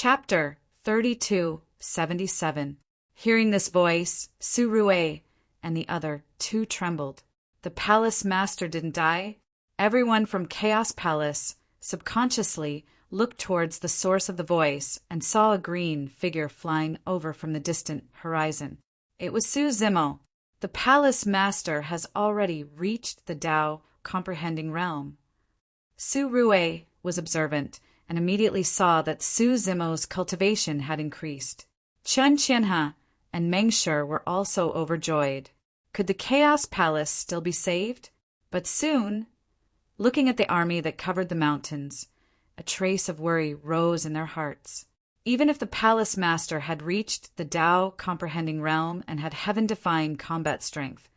Chapter 32:77. Hearing this voice, Surue and the other two trembled. The palace master didn't die? Everyone from Chaos Palace subconsciously looked towards the source of the voice and saw a green figure flying over from the distant horizon. It was Su Zimo. The palace master has already reached the Tao comprehending realm. Surue was observant and immediately saw that Su Zimo's cultivation had increased. Chen Qianhe and Meng Shi were also overjoyed. Could the Chaos Palace still be saved? But soon, looking at the army that covered the mountains, a trace of worry rose in their hearts. Even if the palace master had reached the Tao comprehending realm and had heaven-defying combat strength,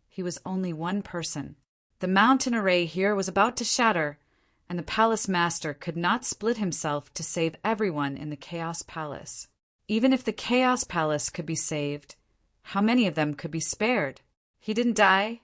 he was only one person. The mountain array here was about to shatter, and the palace master could not split himself to save everyone in the Chaos Palace. Even if the Chaos Palace could be saved, how many of them could be spared? He didn't die.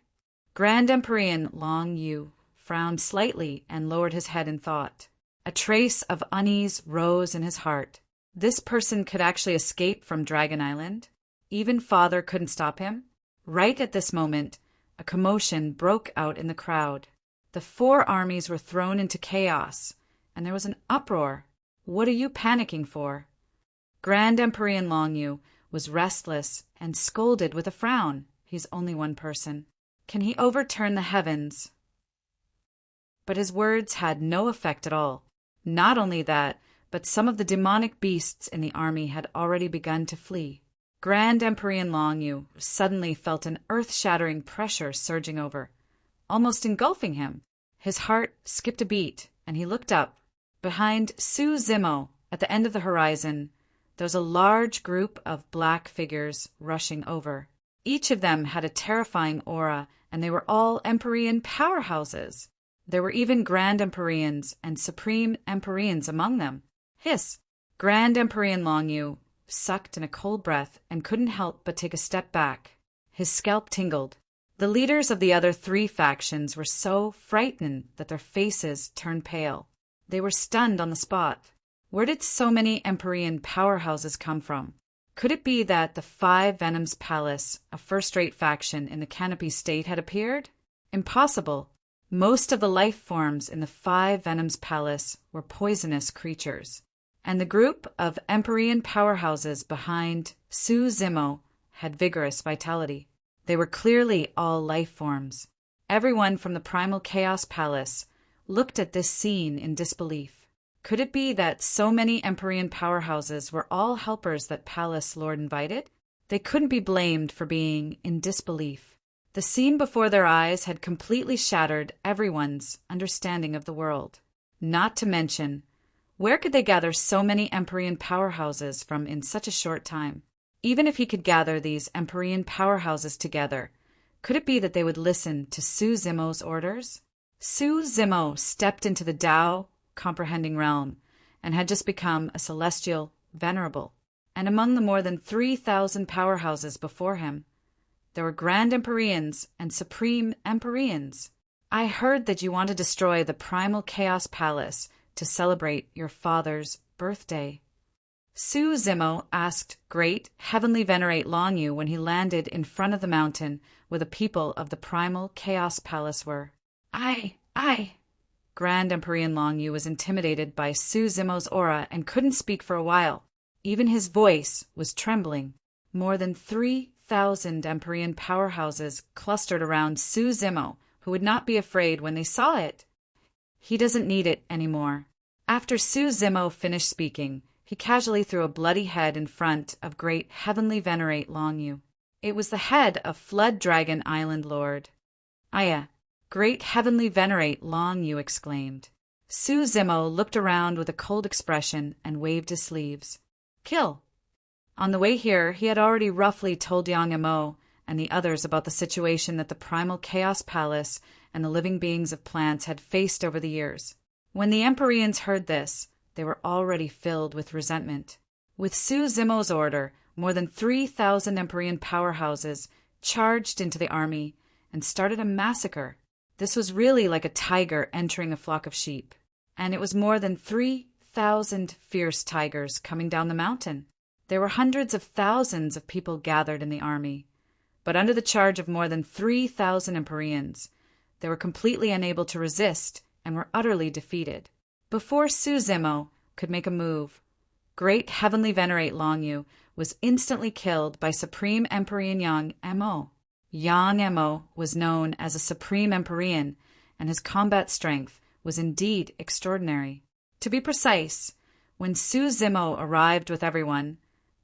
Grand Emperor Long Yu frowned slightly and lowered his head in thought. A trace of unease rose in his heart. This person could actually escape from Dragon Island. Even Father couldn't stop him. Right at this moment, a commotion broke out in the crowd. The four armies were thrown into chaos, and there was an uproar. What are you panicking for? Grand Emperor Long Yu was restless and scolded with a frown. He's only one person. Can he overturn the heavens? But his words had no effect at all. Not only that, but some of the demonic beasts in the army had already begun to flee. Grand Emperor Long Yu suddenly felt an earth-shattering pressure surging over, almost engulfing him. His heart skipped a beat, and he looked up. Behind Su Zimo, at the end of the horizon, there was a large group of black figures rushing over. Each of them had a terrifying aura, and they were all Empyrean powerhouses. There were even Grand Empyreans and Supreme Empyreans among them. Hiss! Grand Emperor Long Yu sucked in a cold breath and couldn't help but take a step back. His scalp tingled. The leaders of the other three factions were so frightened that their faces turned pale. They were stunned on the spot. Where did so many Empyrean powerhouses come from? Could it be that the Five Venoms Palace, a first-rate faction in the Canopy State, had appeared? Impossible. Most of the life forms in the Five Venoms Palace were poisonous creatures, and the group of Empyrean powerhouses behind Su Zimo had vigorous vitality. They were clearly all life forms. Everyone from the Primal Chaos Palace looked at this scene in disbelief. Could it be that so many Empyrean powerhouses were all helpers that Palace Lord invited? They couldn't be blamed for being in disbelief. The scene before their eyes had completely shattered everyone's understanding of the world. Not to mention, where could they gather so many Empyrean powerhouses from in such a short time? Even if he could gather these Empyrean powerhouses together, could it be that they would listen to Su Zimo's orders? Su Zimo stepped into the Tao comprehending realm and had just become a celestial venerable. And among the more than 3,000 powerhouses before him, there were Grand Empyreans and Supreme Empyreans. I heard that you want to destroy the Primal Chaos Palace to celebrate your father's birthday. Su Zimo asked Great Heavenly Venerate Long Yu when he landed in front of the mountain where the people of the Primal Chaos Palace were. I. Grand Emperor Long Yu was intimidated by Su Zimo's aura and couldn't speak for a while. Even his voice was trembling. More than 3,000 Empyrean powerhouses clustered around Su Zimo, who would not be afraid when they saw it. He doesn't need it anymore. After Su Zimo finished speaking, he casually threw a bloody head in front of Great Heavenly Venerate Long Yu. It was the head of Flood Dragon Island Lord. Aya! Great Heavenly Venerate Long Yu exclaimed. Su Zimo looked around with a cold expression and waved his sleeves. Kill! On the way here, he had already roughly told Yang Amo and the others about the situation that the Primal Chaos Palace and the living beings of plants had faced over the years. When the Empyreans heard this, they were already filled with resentment. With Su Zimo's order, more than 3,000 Empyrean powerhouses charged into the army and started a massacre. This was really like a tiger entering a flock of sheep. And it was more than 3,000 3,000 fierce tigers coming down the mountain. There were hundreds of thousands of people gathered in the army, but under the charge of more than 3,000 Empyreans, they were completely unable to resist and were utterly defeated. Before Su Zimo could make a move, great heavenly venerate Longyu was instantly killed by Supreme Empyrean Yang Mo. Yang Mo was known as a Supreme Empyrean, and his combat strength was indeed extraordinary. To be precise, when Su Zimo arrived with everyone,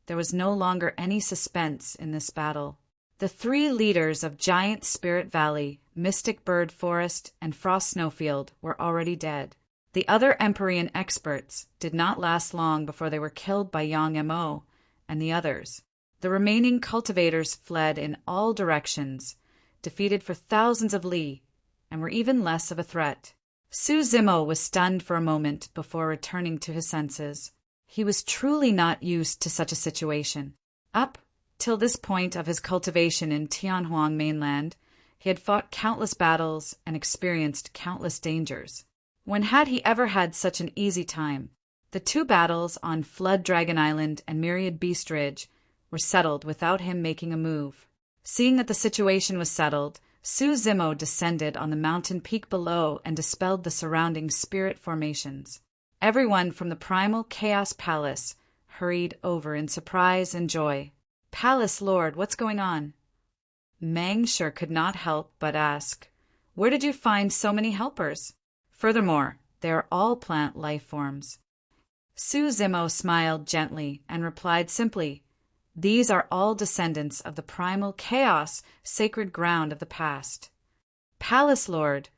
there was no longer any suspense in this battle. The three leaders of Giant Spirit Valley, Mystic Bird Forest, and Frost Snowfield were already dead. The other Empyrean experts did not last long before they were killed by Yang Mo and the others. The remaining cultivators fled in all directions, defeated for thousands of li, and were even less of a threat. Su Zimo was stunned for a moment before returning to his senses. He was truly not used to such a situation. Up till this point of his cultivation in Tianhuang mainland, he had fought countless battles and experienced countless dangers. When had he ever had such an easy time? The two battles on Flood Dragon Island and Myriad Beast Ridge were settled without him making a move. Seeing that the situation was settled, Su Zimo descended on the mountain peak below and dispelled the surrounding spirit formations. Everyone from the primal Chaos Palace hurried over in surprise and joy. "Palace Lord, what's going on?" Meng Sure could not help but ask, "Where did you find so many helpers? Furthermore, they are all plant life forms." Su Zimo smiled gently and replied simply, "These are all descendants of the primal chaos, sacred ground of the past." "Palace Lord,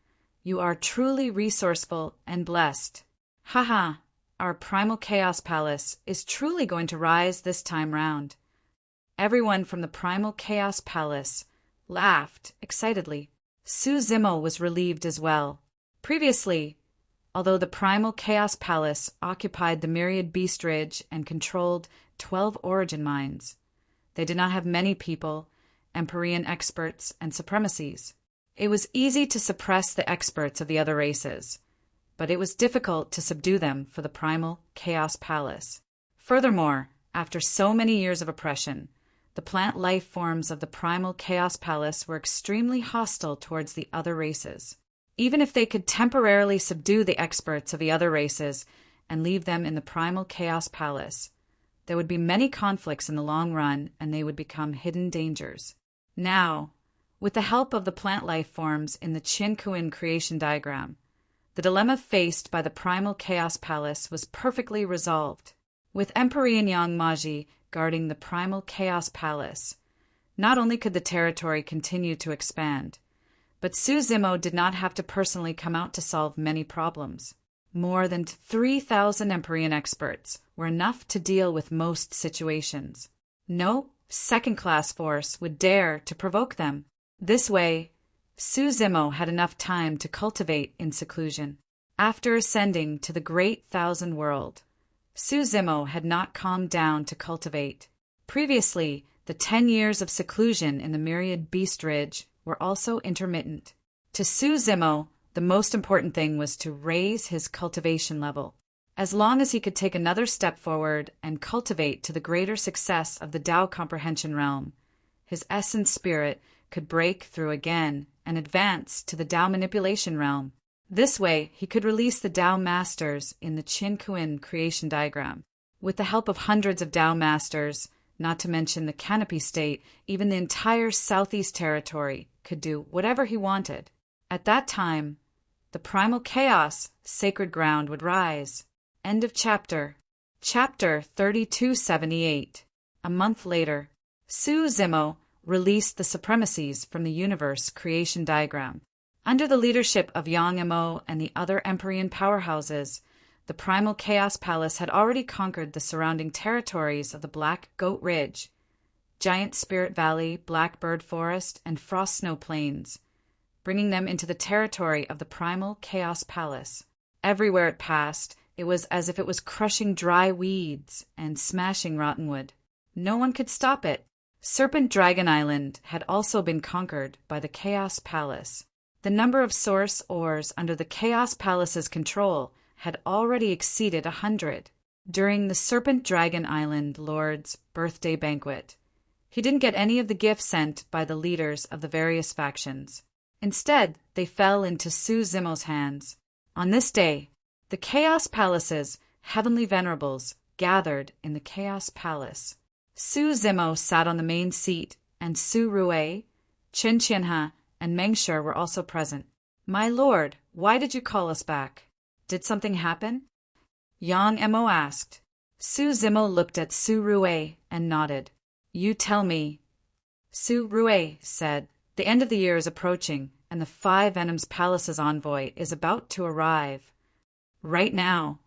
you are truly resourceful and blessed. Haha, our primal chaos palace is truly going to rise this time round." Everyone from the primal chaos palace laughed excitedly. Su Zimo was relieved as well. Previously, although the primal chaos palace occupied the Myriad Beast Ridge and controlled 12 origin mines, they did not have many people, Empyrean experts, and supremacies. It was easy to suppress the experts of the other races, but it was difficult to subdue them for the primal chaos palace. Furthermore, after so many years of oppression, the plant life forms of the primal chaos palace were extremely hostile towards the other races. Even if they could temporarily subdue the experts of the other races and leave them in the primal chaos palace, there would be many conflicts in the long run and they would become hidden dangers. Now, with the help of the plant life forms in the Qin creation diagram, the dilemma faced by the primal chaos palace was perfectly resolved. With Empyrean Yang Maji guarding the primal chaos palace, not only could the territory continue to expand, but Su Zimo did not have to personally come out to solve many problems. More than 3,000 Empyrean experts were enough to deal with most situations. No second-class force would dare to provoke them. This way, Su Zimo had enough time to cultivate in seclusion. After ascending to the Great Thousand World, Su Zimo had not calmed down to cultivate. Previously, the 10 years of seclusion in the Myriad Beast Ridge were also intermittent. To Su Zimo, the most important thing was to raise his cultivation level. As long as he could take another step forward and cultivate to the greater success of the Tao comprehension realm, his essence spirit could break through again and advance to the Tao manipulation realm. This way, he could release the Tao masters in the Qin creation diagram. With the help of hundreds of Tao masters, not to mention the canopy state, even the entire Southeast territory could do whatever he wanted. At that time, the primal chaos, sacred ground would rise. End of chapter. Chapter 3278. A month later, Su Zimo released the supremacies from the universe creation diagram. Under the leadership of Yang Mo and the other Empyrean powerhouses, the primal chaos palace had already conquered the surrounding territories of the Black Goat Ridge, Giant Spirit Valley, Blackbird Forest, and Frost Snow Plains, bringing them into the territory of the primal chaos palace. Everywhere it passed, it was as if it was crushing dry weeds and smashing rotten wood. No one could stop it. Serpent Dragon Island had also been conquered by the Chaos Palace. The number of source ores under the Chaos Palace's control had already exceeded 100 during the Serpent Dragon Island Lord's birthday banquet. He didn't get any of the gifts sent by the leaders of the various factions. Instead, they fell into Su Zimo's hands. On this day, the Chaos Palace's heavenly venerables gathered in the Chaos Palace. Su Zimo sat on the main seat, and Su Rue, Qin Qianhe, and Mengshi were also present. "My lord, why did you call us back? Did something happen?" Yang Emo asked. Su Zimo looked at Su Rue and nodded. "You tell me." Su Rue said, "The end of the year is approaching, and the Five Venoms Palace's envoy is about to arrive. Right now,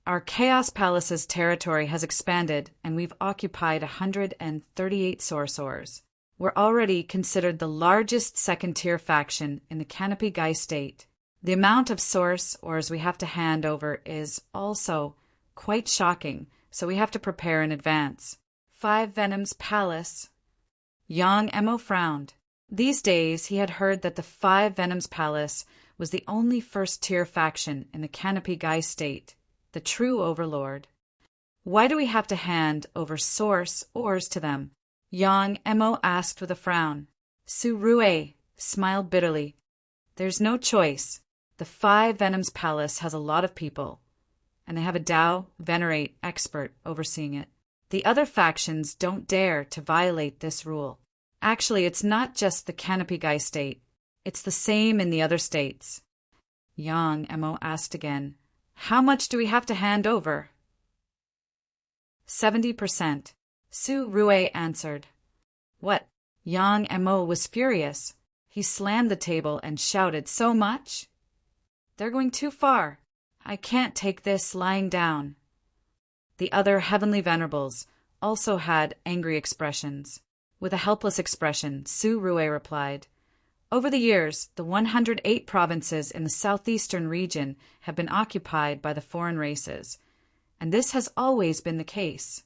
our Chaos Palace's territory has expanded, and we've occupied 138 sorcerers. We're already considered the largest second-tier faction in the Canopy Guy state. The amount of sorcerers we have to hand over is also quite shocking, so we have to prepare in advance." Five Venoms Palace. Yang Emo frowned. These days he had heard that the Five Venoms Palace was the only first-tier faction in the Canopy Guy state, the true overlord. "Why do we have to hand over sorcerers to them?" Yang Emo asked with a frown. Su Rue smiled bitterly. "There's no choice. The Five Venoms Palace has a lot of people, and they have a Dao Venerate expert overseeing it. The other factions don't dare to violate this rule. Actually, it's not just the Canopy Guy state. It's the same in the other states." Yang Emo asked again, "How much do we have to hand over?" 70%. Su Rue answered. "What?" Yang Emo was furious. He slammed the table and shouted, "So much? They're going too far. I can't take this lying down." The other heavenly venerables also had angry expressions. With a helpless expression, Su Rue replied, "Over the years, the 108 provinces in the southeastern region have been occupied by the foreign races, and this has always been the case.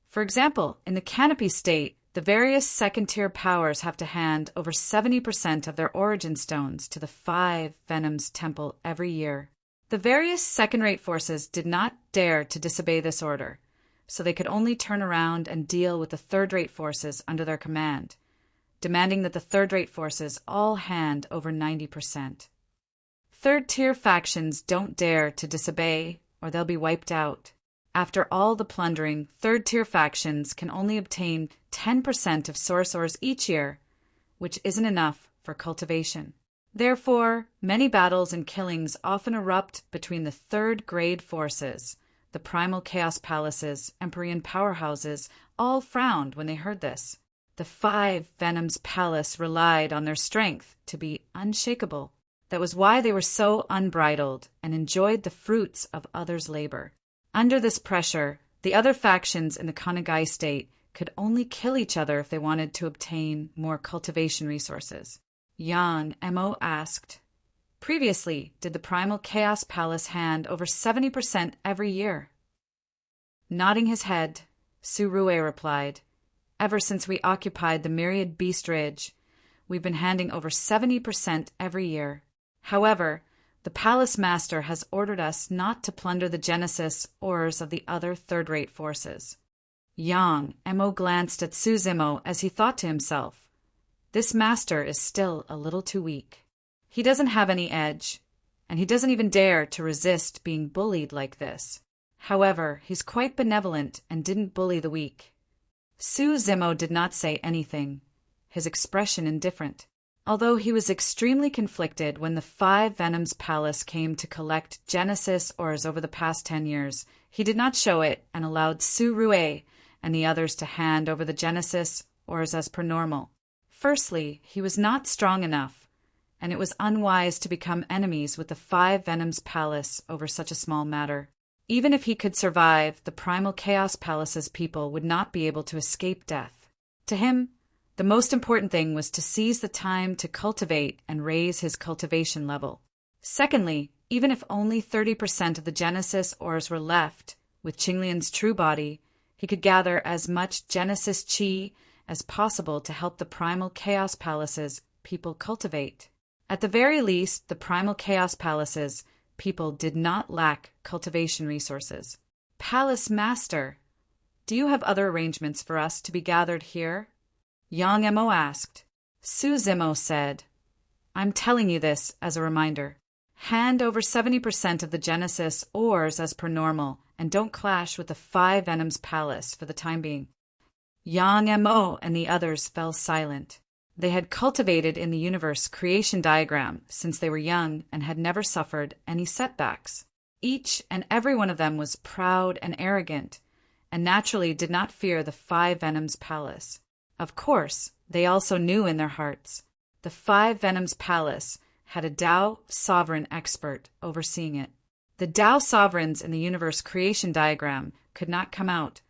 For example, in the Canopy State, the various second-tier powers have to hand over 70% of their origin stones to the Five Venoms Temple every year. The various second-rate forces did not dare to disobey this order, so they could only turn around and deal with the third-rate forces under their command, demanding that the third-rate forces all hand over 90%. Third-tier factions don't dare to disobey, or they'll be wiped out. After all the plundering, third-tier factions can only obtain 10% of sorcerers each year, which isn't enough for cultivation. Therefore, many battles and killings often erupt between the third-grade forces. The primal chaos palaces, Empyrean powerhouses, all frowned when they heard this. The Five Venoms Palace relied on their strength to be unshakable. That was why they were so unbridled and enjoyed the fruits of others' labor. Under this pressure, the other factions in the Kanagai state could only kill each other if they wanted to obtain more cultivation resources. Yang Emo asked, "Previously, did the Primal Chaos Palace hand over 70% every year?" Nodding his head, Su Rue replied, "Ever since we occupied the Myriad Beast Ridge, we've been handing over 70% every year. However, the Palace Master has ordered us not to plunder the Genesis ores of the other third-rate forces." Yang Emo glanced at Su Zimo as he thought to himself, "This master is still a little too weak. He doesn't have any edge, and he doesn't even dare to resist being bullied like this. However, he's quite benevolent and didn't bully the weak." Su Zimo did not say anything, his expression indifferent. Although he was extremely conflicted when the Five Venoms Palace came to collect Genesis ores over the past 10 years, he did not show it and allowed Su Rue and the others to hand over the Genesis ores as per normal. Firstly, he was not strong enough, and it was unwise to become enemies with the Five Venoms Palace over such a small matter. Even if he could survive, the Primal Chaos Palace's people would not be able to escape death. To him, the most important thing was to seize the time to cultivate and raise his cultivation level. Secondly, even if only 30% of the Genesis ores were left with Qinglian's true body, he could gather as much Genesis Qi as possible to help the Primal Chaos Palace's people cultivate. At the very least, the Primal Chaos Palace's people did not lack cultivation resources. Palace Master, do you have other arrangements for us to be gathered here? Yang Emo asked. Su Zimo said, I'm telling you this as a reminder. Hand over 70% of the Genesis ores as per normal, and don't clash with the 5 Venoms Palace for the time being. Yang Mo and the others fell silent. They had cultivated in the universe creation diagram since they were young and had never suffered any setbacks. Each and every one of them was proud and arrogant, and naturally did not fear the 5 Venoms Palace. Of course, they also knew in their hearts the 5 Venoms Palace had a Tao sovereign expert overseeing it. The Tao sovereigns in the universe creation diagram could not come out,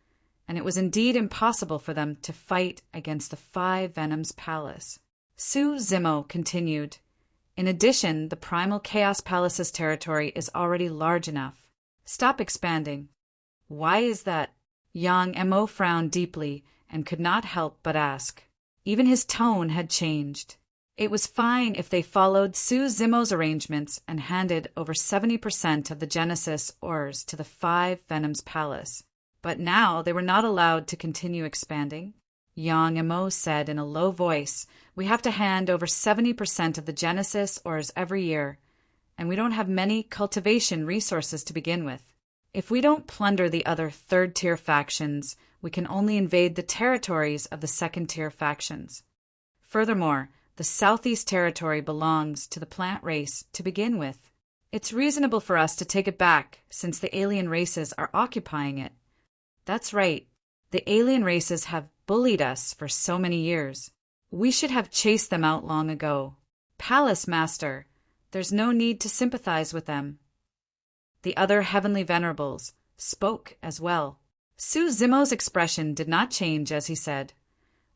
and it was indeed impossible for them to fight against the 5 Venoms Palace. Su Zimo continued, in addition, the Primal Chaos Palace's territory is already large enough. Stop expanding. Why is that? Yang Mo frowned deeply and could not help but ask. Even his tone had changed. It was fine if they followed Su Zimo's arrangements and handed over 70% of the Genesis ores to the 5 Venoms Palace. But now they were not allowed to continue expanding. Yang Mo said in a low voice, we have to hand over 70% of the Genesis ores every year, and we don't have many cultivation resources to begin with. If we don't plunder the other third-tier factions, we can only invade the territories of the second-tier factions. Furthermore, the Southeast Territory belongs to the plant race to begin with. It's reasonable for us to take it back since the alien races are occupying it. That's right. The alien races have bullied us for so many years. We should have chased them out long ago. Palace Master, there's no need to sympathize with them. The other heavenly venerables spoke as well. Su Zimo's expression did not change as he said,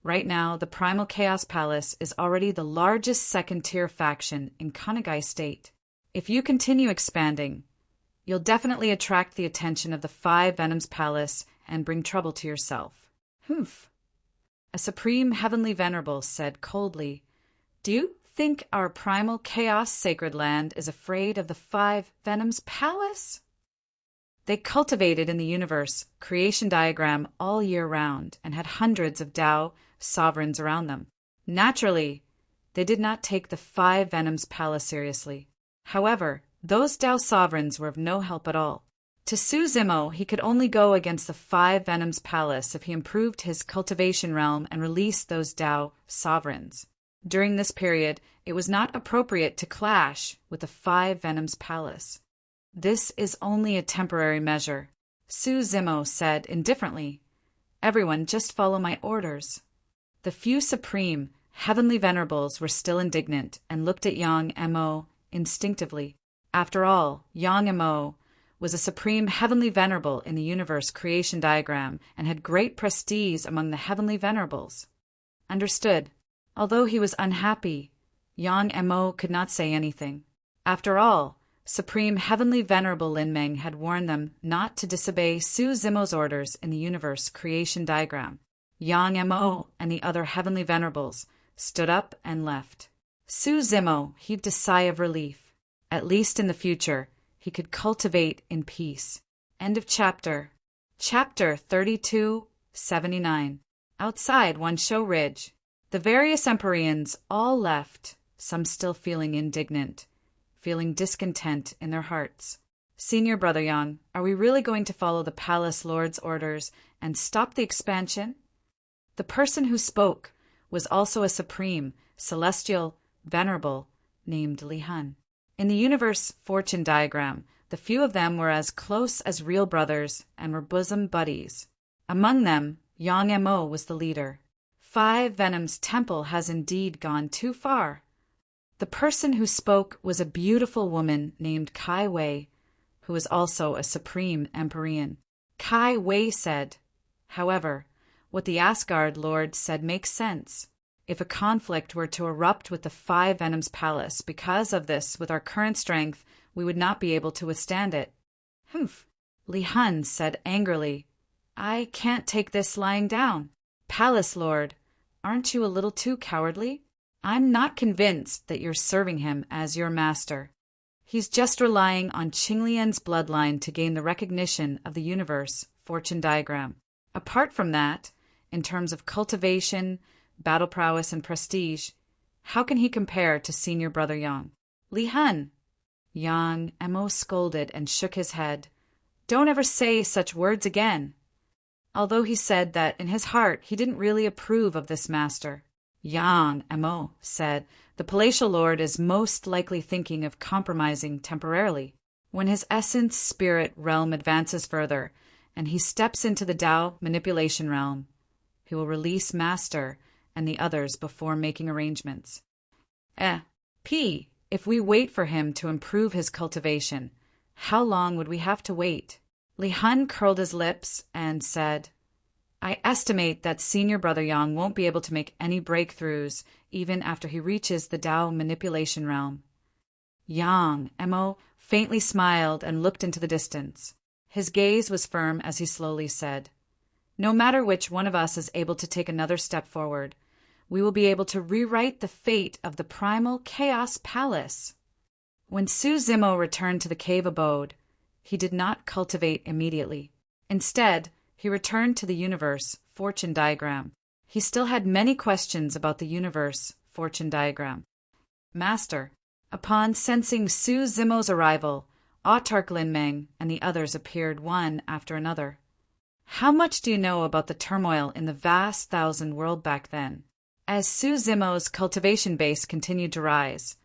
right now, the Primal Chaos Palace is already the largest second-tier faction in Kanagai State. If you continue expanding, you'll definitely attract the attention of the 5 Venoms Palace and bring trouble to yourself. Humph. A Supreme Heavenly Venerable said coldly, do you think our Primal Chaos Sacred Land is afraid of the 5 Venoms Palace? They cultivated in the universe creation diagram all year round and had hundreds of Tao sovereigns around them. Naturally, they did not take the 5 Venoms Palace seriously. However, those Tao sovereigns were of no help at all. To Su Zimo, he could only go against the 5 Venoms Palace if he improved his cultivation realm and released those Tao sovereigns. During this period, it was not appropriate to clash with the 5 Venoms Palace. This is only a temporary measure, Su Zimo said indifferently. Everyone just follow my orders. The few supreme, heavenly venerables were still indignant and looked at Yang Mo instinctively. After all, Yang Mo was a supreme heavenly venerable in the universe creation diagram and had great prestige among the heavenly venerables. Understood. Although he was unhappy, Yang Mo could not say anything. After all, Supreme Heavenly Venerable Lin Meng had warned them not to disobey Su Zimo's orders in the universe creation diagram. Yang Mo and the other heavenly venerables stood up and left. Su Zimo heaved a sigh of relief. At least in the future, he could cultivate in peace. End of chapter. Chapter 3279. Outside Wansho Ridge, the various Empyreans all left, some still feeling indignant, feeling discontent in their hearts. Senior Brother Yang, are we really going to follow the Palace Lord's orders and stop the expansion? The person who spoke was also a supreme, celestial, venerable named Li Han. In the universe fortune diagram, the few of them were as close as real brothers and were bosom buddies. Among them, Yang Mo was the leader. 5 Venoms Temple has indeed gone too far. The person who spoke was a beautiful woman named Kai Wei, who was also a supreme Empyrean. Kai Wei said, however, what the Asgard Lord said makes sense. If a conflict were to erupt with the 5 Venoms Palace because of this, with our current strength, we would not be able to withstand it. Humph. Li Han said angrily, I can't take this lying down. Palace Lord, aren't you a little too cowardly? I'm not convinced that you're serving him as your master. He's just relying on Qinglian's bloodline to gain the recognition of the universe fortune diagram. Apart from that, in terms of cultivation, battle prowess, and prestige, how can he compare to senior brother Yang? Li Han! Yang Emo scolded and shook his head. Don't ever say such words again. Although he said that in his heart he didn't really approve of this master. Yang Emo said, the palatial lord is most likely thinking of compromising temporarily. When his essence spirit realm advances further, and he steps into the Tao manipulation realm, he will release master and the others before making arrangements. If we wait for him to improve his cultivation, how long would we have to wait? Li Han curled his lips and said, I estimate that senior brother Yang won't be able to make any breakthroughs even after he reaches the Tao manipulation realm. Yang Emo faintly smiled and looked into the distance. His gaze was firm as he slowly said, no matter which one of us is able to take another step forward, we will be able to rewrite the fate of the primal chaos palace. When Su Zimo returned to the cave abode, he did not cultivate immediately. Instead, he returned to the universe fortune diagram. He still had many questions about the universe fortune diagram. Master, upon sensing Su Zimo's arrival, Autark Lin Meng and the others appeared one after another. How much do you know about the turmoil in the vast thousand world back then? As Su Zimo's cultivation base continued to rise,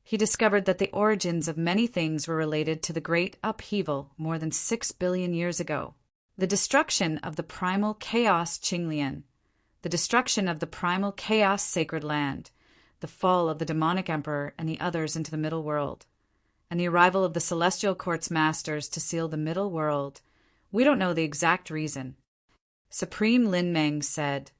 he discovered that the origins of many things were related to the great upheaval more than 6 billion years ago. The destruction of the primal chaos Qinglian, the destruction of the primal chaos sacred land, the fall of the demonic emperor and the others into the middle world, and the arrival of the celestial court's masters to seal the middle world. We don't know the exact reason. Supreme Lin Meng said,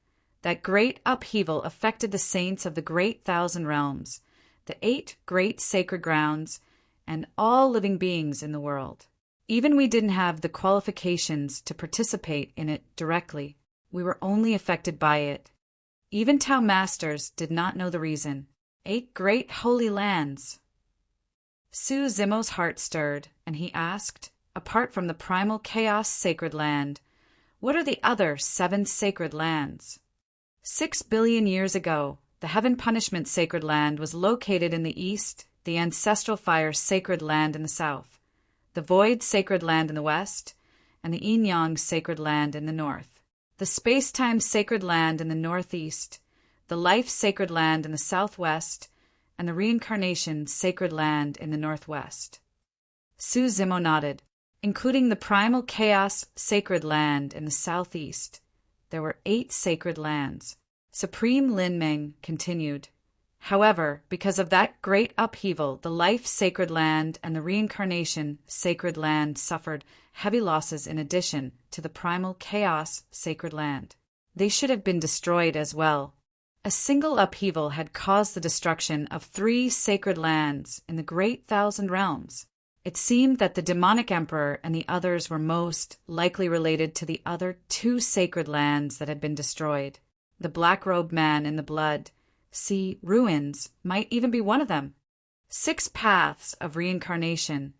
that great upheaval affected the saints of the great thousand realms, the 8 great sacred grounds, and all living beings in the world. Even we didn't have the qualifications to participate in it directly. We were only affected by it. Even Tao masters did not know the reason. 8 great holy lands. Su Zimo's heart stirred, and he asked, apart from the primal chaos sacred land, what are the other 7 sacred lands? 6 billion years ago, the Heaven Punishment Sacred Land was located in the east, the Ancestral Fire Sacred Land in the south, the Void Sacred Land in the west, and the Yin-Yang Sacred Land in the north, the Space-Time Sacred Land in the northeast, the Life Sacred Land in the southwest, and the Reincarnation Sacred Land in the northwest. Su Zimo nodded. Including the Primal Chaos Sacred Land in the southeast, there were 8 sacred lands. Supreme Lin Meng continued. However, because of that great upheaval, the Life Sacred Land and the Reincarnation Sacred Land suffered heavy losses in addition to the Primal Chaos Sacred Land. They should have been destroyed as well. A single upheaval had caused the destruction of 3 sacred lands in the Great Thousand Realms. It seemed that the demonic emperor and the others were most likely related to the other 2 sacred lands that had been destroyed. The black-robed man in the blood, ruins, might even be one of them. 6 paths of reincarnation.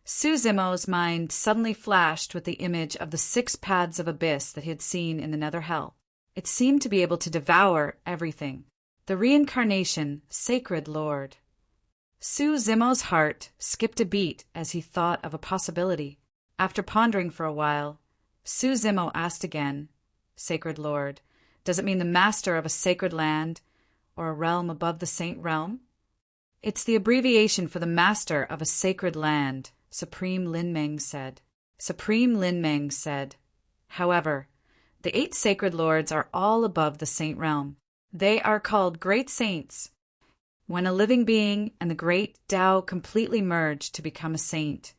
Su Zimo's mind suddenly flashed with the image of the 6 paths of abyss that he had seen in the nether hell. It seemed to be able to devour everything. The reincarnation, sacred lord. Su Zimo's heart skipped a beat as he thought of a possibility. After pondering for a while, Su Zimo asked again, Sacred Lord, does it mean the master of a sacred land or a realm above the saint realm? It's the abbreviation for the master of a sacred land, Supreme Lin Meng said. Supreme Lin Meng said, however, the 8 sacred lords are all above the saint realm. They are called great saints. When a living being and the great Tao completely merge to become a saint,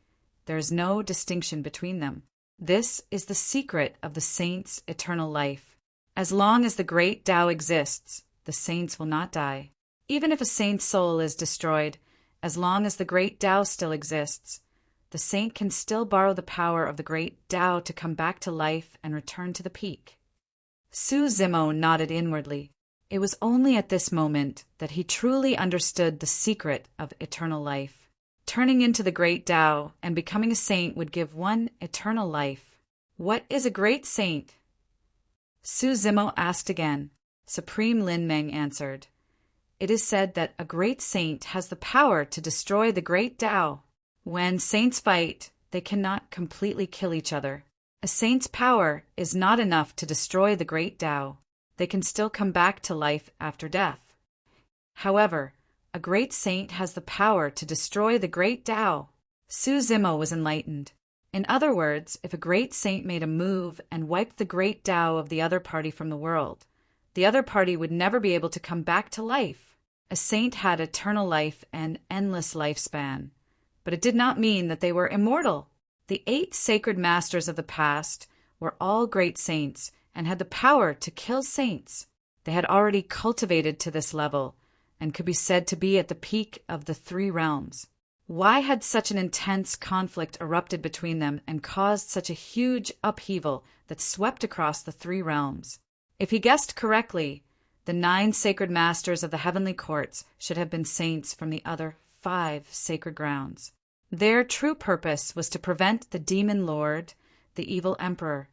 there is no distinction between them. This is the secret of the saint's eternal life. As long as the great Tao exists, the saints will not die. Even if a saint's soul is destroyed, as long as the great Tao still exists, the saint can still borrow the power of the great Tao to come back to life and return to the peak. Su Zimo nodded inwardly. It was only at this moment that he truly understood the secret of eternal life. Turning into the great Tao and becoming a saint would give one eternal life. What is a great saint? Su Zimo asked again. Supreme Lin Meng answered. It is said that a great saint has the power to destroy the great Tao. When saints fight, they cannot completely kill each other. A saint's power is not enough to destroy the great Tao. They can still come back to life after death. However, a great saint has the power to destroy the great Tao. Su Zimo was enlightened. In other words, if a great saint made a move and wiped the great Tao of the other party from the world, the other party would never be able to come back to life. A saint had eternal life and endless lifespan, but it did not mean that they were immortal. The 8 sacred masters of the past were all great saints and had the power to kill saints. They had already cultivated to this level and could be said to be at the peak of the 3 realms. Why had such an intense conflict erupted between them and caused such a huge upheaval that swept across the 3 realms? If he guessed correctly, the 9 sacred masters of the heavenly courts should have been saints from the other 5 sacred grounds. Their true purpose was to prevent the demon lord, the evil emperor,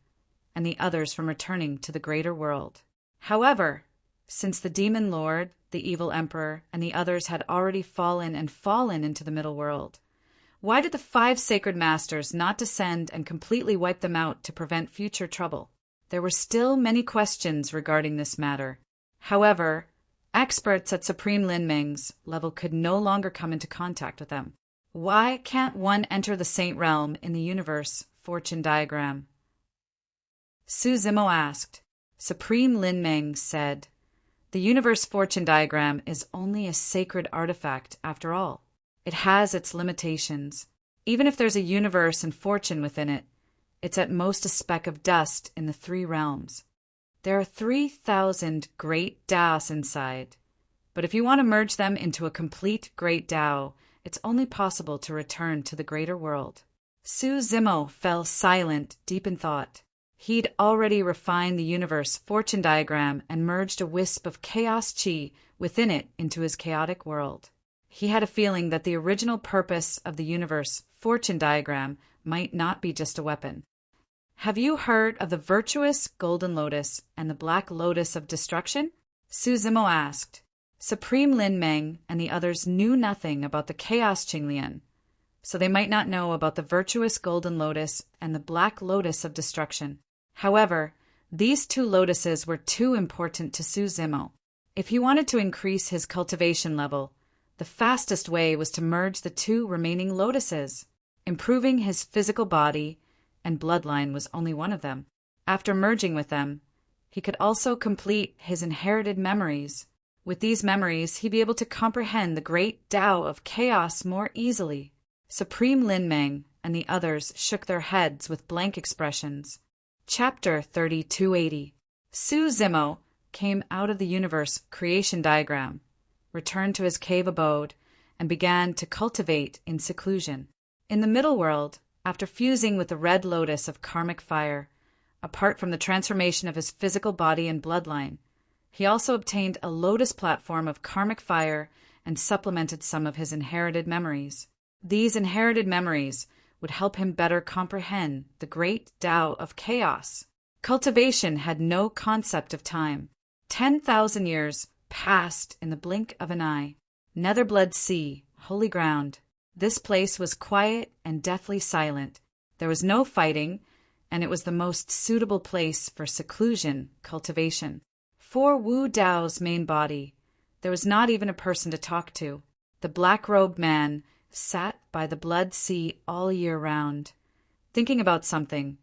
and the others from returning to the greater world. However, since the demon lord, the evil emperor, and the others had already fallen into the middle world, why did the 5 sacred masters not descend and completely wipe them out to prevent future trouble? There were still many questions regarding this matter. However, experts at Supreme Lin Meng's level could no longer come into contact with them. Why can't one enter the saint realm in the universe fortune diagram? Su Zimo asked. Supreme Lin Meng said, the universe fortune diagram is only a sacred artifact after all. It has its limitations. Even if there's a universe and fortune within it, it's at most a speck of dust in the 3 realms. There are 3,000 great Taos inside, but if you want to merge them into a complete great Tao, it's only possible to return to the greater world. Su Zimo fell silent, deep in thought. He'd already refined the universe fortune diagram and merged a wisp of chaos chi within it into his chaotic world. He had a feeling that the original purpose of the universe fortune diagram might not be just a weapon. Have you heard of the virtuous golden lotus and the black lotus of destruction? Su Zimo asked. Supreme Lin Meng and the others knew nothing about the chaos Qinglian, so they might not know about the virtuous golden lotus and the black lotus of destruction. However, these 2 lotuses were too important to Su Zimo. If he wanted to increase his cultivation level, the fastest way was to merge the 2 remaining lotuses. Improving his physical body and bloodline was only one of them. After merging with them, he could also complete his inherited memories. With these memories, he'd be able to comprehend the great Tao of chaos more easily. Supreme Lin Meng and the others shook their heads with blank expressions. Chapter 3280. Su Zimo came out of the universe creation diagram, returned to his cave abode, and began to cultivate in seclusion. In the middle world, after fusing with the red lotus of karmic fire, apart from the transformation of his physical body and bloodline, he also obtained a lotus platform of karmic fire and supplemented some of his inherited memories. These inherited memories would help him better comprehend the great Tao of chaos. Cultivation had no concept of time. 10,000 years passed in the blink of an eye. Netherblood Sea, holy ground. This place was quiet and deathly silent. There was no fighting, and it was the most suitable place for seclusion, cultivation. For Wu Dao's main body, there was not even a person to talk to. The black-robed man sat by the blood sea all year round, thinking about something,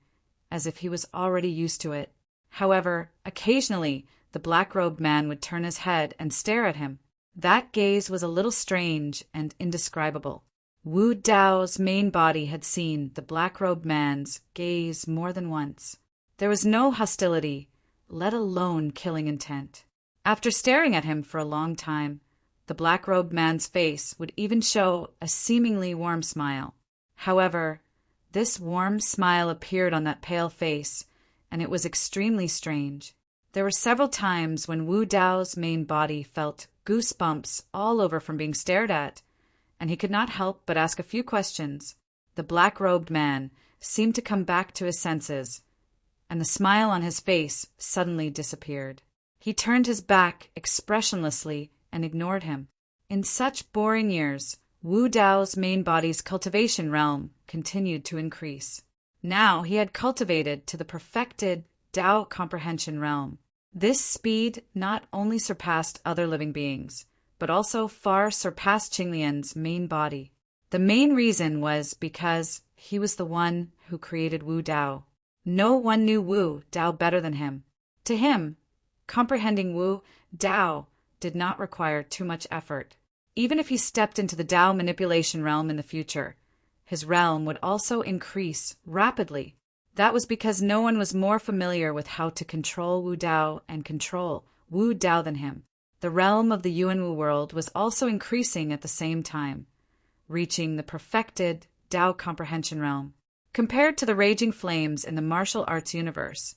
as if he was already used to it. However, occasionally the black-robed man would turn his head and stare at him. That gaze was a little strange and indescribable. Wu Dao's main body had seen the black-robed man's gaze more than once. There was no hostility, let alone killing intent. After staring at him for a long time, the black-robed man's face would even show a seemingly warm smile. However, this warm smile appeared on that pale face, and it was extremely strange. There were several times when Wu Dao's main body felt goosebumps all over from being stared at, and he could not help but ask a few questions. The black-robed man seemed to come back to his senses, and the smile on his face suddenly disappeared. He turned his back expressionlessly and ignored him. In such boring years, Wu Dao's main body's cultivation realm continued to increase. Now he had cultivated to the perfected Dao comprehension realm. This speed not only surpassed other living beings, but also far surpassed Qinglian's main body. The main reason was because he was the one who created Wu Dao. No one knew Wu Dao better than him. To him, comprehending Wu Dao did not require too much effort. Even if he stepped into the Dao manipulation realm in the future, his realm would also increase rapidly. That was because no one was more familiar with how to control Wu Dao and control Wu Dao than him. The realm of the Yuanwu world was also increasing at the same time, reaching the perfected Dao comprehension realm. Compared to the raging flames in the martial arts universe,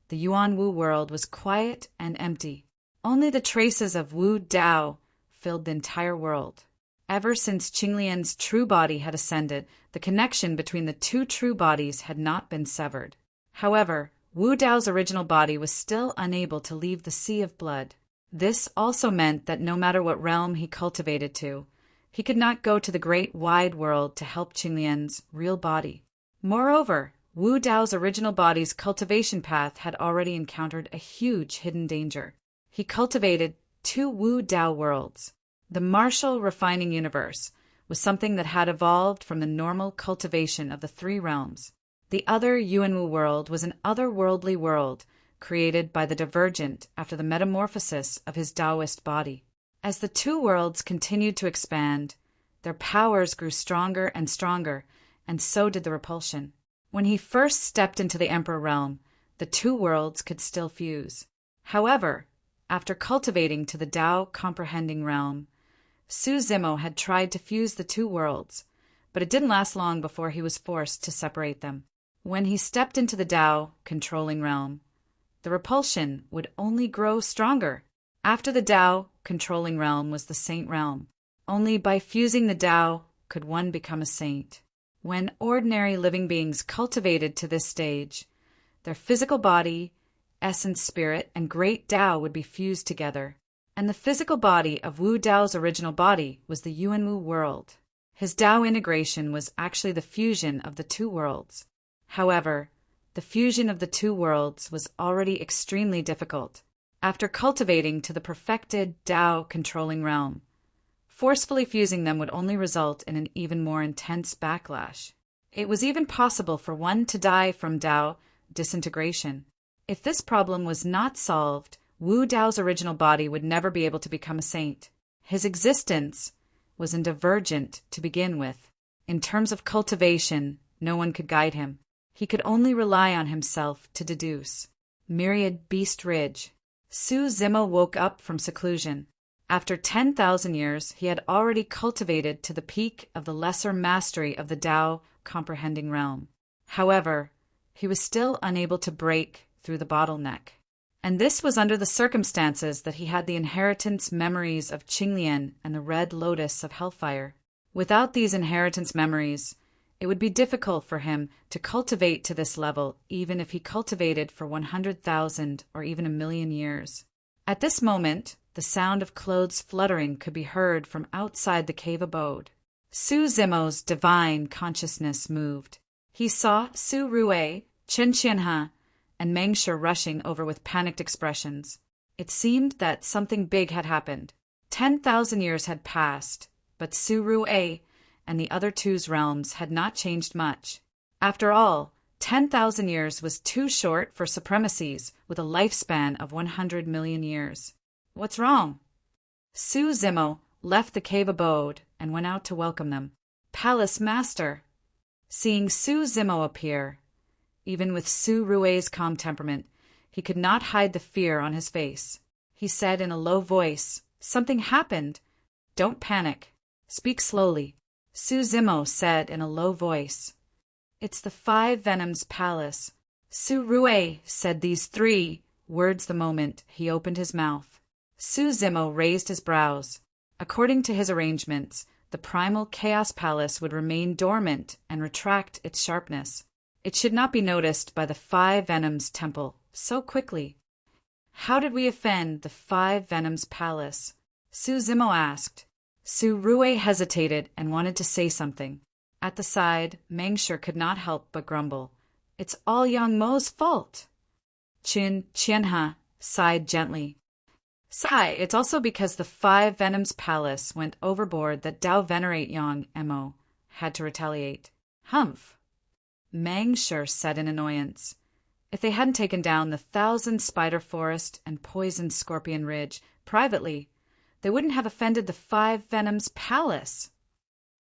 the Yuanwu world was quiet and empty. Only the traces of Wu Dao filled the entire world. Ever since Qinglian's true body had ascended, the connection between the two true bodies had not been severed. However, Wu Dao's original body was still unable to leave the sea of blood. This also meant that no matter what realm he cultivated to, he could not go to the great wide world to help Qinglian's real body. Moreover, Wu Dao's original body's cultivation path had already encountered a huge hidden danger. He cultivated two Wu Dao worlds. The martial refining universe was something that had evolved from the normal cultivation of the three realms. The other Yuanwu world was an otherworldly world created by the Divergent after the metamorphosis of his Taoist body. As the two worlds continued to expand, their powers grew stronger and stronger, and so did the repulsion. When he first stepped into the Emperor realm, the two worlds could still fuse. However, after cultivating to the Dao comprehending realm, Su Zimo had tried to fuse the two worlds, but it didn't last long before he was forced to separate them. When he stepped into the Dao controlling realm, the repulsion would only grow stronger. After the Dao controlling realm was the Saint realm. Only by fusing the Dao could one become a saint. When ordinary living beings cultivated to this stage, their physical body, essence spirit, and great Dao would be fused together. And the physical body of Wu Dao's original body was the Yuanwu world. His Dao integration was actually the fusion of the two worlds. However, the fusion of the two worlds was already extremely difficult. After cultivating to the perfected Dao controlling realm, forcefully fusing them would only result in an even more intense backlash. It was even possible for one to die from Dao disintegration. If this problem was not solved, Wu Dao's original body would never be able to become a saint. His existence was divergent to begin with. In terms of cultivation, no one could guide him. He could only rely on himself to deduce. Myriad Beast Ridge. Su Zimo woke up from seclusion. After 10,000 years, he had already cultivated to the peak of the lesser mastery of the Dao comprehending realm. However, he was still unable to break through the bottleneck. And this was under the circumstances that he had the inheritance memories of Qinglian and the Red Lotus of Hellfire. Without these inheritance memories, it would be difficult for him to cultivate to this level, even if he cultivated for 100,000 or even 1,000,000 years. At this moment, the sound of clothes fluttering could be heard from outside the cave abode. Su Zimo's divine consciousness moved. He saw Su Rue, Chen Qianhe, and Mengshi rushing over with panicked expressions. It seemed that something big had happened. 10,000 years had passed, but Su Rue and the other two's realms had not changed much. After all, 10,000 years was too short for supremacies with a lifespan of 100 million years. What's wrong? Su Zimo left the cave abode and went out to welcome them. Palace Master! Seeing Su Zimo appear, even with Su Rue's calm temperament, he could not hide the fear on his face. He said in a low voice, "Something happened. Don't panic. Speak slowly." Su Zimo said in a low voice, "It's the Five Venoms Palace." Su Rue said these 3 words the moment he opened his mouth. Su Zimo raised his brows. According to his arrangements, the primal Chaos Palace would remain dormant and retract its sharpness. It should not be noticed by the Five Venoms Temple so quickly. How did we offend the Five Venoms Palace? Su Zimo asked. Su Rue hesitated and wanted to say something. At the side, Mengshi could not help but grumble. It's all Yang Mo's fault. Qianhe sighed gently. Sigh, it's also because the Five Venoms Palace went overboard that Tao Venerate Yang Mo had to retaliate. Humph. Mengshi said in annoyance. If they hadn't taken down the 1,000 Spider Forest and Poison Scorpion Ridge privately, they wouldn't have offended the Five Venoms Palace.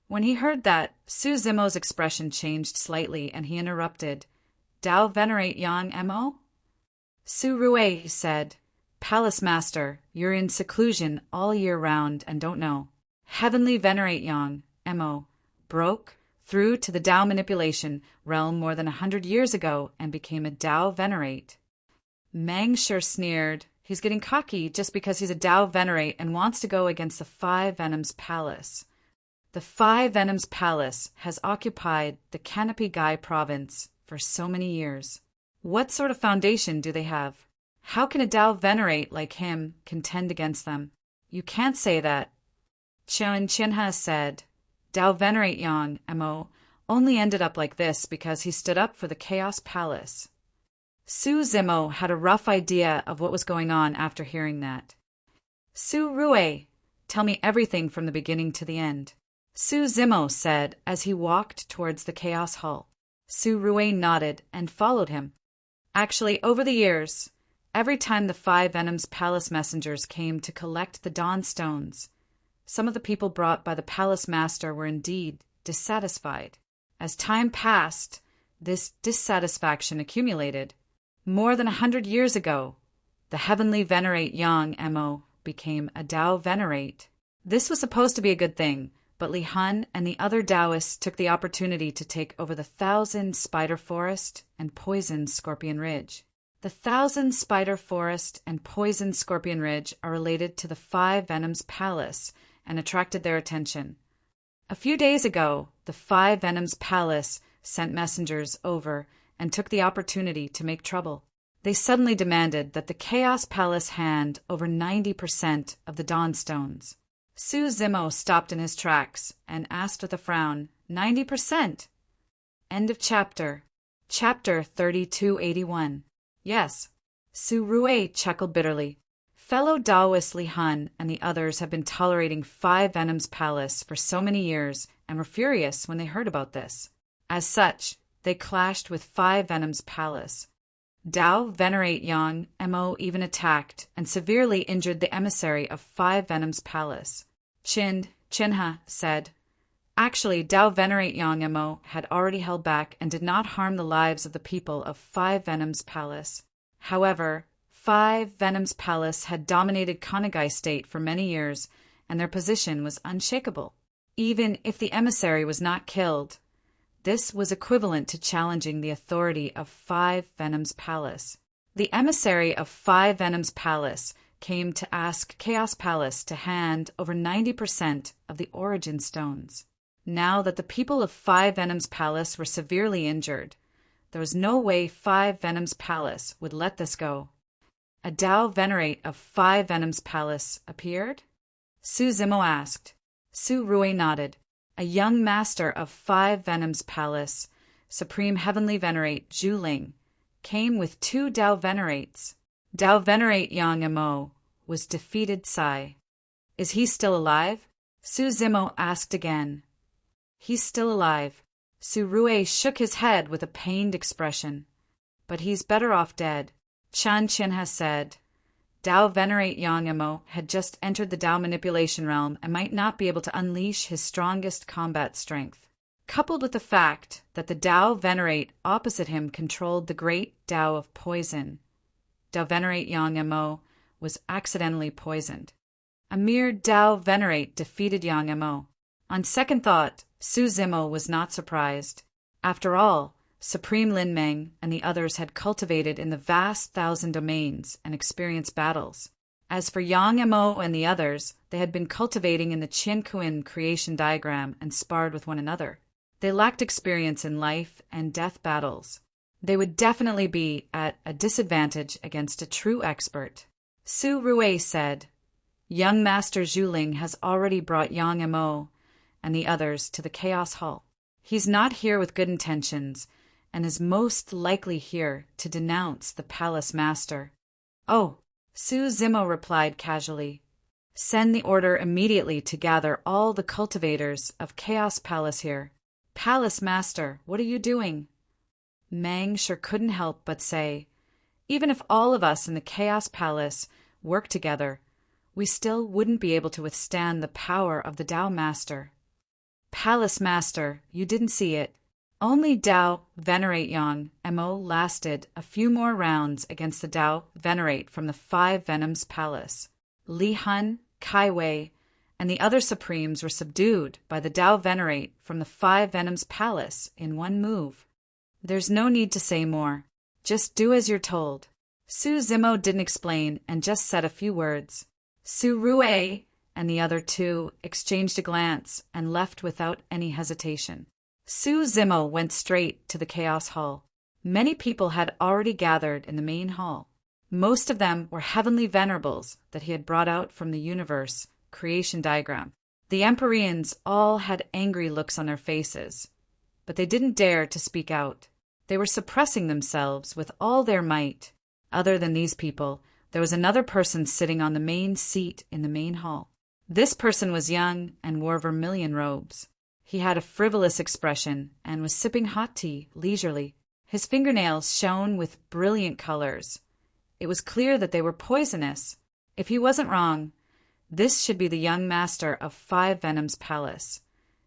When he heard that, Su Zimo's expression changed slightly and he interrupted. Tao Venerate Yang Mo? Su Rue, he said. Palace Master, you're in seclusion all year round and don't know. Heavenly Venerate Yang Mo broke through to the Tao manipulation realm more than 100 years ago and became a Tao Venerate. Mengshi sneered. He's getting cocky just because he's a Tao Venerate and wants to go against the Five Venoms Palace. The Five Venoms Palace has occupied the Canopy Gai province for so many years. What sort of foundation do they have? How can a Tao Venerate like him contend against them? You can't say that. Qianhe said. Tao Venerate Yang Mo only ended up like this because he stood up for the Chaos Palace. Su Zimo had a rough idea of what was going on after hearing that. Su Rue, tell me everything from the beginning to the end. Su Zimo said as he walked towards the Chaos Hall. Su Rue nodded and followed him. Actually, over the years, every time the Five Venoms Palace messengers came to collect the Dawn Stones, some of the people brought by the Palace Master were indeed dissatisfied. As time passed, this dissatisfaction accumulated. More than 100 years ago, the Heavenly Venerate Yang Mo became a Tao Venerate. This was supposed to be a good thing, but Li Han and the other Taoists took the opportunity to take over the 1,000 Spider Forest and Poison Scorpion Ridge. The 1,000 Spider Forest and Poison Scorpion Ridge are related to the Five Venoms Palace and attracted their attention. A few days ago, the Five Venoms Palace sent messengers over and took the opportunity to make trouble. They suddenly demanded that the Chaos Palace hand over 90% of the Dawn Stones. Su Zimo stopped in his tracks and asked with a frown, 90%? End of chapter. Chapter 3281. Yes. Su Rue chuckled bitterly. Fellow Taoist Li Han and the others have been tolerating Five Venoms Palace for so many years and were furious when they heard about this. As such, they clashed with Five Venoms Palace. Tao Venerate Yang Mo even attacked and severely injured the emissary of Five Venoms Palace. Qianhe said. Actually, Tao Venerate Yang Mo had already held back and did not harm the lives of the people of Five Venoms Palace. However, Five Venoms Palace had dominated Konagai State for many years, and their position was unshakable. Even if the emissary was not killed, this was equivalent to challenging the authority of Five Venoms Palace. The emissary of Five Venoms Palace came to ask Chaos Palace to hand over 90% of the Origin Stones. Now that the people of Five Venoms Palace were severely injured, there was no way Five Venoms Palace would let this go. A Tao Venerate of Five Venoms Palace appeared? Su Zimo asked. Su Rue nodded. A young master of Five Venoms Palace, Supreme Heavenly Venerate Zhu Ling, came with 2 Tao Venerates. Tao Venerate Yang Mo was defeated Sai. Is he still alive? Su Zimo asked again. He's still alive. Su Rue shook his head with a pained expression. But he's better off dead. Qianhe said. Tao Venerate Yang Mo had just entered the Tao manipulation realm and might not be able to unleash his strongest combat strength. Coupled with the fact that the Tao Venerate opposite him controlled the great Tao of poison, Tao Venerate Yang Mo was accidentally poisoned. A mere Tao Venerate defeated Yang Mo. On second thought, Su Zimo was not surprised. After all, Supreme Lin Meng and the others had cultivated in the vast 1,000 domains and experienced battles. As for Yang Mo and the others, they had been cultivating in the Qiankuan creation diagram and sparred with one another. They lacked experience in life and death battles. They would definitely be at a disadvantage against a true expert. Su Rui said, "Young Master Zhuling has already brought Yang Mo and the others to the Chaos Hall. He's not here with good intentions, and is most likely here to denounce the Palace Master." "Oh," Su Zimo replied casually. "Send the order immediately to gather all the cultivators of Chaos Palace here." "Palace Master, what are you doing?" Mang sure couldn't help but say, "Even if all of us in the Chaos Palace worked together, we still wouldn't be able to withstand the power of the Tao Master." "Palace Master, you didn't see it. Only Tao Venerate Yang Mo lasted a few more rounds against the Tao Venerate from the Five Venoms Palace. Li Hun, Kai Wei, and the other Supremes were subdued by the Tao Venerate from the Five Venoms Palace in one move. There's no need to say more. Just do as you're told." Su Zimo didn't explain and just said a few words. Su Rui and the other two exchanged a glance and left without any hesitation. Su Zimo went straight to the Chaos Hall. Many people had already gathered in the main hall. Most of them were heavenly venerables that he had brought out from the universe creation diagram. The Empyreans all had angry looks on their faces, but they didn't dare to speak out. They were suppressing themselves with all their might. Other than these people, there was another person sitting on the main seat in the main hall. This person was young and wore vermilion robes. He had a frivolous expression and was sipping hot tea leisurely. His fingernails shone with brilliant colors. It was clear that they were poisonous. If he wasn't wrong, this should be the young master of Five Venoms Palace,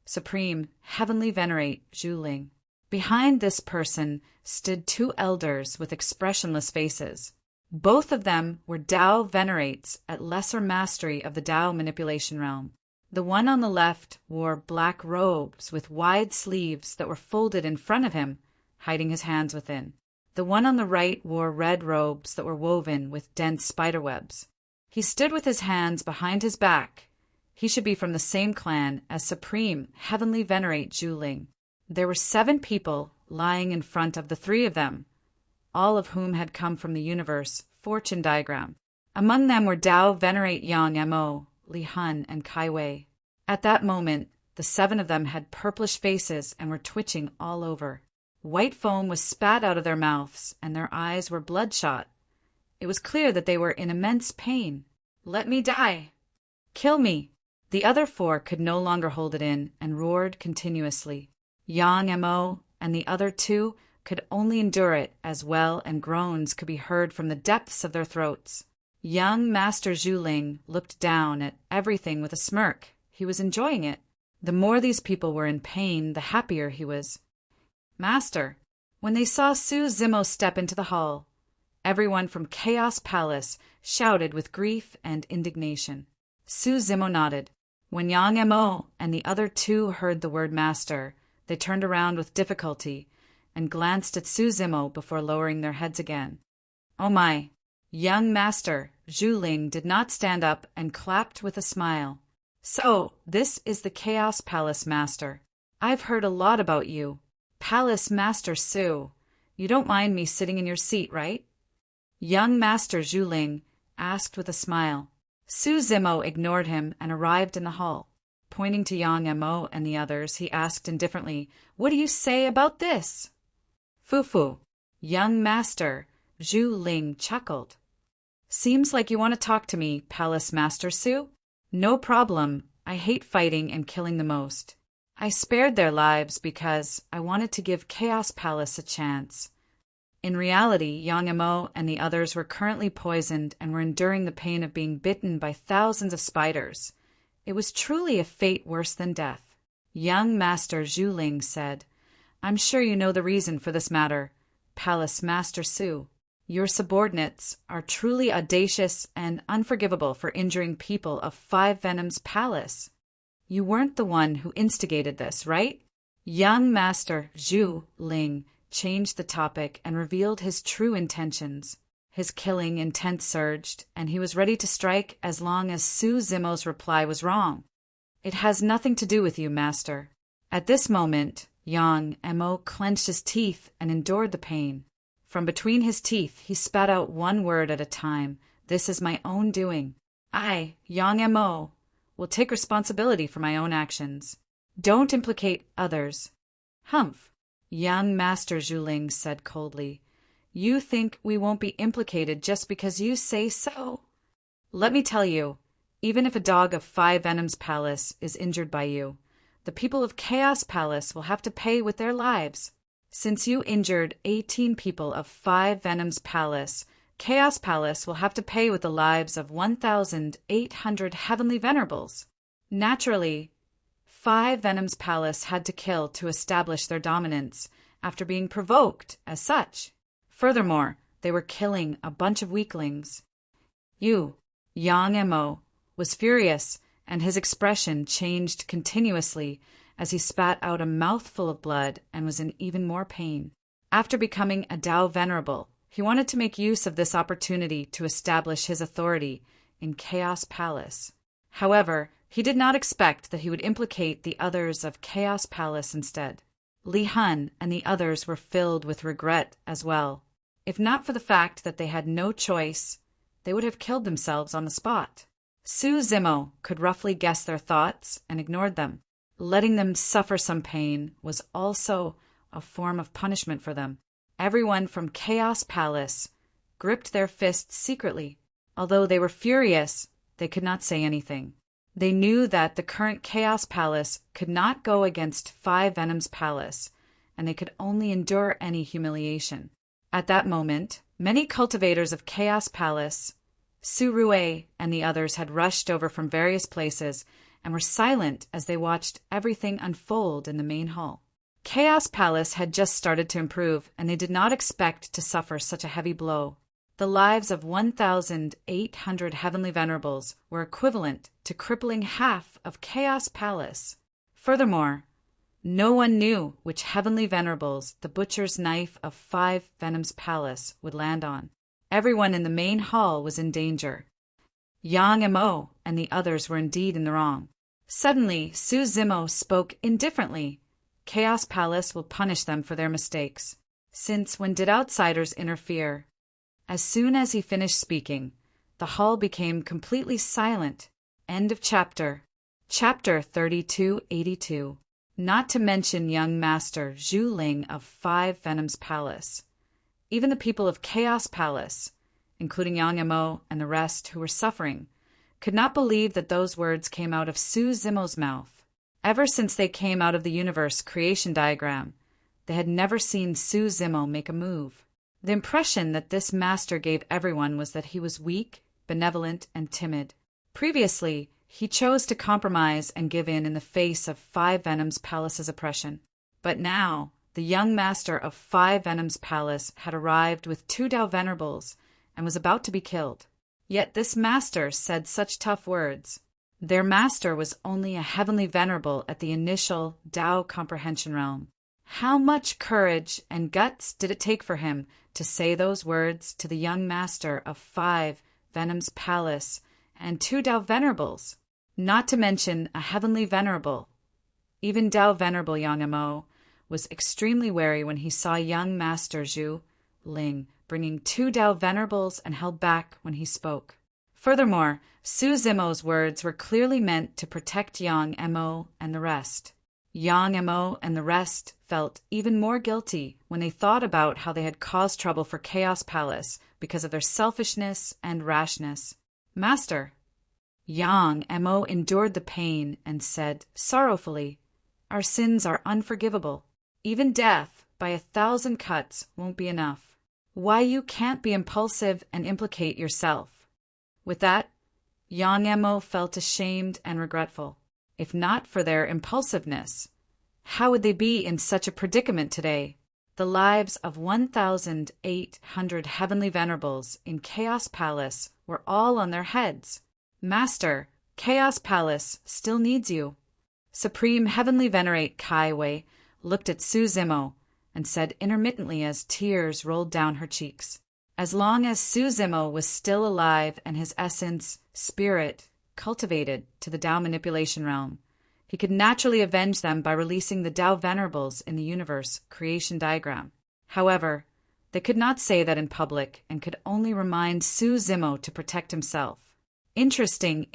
Supreme Heavenly Venerate Zhuling. Behind this person stood two elders with expressionless faces. Both of them were Tao Venerates at lesser mastery of the Tao manipulation realm. The one on the left wore black robes with wide sleeves that were folded in front of him, hiding his hands within. The one on the right wore red robes that were woven with dense spiderwebs. He stood with his hands behind his back. He should be from the same clan as Supreme Heavenly Venerate Zhuling. There were 7 people lying in front of the 3 of them, all of whom had come from the universe fortune diagram. Among them were Tao Venerate Yang Mo, Li Hun, and Kai Wei. At that moment, the 7 of them had purplish faces and were twitching all over. White foam was spat out of their mouths, and their eyes were bloodshot. It was clear that they were in immense pain. "Let me die! Kill me!" The other 4 could no longer hold it in and roared continuously. Yang Mo and the other 2 could only endure it as well, and groans could be heard from the depths of their throats. Young Master Zhuling looked down at everything with a smirk. He was enjoying it. The more these people were in pain, the happier he was. "Master," when they saw Su Zimo step into the hall, everyone from Chaos Palace shouted with grief and indignation. Su Zimo nodded. When Yang Mo and the other 2 heard the word master, they turned around with difficulty and glanced at Su Zimo before lowering their heads again. "Oh my!" Young Master Zhuling did not stand up and clapped with a smile. "So, this is the Chaos Palace Master. I've heard a lot about you. Palace Master Su, you don't mind me sitting in your seat, right?" Young Master Zhuling asked with a smile. Su Zimo ignored him and arrived in the hall. Pointing to Yang Mo and the others, he asked indifferently, "What do you say about this?" "Fufu." Young Master Zhuling chuckled. "Seems like you want to talk to me, Palace Master Su. No problem. I hate fighting and killing the most. I spared their lives because I wanted to give Chaos Palace a chance." In reality, Yang Mo and the others were currently poisoned and were enduring the pain of being bitten by thousands of spiders. It was truly a fate worse than death. Young Master Zhuling said, "I'm sure you know the reason for this matter, Palace Master Su. Your subordinates are truly audacious and unforgivable for injuring people of Five Venoms Palace. You weren't the one who instigated this, right?" Young Master Zhuling changed the topic and revealed his true intentions. His killing intent surged, and he was ready to strike as long as Su Zimo's reply was wrong. "It has nothing to do with you, master." At this moment, Yang Mo clenched his teeth and endured the pain. From between his teeth, he spat out one word at a time. "This is my own doing. I, Yang Mo, will take responsibility for my own actions. Don't implicate others." "Humph," young Master Zhuling said coldly. "You think we won't be implicated just because you say so? Let me tell you, even if a dog of 5 Venoms Palace is injured by you, the people of Chaos Palace will have to pay with their lives. Since you injured 18 people of 5 Venoms Palace, Chaos Palace will have to pay with the lives of 1,800 Heavenly Venerables. Naturally, 5 Venoms Palace had to kill to establish their dominance after being provoked as such. Furthermore, they were killing a bunch of weaklings." Yang Mo was furious, and his expression changed continuously as he spat out a mouthful of blood and was in even more pain. After becoming a Dao Venerable, he wanted to make use of this opportunity to establish his authority in Chaos Palace. However, he did not expect that he would implicate the others of Chaos Palace instead. Li Hun and the others were filled with regret as well. If not for the fact that they had no choice, they would have killed themselves on the spot. Su Zimo could roughly guess their thoughts and ignored them. Letting them suffer some pain was also a form of punishment for them. Everyone from Chaos Palace gripped their fists secretly. Although they were furious, they could not say anything. They knew that the current Chaos Palace could not go against 5 Venoms Palace, and they could only endure any humiliation. At that moment, many cultivators of Chaos Palace, Su Rue and the others had rushed over from various places and were silent as they watched everything unfold in the main hall. Chaos Palace had just started to improve, and they did not expect to suffer such a heavy blow. The lives of 1,800 Heavenly Venerables were equivalent to crippling half of Chaos Palace. Furthermore, no one knew which Heavenly Venerables the butcher's knife of 5 Venoms Palace would land on. Everyone in the main hall was in danger. Yang Mo and the others were indeed in the wrong. Suddenly, Su Zimo spoke indifferently. Chaos Palace will punish them for their mistakes. Since when did outsiders interfere? As soon as he finished speaking, the hall became completely silent. End of chapter. Chapter 3282. Not to mention young Master Zhu Ling of 5 Venoms Palace. Even the people of Chaos Palace, including Yang Mo and the rest who were suffering, could not believe that those words came out of Su Zimo's mouth. Ever since they came out of the universe creation diagram, they had never seen Su Zimo make a move. The impression that this master gave everyone was that he was weak, benevolent, and timid. Previously, he chose to compromise and give in the face of 5 Venoms Palace's oppression. But now, the young master of 5 Venoms Palace had arrived with 2 Dao Venerables and was about to be killed. Yet this master said such tough words. Their master was only a Heavenly Venerable at the initial Dao comprehension realm. How much courage and guts did it take for him to say those words to the young master of 5 Venoms Palace and 2 Dao Venerables? Not to mention a Heavenly Venerable. Even Dao Venerable Yang Mo was extremely wary when he saw young Master Zhu Ling bringing 2 Dao Venerables and held back when he spoke. Furthermore, Su Zimo's words were clearly meant to protect Yang Mo and the rest. Yang Mo and the rest felt even more guilty when they thought about how they had caused trouble for Chaos Palace because of their selfishness and rashness. "Master." Yang Mo endured the pain and said sorrowfully, "Our sins are unforgivable. Even death by 1,000 cuts won't be enough. Why you can't be impulsive and implicate yourself?" With that, Yang Mo felt ashamed and regretful. If not for their impulsiveness, how would they be in such a predicament today? The lives of 1,800 Heavenly Venerables in Chaos Palace were all on their heads. "Master, Chaos Palace still needs you." Supreme Heavenly Venerate Kai Wei looked at Su Zimo and said intermittently as tears rolled down her cheeks, As long as Su Zimo was still alive and his essence, spirit, cultivated to the Tao manipulation realm, he could naturally avenge them by releasing the Tao venerables in the universe creation diagram. However, they could not say that in public and could only remind Su Zimo to protect himself. Interesting.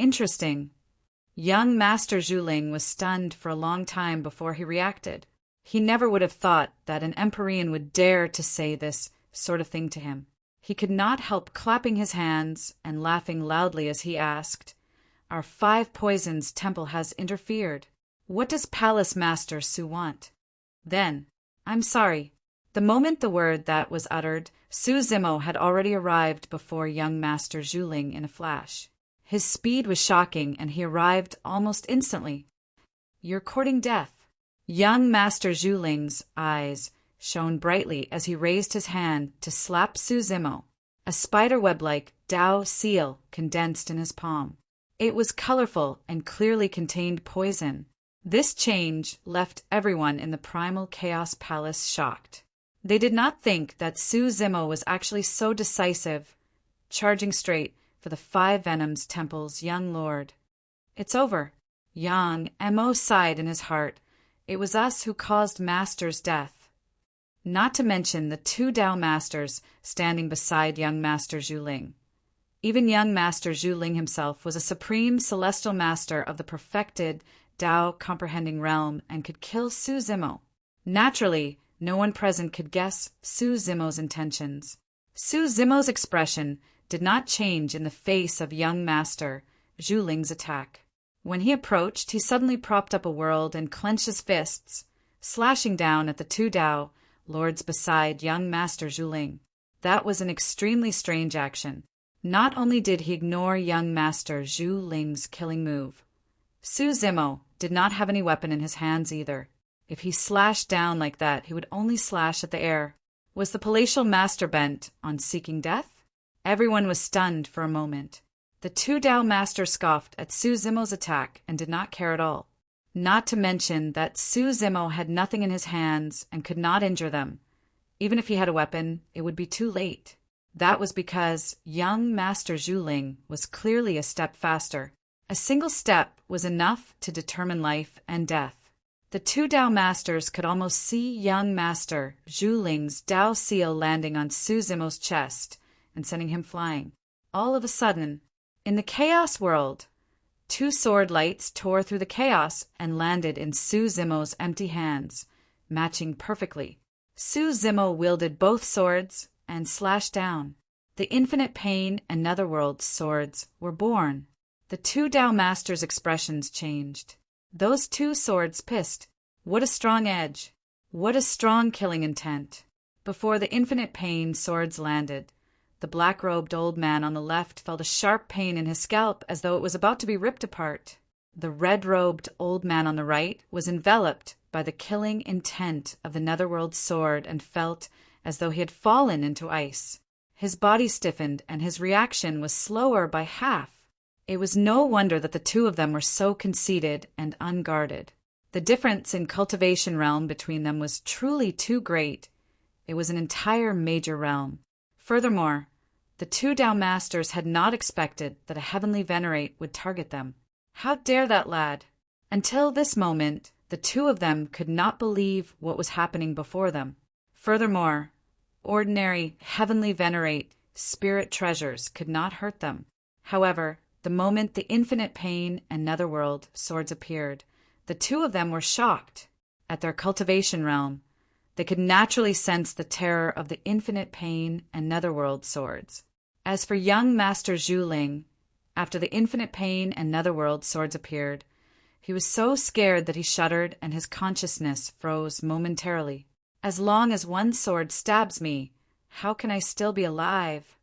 Young Master Zhuling was stunned for a long time before he reacted. He never would have thought that an Empyrean would dare to say this sort of thing to him. He could not help clapping his hands and laughing loudly as he asked, "Our 5 poisons temple has interfered. What does Palace Master Su want?" Then, "I'm sorry." The moment the word that was uttered, Su Zimo had already arrived before young Master Zhuling in a flash. His speed was shocking, and he arrived almost instantly. "You're courting death." Young Master Zhuling's eyes shone brightly as he raised his hand to slap Su Zimo. A spiderweb-like Tao seal condensed in his palm. It was colorful and clearly contained poison. This change left everyone in the Primal Chaos Palace shocked. They did not think that Su Zimo was actually so decisive, charging straight for the 5 Venoms Temple's young lord. "It's over." Yang Mo sighed in his heart. "It was us who caused Master's death." Not to mention the 2 Tao Masters standing beside young Master Zhuling. Even young Master Zhuling himself was a supreme celestial master of the perfected Tao comprehending realm and could kill Su Zimo. Naturally, no one present could guess Su Zimo's intentions. Su Zimo's expression did not change in the face of young Master Zhuling's attack. When he approached, he suddenly propped up a world and clenched his fists, slashing down at the 2 Tao lords beside young Master Zhuling. That was an extremely strange action. Not only did he ignore young Master Zhuling's killing move, Su Zimo did not have any weapon in his hands either. If he slashed down like that, he would only slash at the air. Was the palatial master bent on seeking death? Everyone was stunned for a moment. The 2 Tao Masters scoffed at Su Zimo's attack and did not care at all. Not to mention that Su Zimo had nothing in his hands and could not injure them. Even if he had a weapon, it would be too late. That was because young Master Zhuling was clearly a step faster. A single step was enough to determine life and death. The 2 Tao Masters could almost see young Master Zhuling's Tao seal landing on Su Zimo's chest and sending him flying. All of a sudden, in the chaos world, 2 sword lights tore through the chaos and landed in Su Zimo's empty hands, matching perfectly. Su Zimo wielded both swords and slashed down. The Infinite Pain and Netherworld swords were born. The 2 Tao Masters' expressions changed. Those 2 swords pissed. What a strong edge. What a strong killing intent. Before the Infinite Pain swords landed, the black-robed old man on the left felt a sharp pain in his scalp as though it was about to be ripped apart. The red-robed old man on the right was enveloped by the killing intent of the Netherworld sword and felt as though he had fallen into ice. His body stiffened and his reaction was slower by half. It was no wonder that the 2 of them were so conceited and unguarded. The difference in cultivation realm between them was truly too great. It was an entire major realm. Furthermore, the 2 Tao Masters had not expected that a heavenly venerate would target them. How dare that lad? Until this moment, the 2 of them could not believe what was happening before them. Furthermore, ordinary heavenly venerate spirit treasures could not hurt them. However, the moment the Infinite Pain and Netherworld swords appeared, the 2 of them were shocked. At their cultivation realm, they could naturally sense the terror of the Infinite Pain and Netherworld swords. As for young Master Zhuling, after the Infinite Pain and Netherworld swords appeared, he was so scared that he shuddered and his consciousness froze momentarily. As long as one sword stabs me, how can I still be alive?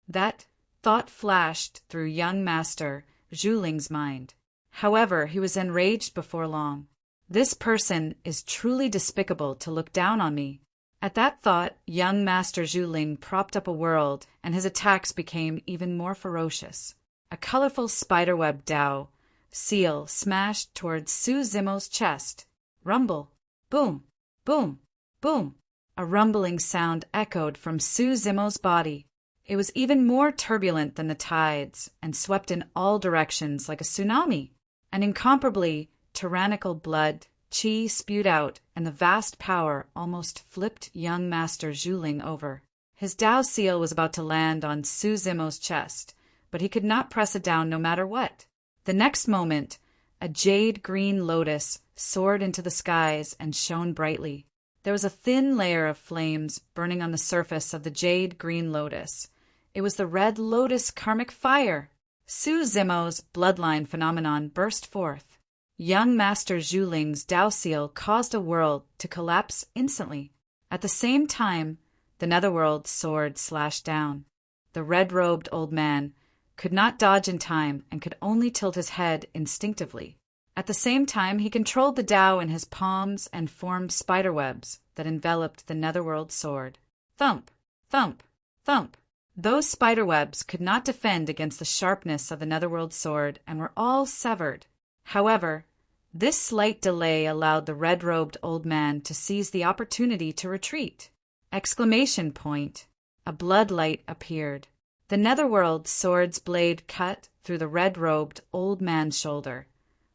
That thought flashed through young Master Zhuling's mind. However, he was enraged before long. This person is truly despicable to look down on me. At that thought, young Master Zhuling propped up a world, and his attacks became even more ferocious. A colorful spiderweb Tao seal smashed towards Su Zimo's chest. Rumble! Boom! Boom! Boom! A rumbling sound echoed from Su Zimo's body. It was even more turbulent than the tides and swept in all directions like a tsunami. An incomparably tyrannical blood, qi spewed out, and the vast power almost flipped young Master Zhuling over. His Dao seal was about to land on Su Zimo's chest, but he could not press it down no matter what. The next moment, a jade-green lotus soared into the skies and shone brightly. There was a thin layer of flames burning on the surface of the jade-green lotus. It was the red lotus karmic fire. Su Zimo's bloodline phenomenon burst forth. Young Master Zhuling's Dao seal caused a world to collapse instantly. At the same time, the netherworld's sword slashed down. The red-robed old man could not dodge in time and could only tilt his head instinctively. At the same time, he controlled the Dao in his palms and formed spiderwebs that enveloped the netherworld sword. Thump, thump, thump. Those spiderwebs could not defend against the sharpness of the netherworld sword and were all severed. However, this slight delay allowed the red-robed old man to seize the opportunity to retreat. Exclamation point. A bloodlight appeared. The netherworld sword's blade cut through the red-robed old man's shoulder,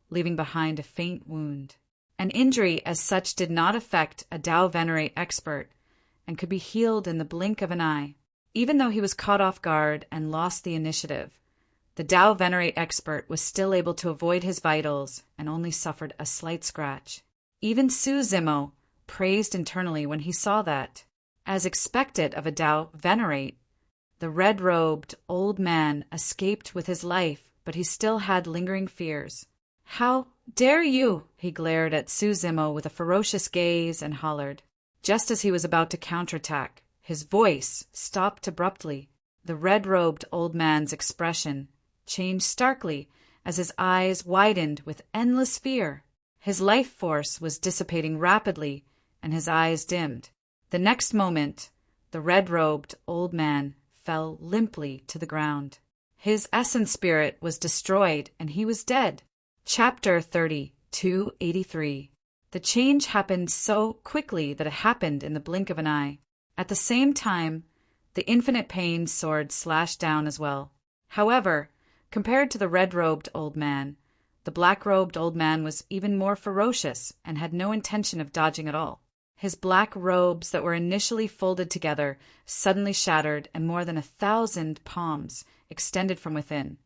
leaving behind a faint wound. An injury as such did not affect a Dao Venerate expert and could be healed in the blink of an eye. Even though he was caught off guard and lost the initiative, the Dao Venerate expert was still able to avoid his vitals and only suffered a slight scratch. Even Su Zimo praised internally when he saw that. As expected of a Dao Venerate, the red-robed old man escaped with his life, but he still had lingering fears. "How dare you?" he glared at Su Zimo with a ferocious gaze and hollered. Just as he was about to counterattack, his voice stopped abruptly. The red-robed old man's expression changed starkly as his eyes widened with endless fear. His life force was dissipating rapidly, and his eyes dimmed. The next moment, the red-robed old man fell limply to the ground. His essence spirit was destroyed, and he was dead. Chapter 30, 283. The change happened so quickly that it happened in the blink of an eye. At the same time, the infinite pain sword slashed down as well. However, compared to the red-robed old man, the black-robed old man was even more ferocious and had no intention of dodging at all. His black robes that were initially folded together suddenly shattered, and more than 1,000 palms extended from within,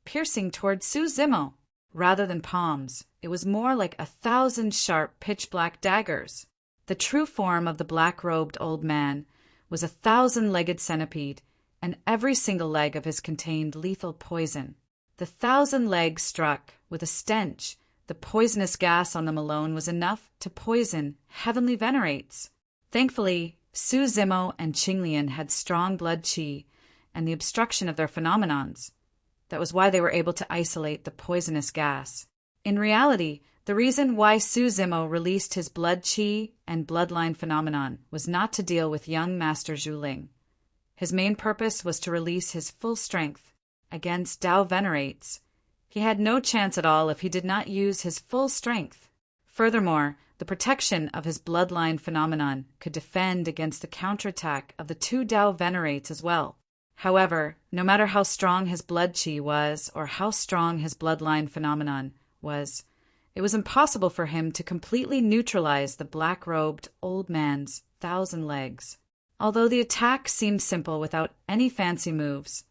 piercing toward Su Zimo. Rather than palms, it was more like 1,000 sharp pitch-black daggers. The true form of the black-robed old man was a 1,000-legged centipede, and every single leg of his contained lethal poison. The 1,000 legs struck with a stench. The poisonous gas on them alone was enough to poison heavenly venerates. Thankfully, Su Zimo and Qinglian had strong blood qi and the obstruction of their phenomenons. That was why they were able to isolate the poisonous gas. In reality, the reason why Su Zimo released his blood qi and bloodline phenomenon was not to deal with young Master Zhuling. His main purpose was to release his full strength against Dao Venerates. He had no chance at all if he did not use his full strength. Furthermore, the protection of his bloodline phenomenon could defend against the counterattack of the two Dao Venerates as well. However, no matter how strong his blood qi was or how strong his bloodline phenomenon was, it was impossible for him to completely neutralize the black-robed old man's 1,000 legs. Although the attack seemed simple without any fancy moves,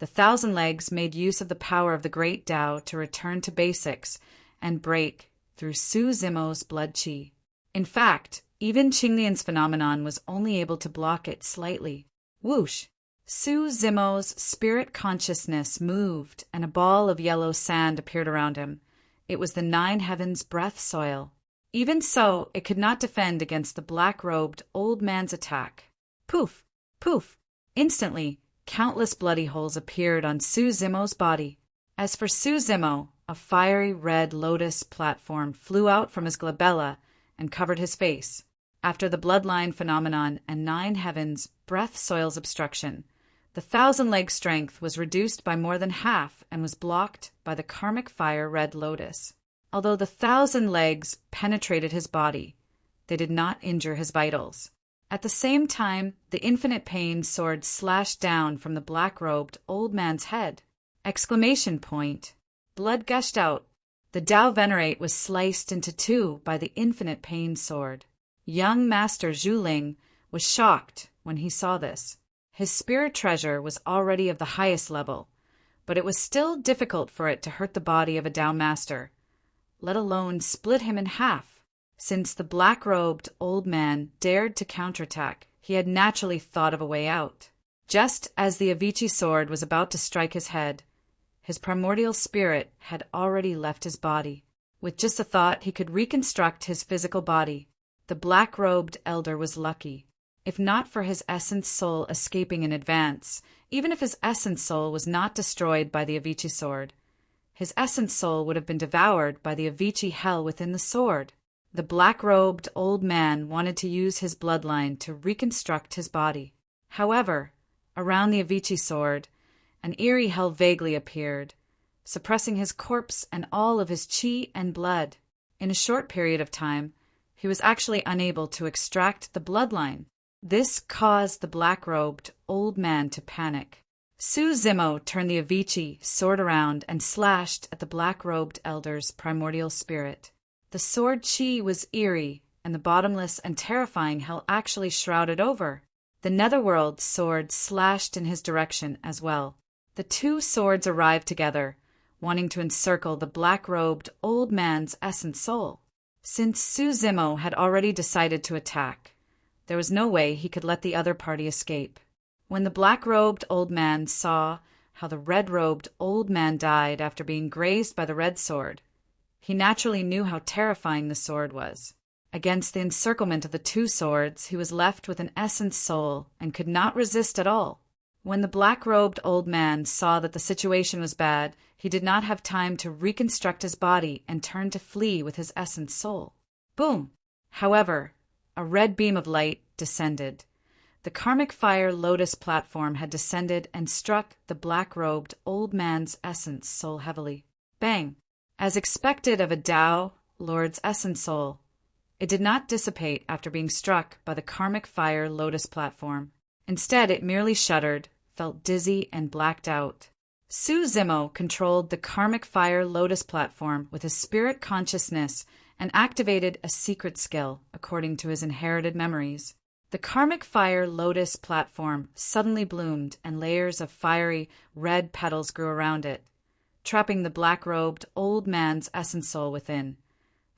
the 1,000 legs made use of the power of the great Dao to return to basics and break through Su Zimo's blood qi. In fact, even Qinglian's phenomenon was only able to block it slightly. Whoosh! Su Zimo's spirit consciousness moved, and a ball of yellow sand appeared around him. It was the Nine Heavens' breath soil. Even so, it could not defend against the black-robed old man's attack. Poof! Poof! Instantly, countless bloody holes appeared on Su Zimo's body. As for Su Zimo, a fiery red lotus platform flew out from his glabella and covered his face. After the bloodline phenomenon and Nine Heavens' breath soil's obstruction, the 1,000-leg strength was reduced by more than half and was blocked by the karmic fire red lotus. Although the 1,000 legs penetrated his body, they did not injure his vitals. At the same time, the infinite pain sword slashed down from the black-robed old man's head. Exclamation point. Blood gushed out. The Tao Venerate was sliced into two by the infinite pain sword. Young Master Zhu Ling was shocked when he saw this. His spirit treasure was already of the highest level, but it was still difficult for it to hurt the body of a Tao Master, let alone split him in half. Since the black-robed old man dared to counterattack, he had naturally thought of a way out. Just as the Avicii sword was about to strike his head, his primordial spirit had already left his body. With just a thought, he could reconstruct his physical body. The black-robed elder was lucky. If not for his essence soul escaping in advance, even if his essence soul was not destroyed by the Avicii sword, his essence soul would have been devoured by the Avicii hell within the sword. The black-robed old man wanted to use his bloodline to reconstruct his body. However, around the Avicii sword, an eerie hell vaguely appeared, suppressing his corpse and all of his chi and blood. In a short period of time, he was actually unable to extract the bloodline. This caused the black-robed old man to panic. Su Zimo turned the Avicii sword around and slashed at the black-robed elder's primordial spirit. The sword chi was eerie, and the bottomless and terrifying hell actually shrouded over. The netherworld sword slashed in his direction as well. The two swords arrived together, wanting to encircle the black-robed old man's essence soul. Since Su Zimo had already decided to attack, there was no way he could let the other party escape. When the black-robed old man saw how the red-robed old man died after being grazed by the red sword, he naturally knew how terrifying the sword was. Against the encirclement of the two swords, he was left with an essence soul and could not resist at all. When the black-robed old man saw that the situation was bad, he did not have time to reconstruct his body and turned to flee with his essence soul. Boom! However, a red beam of light descended. The karmic fire lotus platform had descended and struck the black-robed old man's essence soul heavily. Bang! As expected of a Tao Lord's essence soul, it did not dissipate after being struck by the karmic fire lotus platform. Instead, it merely shuddered, felt dizzy, and blacked out. Su Zimo controlled the karmic fire lotus platform with his spirit consciousness and activated a secret skill according to his inherited memories. The karmic fire lotus platform suddenly bloomed and layers of fiery red petals grew around it, trapping the black-robed old man's essence soul within,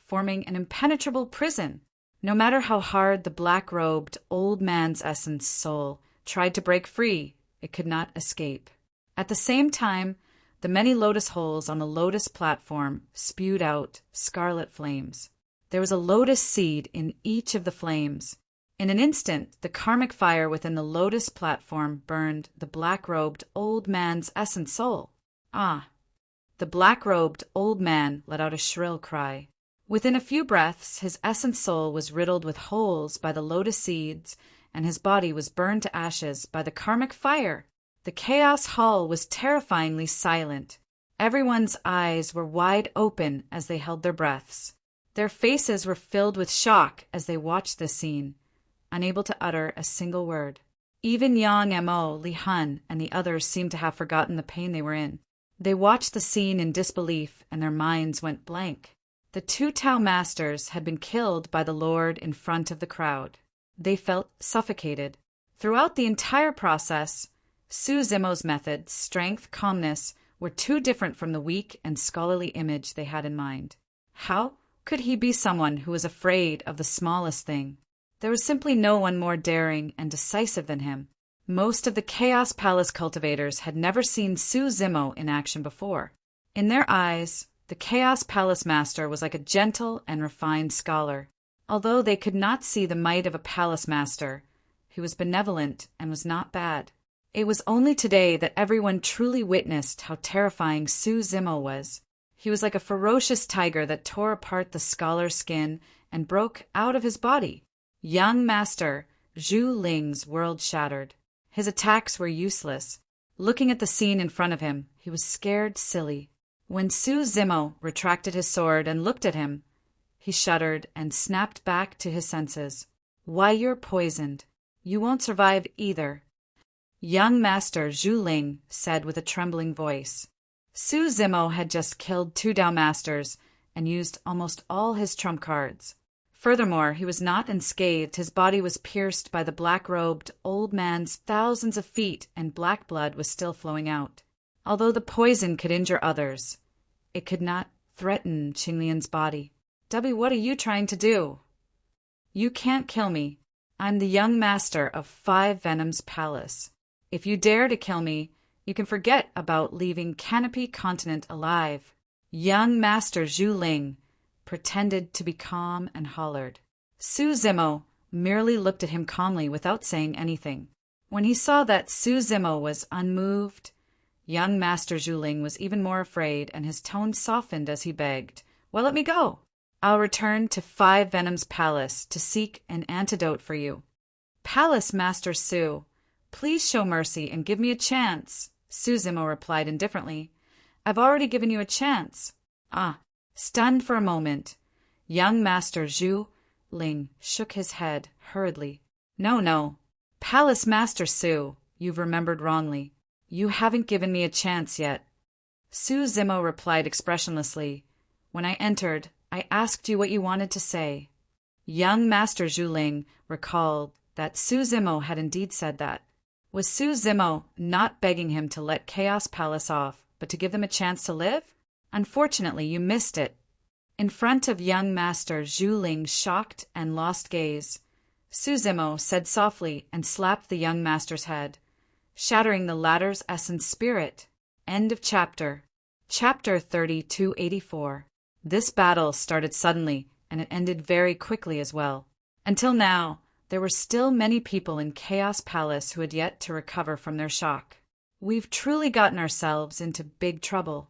forming an impenetrable prison. No matter how hard the black-robed old man's essence soul tried to break free, it could not escape. At the same time, the many lotus holes on the lotus platform spewed out scarlet flames. There was a lotus seed in each of the flames. In an instant, the karmic fire within the lotus platform burned the black-robed old man's essence soul. Ah! The black-robed old man let out a shrill cry. Within a few breaths, his essence soul was riddled with holes by the lotus seeds, and his body was burned to ashes by the karmic fire. The chaos hall was terrifyingly silent. Everyone's eyes were wide open as they held their breaths. Their faces were filled with shock as they watched this scene, unable to utter a single word. Even Yang Mo, Li Han, and the others seemed to have forgotten the pain they were in. They watched the scene in disbelief, and their minds went blank. The two Tao masters had been killed by the Lord in front of the crowd. They felt suffocated. Throughout the entire process, Su Zimo's methods, strength, calmness, were too different from the weak and scholarly image they had in mind. How could he be someone who was afraid of the smallest thing? There was simply no one more daring and decisive than him. Most of the Chaos Palace cultivators had never seen Su Zimo in action before. In their eyes, the Chaos Palace master was like a gentle and refined scholar. Although they could not see the might of a palace master, he was benevolent and was not bad. It was only today that everyone truly witnessed how terrifying Su Zimo was. He was like a ferocious tiger that tore apart the scholar's skin and broke out of his body. Young Master Zhu Ling's world shattered. His attacks were useless. Looking at the scene in front of him, he was scared silly. When Su Zimo retracted his sword and looked at him, he shuddered and snapped back to his senses. Why, you're poisoned. You won't survive either. Young Master Zhu Ling said with a trembling voice. Su Zimo had just killed 2 Dao Masters and used almost all his trump cards. Furthermore, he was not unscathed. His body was pierced by the black-robed old man's thousands of feet, and black blood was still flowing out. Although the poison could injure others, it could not threaten Qinglian's body. "W, what are you trying to do?" "You can't kill me. I'm the young master of 5 Venoms Palace. If you dare to kill me, you can forget about leaving Canopy Continent alive." Young Master Zhu Ling pretended to be calm and hollered. Su Zimo merely looked at him calmly without saying anything. When he saw that Su Zimo was unmoved, young Master Zhu Ling was even more afraid, and his tone softened as he begged, "Well, let me go. I'll return to 5 Venoms Palace to seek an antidote for you." "Palace Master Su, please show mercy and give me a chance," Su Zimo replied indifferently. "I've already given you a chance." Stunned for a moment, young Master Zhu Ling shook his head hurriedly. No, Palace Master Su, you've remembered wrongly. You haven't given me a chance yet." Su Zimo replied expressionlessly. "When I entered, I asked you what you wanted to say." Young Master Zhu Ling recalled that Su Zimo had indeed said that. Was Su Zimo not begging him to let Chaos Palace off, but to give them a chance to live? Unfortunately, you missed it. In front of young Master Zhu Ling's shocked and lost gaze, Su Zimo said softly and slapped the young master's head, shattering the latter's essence spirit. End of chapter. Chapter 3284. This battle started suddenly, and it ended very quickly as well. Until now, there were still many people in Chaos Palace who had yet to recover from their shock. "We've truly gotten ourselves into big trouble."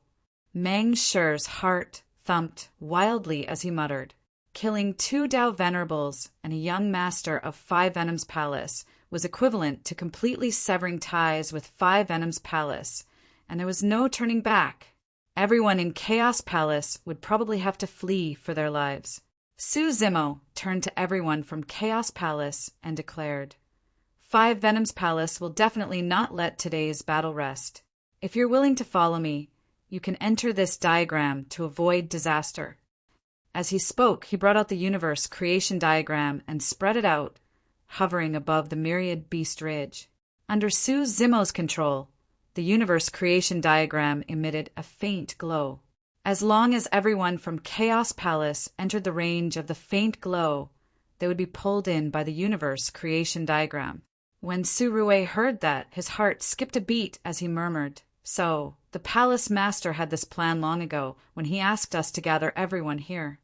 Meng Shi's heart thumped wildly as he muttered. Killing 2 Dao Venerables and a young master of 5 Venoms Palace was equivalent to completely severing ties with 5 Venoms Palace, and there was no turning back. Everyone in Chaos Palace would probably have to flee for their lives. Su Zimo turned to everyone from Chaos Palace and declared, 5 Venoms Palace will definitely not let today's battle rest. If you're willing to follow me, you can enter this diagram to avoid disaster. As he spoke, he brought out the universe creation diagram and spread it out, hovering above the myriad beast ridge. Under Su Zimo's control, the universe creation diagram emitted a faint glow. As long as everyone from Chaos Palace entered the range of the faint glow, they would be pulled in by the universe creation diagram. When Su Rue heard that, his heart skipped a beat as he murmured, "So, the Palace Master had this plan long ago when he asked us to gather everyone here."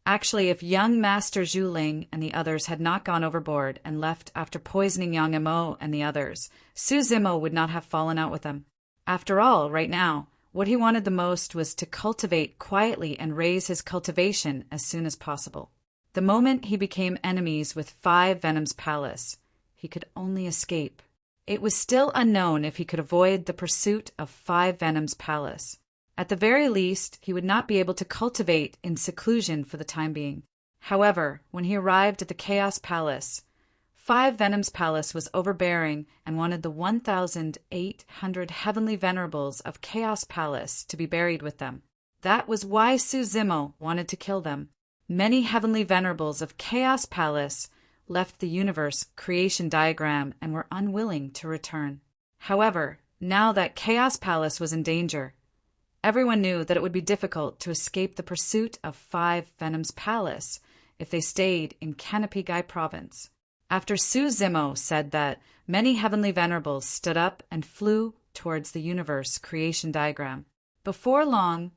Actually, if young Master Zhu Ling and the others had not gone overboard and left after poisoning Yang Emo and the others, Su Zimo would not have fallen out with them. After all, right now, what he wanted the most was to cultivate quietly and raise his cultivation as soon as possible. The moment he became enemies with 5 Venoms Palace, he could only escape. It was still unknown if he could avoid the pursuit of 5 Venoms Palace. At the very least, he would not be able to cultivate in seclusion for the time being. However, when he arrived at the Chaos Palace, 5 Venoms Palace was overbearing and wanted the 1,800 heavenly venerables of Chaos Palace to be buried with them. That was why Su Zimo wanted to kill them. Many heavenly venerables of Chaos Palace left the universe creation diagram and were unwilling to return. However, now that Chaos Palace was in danger, everyone knew that it would be difficult to escape the pursuit of 5 Venoms Palace if they stayed in Canopy Guy Province. After Su Zimo said that, many heavenly venerables stood up and flew towards the universe creation diagram. Before long,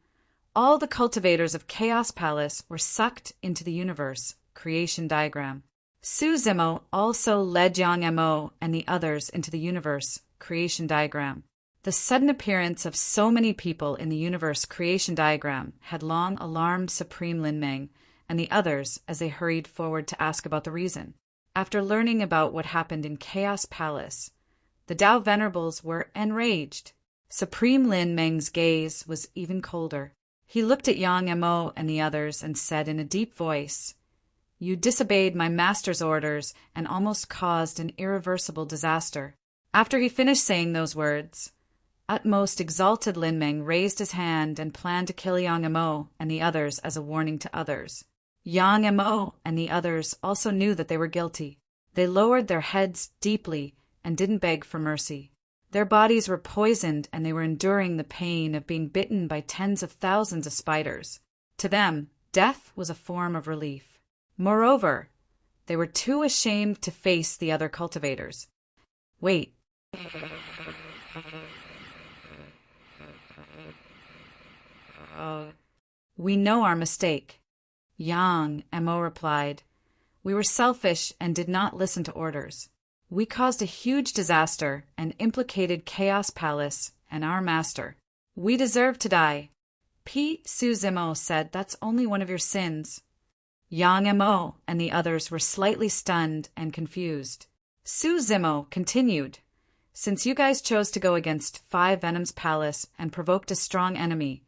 all the cultivators of Chaos Palace were sucked into the universe creation diagram. Su Zimo also led Yang Emo and the others into the universe creation diagram. The sudden appearance of so many people in the universe creation diagram had long alarmed Supreme Lin Meng and the others as they hurried forward to ask about the reason. After learning about what happened in Chaos Palace, the Dao Venerables were enraged. Supreme Lin Meng's gaze was even colder. He looked at Yang Emo and the others and said in a deep voice, You disobeyed my master's orders and almost caused an irreversible disaster." After he finished saying those words, utmost exalted Lin Meng raised his hand and planned to kill Yang Emo and the others as a warning to others. Yang Emo and the others also knew that they were guilty. They lowered their heads deeply and didn't beg for mercy. Their bodies were poisoned and they were enduring the pain of being bitten by tens of thousands of spiders. To them, death was a form of relief. Moreover, they were too ashamed to face the other cultivators. "Wait. We know our mistake," Yang Emo replied. "We were selfish and did not listen to orders. We caused a huge disaster and implicated Chaos Palace and our master. We deserve to die." Su Zimo said, "That's only one of your sins." Yang Emo and the others were slightly stunned and confused. Su Zimo continued, "Since you guys chose to go against Five Venom's palace and provoked a strong enemy,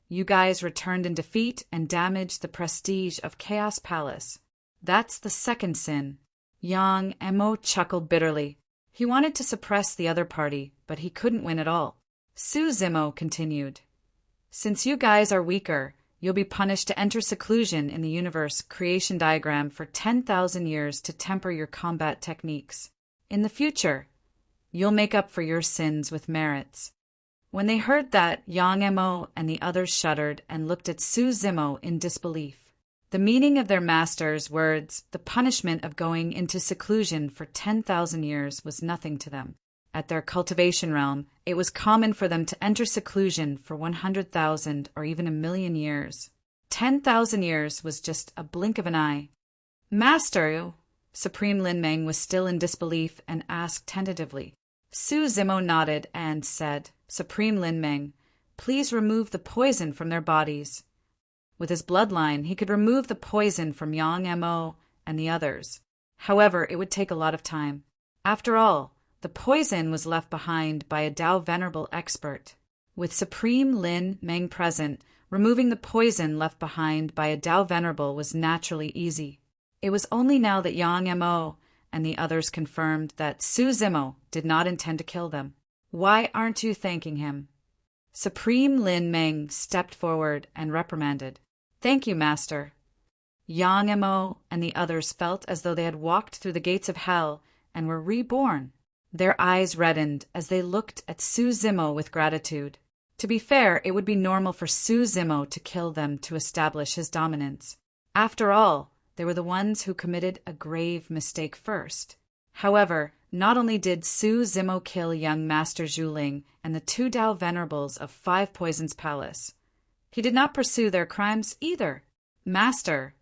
you guys returned in defeat and damaged the prestige of Chaos Palace. That's the second sin." Yang Emo chuckled bitterly. He wanted to suppress the other party, but he couldn't win at all. Su Zimo continued, "Since you guys are weaker, you'll be punished to enter seclusion in the universe creation diagram for 10,000 years to temper your combat techniques. In the future, you'll make up for your sins with merits." When they heard that, Yang Emo and the others shuddered and looked at Su Zimo in disbelief. The meaning of their master's words, the punishment of going into seclusion for 10,000 years, was nothing to them. At their cultivation realm, it was common for them to enter seclusion for 100,000 or even 1,000,000 years. 10,000 years was just a blink of an eye. "Master," Supreme Lin Meng was still in disbelief and asked tentatively. Su Zimo nodded and said, "Supreme Lin Meng, please remove the poison from their bodies." With his bloodline, he could remove the poison from Yang Emo and the others. However, it would take a lot of time. After all, the poison was left behind by a Dao Venerable expert. With Supreme Lin Meng present, removing the poison left behind by a Dao Venerable was naturally easy. It was only now that Yang Emo and the others confirmed that Su Zimo did not intend to kill them. "Why aren't you thanking him?" Supreme Lin Meng stepped forward and reprimanded. "Thank you, Master." Yang Emo and the others felt as though they had walked through the gates of hell and were reborn. Their eyes reddened as they looked at Su Zimo with gratitude. To be fair, it would be normal for Su Zimo to kill them to establish his dominance. After all, they were the ones who committed a grave mistake first. However, not only did Su Zimo kill young Master Zhuling and the 2 Dao Venerables of Five Poisons Palace, he did not pursue their crimes either. "Master,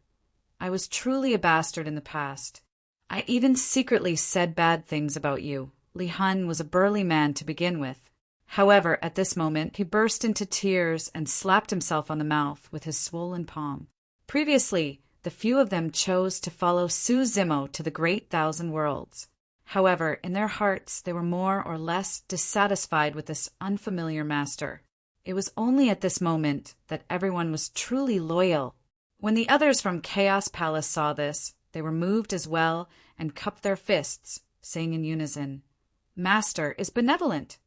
I was truly a bastard in the past. I even secretly said bad things about you." Li Hun was a burly man to begin with. However, at this moment, he burst into tears and slapped himself on the mouth with his swollen palm. Previously, the few of them chose to follow Su Zimo to the Great Thousand Worlds. However, in their hearts, they were more or less dissatisfied with this unfamiliar master. It was only at this moment that everyone was truly loyal. When the others from Chaos Palace saw this, they were moved as well and cupped their fists, saying in unison, "Master is benevolent."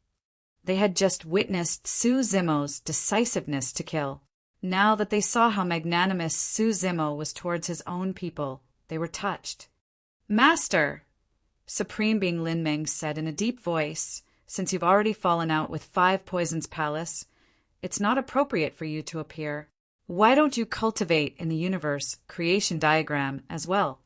They had just witnessed Su Zimo's decisiveness to kill. Now that they saw how magnanimous Su Zimo was towards his own people, they were touched. "Master," Supreme Being Lin Meng said in a deep voice, "since you've already fallen out with Five Poisons Palace, it's not appropriate for you to appear. Why don't you cultivate in the universe creation diagram as well?"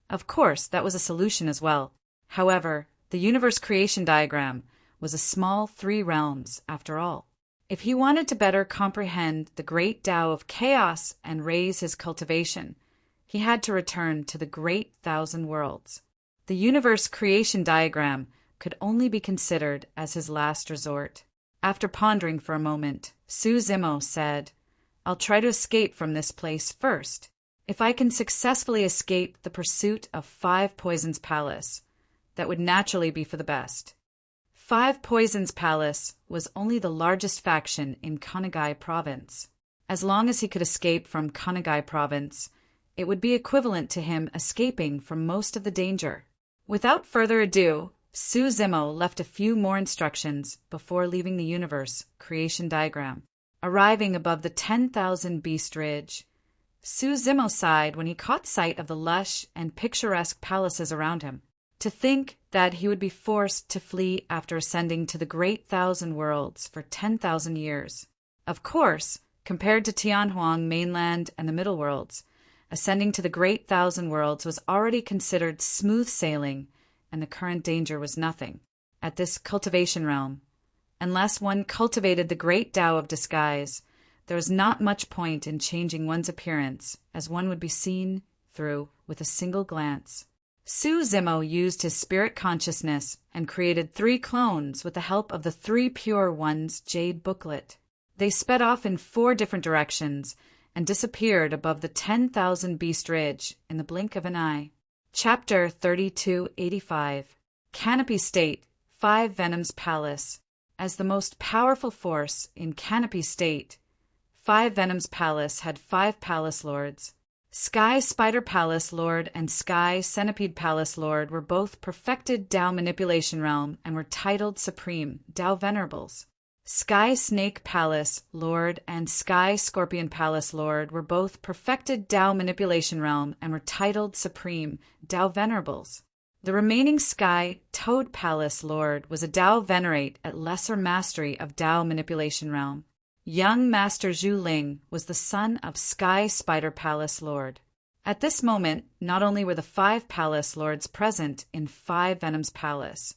Of course, that was a solution as well. However, the universe creation diagram was a small 3 realms after all. If he wanted to better comprehend the great Tao of chaos and raise his cultivation, he had to return to the Great Thousand Worlds. The universe creation diagram could only be considered as his last resort. After pondering for a moment, Su Zimo said, "I'll try to escape from this place first. If I can successfully escape the pursuit of Five Poisons Palace, that would naturally be for the best." Five Poisons Palace was only the largest faction in Kanagai Province. As long as he could escape from Kanagai Province, it would be equivalent to him escaping from most of the danger. Without further ado, Su Zimo left a few more instructions before leaving the universe creation diagram. Arriving above the 10,000 Beast Ridge, Su Zimo sighed when he caught sight of the lush and picturesque palaces around him. To think that he would be forced to flee after ascending to the Great Thousand Worlds for 10,000 years. Of course, compared to Tianhuang mainland and the Middle Worlds, ascending to the Great Thousand Worlds was already considered smooth sailing, and the current danger was nothing. At this cultivation realm, unless one cultivated the great Tao of disguise, there was not much point in changing one's appearance, as one would be seen through with a single glance. Su Zimo used his spirit consciousness and created 3 clones with the help of the 3 Pure Ones Jade booklet. They sped off in 4 different directions and disappeared above the 10,000 Beast Ridge in the blink of an eye. Chapter 3285. Canopy State, 5 Venoms Palace. As the most powerful force in Canopy State, 5 Venoms Palace had 5 Palace Lords. Sky Spider Palace Lord and Sky Centipede Palace Lord were both perfected Tao Manipulation Realm and were titled Supreme Tao Venerables. Sky Snake Palace Lord and Sky Scorpion Palace Lord were both perfected Tao Manipulation Realm and were titled Supreme Tao Venerables. The remaining Sky Toad Palace Lord was a Tao Venerate at lesser mastery of Tao Manipulation Realm. Young Master Zhu Ling was the son of Sky Spider Palace Lord. At this moment, not only were the 5 Palace Lords present in 5 Venoms Palace,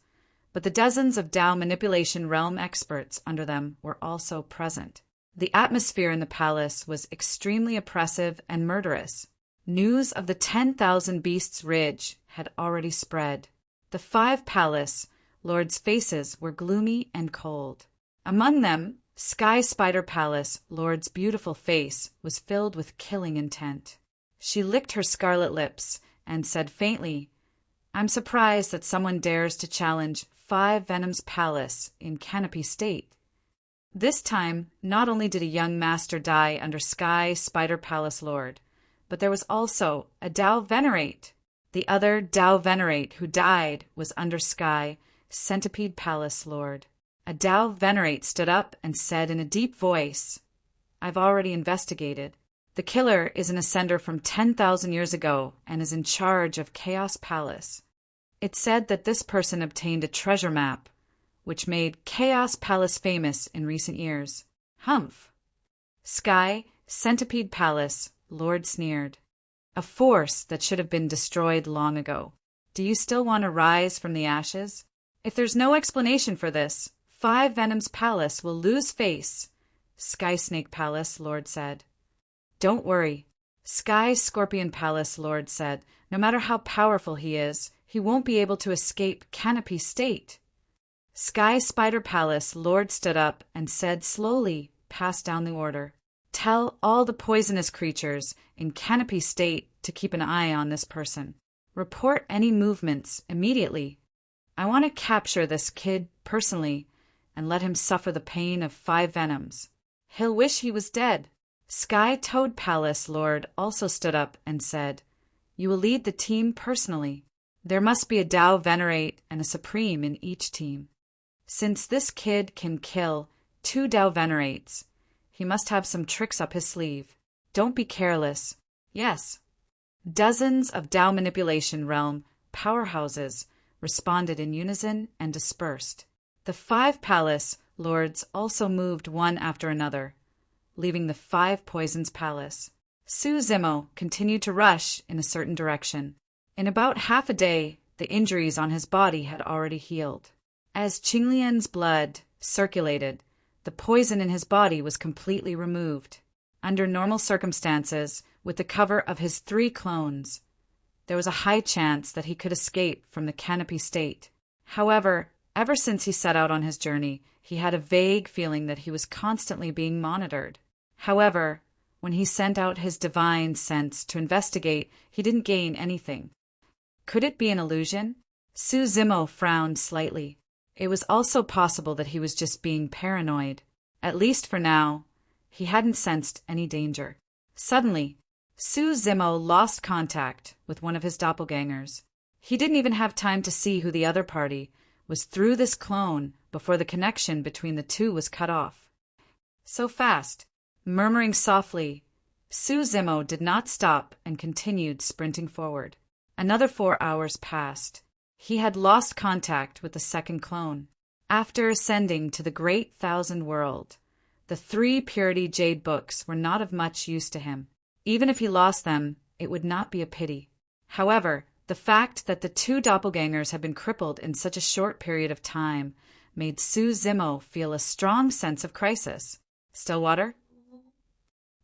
but the dozens of Tao Manipulation Realm experts under them were also present. The atmosphere in the palace was extremely oppressive and murderous. News of the 10,000 Beasts Ridge had already spread. The 5 Palace Lords' faces were gloomy and cold. Among them, Sky Spider Palace Lord's beautiful face was filled with killing intent. She licked her scarlet lips and said faintly, "I'm surprised that someone dares to challenge 5 Venoms Palace in Canopy State." This time, not only did a young master die under Sky Spider Palace Lord, but there was also a Tao Venerate. The other Tao Venerate who died was under Sky Centipede Palace Lord. A Tao Venerate stood up and said in a deep voice, "I've already investigated. The killer is an ascender from 10,000 years ago and is in charge of Chaos Palace. It's said that this person obtained a treasure map, which made Chaos Palace famous in recent years." Humph! Sky Centipede Palace Lord sneered. "A force that should have been destroyed long ago. Do you still want to rise from the ashes? If there's no explanation for this, 5 Venoms Palace will lose face," Sky Snake Palace Lord said. "Don't worry," Sky Scorpion Palace Lord said. "No matter how powerful he is, he won't be able to escape Canopy State." Sky Spider Palace Lord stood up and said slowly, passed down the order. "Tell all the poisonous creatures in Canopy State to keep an eye on this person. Report any movements immediately. I want to capture this kid personally and let him suffer the pain of 5 Venoms. He'll wish he was dead." Sky Toad Palace Lord also stood up and said, "You will lead the team personally. There must be a Tao Venerate and a Supreme in each team. Since this kid can kill 2 Tao Venerates, he must have some tricks up his sleeve. Don't be careless." Yes. Dozens of Tao Manipulation Realm powerhouses responded in unison and dispersed. The 5 Palace Lords also moved one after another, leaving the 5 Poisons Palace. Su Zimo continued to rush in a certain direction. In about half a day, the injuries on his body had already healed. As Qinglian's blood circulated, the poison in his body was completely removed. Under normal circumstances, with the cover of his 3 clones, there was a high chance that he could escape from the Canopy State. However, ever since he set out on his journey, he had a vague feeling that he was constantly being monitored. However, when he sent out his divine sense to investigate, he didn't gain anything. Could it be an illusion? Su Zimo frowned slightly. It was also possible that he was just being paranoid. At least for now, he hadn't sensed any danger. Suddenly, Su Zimo lost contact with one of his doppelgangers. He didn't even have time to see who the other party was through this clone before the connection between the two was cut off. So fast, murmuring softly, Su Zimo did not stop and continued sprinting forward. Another 4 hours passed. He had lost contact with the second clone. After ascending to the Great Thousand World, the 3 Purity Jade books were not of much use to him. Even if he lost them, it would not be a pity. However, the fact that the 2 doppelgangers had been crippled in such a short period of time made Su Zimo feel a strong sense of crisis. Stillwater?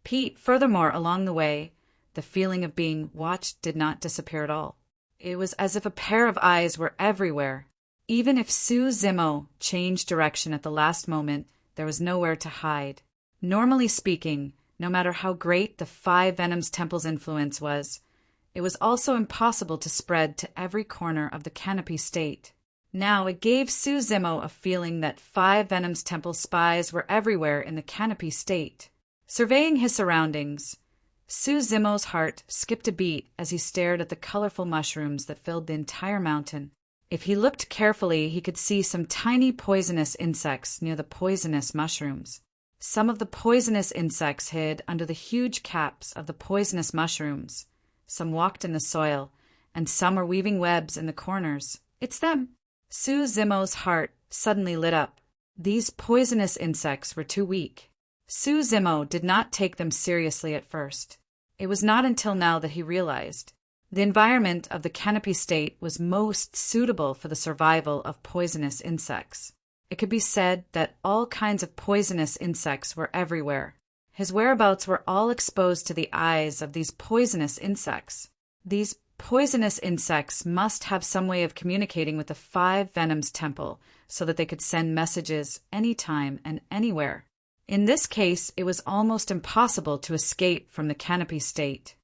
Pete, furthermore, along the way, the feeling of being watched did not disappear at all. It was as if a pair of eyes were everywhere. Even if Su Zimo changed direction at the last moment, there was nowhere to hide. Normally speaking, no matter how great the 5 Venoms Temple's influence was, it was also impossible to spread to every corner of the Canopy State. Now it gave Su Zimo a feeling that 5 Venoms Temple spies were everywhere in the Canopy State. Surveying his surroundings, Su Zimo's heart skipped a beat as he stared at the colorful mushrooms that filled the entire mountain. If he looked carefully, he could see some tiny poisonous insects near the poisonous mushrooms. Some of the poisonous insects hid under the huge caps of the poisonous mushrooms. Some walked in the soil, and some were weaving webs in the corners. It's them! Su Zimo's heart suddenly lit up. These poisonous insects were too weak. Su Zimo did not take them seriously at first. It was not until now that he realized the environment of the Canopy State was most suitable for the survival of poisonous insects. It could be said that all kinds of poisonous insects were everywhere. His whereabouts were all exposed to the eyes of these poisonous insects. These poisonous insects must have some way of communicating with the 5 Venoms Temple so that they could send messages anytime and anywhere. In this case, it was almost impossible to escape from the Canopy State.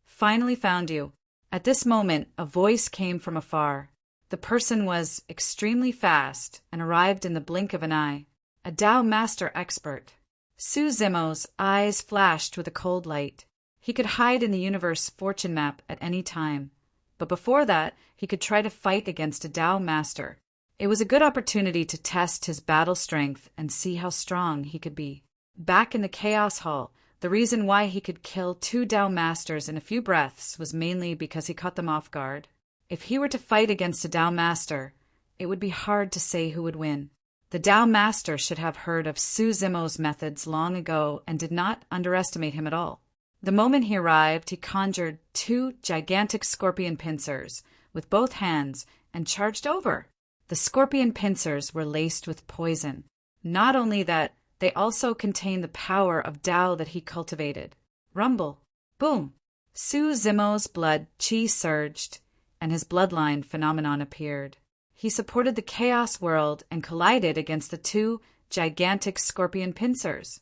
Finally found you. At this moment, a voice came from afar. The person was extremely fast and arrived in the blink of an eye. A Tao Master expert. Su Zimo's eyes flashed with a cold light. He could hide in the universe fortune map at any time. But before that, he could try to fight against a Tao Master. It was a good opportunity to test his battle strength and see how strong he could be. Back in the Chaos Hall, the reason why he could kill 2 Tao Masters in a few breaths was mainly because he caught them off guard. If he were to fight against a Tao Master, it would be hard to say who would win. The Tao Master should have heard of Su Zimo's methods long ago and did not underestimate him at all. The moment he arrived, he conjured 2 gigantic scorpion pincers with both hands and charged over. The scorpion pincers were laced with poison. Not only that, they also contained the power of Tao that he cultivated. Rumble. Boom. Su Zimo's blood chi surged, and his bloodline phenomenon appeared. He supported the chaos world and collided against the 2 gigantic scorpion pincers.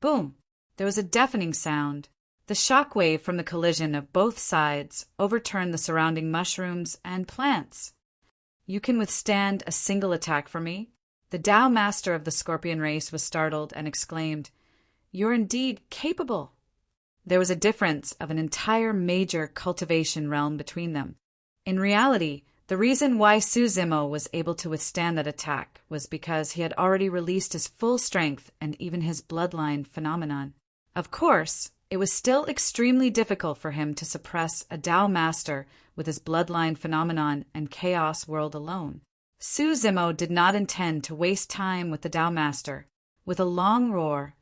Boom. There was a deafening sound. The shock wave from the collision of both sides overturned the surrounding mushrooms and plants. You can withstand a single attack from me? The Tao Master of the Scorpion race was startled and exclaimed, "You're indeed capable." There was a difference of an entire major cultivation realm between them. In reality, the reason why Su Zimo was able to withstand that attack was because he had already released his full strength and even his bloodline phenomenon. Of course, it was still extremely difficult for him to suppress a Tao Master with his bloodline phenomenon and chaos world alone. Su Zimo did not intend to waste time with the Tao Master. With a long roar,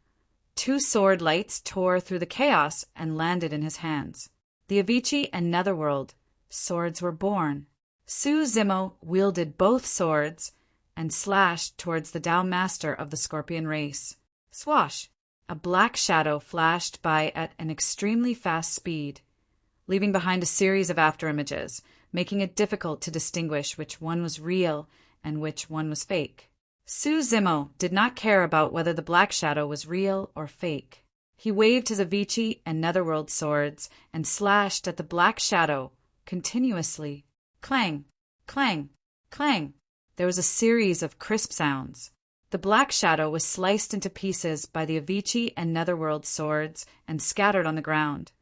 2 sword lights tore through the chaos and landed in his hands. The Avicii and Netherworld swords were born. Su Zimo wielded both swords and slashed towards the Tao Master of the Scorpion race. Swash! A black shadow flashed by at an extremely fast speed, leaving behind a series of afterimages, making it difficult to distinguish which one was real and which one was fake. Su Zimo did not care about whether the black shadow was real or fake. He waved his Avicii and Netherworld swords and slashed at the black shadow continuously. Clang, clang, clang. There was a series of crisp sounds. The black shadow was sliced into pieces by the Avicii and Netherworld swords and scattered on the ground.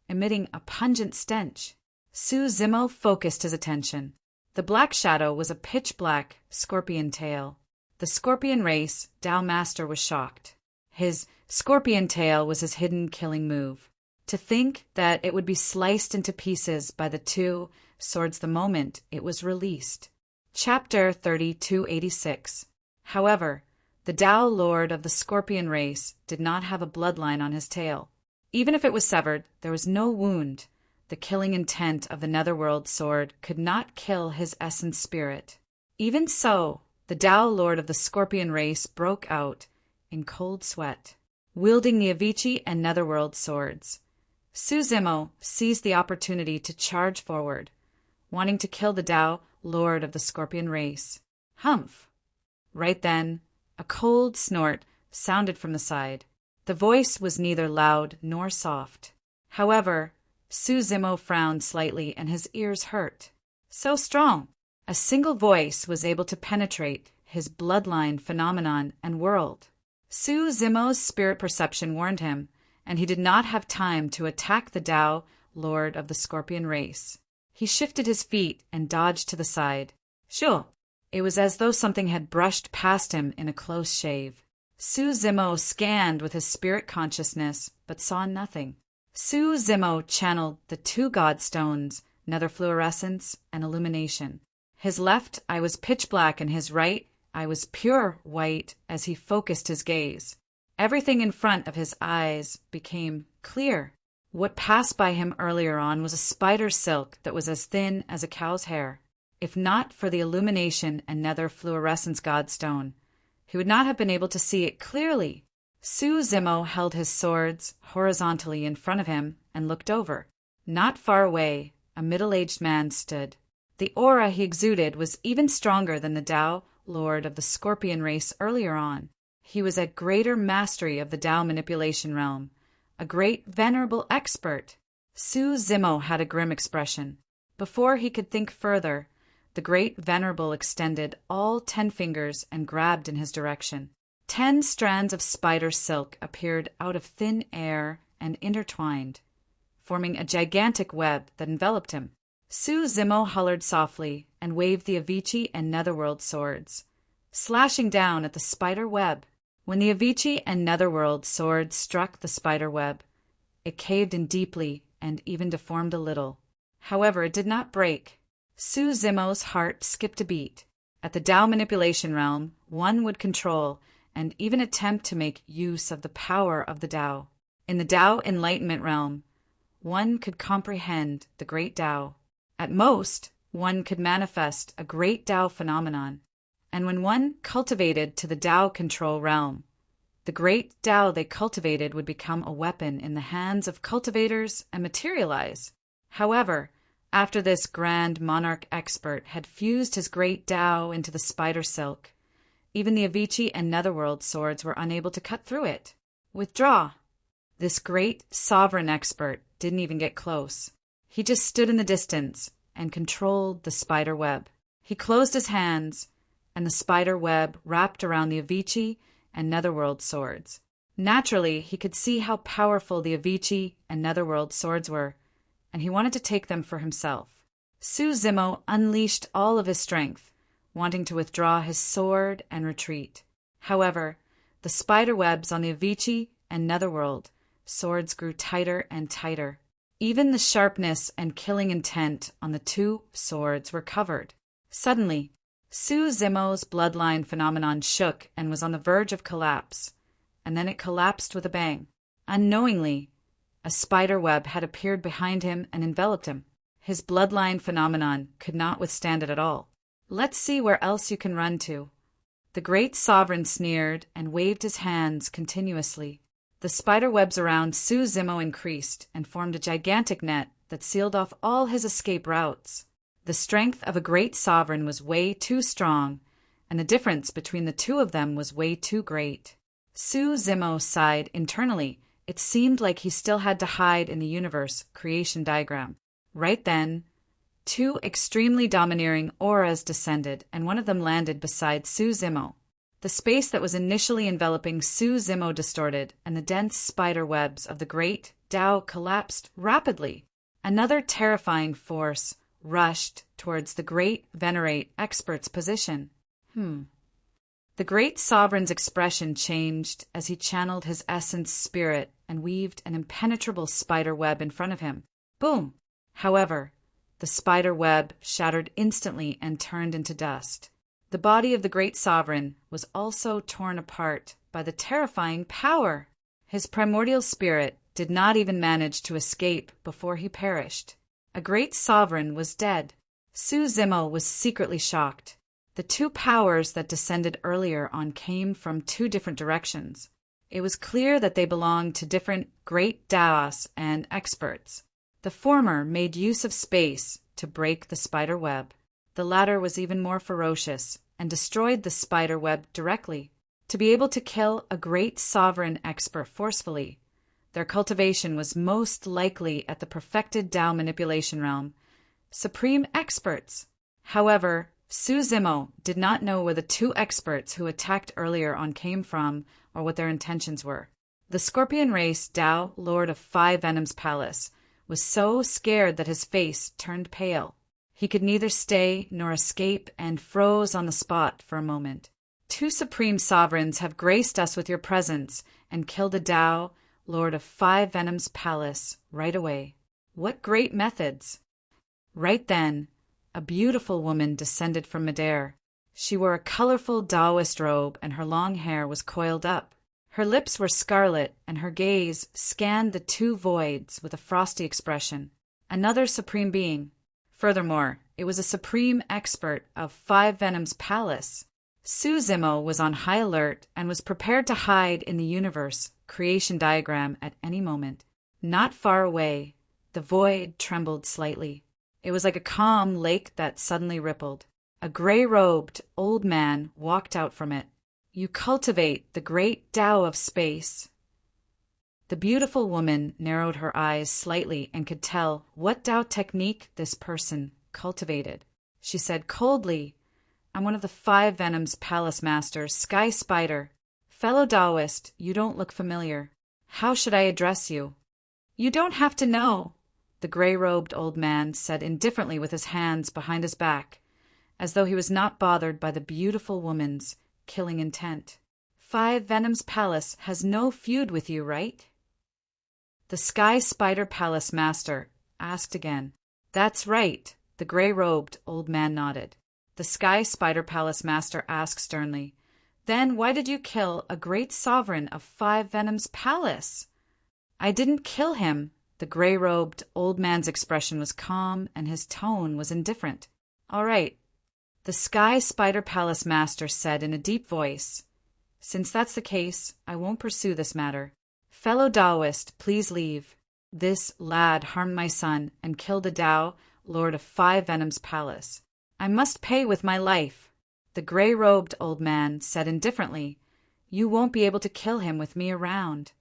emitting a pungent stench. Su Zimo focused his attention. The black shadow was a pitch-black scorpion tail. The scorpion race, Tao Master was shocked. His scorpion tail was his hidden killing move. To think that it would be sliced into pieces by the two swords the moment it was released. Chapter 3286. However, the Tao Lord of the Scorpion race did not have a bloodline on his tail. Even if it was severed, there was no wound. The killing intent of the Netherworld sword could not kill his essence spirit. Even so, the Tao Lord of the Scorpion race broke out in cold sweat, wielding the Avicii and Netherworld swords. Su Zimo seized the opportunity to charge forward, wanting to kill the Tao Lord of the Scorpion race. Humph! Right then, a cold snort sounded from the side. The voice was neither loud nor soft. However, Su Zimo frowned slightly and his ears hurt. So strong! A single voice was able to penetrate his bloodline phenomenon and world. Su Zimo's spirit perception warned him, and he did not have time to attack the Tao Lord of the Scorpion race. He shifted his feet and dodged to the side. Sure! It was as though something had brushed past him in a close shave. Su Zimo scanned with his spirit consciousness, but saw nothing. Su Zimo channeled the two godstones, nether fluorescence and illumination. His left eye was pitch black and his right eye was pure white as he focused his gaze. Everything in front of his eyes became clear. What passed by him earlier on was a spider silk that was as thin as a cow's hair. If not for the illumination and nether fluorescence godstone, he would not have been able to see it clearly. Su Zimo held his swords horizontally in front of him and looked over. Not far away, a middle-aged man stood. The aura he exuded was even stronger than the Tao Lord of the Scorpion race earlier on. He was at greater mastery of the Tao manipulation realm, a great venerable expert. Su Zimo had a grim expression. Before he could think further, the great venerable extended all 10 fingers and grabbed in his direction. 10 strands of spider silk appeared out of thin air and intertwined, forming a gigantic web that enveloped him. Su Zimo hollered softly and waved the Avicii and Netherworld swords, slashing down at the spider web. When the Avicii and Netherworld swords struck the spider web, it caved in deeply and even deformed a little. However, it did not break. Su Zimo's heart skipped a beat. At the Tao manipulation realm, one would control and even attempt to make use of the power of the Tao. In the Tao enlightenment realm, one could comprehend the great Tao. At most, one could manifest a great Tao phenomenon. And when one cultivated to the Tao control realm, the great Tao they cultivated would become a weapon in the hands of cultivators and materialize. However, after this grand monarch expert had fused his great Tao into the spider silk, even the Avicii and Netherworld swords were unable to cut through it. Withdraw! This great sovereign expert didn't even get close. He just stood in the distance and controlled the spider web. He closed his hands, and the spider web wrapped around the Avicii and Netherworld swords. Naturally, he could see how powerful the Avicii and Netherworld swords were, and he wanted to take them for himself. Su Zimo unleashed all of his strength, wanting to withdraw his sword and retreat. However, the spider webs on the Avicii and Netherworld swords grew tighter and tighter. Even the sharpness and killing intent on the two swords were covered. Suddenly, Su Zimo's bloodline phenomenon shook and was on the verge of collapse, and then it collapsed with a bang. Unknowingly, a spider web had appeared behind him and enveloped him. His bloodline phenomenon could not withstand it at all. Let's see where else you can run to. The great sovereign sneered and waved his hands continuously. The spider webs around Su Zimo increased and formed a gigantic net that sealed off all his escape routes. The strength of a great sovereign was way too strong, and the difference between the two of them was way too great. Su Zimo sighed internally. It seemed like he still had to hide in the universe creation diagram. Right then, 2 extremely domineering auras descended, and one of them landed beside Su Zimo. The space that was initially enveloping Su Zimo distorted, and the dense spider webs of the great Tao collapsed rapidly. Another terrifying force rushed towards the great venerate expert's position. The great sovereign's expression changed as he channeled his essence spirit and weaved an impenetrable spider web in front of him. Boom! However, the spider web shattered instantly and turned into dust. The body of the great sovereign was also torn apart by the terrifying power. His primordial spirit did not even manage to escape before he perished. A great sovereign was dead. Su Zimo was secretly shocked. The two powers that descended earlier on came from two different directions. It was clear that they belonged to different great Daos and experts. The former made use of space to break the spider web. The latter was even more ferocious and destroyed the spider web directly. To be able to kill a great sovereign expert forcefully, their cultivation was most likely at the perfected Tao manipulation realm. Supreme experts. However, Su Zimo did not know where the two experts who attacked earlier on came from or what their intentions were. The Scorpion race Tao, Lord of Five Venoms Palace, was so scared that his face turned pale. He could neither stay nor escape and froze on the spot for a moment. Two supreme sovereigns have graced us with your presence and killed a Tao, Lord of Five Venoms Palace, right away. What great methods! Right then, a beautiful woman descended from midair. She wore a colorful Taoist robe and her long hair was coiled up. Her lips were scarlet and her gaze scanned the two voids with a frosty expression. Another supreme being. Furthermore, it was a supreme expert of Five Venoms Palace. Su Zimo was on high alert and was prepared to hide in the universe creation diagram at any moment. Not far away, the void trembled slightly. It was like a calm lake that suddenly rippled. A gray-robed old man walked out from it. You cultivate the great Tao of space. The beautiful woman narrowed her eyes slightly and could tell what Tao technique this person cultivated. She said coldly, I'm one of the Five Venoms Palace Masters, Sky Spider. Fellow Taoist, you don't look familiar. How should I address you? You don't have to know, the gray-robed old man said indifferently with his hands behind his back, as though he was not bothered by the beautiful woman's killing intent. Five Venoms Palace has no feud with you, right? The Sky Spider Palace Master asked again. That's right, the gray-robed old man nodded. The Sky Spider Palace Master asked sternly, Then why did you kill a great sovereign of Five Venoms Palace? I didn't kill him. The gray-robed old man's expression was calm and his tone was indifferent. All right, the Sky Spider Palace Master said in a deep voice. Since that's the case, I won't pursue this matter. Fellow Taoist, please leave. This lad harmed my son and killed a Tao, Lord of Five Venoms Palace. I must pay with my life. The gray-robed old man said indifferently, You won't be able to kill him with me around.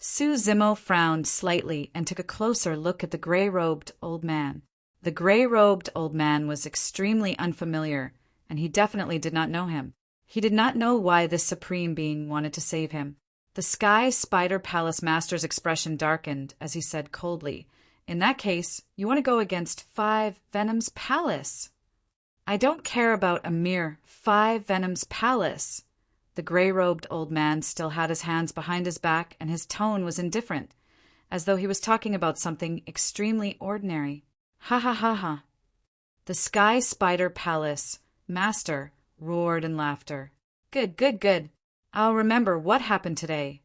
Su Zimo frowned slightly and took a closer look at the gray-robed old man. The gray-robed old man was extremely unfamiliar, and he definitely did not know him. He did not know why this supreme being wanted to save him. The Sky Spider Palace Master's expression darkened as he said coldly, In that case, you want to go against Five Venoms Palace. I don't care about a mere Five Venoms Palace. The gray-robed old man still had his hands behind his back and his tone was indifferent, as though he was talking about something extremely ordinary. Ha ha ha ha. The Sky Spider Palace Master roared in laughter. Good, good, good. I'll remember what happened today.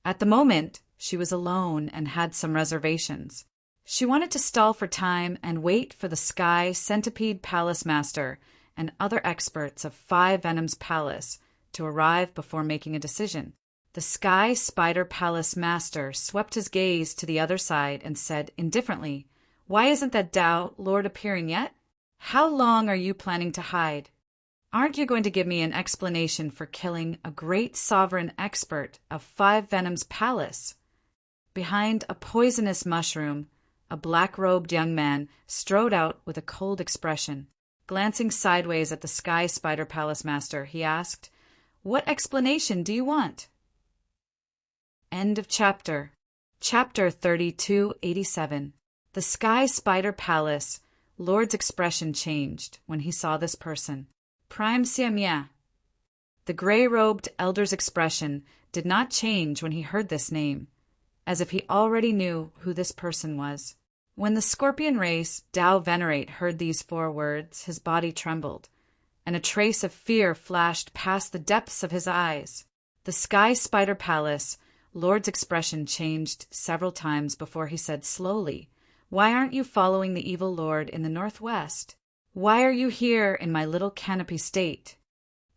At the moment, she was alone and had some reservations. She wanted to stall for time and wait for the Sky Centipede Palace Master and other experts of Five Venoms Palace to arrive before making a decision. The Sky Spider Palace Master swept his gaze to the other side and said indifferently, Why isn't that Tao Lord appearing yet? How long are you planning to hide? Aren't you going to give me an explanation for killing a great sovereign expert of Five Venoms Palace? Behind a poisonous mushroom, a black-robed young man strode out with a cold expression. Glancing sideways at the Sky Spider Palace Master, he asked, What explanation do you want? End of chapter. Chapter 3287. The Sky Spider Palace. Lord's expression changed when he saw this person. Prime Siamia. The gray-robed elder's expression did not change when he heard this name, as if he already knew who this person was. When the scorpion race, Tao Venerate, heard these 4 words, his body trembled, and a trace of fear flashed past the depths of his eyes. The Sky Spider Palace. Lord's expression changed several times before he said slowly, "Why aren't you following the evil lord in the northwest? Why are you here in my little canopy state?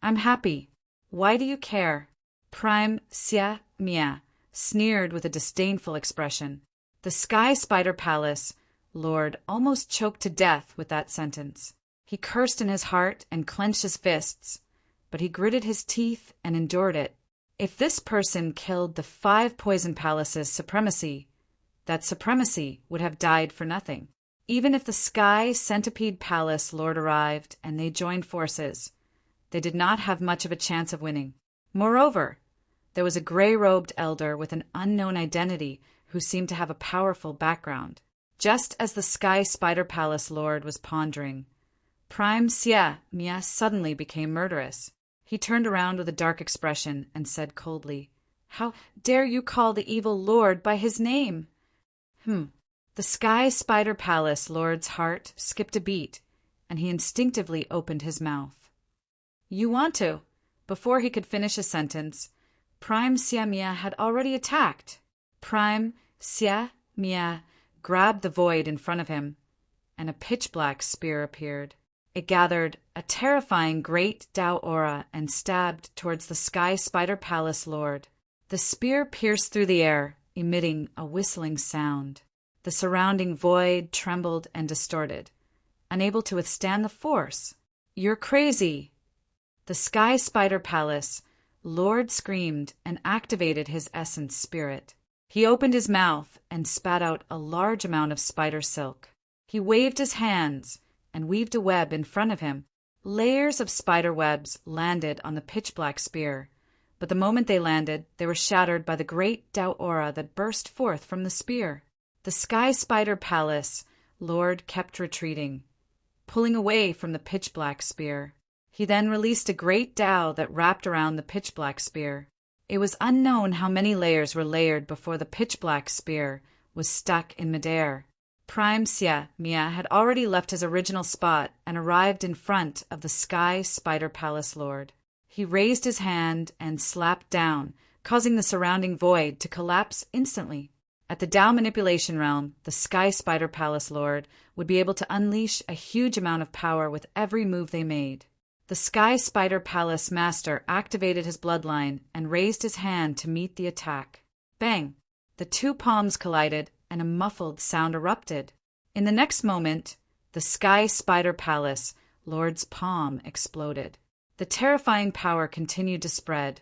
I'm happy. Why do you care?" Prime Sia Mia sneered with a disdainful expression. The Sky Spider Palace Lord almost choked to death with that sentence. He cursed in his heart and clenched his fists, but he gritted his teeth and endured it. If this person killed the 5 poison palaces' supremacy, that supremacy would have died for nothing. Even if the Sky Centipede Palace Lord arrived and they joined forces, they did not have much of a chance of winning. Moreover, there was a gray-robed elder with an unknown identity who seemed to have a powerful background. Just as the Sky Spider Palace Lord was pondering, Prime Sia Mia suddenly became murderous. He turned around with a dark expression and said coldly, "How dare you call the evil lord by his name?" The Sky Spider Palace Lord's heart skipped a beat, and he instinctively opened his mouth. "You want to." Before he could finish a sentence, Prime Sia Mia had already attacked. Prime Sia Mia grabbed the void in front of him, and a pitch-black spear appeared. It gathered a terrifying great Tao aura and stabbed towards the Sky Spider Palace Lord. The spear pierced through the air, emitting a whistling sound. The surrounding void trembled and distorted, unable to withstand the force. "You're crazy!" The Sky Spider Palace Lord screamed and activated his essence spirit. He opened his mouth and spat out a large amount of spider silk. He waved his hands and weaved a web in front of him. Layers of spider webs landed on the pitch-black spear, but the moment they landed, they were shattered by the great Tao aura that burst forth from the spear. The Sky Spider Palace Lord kept retreating, pulling away from the pitch-black spear. He then released a great Tao that wrapped around the pitch-black spear. It was unknown how many layers were layered before the pitch-black spear was stuck in midair. Prime Sia Mia had already left his original spot and arrived in front of the Sky Spider Palace Lord. He raised his hand and slapped down, causing the surrounding void to collapse instantly. At the Tao manipulation realm, the Sky Spider Palace Lord would be able to unleash a huge amount of power with every move they made. The Sky Spider Palace Master activated his bloodline and raised his hand to meet the attack. Bang! The 2 palms collided and a muffled sound erupted. In the next moment, the Sky Spider Palace Lord's palm exploded. The terrifying power continued to spread,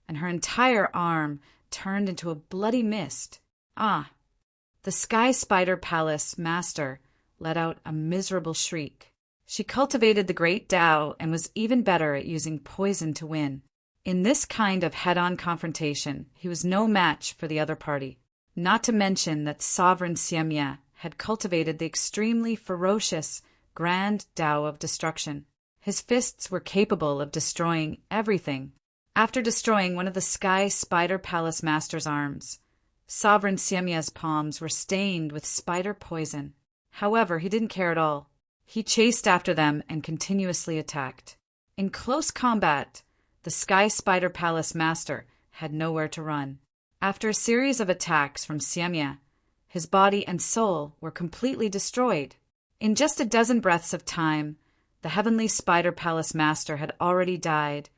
and her entire arm turned into a bloody mist. The Sky Spider Palace Master let out a miserable shriek. She cultivated the great Tao and was even better at using poison to win. In this kind of head-on confrontation, he was no match for the other party. Not to mention that Sovereign Siamia had cultivated the extremely ferocious Grand Tao of Destruction. His fists were capable of destroying everything. After destroying one of the Sky Spider Palace Master's arms, Sovereign Siamia's palms were stained with spider poison. However, he didn't care at all. He chased after them and continuously attacked. In close combat, the Sky Spider Palace Master had nowhere to run. After a series of attacks from Siamia, his body and soul were completely destroyed. In just a dozen breaths of time, the Heavenly Spider Palace Master had already died,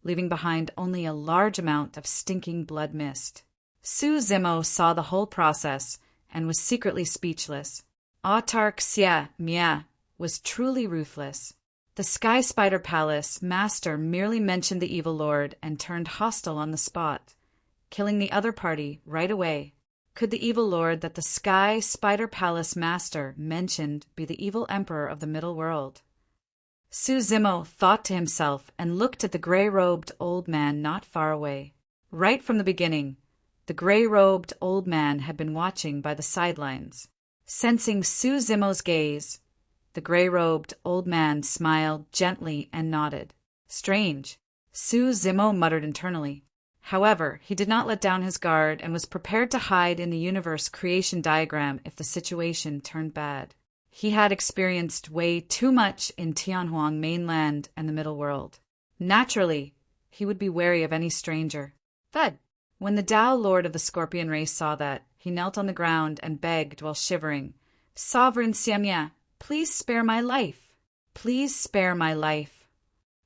leaving behind only a large amount of stinking blood mist. Su Zimo saw the whole process and was secretly speechless. Autark Sia Mia was truly ruthless. The Sky Spider Palace Master merely mentioned the evil lord and turned hostile on the spot, killing the other party right away. Could the evil lord that the Sky Spider Palace Master mentioned be the evil emperor of the middle world? Su Zimo thought to himself and looked at the gray-robed old man not far away. Right from the beginning, the gray-robed old man had been watching by the sidelines. Sensing Su Zimo's gaze, the gray-robed old man smiled gently and nodded. Strange, Su Zimo muttered internally. However, he did not let down his guard and was prepared to hide in the universe creation diagram if the situation turned bad. He had experienced way too much in Tianhuang mainland and the middle world. Naturally, he would be wary of any stranger. Thud! When the Tao Lord of the Scorpion race saw that, he knelt on the ground and begged while shivering, "Sovereign Siamia, please spare my life. Please spare my life."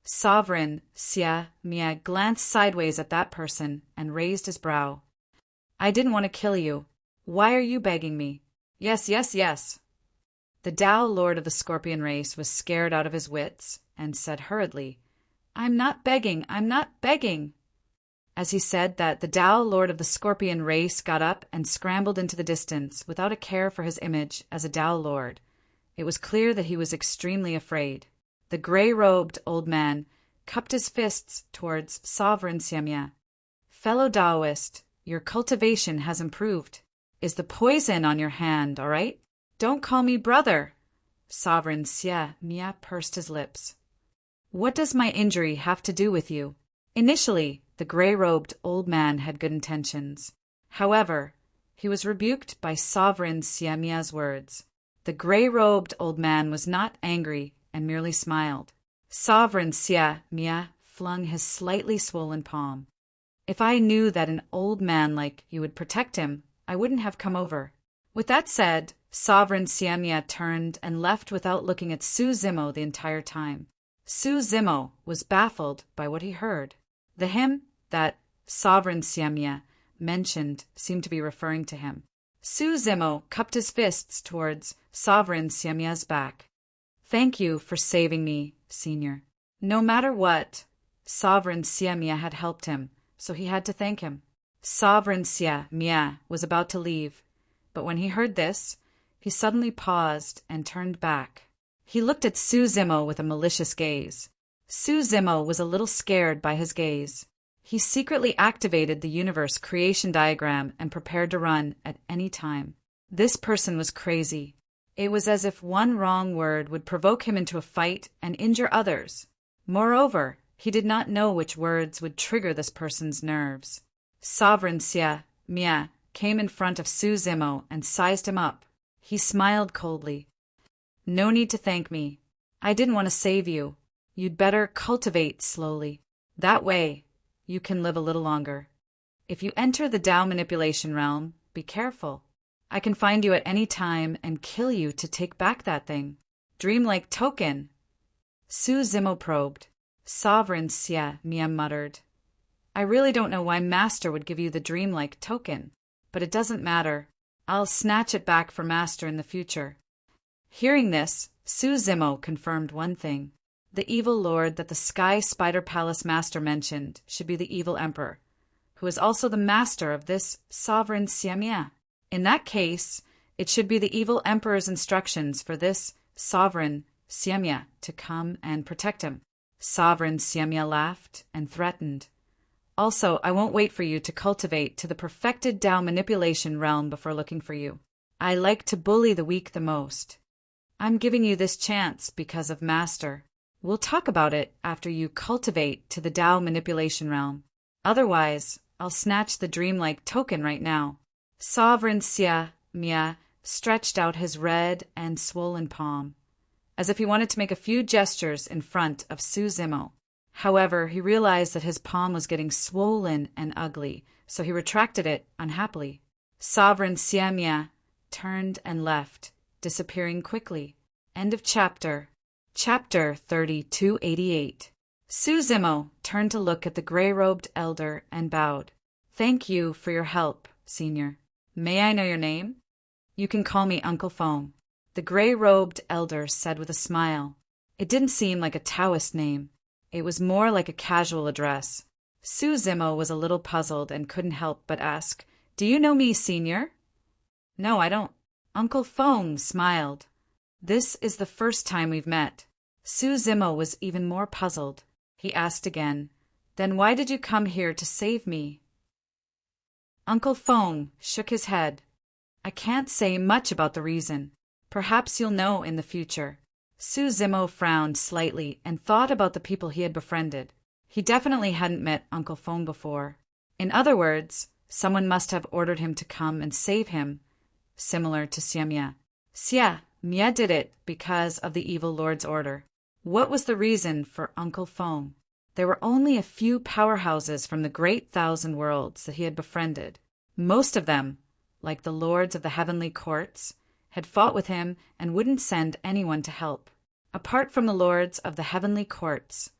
Sovereign Siamia glanced sideways at that person and raised his brow. "I didn't want to kill you. Why are you begging me?" "Yes, yes, yes." The Tao Lord of the Scorpion race was scared out of his wits and said hurriedly, "I'm not begging, I'm not begging." As he said that, the Tao Lord of the Scorpion race got up and scrambled into the distance without a care for his image as a Tao Lord. It was clear that he was extremely afraid. The gray-robed old man cupped his fists towards Sovereign Siamia. "Fellow Taoist, your cultivation has improved. Is the poison on your hand all right? Don't call me brother." Sovereign Siamia pursed his lips. "What does my injury have to do with you?" Initially, the gray-robed old man had good intentions. However, he was rebuked by Sovereign Siamia's words. The gray-robed old man was not angry and merely smiled. Sovereign Siamia flung his slightly swollen palm. "If I knew that an old man like you would protect him, I wouldn't have come over." With that said, Sovereign Siamia turned and left without looking at Su Zimo the entire time. Su Zimo was baffled by what he heard. The hymn that Sovereign Siamia mentioned seemed to be referring to him. Su Zimo cupped his fists towards Sovereign Siamia's back. "Thank you for saving me, Senior." No matter what, Sovereign Siamia had helped him, so he had to thank him. Sovereign Siamia was about to leave, but when he heard this, he suddenly paused and turned back. He looked at Su Zimo with a malicious gaze. Su Zimo was a little scared by his gaze. He secretly activated the universe creation diagram and prepared to run at any time. This person was crazy. It was as if one wrong word would provoke him into a fight and injure others. Moreover, he did not know which words would trigger this person's nerves. Sovereign Siamia came in front of Su Zimo and sized him up. He smiled coldly. "No need to thank me. I didn't want to save you. You'd better cultivate slowly. That way, you can live a little longer. If you enter the Tao manipulation realm, be careful. I can find you at any time and kill you to take back that thing. Dreamlike token." Su Zimo probed. Sovereign Siamia muttered, "I really don't know why Master would give you the dreamlike token, but it doesn't matter. I'll snatch it back for Master in the future." Hearing this, Su Zimo confirmed one thing. The evil lord that the Sky Spider Palace Master mentioned should be the evil emperor, who is also the master of this Sovereign Siamia. In that case, it should be the evil emperor's instructions for this Sovereign Siamia to come and protect him. Sovereign Siamia laughed and threatened. "Also, I won't wait for you to cultivate to the perfected Tao manipulation realm before looking for you. I like to bully the weak the most. I'm giving you this chance because of Master. We'll talk about it after you cultivate to the Tao manipulation realm. Otherwise, I'll snatch the dreamlike token right now." Sovereign Siamia stretched out his red and swollen palm, as if he wanted to make a few gestures in front of Su Zimo. However, he realized that his palm was getting swollen and ugly, so he retracted it unhappily. Sovereign Siamia turned and left, disappearing quickly. End of chapter. Chapter 3288. Su Zimo turned to look at the gray-robed elder and bowed. "Thank you for your help, Senior. May I know your name?" "You can call me Uncle Foam," the gray-robed elder said with a smile. It didn't seem like a Taoist name. It was more like a casual address. Su Zimo was a little puzzled and couldn't help but ask, "Do you know me, Senior?" "No, I don't." Uncle Foam smiled. "This is the first time we've met. Su Zimo was even more puzzled. He asked again, "Then why did you come here to save me?" Uncle Fong shook his head. "I can't say much about the reason. Perhaps you'll know in the future." Su Zimo frowned slightly and thought about the people he had befriended. He definitely hadn't met Uncle Fong before. In other words, someone must have ordered him to come and save him, similar to Xia. Xia did it because of the evil lord's order. What was the reason for Uncle Fong? There were only a few powerhouses from the great thousand worlds that he had befriended. Most of them, like the lords of the heavenly courts, had fought with him and wouldn't send anyone to help. Apart from the lords of the heavenly courts,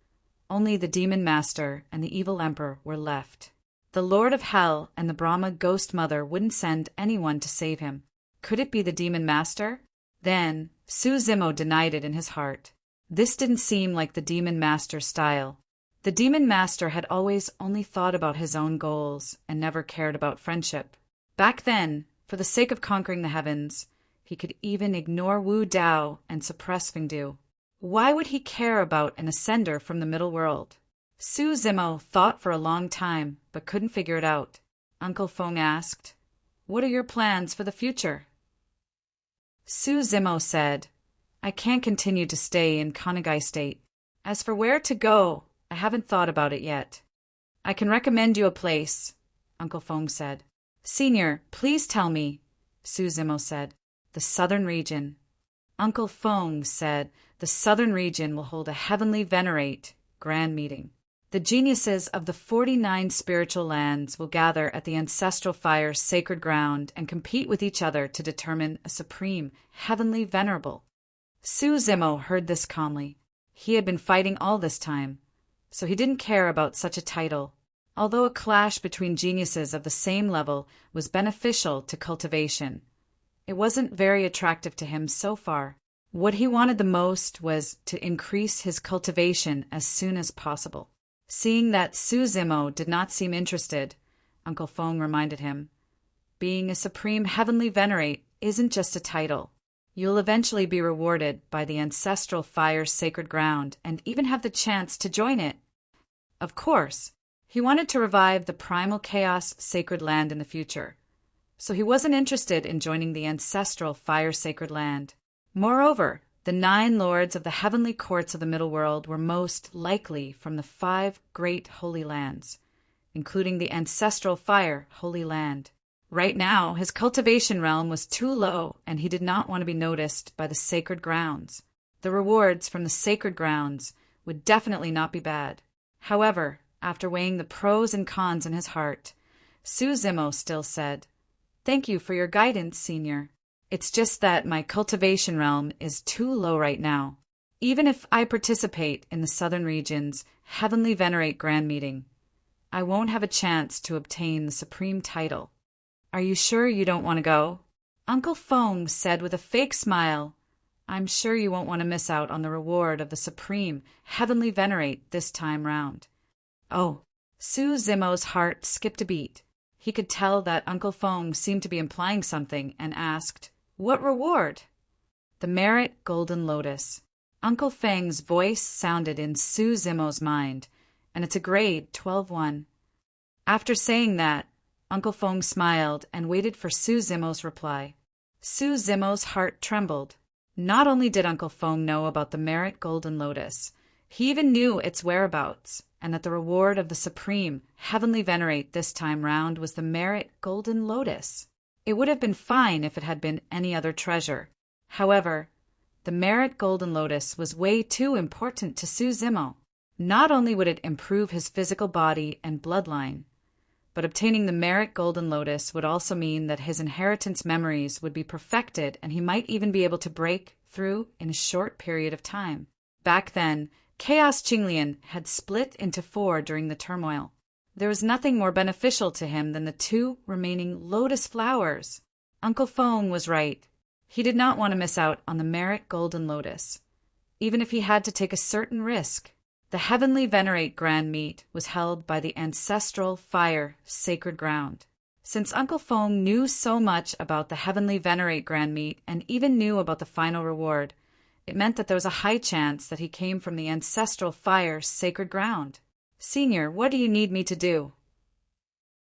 only the demon master and the evil emperor were left. The Lord of Hell and the Brahma ghost mother wouldn't send anyone to save him. Could it be the demon master? Then Su Zimo denied it in his heart. This didn't seem like the demon master's style. The demon master had always only thought about his own goals and never cared about friendship. Back then, for the sake of conquering the heavens, he could even ignore Wu Dao and suppress Fengdu. Why would he care about an ascender from the middle world? Su Zimo thought for a long time, but couldn't figure it out. Uncle Fong asked, "What are your plans for the future?" Su Zimo said, "I can't continue to stay in Konagai State. As for where to go, I haven't thought about it yet." "I can recommend you a place," Uncle Fong said. "Senior, please tell me," Su Zimo said. "The southern region." Uncle Fong said, "The southern region will hold a heavenly venerate grand meeting. The geniuses of the 49 spiritual lands will gather at the ancestral fire's sacred ground and compete with each other to determine a supreme, heavenly venerable." Su Zimo heard this calmly. He had been fighting all this time, so he didn't care about such a title. Although a clash between geniuses of the same level was beneficial to cultivation, it wasn't very attractive to him so far. What he wanted the most was to increase his cultivation as soon as possible. Seeing that Su Zimo did not seem interested, Uncle Fong reminded him, "Being a supreme heavenly venerate isn't just a title. You'll eventually be rewarded by the ancestral fire's sacred ground and even have the chance to join it." Of course, he wanted to revive the primal chaos sacred land in the future, so he wasn't interested in joining the ancestral fire sacred land. Moreover, the 9 lords of the heavenly courts of the middle world were most likely from the 5 great holy lands, including the ancestral fire holy land. Right now, his cultivation realm was too low, and he did not want to be noticed by the sacred grounds. The rewards from the sacred grounds would definitely not be bad. However, after weighing the pros and cons in his heart, Su Zimo still said, "Thank you for your guidance, Senior. It's just that my cultivation realm is too low right now. Even if I participate in the southern region's Heavenly Venerate Grand Meeting, I won't have a chance to obtain the supreme title. Are you sure you don't want to go?" Uncle Fong said with a fake smile, "I'm sure you won't want to miss out on the reward of the supreme Heavenly Venerate this time round." Oh, Su Zimo's heart skipped a beat. He could tell that Uncle Fong seemed to be implying something and asked, "What reward?" "The Merit Golden Lotus." Uncle Feng's voice sounded in Su Zimo's mind, and it's a grade 12-1. After saying that, Uncle Fong smiled and waited for Su Zimo's reply. Su Zimo's heart trembled. Not only did Uncle Fong know about the Merit Golden Lotus, he even knew its whereabouts, and that the reward of the supreme Heavenly Venerate this time round was the Merit Golden Lotus. It would have been fine if it had been any other treasure. However, the Merit Golden Lotus was way too important to Su Zimo. Not only would it improve his physical body and bloodline, but obtaining the Merit Golden Lotus would also mean that his inheritance memories would be perfected and he might even be able to break through in a short period of time. Back then, Chaos Qinglian had split into 4 during the turmoil. There was nothing more beneficial to him than the 2 remaining lotus flowers. Uncle Fong was right. He did not want to miss out on the Merit Golden Lotus, even if he had to take a certain risk. The Heavenly Venerate Grand Meet was held by the ancestral fire sacred ground. Since Uncle Fong knew so much about the Heavenly Venerate Grand Meet and even knew about the final reward, It meant that there was a high chance that he came from the ancestral fire sacred ground. Senior, what do you need me to do?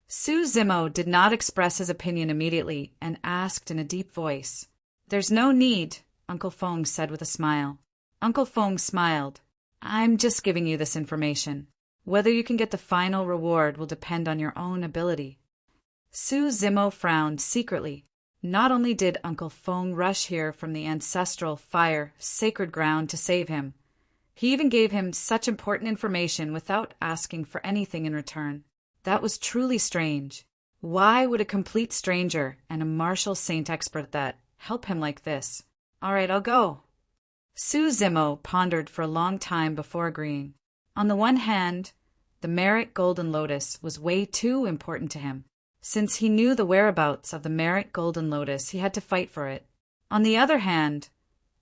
Su Zimo did not express his opinion immediately and asked in a deep voice. There's no need, Uncle Fong said with a smile. Uncle Fong smiled. I'm just giving you this information. Whether you can get the final reward will depend on your own ability. Su Zimo frowned secretly. Not only did Uncle Fong rush here from the ancestral fire sacred ground to save him, he even gave him such important information without asking for anything in return. That was truly strange. Why would a complete stranger and a martial saint expert at that help him like this? All right, I'll go. Su Zimo pondered for a long time before agreeing. On the one hand, the Merit Golden Lotus was way too important to him. Since he knew the whereabouts of the Merit Golden Lotus, he had to fight for it. On the other hand,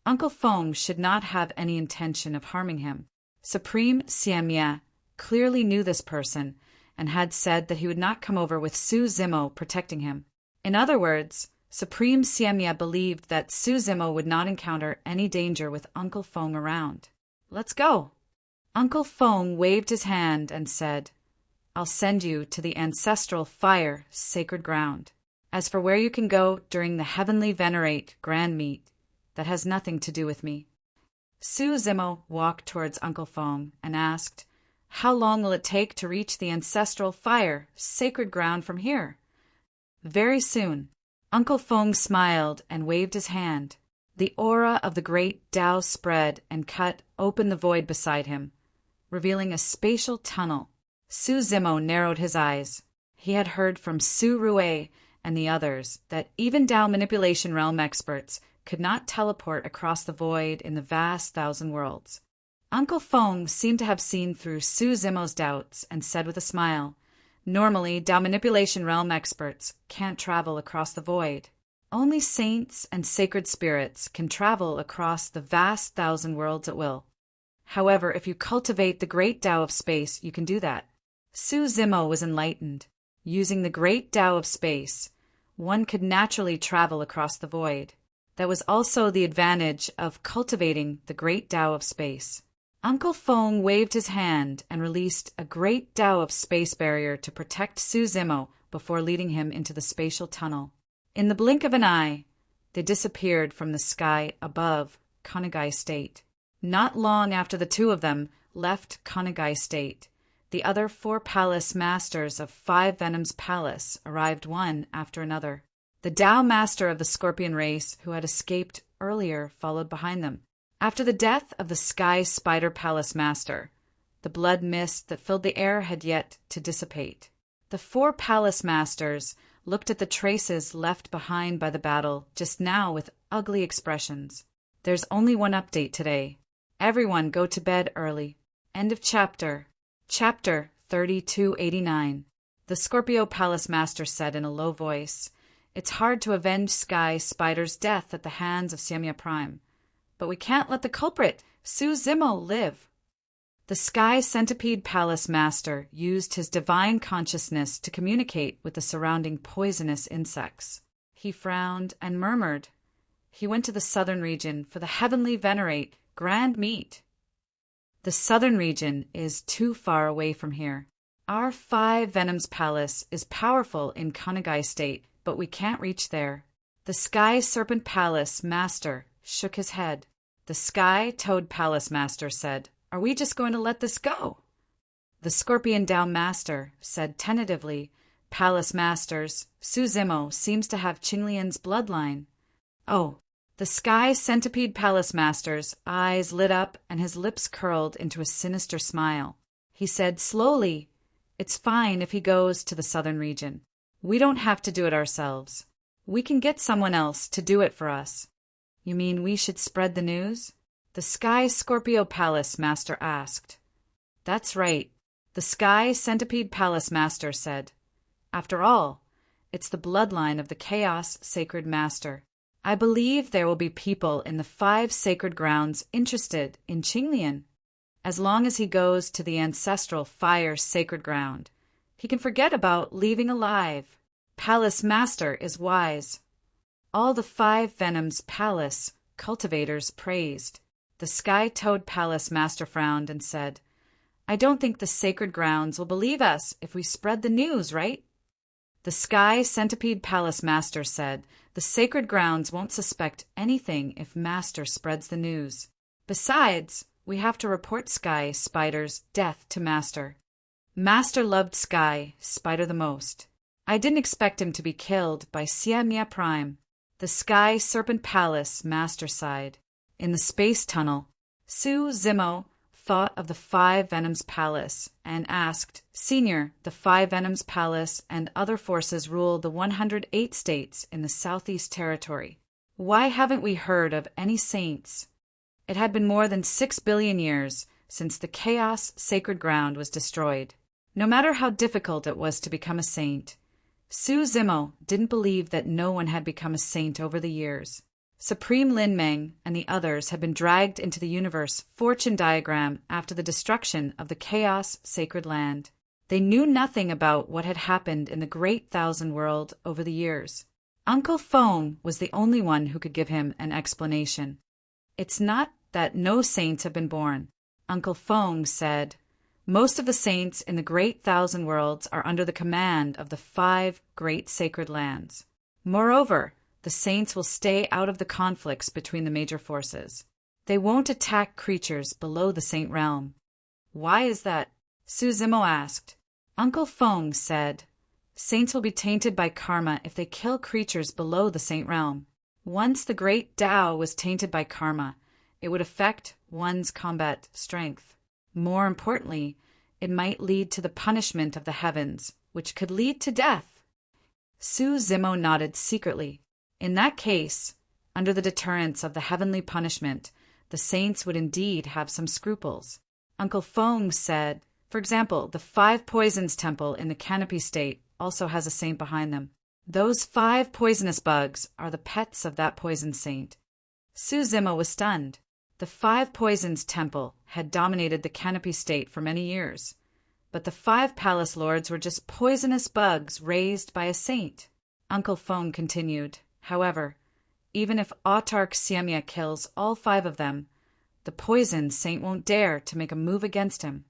Uncle Fong should not have any intention of harming him. Supreme Siamia clearly knew this person and had said that he would not come over with Su Zimo protecting him. In other words, Supreme Siamia believed that Su Zimo would not encounter any danger with Uncle Fong around. Let's go. Uncle Fong waved his hand and said, I'll send you to the ancestral fire sacred ground. As for where you can go during the heavenly venerate grand meet, that has nothing to do with me. Su Zimo walked towards Uncle Fong and asked, How long will it take to reach the ancestral fire sacred ground from here? Very soon. Uncle Fong smiled and waved his hand. The aura of the great Tao spread and cut open the void beside him, revealing a spatial tunnel. Su Zimo narrowed his eyes. He had heard from Su Rue and the others that even Tao manipulation realm experts could not teleport across the void in the vast thousand worlds. Uncle Fong seemed to have seen through Su Zimo's doubts and said with a smile, Normally, Tao manipulation realm experts can't travel across the void. Only saints and sacred spirits can travel across the vast thousand worlds at will. However, if you cultivate the great Tao of space, you can do that. Su Zimo was enlightened. Using the great Tao of space, one could naturally travel across the void. That was also the advantage of cultivating the great Tao of space. Uncle Fong waved his hand and released a great Tao of space barrier to protect Su Zimo before leading him into the spatial tunnel. In the blink of an eye, they disappeared from the sky above Konagai State. Not long after the two of them left Konagai State, the other 4 palace masters of 5 Venoms Palace arrived one after another. The Tao master of the Scorpion race, who had escaped earlier, followed behind them. After the death of the Sky Spider Palace master, the blood mist that filled the air had yet to dissipate. The 4 palace masters looked at the traces left behind by the battle just now with ugly expressions. There's only one update today. Everyone go to bed early. End of chapter. Chapter 3289. The Scorpio Palace Master said in a low voice, It's hard to avenge Sky Spider's death at the hands of Siamia Prime. But we can't let the culprit, Su Zimo, live. The Sky Centipede Palace Master used his divine consciousness to communicate with the surrounding poisonous insects. He frowned and murmured. He went to the southern region for the heavenly venerate grand meet. The southern region is too far away from here. Our 5 Venoms Palace is powerful in Konagai State, but we can't reach there. The Sky Serpent Palace Master shook his head. The Sky Toad Palace Master said, Are we just going to let this go? The Scorpion Tao Master said tentatively, Palace Masters, Su Zimo seems to have Qinglian's bloodline. Oh, the Sky Centipede Palace Master's eyes lit up and his lips curled into a sinister smile. He said slowly, It's fine if he goes to the southern region. We don't have to do it ourselves. We can get someone else to do it for us. You mean we should spread the news? The Sky Scorpio Palace Master asked. That's right, the Sky Centipede Palace Master said. After all, it's the bloodline of the Chaos Sacred Master. I believe there will be people in the 5 sacred grounds interested in Qinglian. As long as he goes to the ancestral fire sacred ground, he can forget about leaving alive. Palace Master is wise. All the 5 Venoms Palace cultivators praised. The Sky-Toad Palace master frowned and said, "I don't think the sacred grounds will believe us if we spread the news, right?" The Sky Centipede Palace master said, "The sacred grounds won't suspect anything if master spreads the news. Besides, we have to report Sky Spider's death to master. Master loved Sky Spider the most. I didn't expect him to be killed by Siamia Prime." The Sky Serpent Palace master sighed. In the space tunnel, Su Zimo thought of the Five Venoms Palace and asked, "Senior, the Five Venoms Palace and other forces rule the 108 states in the Southeast Territory. Why haven't we heard of any saints?" It had been more than 6 billion years since the Chaos Sacred Ground was destroyed. No matter how difficult it was to become a saint, Su Zimo didn't believe that no one had become a saint over the years. Supreme Lin Meng and the others had been dragged into the universe fortune diagram after the destruction of the Chaos Sacred Land. They knew nothing about what had happened in the Great Thousand World over the years. Uncle Fong was the only one who could give him an explanation. "It's not that no saints have been born," Uncle Fong said. "Most of the saints in the Great Thousand Worlds are under the command of the 5 Great Sacred Lands. Moreover, the saints will stay out of the conflicts between the major forces. They won't attack creatures below the saint realm." "Why is that?" Su Zimo asked. Uncle Fong said, "Saints will be tainted by karma if they kill creatures below the saint realm. Once the great Tao was tainted by karma, it would affect one's combat strength. More importantly, it might lead to the punishment of the heavens, which could lead to death." Su Zimo nodded secretly. In that case, under the deterrence of the heavenly punishment, the saints would indeed have some scruples. Uncle Fong said, "For example, the 5 Poisons Temple in the Canopy State also has a saint behind them. Those 5 poisonous bugs are the pets of that poison saint." Su Zimo was stunned. The 5 Poisons Temple had dominated the Canopy State for many years, but the 5 Palace Lords were just poisonous bugs raised by a saint. Uncle Fong continued, "However, even if Autarch Siamia kills all 5 of them, the poison saint won't dare to make a move against him."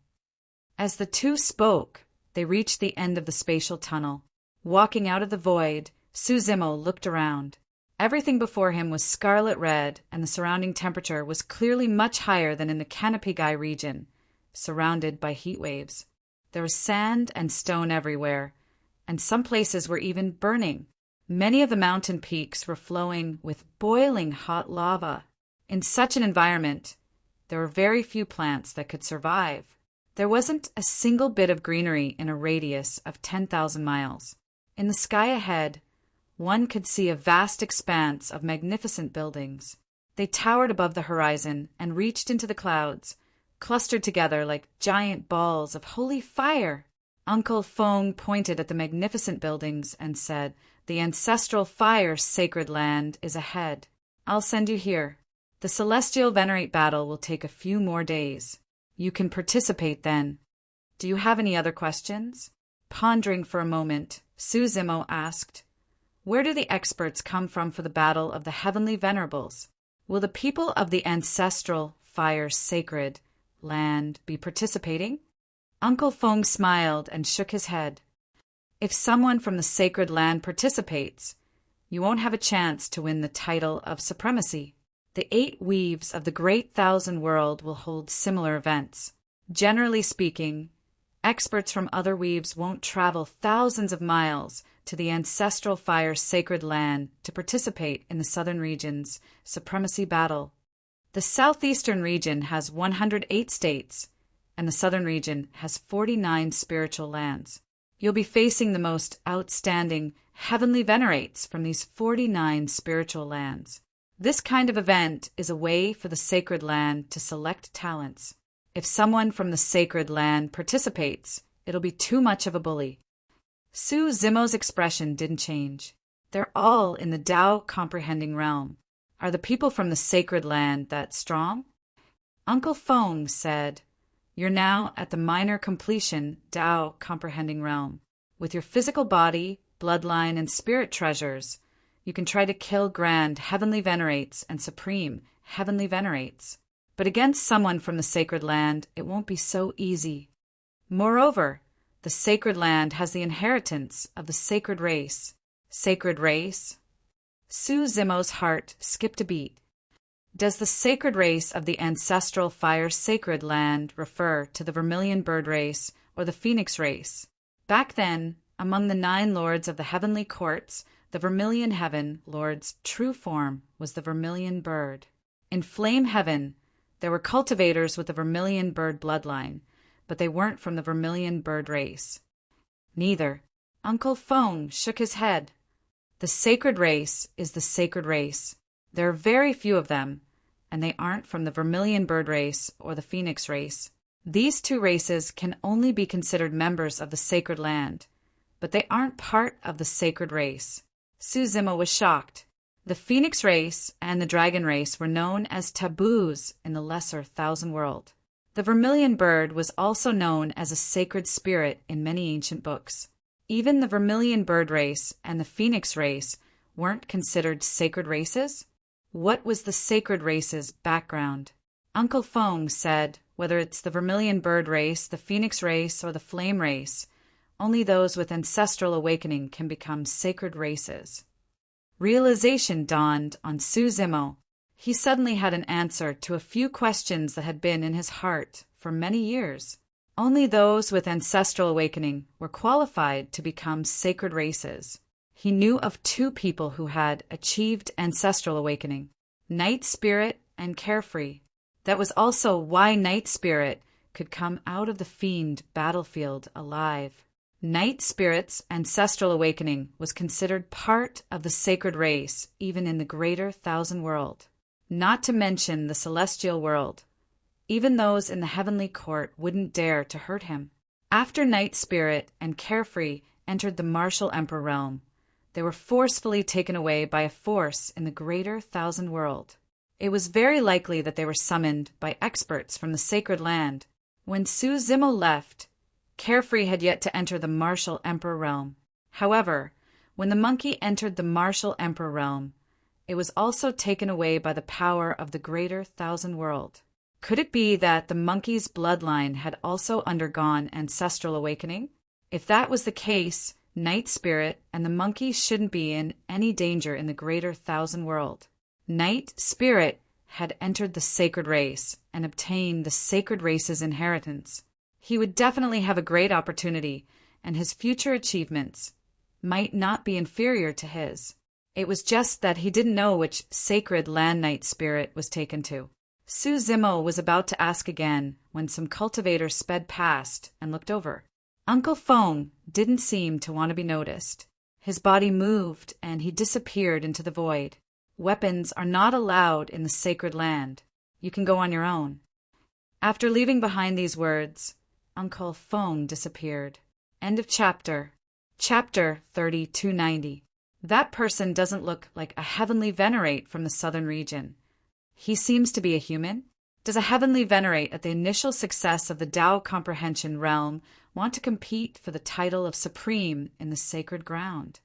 As the two spoke, they reached the end of the spatial tunnel. Walking out of the void, Su Zimo looked around. Everything before him was scarlet red, and the surrounding temperature was clearly much higher than in the Canopy Guy region, surrounded by heat waves. There was sand and stone everywhere, and some places were even burning. Many of the mountain peaks were flowing with boiling hot lava. In such an environment, there were very few plants that could survive. There wasn't a single bit of greenery in a radius of 10,000 miles. In the sky ahead, one could see a vast expanse of magnificent buildings. They towered above the horizon and reached into the clouds, clustered together like giant balls of holy fire. Uncle Fong pointed at the magnificent buildings and said, "The ancestral fire sacred land is ahead. I'll send you here. The celestial venerate battle will take a few more days. You can participate then. Do you have any other questions?" Pondering for a moment, Su Zimo asked, "Where do the experts come from for the battle of the heavenly venerables? Will the people of the ancestral fire sacred land be participating?" Uncle Fong smiled and shook his head. "If someone from the sacred land participates, you won't have a chance to win the title of supremacy. The 8 weaves of the Great Thousand World will hold similar events. Generally speaking, experts from other weaves won't travel thousands of miles to the ancestral fire sacred land to participate in the southern region's supremacy battle. The southeastern region has 108 states, and the southern region has 49 spiritual lands. You'll be facing the most outstanding heavenly venerates from these 49 spiritual lands. This kind of event is a way for the sacred land to select talents. If someone from the sacred land participates, it'll be too much of a bully." Su Zimo's expression didn't change. "They're all in the Tao comprehending realm. Are the people from the sacred land that strong?" Uncle Fong said, "You're now at the minor completion Tao comprehending realm. With your physical body, bloodline, and spirit treasures, You can try to kill grand heavenly venerates and supreme heavenly venerates. But against someone from the sacred land, it won't be so easy. Moreover, the sacred land has the inheritance of the sacred race. Sacred race? Su Zimo's heart skipped a beat. Does the sacred race of the ancestral fire sacred land refer to the vermilion bird race or the phoenix race? Back then, among the 9 lords of the heavenly courts, the vermilion heaven lord's true form was the vermilion bird. In flame heaven, there were cultivators with the vermilion bird bloodline, but they weren't from the vermilion bird race. Neither. Uncle Fong shook his head. The sacred race is the sacred race. There are very few of them, and they aren't from the vermilion bird race or the phoenix race. These 2 races can only be considered members of the sacred land, but they aren't part of the sacred race. Su Zimo was shocked. The phoenix race and the dragon race were known as taboos in the lesser thousand world. The vermilion bird was also known as a sacred spirit in many ancient books. Even the vermilion bird race and the phoenix race weren't considered sacred races? What was the sacred race's background? Uncle Fong said, whether it's the vermilion bird race, the phoenix race, or the flame race, only those with ancestral awakening can become sacred races. Realization dawned on Su Zimo. He suddenly had an answer to a few questions that had been in his heart for many years. Only those with ancestral awakening were qualified to become sacred races. He knew of 2 people who had achieved ancestral awakening, Night Spirit and Carefree. That was also why Night Spirit could come out of the fiend battlefield alive. Night Spirit's ancestral awakening was considered part of the sacred race even in the greater thousand world, not to mention the celestial world. Even those in the heavenly court wouldn't dare to hurt him. After Night Spirit and Carefree entered the martial emperor realm, they were forcefully taken away by a force in the greater thousand world. It was very likely that they were summoned by experts from the sacred land. When Su Zimo left, Carefree had yet to enter the martial emperor realm. However, when the monkey entered the martial emperor realm, it was also taken away by the power of the greater thousand world. Could it be that the monkey's bloodline had also undergone ancestral awakening? If that was the case, Night Spirit and the monkey shouldn't be in any danger in the greater thousand world. Night Spirit had entered the sacred race and obtained the sacred race's inheritance. He would definitely have a great opportunity, and his future achievements might not be inferior to his. It was just that he didn't know which sacred land Night Spirit was taken to. Su Zimo was about to ask again when some cultivators sped past and looked over. Uncle Fong didn't seem to want to be noticed. His body moved and he disappeared into the void. Weapons are not allowed in the sacred land. You can go on your own. After leaving behind these words, Uncle Fong disappeared. End of chapter. Chapter 3290. That person doesn't look like a heavenly venerate from the southern region. He seems to be a human. Does a heavenly venerate at the initial success of the Tao comprehension realm want to compete for the title of supreme in the sacred ground?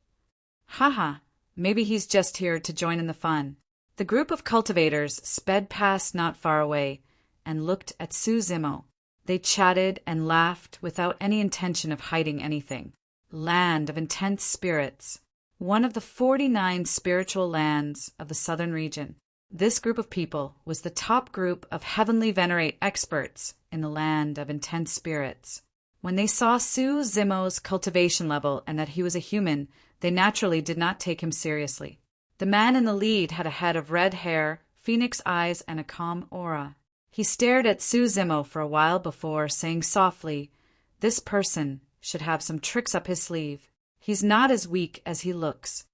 Haha, maybe he's just here to join in the fun. The group of cultivators sped past not far away and looked at Su Zimo. They chatted and laughed without any intention of hiding anything. Land of intense spirits. One of the 49 spiritual lands of the southern region. This group of people was the top group of heavenly venerate experts in the land of intense spirits. When they saw Su Zimo's cultivation level and that he was a human, they naturally did not take him seriously. The man in the lead had a head of red hair, phoenix eyes, and a calm aura. He stared at Su Zimo for a while before saying softly, "This person should have some tricks up his sleeve. He's not as weak as he looks.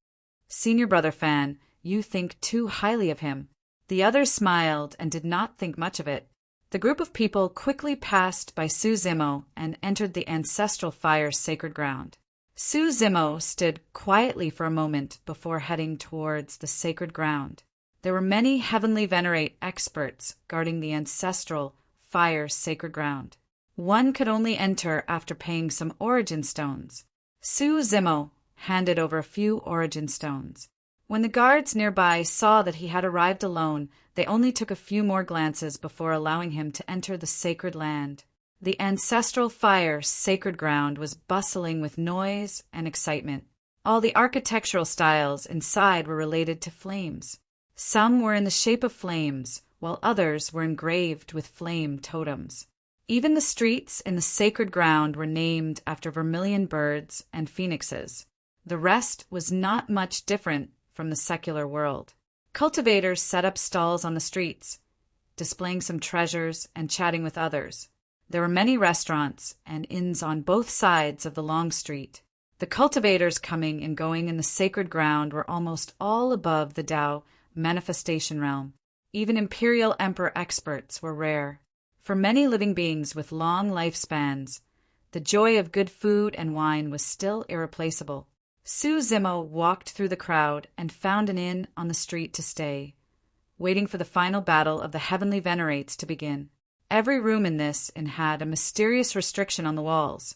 Senior brother Fan, you think too highly of him." The others smiled and did not think much of it. The group of people quickly passed by Su Zimo and entered the ancestral fire's sacred ground. Su Zimo stood quietly for a moment before heading towards the sacred ground. There were many heavenly venerate experts guarding the ancestral fire's sacred ground. One could only enter after paying some origin stones. Su Zimo handed over a few origin stones. When the guards nearby saw that he had arrived alone, they only took a few more glances before allowing him to enter the sacred land. The ancestral fire sacred ground was bustling with noise and excitement. All the architectural styles inside were related to flames. Some were in the shape of flames, while others were engraved with flame totems. Even the streets in the sacred ground were named after vermilion birds and phoenixes. The rest was not much different from the secular world. Cultivators set up stalls on the streets, displaying some treasures and chatting with others. There were many restaurants and inns on both sides of the long street. The cultivators coming and going in the sacred ground were almost all above the Tao manifestation realm. Even imperial emperor experts were rare. For many living beings with long lifespans, the joy of good food and wine was still irreplaceable. Su Zimo walked through the crowd and found an inn on the street to stay, waiting for the final battle of the heavenly venerates to begin. Every room in this inn had a mysterious restriction on the walls,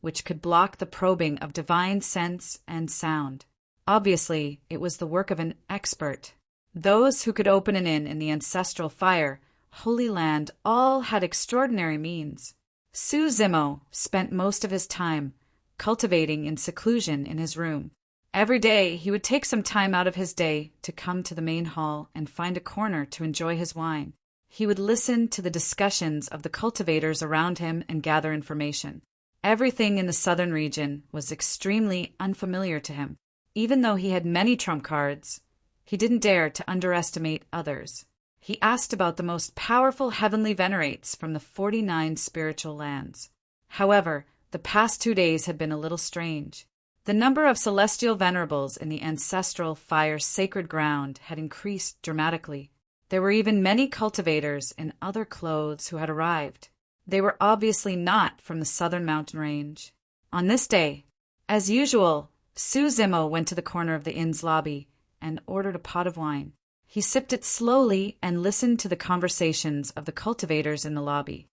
which could block the probing of divine sense and sound. Obviously, it was the work of an expert. Those who could open an inn in the ancestral fire, Holy Land, all had extraordinary means. Su Zimo spent most of his time cultivating in seclusion in his room. Every day he would take some time out of his day to come to the main hall and find a corner to enjoy his wine. He would listen to the discussions of the cultivators around him and gather information. Everything in the southern region was extremely unfamiliar to him. Even though he had many trump cards, he didn't dare to underestimate others. He asked about the most powerful heavenly venerates from the 49 spiritual lands. However, the past 2 days had been a little strange. The number of celestial venerables in the ancestral fire sacred ground had increased dramatically. There were even many cultivators in other clothes who had arrived. They were obviously not from the southern mountain range. On this day, as usual, Su Zimo went to the corner of the inn's lobby and ordered a pot of wine. He sipped it slowly and listened to the conversations of the cultivators in the lobby.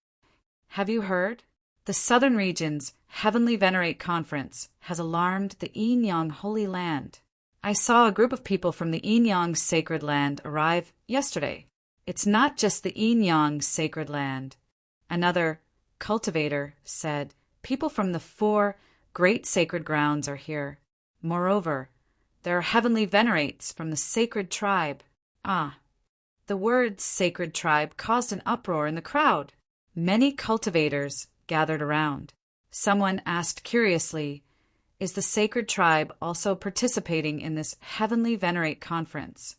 Have you heard? The Southern Region's Heavenly Venerate Conference has alarmed the Yinyang Holy Land. I saw a group of people from the Yinyang Sacred Land arrive yesterday. It's not just the Yinyang Sacred Land. Another cultivator said, people from the 4 great sacred grounds are here. Moreover, there are heavenly venerates from the sacred tribe. Ah, the word sacred tribe caused an uproar in the crowd. Many cultivators gathered around. Someone asked curiously, is the sacred tribe also participating in this heavenly venerate conference?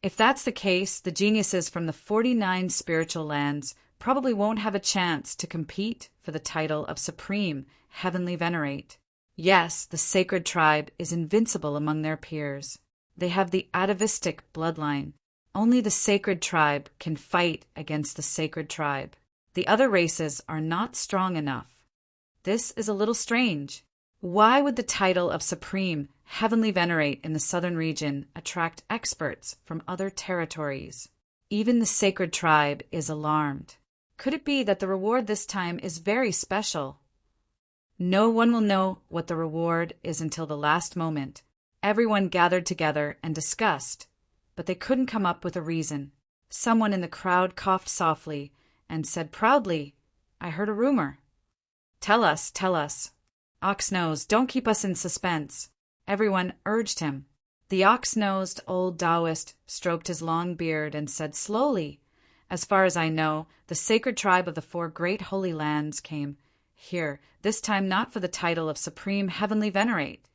If that's the case, the geniuses from the 49 spiritual lands probably won't have a chance to compete for the title of supreme heavenly venerate. Yes, the sacred tribe is invincible among their peers. They have the atavistic bloodline. Only the sacred tribe can fight against the sacred tribe. The other races are not strong enough. This is a little strange. Why would the title of Supreme Heavenly Venerate in the southern region attract experts from other territories? Even the sacred tribe is alarmed. Could it be that the reward this time is very special? No one will know what the reward is until the last moment. Everyone gathered together and discussed, but they couldn't come up with a reason. Someone in the crowd coughed softly and said proudly, I heard a rumor. Tell us, tell us. Ox-nosed, don't keep us in suspense. Everyone urged him. The ox-nosed old Taoist stroked his long beard and said slowly, as far as I know, the sacred tribe of the 4 great holy lands came here, this time not for the title of Supreme Heavenly Venerate,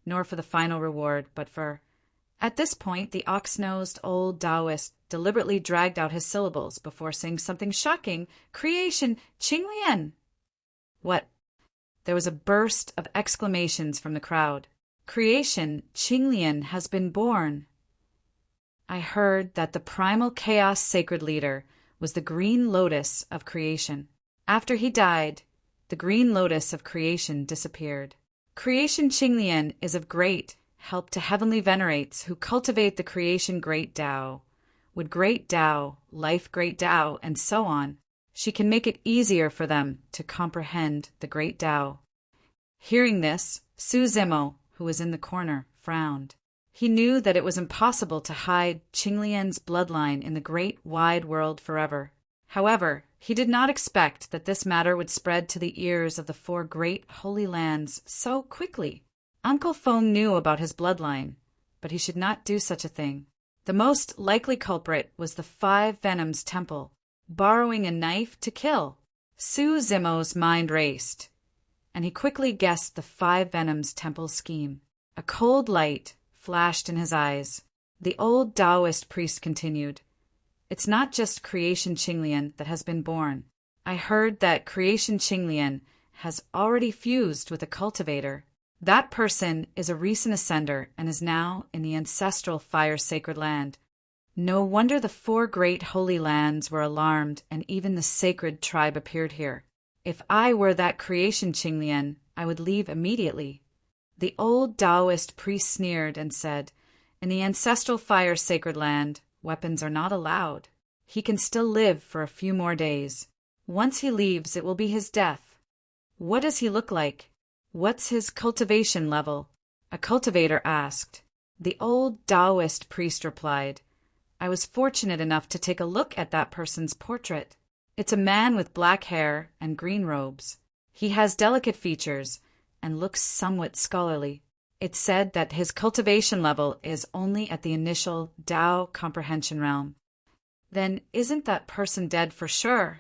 nor for the final reward, but for... At this point, the ox-nosed old Taoist deliberately dragged out his syllables before saying something shocking. Creation, Qinglian! What? There was a burst of exclamations from the crowd. Creation, Qinglian has been born. I heard that the primal chaos sacred leader was the green lotus of creation. After he died, the green lotus of creation disappeared. Creation Qinglian is of great help to heavenly venerates who cultivate the creation great Tao. With great Tao, life great Tao, and so on, she can make it easier for them to comprehend the great Tao. Hearing this, Su Zimo, who was in the corner, frowned. He knew that it was impossible to hide Qinglian's bloodline in the great wide world forever. However, he did not expect that this matter would spread to the ears of the four great holy lands so quickly. Uncle Feng knew about his bloodline, but he should not do such a thing. The most likely culprit was the Five Venoms Temple, borrowing a knife to kill. Su Zimo's mind raced, and he quickly guessed the Five Venoms Temple scheme. A cold light flashed in his eyes. The old Taoist priest continued, "It's not just Creation Qinglian that has been born. I heard that Creation Qinglian has already fused with a cultivator. That person is a recent ascender and is now in the ancestral fire sacred land." No wonder the four great holy lands were alarmed and even the sacred tribe appeared here. If I were that Creation Qinglian, I would leave immediately. The old Taoist priest sneered and said, "In the ancestral fire sacred land, weapons are not allowed. He can still live for a few more days. Once he leaves, it will be his death." "What does he look like? What's his cultivation level?" a cultivator asked. The old Taoist priest replied, "I was fortunate enough to take a look at that person's portrait. It's a man with black hair and green robes. He has delicate features and looks somewhat scholarly. It's said that his cultivation level is only at the initial Tao comprehension realm." "Then isn't that person dead for sure?"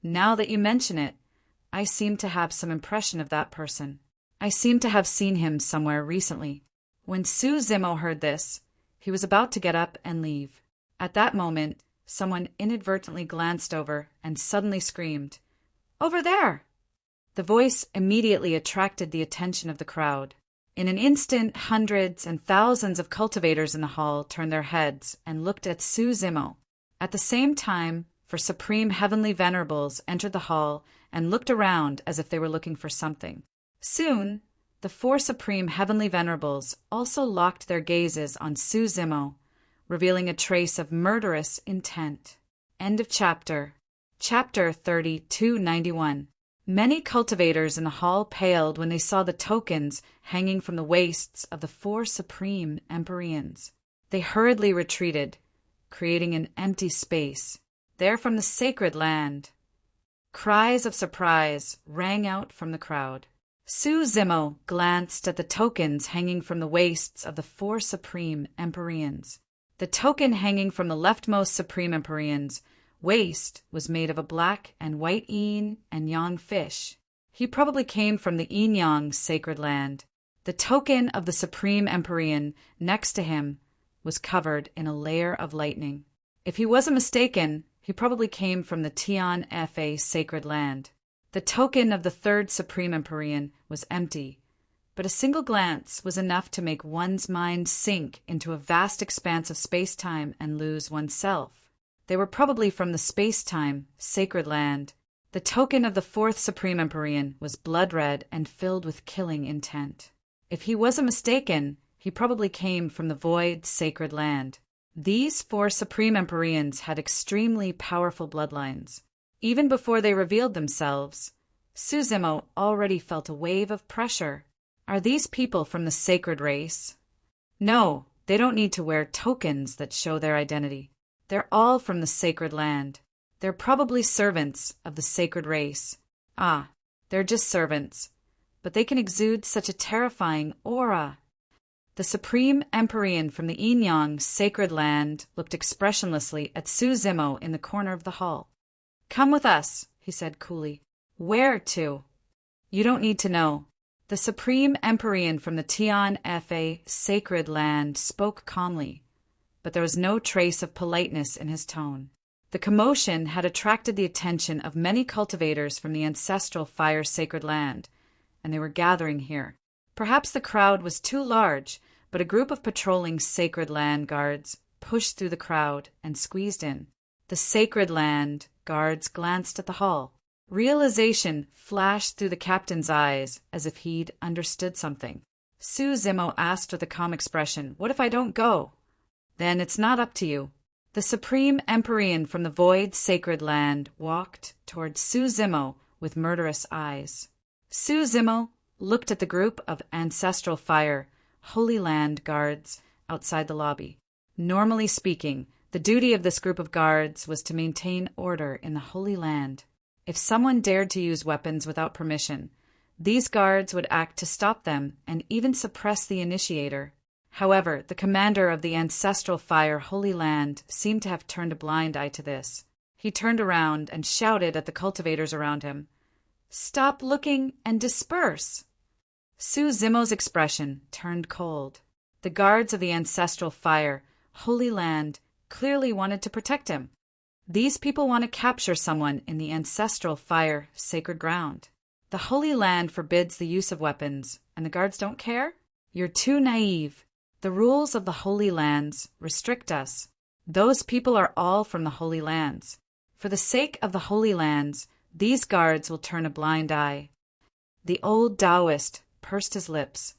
"Now that you mention it, I seem to have some impression of that person. I seem to have seen him somewhere recently." When Su Zimo heard this, he was about to get up and leave. At that moment, someone inadvertently glanced over and suddenly screamed, "Over there!" The voice immediately attracted the attention of the crowd. In an instant, hundreds and thousands of cultivators in the hall turned their heads and looked at Su Zimo. At the same time, four Supreme Heavenly Venerables entered the hall and looked around as if they were looking for something. Soon, the four Supreme Heavenly Venerables also locked their gazes on Su Zimo, revealing a trace of murderous intent. End of chapter. Chapter 3291. Many cultivators in the hall paled when they saw the tokens hanging from the waists of the four Supreme Empyreans. They hurriedly retreated, creating an empty space. "They're from the sacred land." Cries of surprise rang out from the crowd. Su Zimo glanced at the tokens hanging from the waists of the four Supreme Empyreans. The token hanging from the leftmost Supreme Empyrean's waist was made of a black and white yin and yang fish. He probably came from the yin-yang sacred land. The token of the Supreme Empyrean next to him was covered in a layer of lightning. If he wasn't mistaken, he probably came from the Tian Fa sacred land. The token of the third Supreme Empyrean was empty, but a single glance was enough to make one's mind sink into a vast expanse of space-time and lose oneself. They were probably from the space-time sacred land. The token of the fourth Supreme Empyrean was blood-red and filled with killing intent. If he wasn't mistaken, he probably came from the void sacred land. These four Supreme Empyreans had extremely powerful bloodlines. Even before they revealed themselves, Su Zimo already felt a wave of pressure. Are these people from the sacred race? No, they don't need to wear tokens that show their identity. They're all from the sacred land. They're probably servants of the sacred race. Ah, they're just servants, but they can exude such a terrifying aura. The Supreme Empyrean from the yin-yang sacred land looked expressionlessly at Su Zimo in the corner of the hall. "Come with us," he said coolly. "Where to?" "You don't need to know." The Supreme Empyrean from the Tian Fa sacred land spoke calmly, but there was no trace of politeness in his tone. The commotion had attracted the attention of many cultivators from the ancestral fire sacred land, and they were gathering here. Perhaps the crowd was too large, but a group of patrolling sacred land guards pushed through the crowd and squeezed in. The sacred land guards glanced at the hall. Realization flashed through the captain's eyes as if he'd understood something. Su Zimo asked with a calm expression, "What if I don't go?" "Then it's not up to you." The Supreme Empyrean from the void sacred land walked towards Su Zimo with murderous eyes. Su Zimo looked at the group of ancestral fire, Holy Land guards outside the lobby. Normally speaking, the duty of this group of guards was to maintain order in the Holy Land. If someone dared to use weapons without permission, these guards would act to stop them and even suppress the initiator. However, the commander of the ancestral fire Holy Land seemed to have turned a blind eye to this. He turned around and shouted at the cultivators around him, "Stop looking and disperse!" Su Zimo's expression turned cold. The guards of the ancestral fire, Holy Land, clearly wanted to protect him. These people want to capture someone in the ancestral fire, sacred ground. The Holy Land forbids the use of weapons, and the guards don't care? You're too naive. The rules of the Holy Lands restrict us. Those people are all from the Holy Lands. For the sake of the Holy Lands, these guards will turn a blind eye. The old Taoist pursed his lips.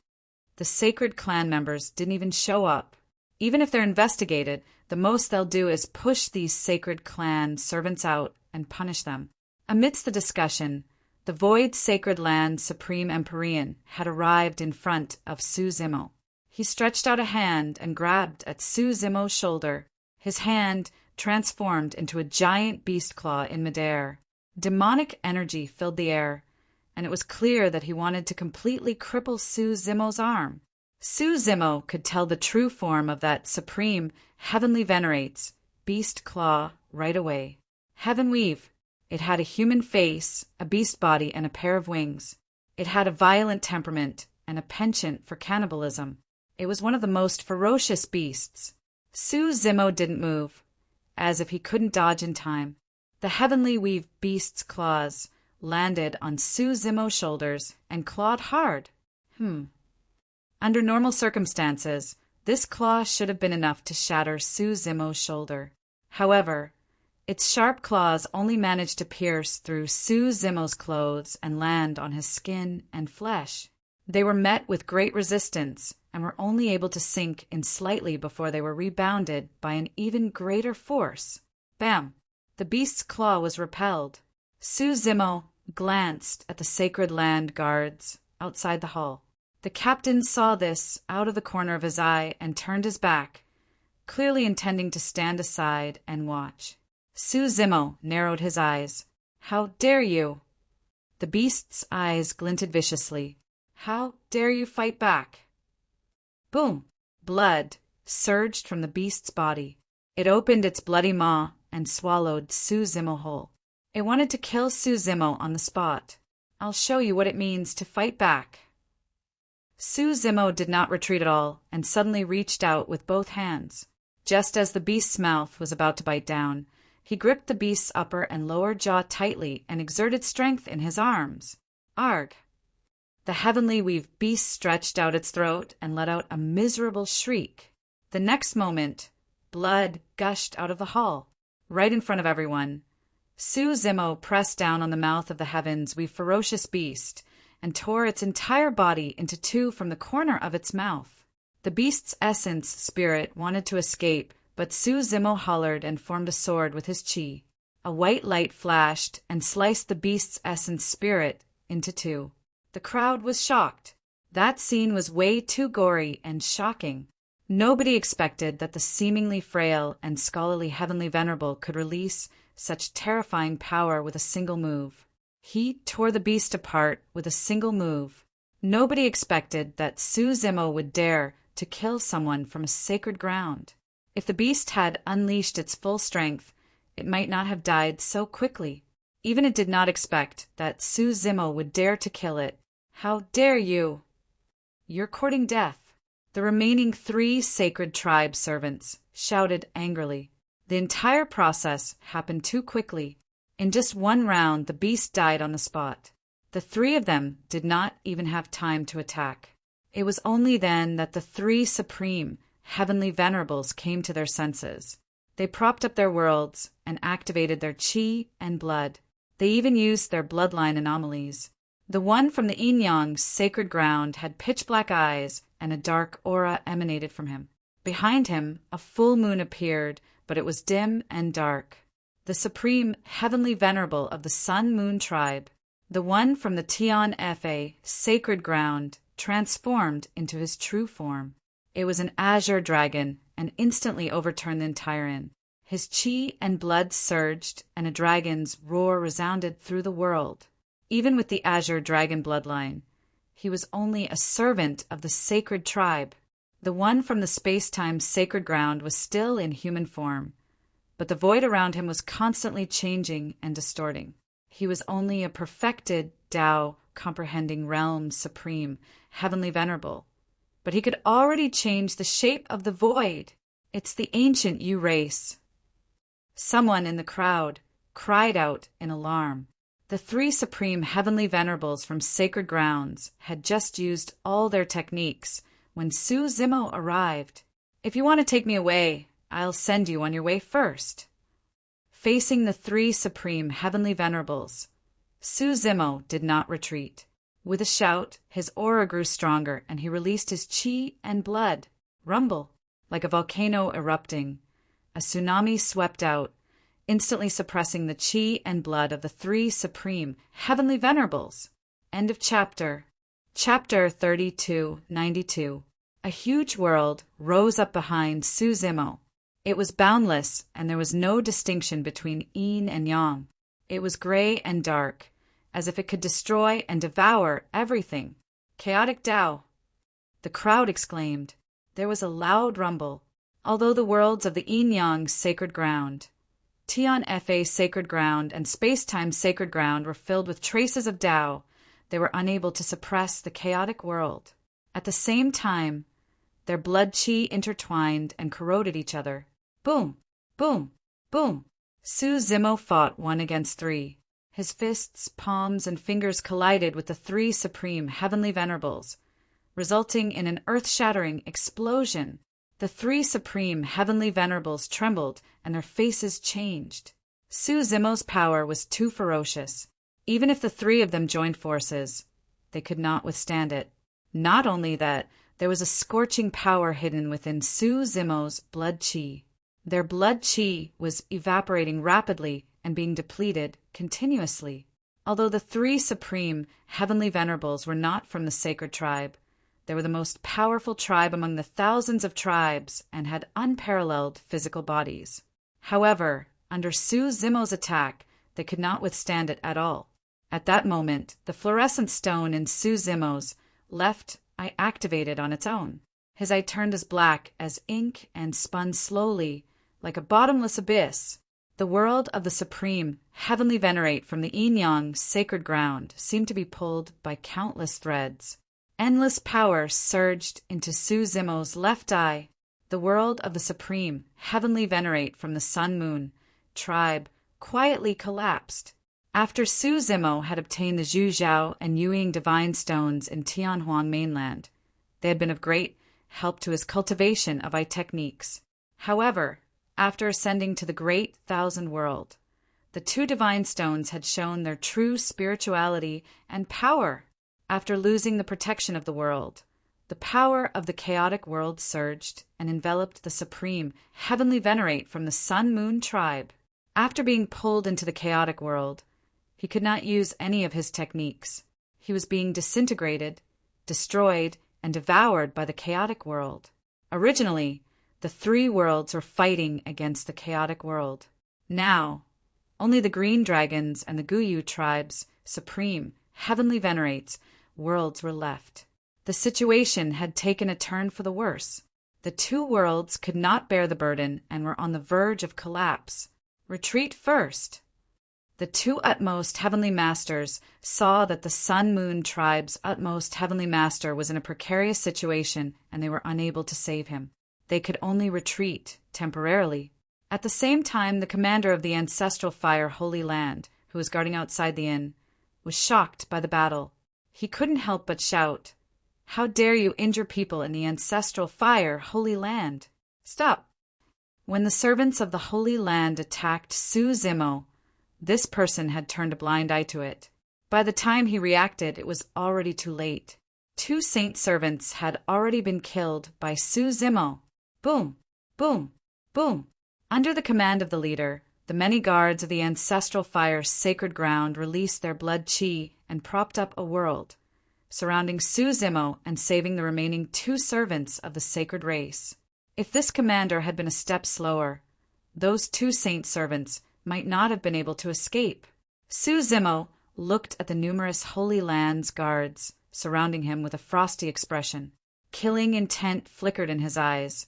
The sacred clan members didn't even show up. Even if they're investigated, the most they'll do is push these sacred clan servants out and punish them. Amidst the discussion, the Void Sacred Land Supreme Empyrean had arrived in front of Su Zimo. He stretched out a hand and grabbed at Su Zimo's shoulder. His hand transformed into a giant beast claw in midair. Demonic energy filled the air, and it was clear that he wanted to completely cripple Su Zimo's arm. Su Zimo could tell the true form of that supreme Heavenly Venerates beast claw right away. Heaven Weave. It had a human face, a beast body, and a pair of wings. It had a violent temperament and a penchant for cannibalism. It was one of the most ferocious beasts. Su Zimo didn't move, as if he couldn't dodge in time. The Heavenly Weave beast's claws landed on Su Zimo's shoulders and clawed hard. Under normal circumstances, this claw should have been enough to shatter Su Zimo's shoulder. However, its sharp claws only managed to pierce through Su Zimo's clothes and land on his skin and flesh. They were met with great resistance and were only able to sink in slightly before they were rebounded by an even greater force. Bam! The beast's claw was repelled. Su Zimo glanced at the Sacred Land guards outside the hall. The captain saw this out of the corner of his eye and turned his back, clearly intending to stand aside and watch. Su Zimo narrowed his eyes. "How dare you?" The beast's eyes glinted viciously. "How dare you fight back?" Boom! Blood surged from the beast's body. It opened its bloody maw and swallowed Su Zimo whole. It wanted to kill Su Zimo on the spot. "I'll show you what it means to fight back." Su Zimo did not retreat at all and suddenly reached out with both hands. Just as the beast's mouth was about to bite down, he gripped the beast's upper and lower jaw tightly and exerted strength in his arms. Arg! The Heavenly Weave beast stretched out its throat and let out a miserable shriek. The next moment, blood gushed out of the hall, right in front of everyone. Su Zimo pressed down on the mouth of the Heaven's Weave ferocious beast and tore its entire body into two from the corner of its mouth. The beast's essence spirit wanted to escape, but Su Zimo hollered and formed a sword with his chi. A white light flashed and sliced the beast's essence spirit into two. The crowd was shocked. That scene was way too gory and shocking. Nobody expected that the seemingly frail and scholarly Heavenly Venerable could release such terrifying power with a single move. He tore the beast apart with a single move. Nobody expected that Su Zimo would dare to kill someone from a sacred ground. If the beast had unleashed its full strength, it might not have died so quickly. Even it did not expect that Su Zimo would dare to kill it. "How dare you?" "You're courting death." The remaining 3 sacred tribe servants shouted angrily. The entire process happened too quickly. In just one round, the beast died on the spot. The 3 of them did not even have time to attack. It was only then that the 3 supreme Heavenly Venerables came to their senses. They propped up their worlds and activated their chi and blood. They even used their bloodline anomalies. The one from the Yin-Yang's sacred ground had pitch-black eyes, and a dark aura emanated from him. Behind him, a full moon appeared, but it was dim and dark. The supreme Heavenly Venerable of the Sun-Moon tribe, the one from the Tian Fa sacred ground, transformed into his true form. It was an azure dragon and instantly overturned the entire inn. His chi and blood surged, and a dragon's roar resounded through the world. Even with the azure dragon bloodline, he was only a servant of the sacred tribe. The one from the space-time sacred ground was still in human form, but the void around him was constantly changing and distorting. He was only a perfected Tao, comprehending realm supreme, heavenly venerable. But he could already change the shape of the void. It's the ancient Yu race. Someone in the crowd cried out in alarm. The three supreme heavenly venerables from sacred grounds had just used all their techniques when Su Zimo arrived. "If you want to take me away, I'll send you on your way first." Facing the three supreme heavenly venerables, Su Zimo did not retreat. With a shout, his aura grew stronger, and he released his chi and blood. Rumble, like a volcano erupting. A tsunami swept out, instantly suppressing the chi and blood of the three supreme heavenly venerables. End of chapter. Chapter 3292. A huge world rose up behind Su Zimo. It was boundless, and there was no distinction between yin and yang. It was gray and dark, as if it could destroy and devour everything. Chaotic Tao. The crowd exclaimed. There was a loud rumble. Although the worlds of the yin-yang sacred ground, Tian Fa sacred ground, and space-time sacred ground were filled with traces of Tao, they were unable to suppress the chaotic world. At the same time, their blood chi intertwined and corroded each other. Boom! Boom! Boom! Su Zimo fought one against three. His fists, palms, and fingers collided with the three supreme heavenly venerables, resulting in an earth-shattering explosion. The three supreme heavenly venerables trembled, and their faces changed. Su Zimo's power was too ferocious. Even if the three of them joined forces, they could not withstand it. Not only that, there was a scorching power hidden within Su Zimo's blood chi. Their blood chi was evaporating rapidly and being depleted continuously. Although the three supreme heavenly venerables were not from the sacred tribe, they were the most powerful tribe among the thousands of tribes and had unparalleled physical bodies. However, under Su Zimo's attack, they could not withstand it at all. At that moment, the fluorescent stone in Su Zimo's left eye activated on its own. His eye turned as black as ink and spun slowly, like a bottomless abyss. The world of the supreme heavenly venerate from the yin-yang sacred ground seemed to be pulled by countless threads. Endless power surged into Su Zimo's left eye. The world of the supreme heavenly venerate from the sun-moon tribe quietly collapsed. After Su Zimo had obtained the Zhu Zhao and Yueying divine stones in Tianhuang mainland, they had been of great help to his cultivation of eye techniques. However, after ascending to the great thousand world, the two divine stones had shown their true spirituality and power. After losing the protection of the world, the power of the chaotic world surged and enveloped the supreme heavenly venerate from the sun-moon tribe. After being pulled into the chaotic world, he could not use any of his techniques. He was being disintegrated, destroyed, and devoured by the chaotic world. Originally, the three worlds were fighting against the chaotic world. Now, only the green dragons and the Guyu tribes, supreme heavenly venerates, worlds were left. The situation had taken a turn for the worse. The two worlds could not bear the burden and were on the verge of collapse. Retreat first. The two utmost heavenly masters saw that the sun-moon tribe's utmost heavenly master was in a precarious situation, and they were unable to save him. They could only retreat temporarily. At the same time, the commander of the ancestral fire Holy Land, who was guarding outside the inn, was shocked by the battle. He couldn't help but shout, "How dare you injure people in the ancestral fire Holy Land? Stop!" When the servants of the Holy Land attacked Su Zimo, this person had turned a blind eye to it. By the time he reacted, it was already too late. Two saint servants had already been killed by Su Zimo. Boom! Boom! Boom! Under the command of the leader, the many guards of the ancestral fire's sacred ground released their blood chi and propped up a world. surrounding Su Zimo and saving the remaining 2 servants of the sacred race. If this commander had been a step slower, those 2 saint servants might not have been able to escape. Su Zimo looked at the numerous Holy Land's guards surrounding him with a frosty expression. Killing intent flickered in his eyes,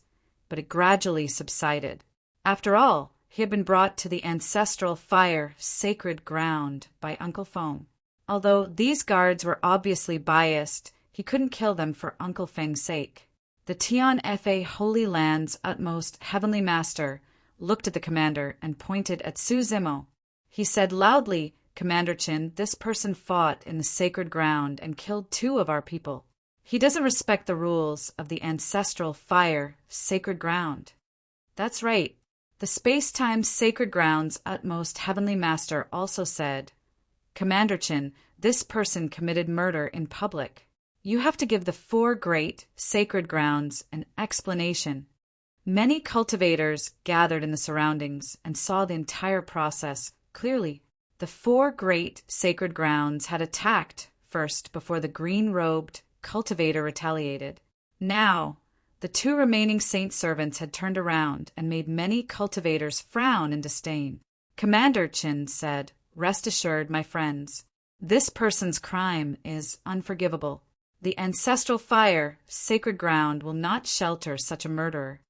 but it gradually subsided. After all, he had been brought to the ancestral fire sacred ground by Uncle Foam. Although these guards were obviously biased, he couldn't kill them for Uncle Feng's sake. The Tian Fa Holy Land's utmost heavenly master looked at the commander and pointed at Su Zimo. He said loudly, "Commander Qin, this person fought in the sacred ground and killed 2 of our people. He doesn't respect the rules of the ancestral fire sacred ground." That's right. The space-time sacred ground's utmost heavenly master also said, "Commander Qin, this person committed murder in public. You have to give the 4 great sacred grounds an explanation." Many cultivators gathered in the surroundings and saw the entire process clearly. The 4 great sacred grounds had attacked first before the green-robed cultivator retaliated. Now, the 2 remaining saint servants had turned around and made many cultivators frown in disdain. Commander Qin said, "Rest assured, my friends, this person's crime is unforgivable. The ancestral fire, sacred ground, will not shelter such a murderer.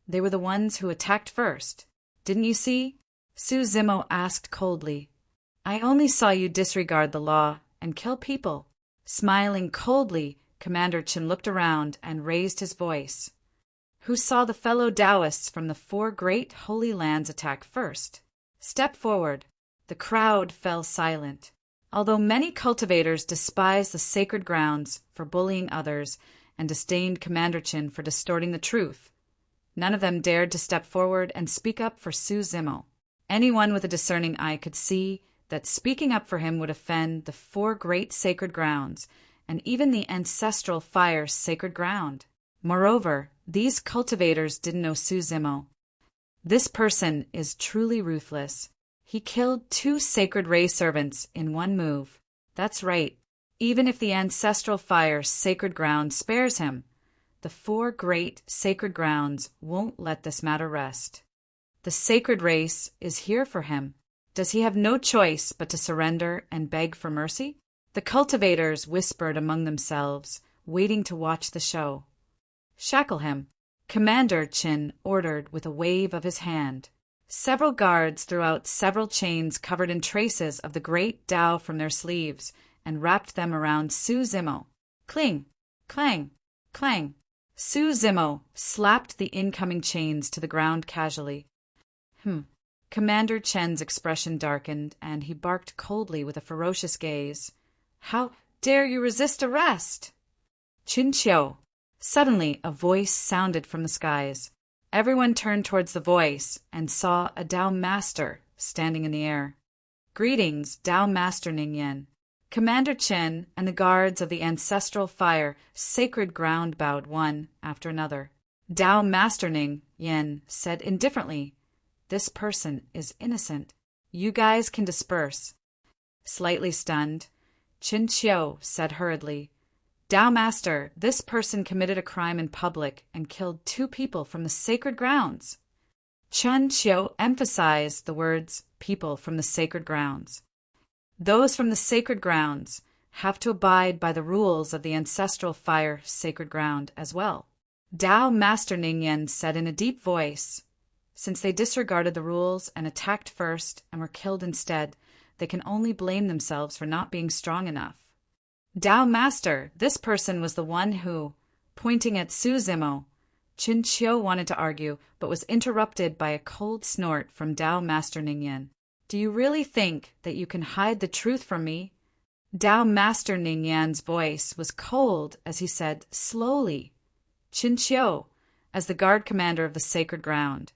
They were the ones who attacked first. Didn't you see?" Su Zimo asked coldly. "I only saw you disregard the law and kill people." Smiling coldly, Commander Qin looked around and raised his voice. "Who saw the fellow Taoists from the 4 great holy lands attack first? Step forward." The crowd fell silent. Although many cultivators despised the sacred grounds for bullying others and disdained Commander Qin for distorting the truth, none of them dared to step forward and speak up for Su Zimo. Anyone with a discerning eye could see that speaking up for him would offend the 4 great sacred grounds and even the ancestral fire sacred ground. Moreover, these cultivators didn't know Su Zimo. This person is truly ruthless. He killed 2 sacred ray servants in one move. That's right. Even if the ancestral fire sacred ground spares him, the 4 great sacred grounds won't let this matter rest. The sacred race is here for him. Does he have no choice but to surrender and beg for mercy? The cultivators whispered among themselves, waiting to watch the show. "Shackle him," Commander Qin ordered with a wave of his hand. Several guards threw out several chains covered in traces of the great Tao from their sleeves and wrapped them around Su Zimo. Cling, clang, clang. Su Zimo slapped the incoming chains to the ground casually. Commander Chen's expression darkened, and he barked coldly with a ferocious gaze. "How dare you resist arrest?" "Qin Qiu." Suddenly, a voice sounded from the skies. Everyone turned towards the voice and saw a Tao Master standing in the air. "Greetings, Tao Master Ning Yen." Commander Chen and the guards of the ancestral fire sacred ground bowed one after another. Tao Master Ning Yen said indifferently, "This person is innocent. You guys can disperse." Slightly stunned, Qin Qiu said hurriedly, "Tao Master, this person committed a crime in public and killed 2 people from the sacred grounds." Qin Qiu emphasized the words "people from the sacred grounds." Those from the sacred grounds have to abide by the rules of the ancestral fire sacred ground as well. Tao Master Ning Yen said in a deep voice, "Since they disregarded the rules and attacked first and were killed instead, they can only blame themselves for not being strong enough." "Tao Master, this person was the one who," pointing at Su Zimo. Qin Qiu wanted to argue, but was interrupted by a cold snort from Tao Master Ning Yen. "Do you really think that you can hide the truth from me?" Tao Master Ning Yan's voice was cold as he said slowly, "Qin Qiu, as the guard commander of the sacred ground,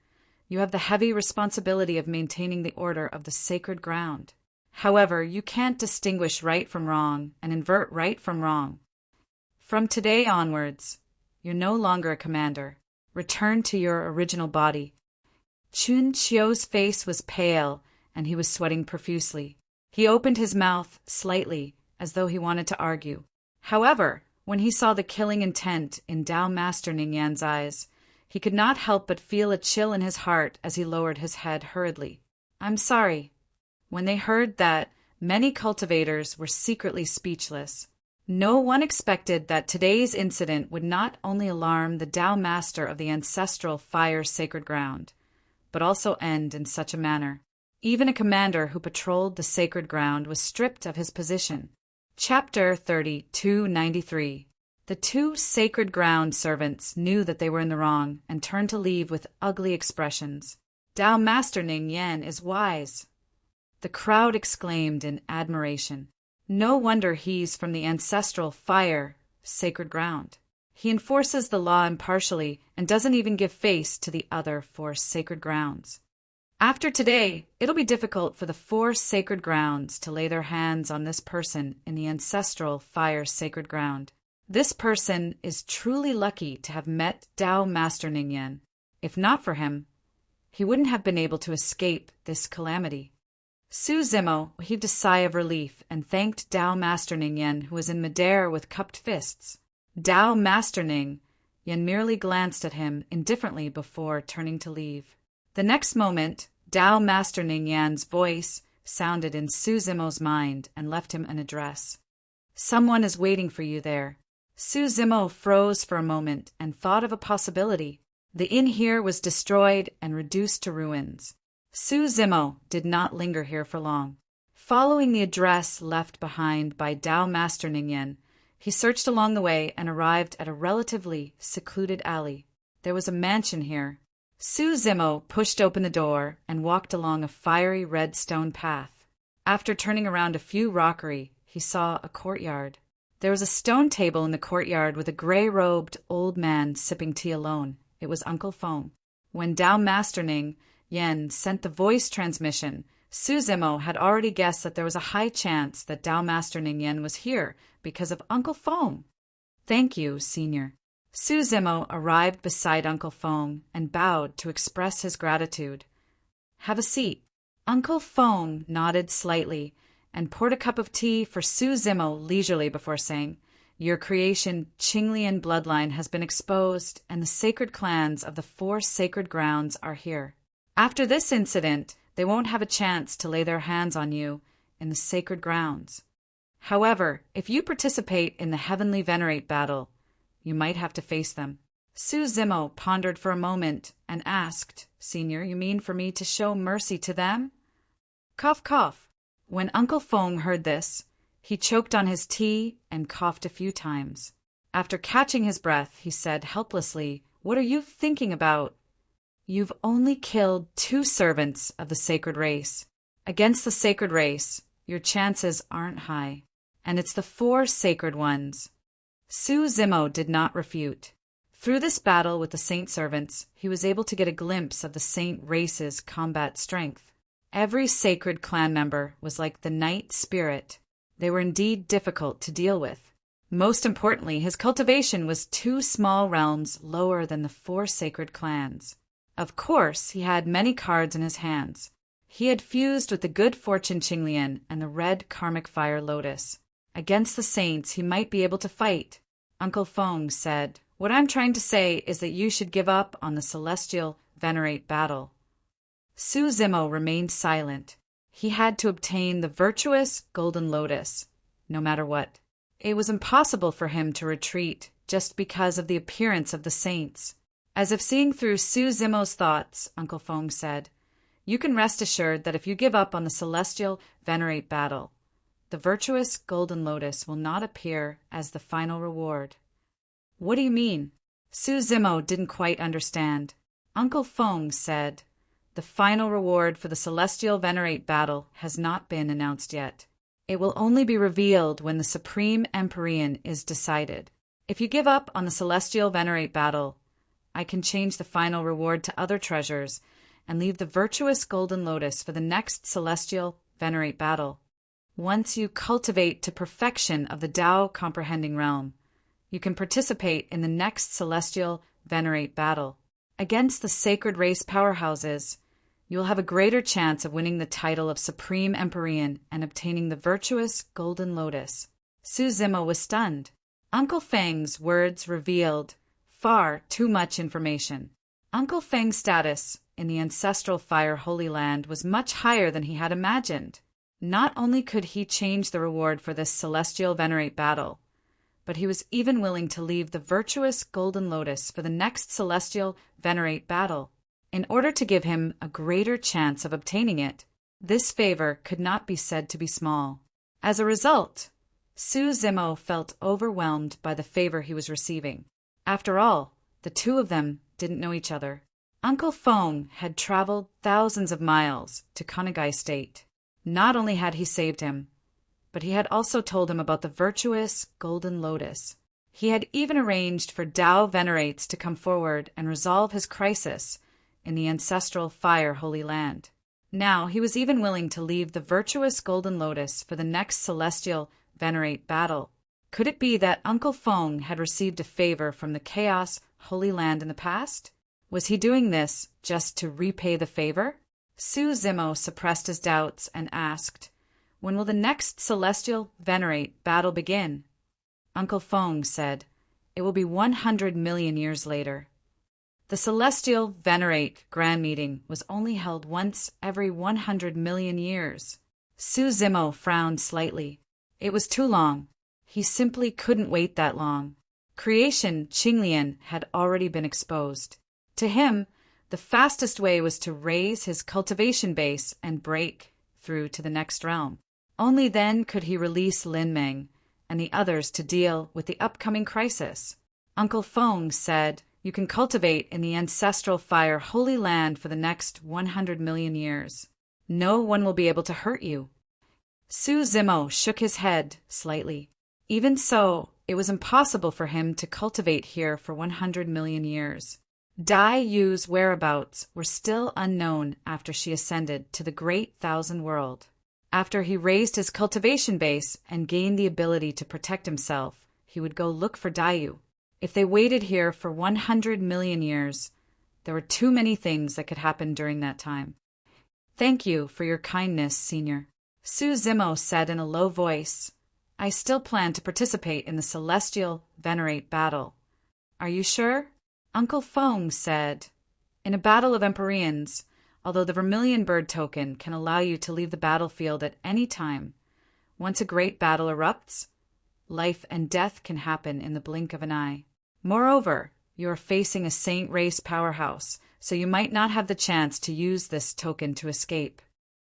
you have the heavy responsibility of maintaining the order of the sacred ground. However, you can't distinguish right from wrong and invert right from wrong. From today onwards, you're no longer a commander. Return to your original body." Qin Qiu's face was pale, and he was sweating profusely. He opened his mouth slightly, as though he wanted to argue. However, when he saw the killing intent in Tao Master Ning Yan's eyes, he could not help but feel a chill in his heart as he lowered his head hurriedly. "I'm sorry." When they heard that, many cultivators were secretly speechless. No one expected that today's incident would not only alarm the Tao Master of the ancestral fire sacred ground, but also end in such a manner. Even a commander who patrolled the sacred ground was stripped of his position. Chapter 3293. The two sacred ground servants knew that they were in the wrong and turned to leave with ugly expressions. "Tao Master Ning Yan is wise," the crowd exclaimed in admiration. "No wonder he's from the ancestral fire sacred ground. He enforces the law impartially and doesn't even give face to the other four sacred grounds. After today, it'll be difficult for the four sacred grounds to lay their hands on this person in the ancestral fire sacred ground. This person is truly lucky to have met Tao Master Ning Yan. If not for him, he wouldn't have been able to escape this calamity." Su Zimo heaved a sigh of relief and thanked Tao Master Ning Yan, who was in midair with cupped fists. Tao Master Ning Yan merely glanced at him indifferently before turning to leave. The next moment, Tao Master Ning Yan's voice sounded in Su Zimo's mind and left him an address. "Someone is waiting for you there." Su Zimo froze for a moment and thought of a possibility. The inn here was destroyed and reduced to ruins. Su Zimo did not linger here for long. Following the address left behind by Tao Master Ning Yan, he searched along the way and arrived at a relatively secluded alley. There was a mansion here. Su Zimo pushed open the door and walked along a fiery red stone path. After turning around a few rockery, he saw a courtyard. There was a stone table in the courtyard with a gray-robed old man sipping tea alone. It was Uncle Feng. When Tao Master Ning Yan sent the voice transmission, Su Zimo had already guessed that there was a high chance that Tao Master Ning Yan was here because of Uncle Feng. "Thank you, Senior." Su Zimo arrived beside Uncle Feng and bowed to express his gratitude. "Have a seat." Uncle Feng nodded slightly and poured a cup of tea for Su Zimo leisurely before saying, "Your creation Qinglian bloodline has been exposed and the sacred clans of the four sacred grounds are here. After this incident, they won't have a chance to lay their hands on you in the sacred grounds. However, if you participate in the Heavenly Venerate battle, you might have to face them." Su Zimo pondered for a moment and asked, "Senior, you mean for me to show mercy to them?" Cough, cough. When Uncle Feng heard this, he choked on his tea and coughed a few times. After catching his breath, he said helplessly, "What are you thinking about? You've only killed 2 servants of the sacred race. Against the sacred race, your chances aren't high. And it's the 4 sacred ones." Su Zimo did not refute. Through this battle with the saint servants, he was able to get a glimpse of the saint race's combat strength. Every sacred clan member was like the night spirit. They were indeed difficult to deal with. Most importantly, his cultivation was 2 small realms lower than the 4 sacred clans. Of course, he had many cards in his hands. He had fused with the good fortune Qinglian and the red karmic fire lotus. Against the saints, he might be able to fight. Uncle Feng said, "What I'm trying to say is that you should give up on the celestial venerate battle." Su Zimo remained silent. He had to obtain the virtuous golden lotus, no matter what. It was impossible for him to retreat just because of the appearance of the saints. As if seeing through Su Zimo's thoughts, Uncle Feng said, "You can rest assured that if you give up on the celestial venerate battle, the virtuous golden lotus will not appear as the final reward." "What do you mean?" Su Zimo didn't quite understand. Uncle Feng said, "The final reward for the celestial venerate battle has not been announced yet. It will only be revealed when the Supreme Empyrean is decided. If you give up on the celestial venerate battle, I can change the final reward to other treasures and leave the virtuous golden lotus for the next celestial venerate battle. Once you cultivate to perfection of the Tao comprehending realm, you can participate in the next celestial venerate battle. Against the sacred race powerhouses, you will have a greater chance of winning the title of Supreme Empyrean and obtaining the virtuous golden lotus." Su Zimo was stunned. Uncle Feng's words revealed far too much information. Uncle Feng's status in the ancestral Fire Holy Land was much higher than he had imagined. Not only could he change the reward for this celestial venerate battle, but he was even willing to leave the virtuous Golden Lotus for the next celestial venerate battle, in order to give him a greater chance of obtaining it. This favor could not be said to be small. As a result, Su Zimo felt overwhelmed by the favor he was receiving. After all, the two of them didn't know each other. Uncle Feng had traveled thousands of miles to Konagai State. Not only had he saved him, but he had also told him about the virtuous Golden Lotus. He had even arranged for Tao venerates to come forward and resolve his crisis in the ancestral Fire Holy Land. Now he was even willing to leave the virtuous Golden Lotus for the next celestial venerate battle. Could it be that Uncle Feng had received a favor from the Chaos Holy Land in the past? Was he doing this just to repay the favor? Su Zimo suppressed his doubts and asked, "When will the next celestial venerate battle begin?" Uncle Feng said, "It will be 100 million years later." The celestial venerate grand meeting was only held once every 100 million years. Su Zimo frowned slightly. It was too long. He simply couldn't wait that long. Creation Qinglian had already been exposed. To him, the fastest way was to raise his cultivation base and break through to the next realm. Only then could he release Lin Meng and the others to deal with the upcoming crisis. Uncle Feng said, "You can cultivate in the ancestral Fire Holy Land for the next 100 million years. No one will be able to hurt you." Su Zimo shook his head slightly. Even so, it was impossible for him to cultivate here for 100 million years. Dai Yu's whereabouts were still unknown after she ascended to the Great Thousand World. After he raised his cultivation base and gained the ability to protect himself, he would go look for Dai Yu. If they waited here for 100 million years, there were too many things that could happen during that time. "Thank you for your kindness, Senior," Su Zimo said in a low voice. "I still plan to participate in the celestial venerate battle." "Are you sure?" Uncle Feng said, "In a battle of Empyreans, although the Vermilion Bird token can allow you to leave the battlefield at any time, once a great battle erupts, life and death can happen in the blink of an eye. Moreover, you are facing a Saint Race powerhouse, so you might not have the chance to use this token to escape."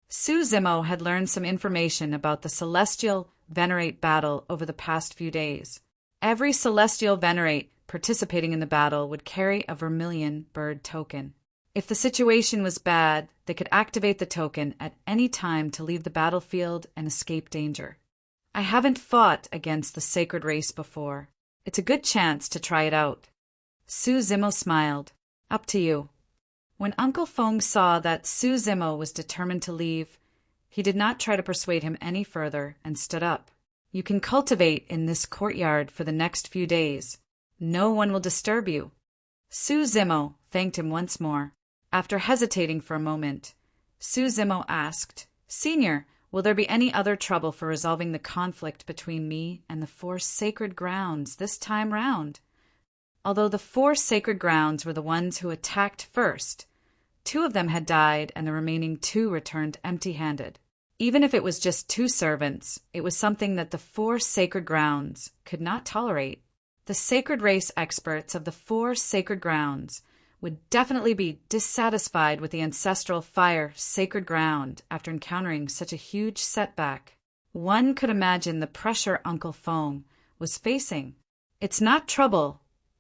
Su Zimo had learned some information about the celestial venerate battle over the past few days. Every celestial venerate participating in the battle would carry a Vermilion Bird token. If the situation was bad, they could activate the token at any time to leave the battlefield and escape danger. "I haven't fought against the sacred race before. It's a good chance to try it out." Su Zimo smiled. "Up to you." When Uncle Feng saw that Su Zimo was determined to leave, he did not try to persuade him any further and stood up. "You can cultivate in this courtyard for the next few days. No one will disturb you." Su Zimo thanked him once more. After hesitating for a moment, Su Zimo asked, "Senior, will there be any other trouble for resolving the conflict between me and the 4 sacred grounds this time round?" Although the 4 sacred grounds were the ones who attacked first, 2 of them had died and the remaining 2 returned empty-handed. Even if it was just 2 servants, it was something that the 4 sacred grounds could not tolerate. The sacred race experts of the 4 sacred grounds would definitely be dissatisfied with the ancestral Fire sacred ground after encountering such a huge setback. One could imagine the pressure Uncle Feng was facing. "It's not trouble,"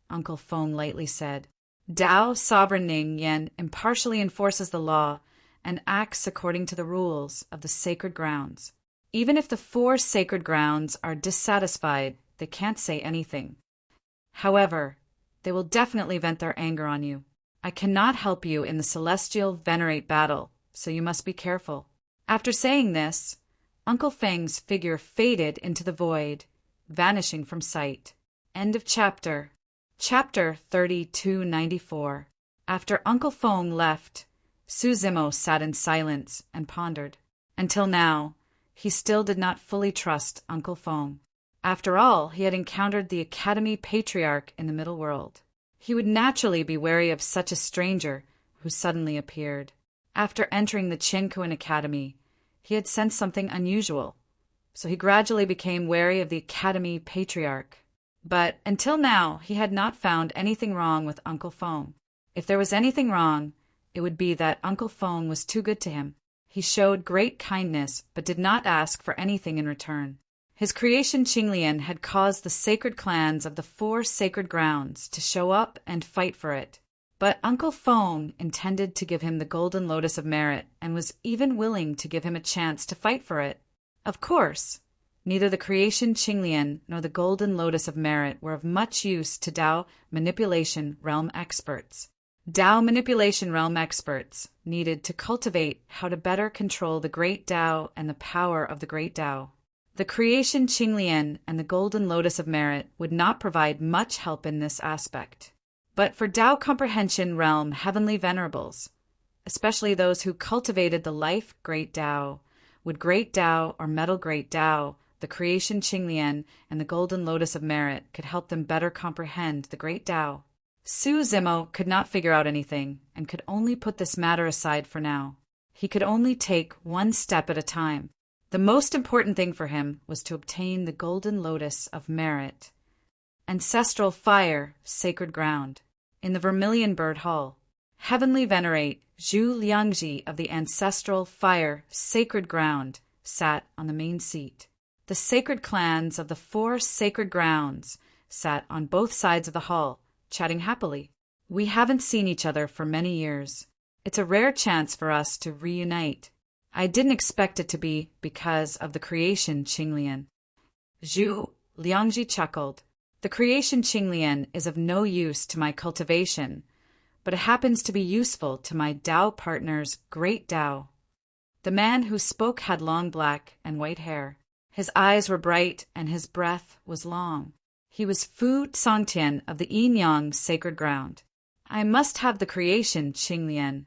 Uncle Feng lightly said. "Tao Sovereign Ning Yen impartially enforces the law and acts according to the rules of the sacred grounds. Even if the 4 sacred grounds are dissatisfied, they can't say anything. However, they will definitely vent their anger on you. I cannot help you in the celestial venerate battle, so you must be careful." After saying this, Uncle Feng's figure faded into the void, vanishing from sight. End of chapter. Chapter 3294. After Uncle Feng left, Su Zimo sat in silence and pondered. Until now, he still did not fully trust Uncle Feng. After all, he had encountered the Academy Patriarch in the Middle World. He would naturally be wary of such a stranger who suddenly appeared. After entering the Chinkuan Academy, he had sensed something unusual, so he gradually became wary of the Academy Patriarch. But until now, he had not found anything wrong with Uncle Fong. If there was anything wrong, it would be that Uncle Fong was too good to him. He showed great kindness, but did not ask for anything in return. His creation Qinglian had caused the sacred clans of the 4 sacred grounds to show up and fight for it. But Uncle Fong intended to give him the Golden Lotus of Merit and was even willing to give him a chance to fight for it. Of course, neither the creation Qinglian nor the Golden Lotus of Merit were of much use to Dao manipulation realm experts. Dao manipulation realm experts needed to cultivate how to better control the Great Dao and the power of the Great Dao. The creation Qinglian and the Golden Lotus of Merit would not provide much help in this aspect. But for Dao comprehension realm heavenly venerables, especially those who cultivated the life Great Dao, would Great Dao or Metal Great Dao, the creation Qinglian and the Golden Lotus of Merit could help them better comprehend the Great Dao. Su Zimo could not figure out anything and could only put this matter aside for now. He could only take one step at a time. The most important thing for him was to obtain the Golden Lotus of Merit. Ancestral Fire, Sacred Ground. In the Vermilion Bird Hall, Heavenly Venerate Zhu Liangji of the Ancestral Fire, Sacred Ground sat on the main seat. The sacred clans of the 4 sacred grounds sat on both sides of the hall, chatting happily. We haven't seen each other for many years. It's a rare chance for us to reunite. I didn't expect it to be because of the creation Qinglian. Zhu Liangji chuckled. The creation Qinglian is of no use to my cultivation, but it happens to be useful to my Dao partner's Great Dao. The man who spoke had long black and white hair. His eyes were bright and his breath was long. He was Fu Tsongtian of the Yin-Yang Sacred Ground. I must have the creation Qinglian.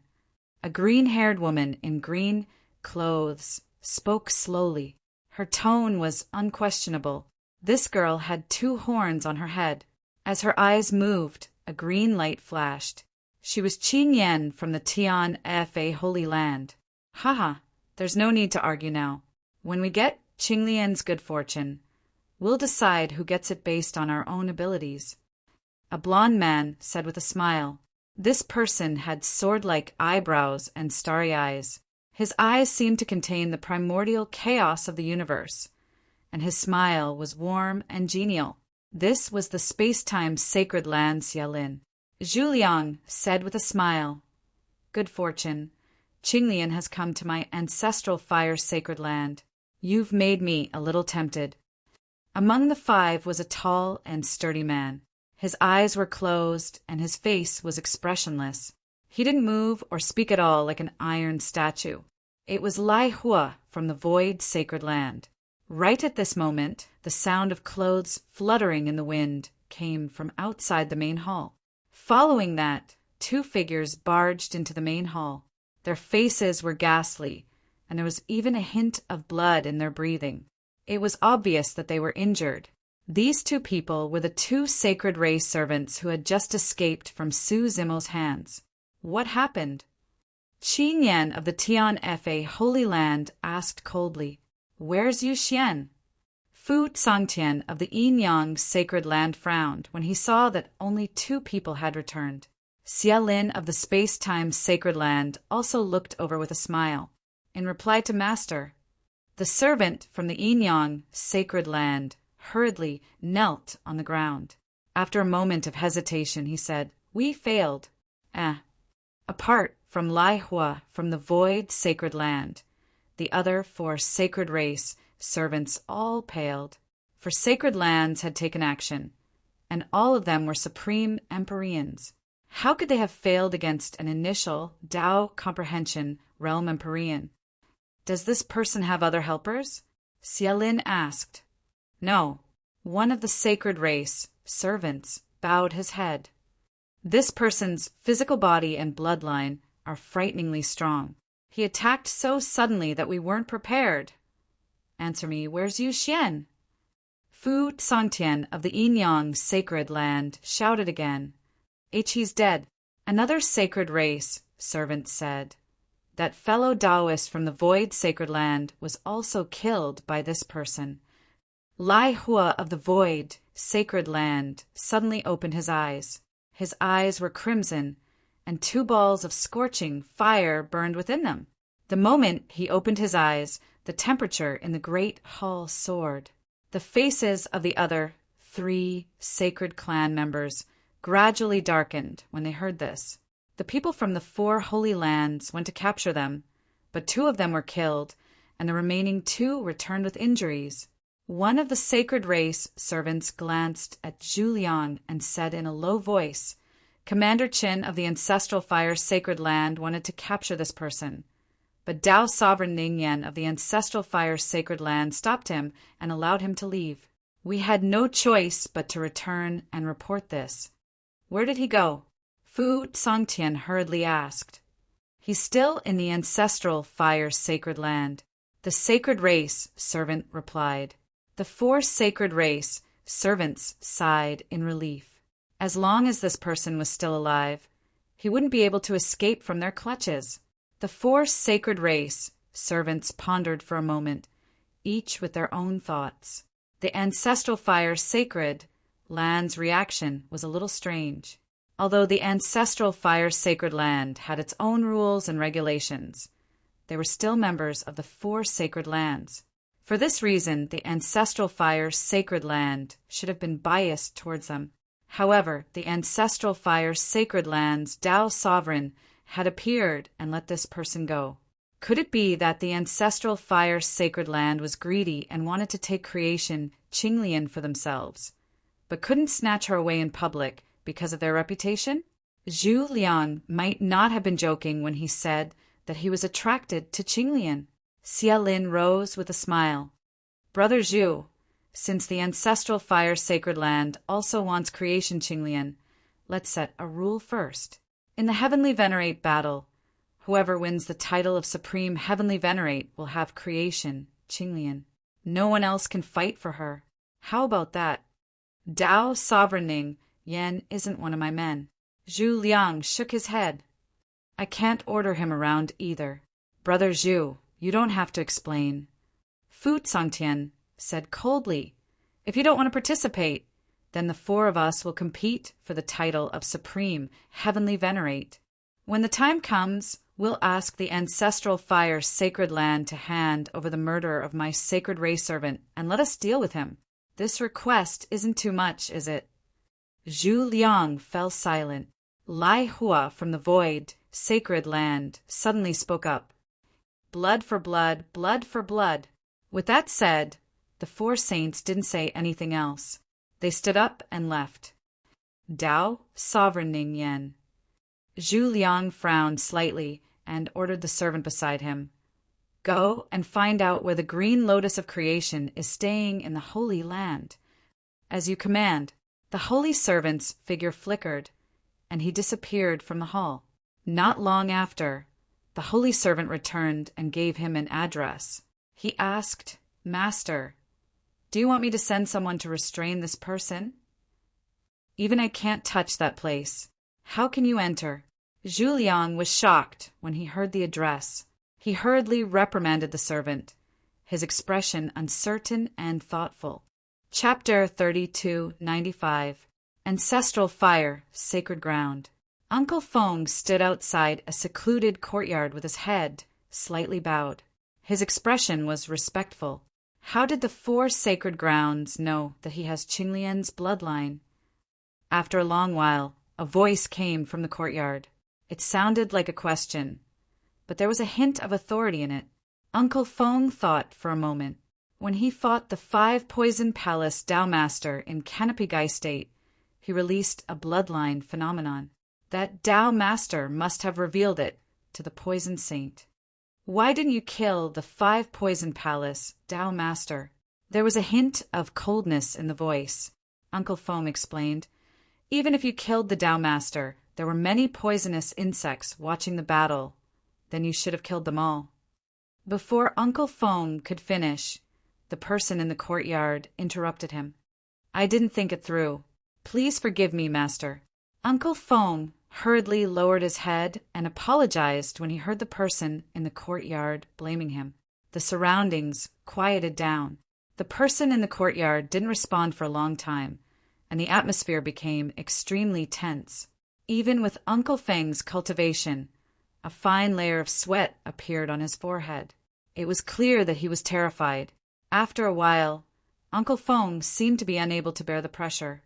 A green-haired woman in green clothes spoke slowly. Her tone was unquestionable. This girl had 2 horns on her head. As her eyes moved, a green light flashed. She was Qin Yan from the Tian Fa Holy Land. Haha, there's no need to argue now. When we get Qinglian's good fortune, we'll decide who gets it based on our own abilities. A blond man said with a smile. This person had sword-like eyebrows and starry eyes. His eyes seemed to contain the primordial chaos of the universe, and his smile was warm and genial. This was the space-time sacred land Xiaolin. Zhu Liang said with a smile, Good fortune. Qinglian has come to my ancestral fire sacred land. You've made me a little tempted. Among the 5 was a tall and sturdy man. His eyes were closed and his face was expressionless. He didn't move or speak at all like an iron statue. It was Lai Hua from the Void Sacred Land. Right at this moment, the sound of clothes fluttering in the wind came from outside the main hall. Following that, 2 figures barged into the main hall. Their faces were ghastly, and there was even a hint of blood in their breathing. It was obvious that they were injured. These 2 people were the 2 sacred ray servants who had just escaped from Su Zimo's hands. What happened? Qin Yan of the Tian Fa Holy Land asked coldly, Where's Yu Xian? Fu Tsongtian of the Yin-Yang Sacred Land frowned when he saw that only 2 people had returned. Xiaolin of the Space-Time Sacred Land also looked over with a smile. In reply to Master, the servant from the Yin-Yang Sacred Land hurriedly knelt on the ground. After a moment of hesitation, he said, We failed. Apart from Lai Hua from the Void Sacred Land, the other 4 sacred race servants all paled, for sacred lands had taken action, and all of them were supreme Empyreans. How could they have failed against an initial Dao comprehension realm Empyrean? Does this person have other helpers? Xiaolin asked. No. One of the sacred race servants bowed his head. This person's physical body and bloodline are frighteningly strong. He attacked so suddenly that we weren't prepared. Answer me, where's Yu Xian? Fu Songtian of the Yinyang sacred land shouted again. He's dead. Another sacred race, servant said. That fellow Taoist from the void sacred land was also killed by this person. Lai Hua of the void sacred land suddenly opened his eyes. His eyes were crimson, and 2 balls of scorching fire burned within them. The moment he opened his eyes, the temperature in the great hall soared. The faces of the other 3 sacred clan members gradually darkened when they heard this. The people from the 4 holy lands went to capture them, but 2 of them were killed, and the remaining 2 returned with injuries. One of the sacred race servants glanced at Zhu Liang and said in a low voice, Commander Qin of the ancestral fire sacred land wanted to capture this person. But Tao Sovereign Ningyan of the ancestral fire sacred land stopped him and allowed him to leave. We had no choice but to return and report this. Where did he go? Fu Songtian hurriedly asked. He's still in the ancestral fire sacred land. The sacred race, servant replied. The 4 sacred race, servants sighed in relief. As long as this person was still alive, he wouldn't be able to escape from their clutches. The 4 sacred race, servants pondered for a moment, each with their own thoughts. The ancestral fire sacred land's reaction was a little strange. Although the ancestral fire sacred land had its own rules and regulations, they were still members of the 4 sacred lands. For this reason, the ancestral fire sacred land should have been biased towards them. However, the ancestral fire sacred land's Tao sovereign had appeared and let this person go. Could it be that the ancestral fire sacred land was greedy and wanted to take creation Qinglian for themselves, but couldn't snatch her away in public because of their reputation? Zhu Liang might not have been joking when he said that he was attracted to Qinglian. Xia Lin rose with a smile. Brother Zhu, since the ancestral fire sacred land also wants creation Qinglian, let's set a rule first. In the Heavenly Venerate battle, whoever wins the title of Supreme Heavenly Venerate will have creation Qinglian. No one else can fight for her. How about that? Tao Sovereigning Yan isn't one of my men. Zhu Liang shook his head. I can't order him around either. Brother Zhu, you don't have to explain. Fu Songtian said coldly, if you don't want to participate, then the 4 of us will compete for the title of Supreme Heavenly Venerate. When the time comes, we'll ask the ancestral fire sacred land to hand over the murderer of my sacred race servant and let us deal with him. This request isn't too much, is it? Zhu Liang fell silent. Lai Hua from the void sacred land suddenly spoke up. Blood for blood, blood for blood. With that said, the 4 saints didn't say anything else. They stood up and left. Tao Sovereign Ningyan. Zhu Liang frowned slightly and ordered the servant beside him. Go and find out where the green lotus of creation is staying in the Holy Land. As you command. The holy servant's figure flickered, and he disappeared from the hall. Not long after, the holy servant returned and gave him an address. He asked, Master, do you want me to send someone to restrain this person? Even I can't touch that place. How can you enter? Zhu Liang was shocked when he heard the address. He hurriedly reprimanded the servant, his expression uncertain and thoughtful. Chapter 3295 Ancestral Fire, Sacred Ground. Uncle Feng stood outside a secluded courtyard with his head slightly bowed. His expression was respectful. How did the 4 sacred grounds know that he has Qinglian's bloodline? After a long while, a voice came from the courtyard. It sounded like a question, but there was a hint of authority in it. Uncle Feng thought for a moment. When he fought the 5 Poison Palace Tao Master in Canopy Guy State, he released a bloodline phenomenon. That Tao Master must have revealed it to the Poison Saint. Why didn't you kill the 5 Poison Palace Tao Master? There was a hint of coldness in the voice. Uncle Feng explained. Even if you killed the Tao Master, there were many poisonous insects watching the battle. Then you should have killed them all. Before Uncle Feng could finish, The person in the courtyard interrupted him. "I didn't think it through. Please forgive me, master." Uncle Fong hurriedly lowered his head and apologized when he heard the person in the courtyard blaming him. The surroundings quieted down. The person in the courtyard didn't respond for a long time, and the atmosphere became extremely tense. Even with Uncle Feng's cultivation, a fine layer of sweat appeared on his forehead. It was clear that he was terrified. After a while, Uncle Feng seemed to be unable to bear the pressure.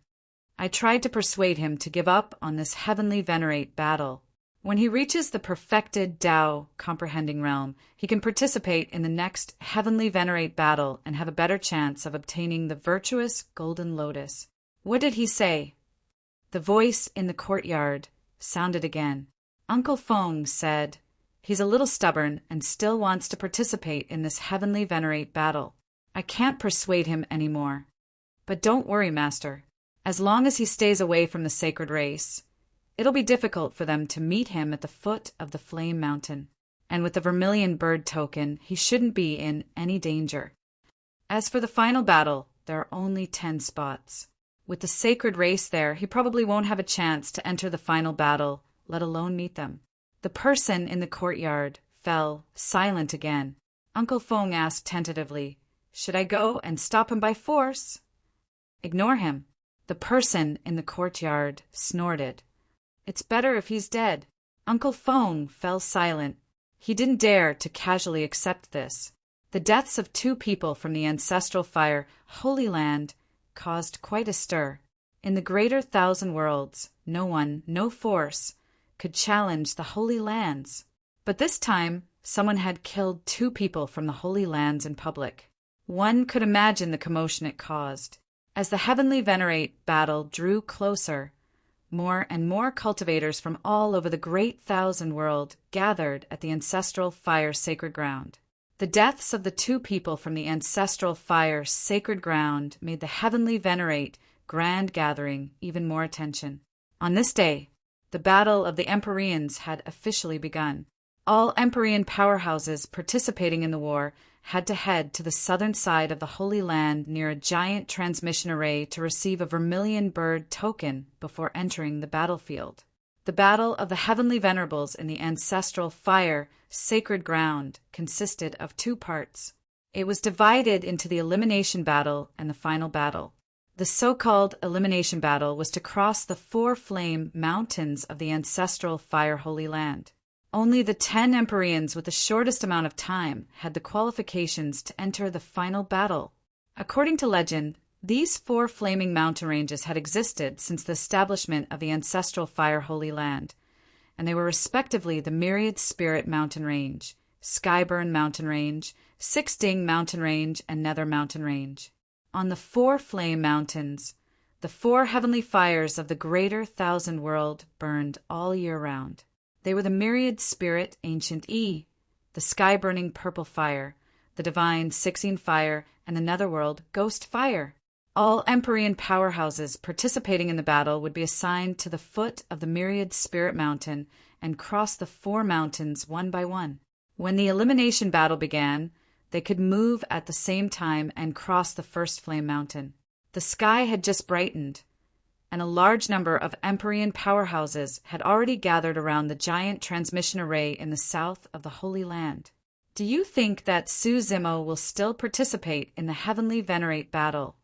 I tried to persuade him to give up on this heavenly venerate battle. When he reaches the perfected Tao comprehending realm, he can participate in the next heavenly venerate battle and have a better chance of obtaining the virtuous golden lotus. What did he say? The voice in the courtyard sounded again. Uncle Feng said, "He's a little stubborn and still wants to participate in this heavenly venerate battle. I can't persuade him anymore. But don't worry, master. As long as he stays away from the sacred race, it'll be difficult for them to meet him at the foot of the Flame Mountain. And with the vermilion bird token, he shouldn't be in any danger. As for the final battle, there are only 10 spots. With the sacred race there, he probably won't have a chance to enter the final battle, let alone meet them." The person in the courtyard fell silent again. Uncle Feng asked tentatively, "Should I go and stop him by force?" "Ignore him." The person in the courtyard snorted. "It's better if he's dead." Uncle Feng fell silent. He didn't dare to casually accept this. The deaths of 2 people from the ancestral fire, Holy Land, caused quite a stir. In the greater thousand worlds, no one, no force, could challenge the Holy Lands. But this time, someone had killed 2 people from the Holy Lands in public. One could imagine the commotion it caused. As the heavenly venerate battle drew closer, more and more cultivators from all over the great thousand world gathered at the ancestral fire sacred ground. The deaths of the 2 people from the ancestral fire sacred ground made the heavenly venerate grand gathering even more attention. On this day, the Battle of the Empyreans had officially begun. All Empyrean powerhouses participating in the war had to head to the southern side of the Holy Land near a giant transmission array to receive a vermilion bird token before entering the battlefield. The Battle of the Heavenly Venerables in the ancestral fire sacred ground consisted of 2 parts. It was divided into the elimination battle and the final battle. The so-called elimination battle was to cross the 4 flame mountains of the ancestral fire Holy Land. Only the 10 Empyreans with the shortest amount of time had the qualifications to enter the final battle. According to legend, these 4 flaming mountain ranges had existed since the establishment of the ancestral fire Holy Land, and they were respectively the Myriad Spirit Mountain Range, Skyburn Mountain Range, Six Ding Mountain Range, and Nether Mountain Range. On the 4 flame mountains, the 4 heavenly fires of the greater thousand world burned all year round. They were the Myriad Spirit Ancient E, the sky-burning Purple Fire, the Divine Sixing Fire, and the Netherworld Ghost Fire. All Empyrean powerhouses participating in the battle would be assigned to the foot of the Myriad Spirit Mountain and cross the 4 mountains one by one. When the elimination battle began, they could move at the same time and cross the first flame mountain. The sky had just brightened, and a large number of Empyrean powerhouses had already gathered around the giant transmission array in the south of the Holy Land. Do you think that Su Zimo will still participate in the heavenly venerate battle?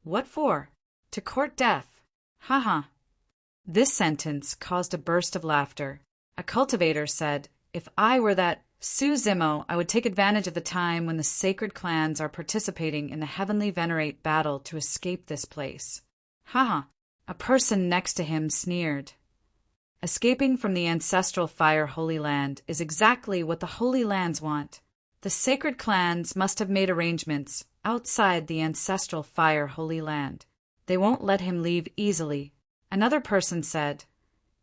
What for? To court death. Haha. This sentence caused a burst of laughter. A cultivator said, "If I were that Su Zimo, I would take advantage of the time when the sacred clans are participating in the heavenly venerate battle to escape this place." Haha. A person next to him sneered. Escaping from the ancestral fire Holy Land is exactly what the Holy Lands want. The sacred clans must have made arrangements outside the ancestral fire Holy Land. They won't let him leave easily. Another person said,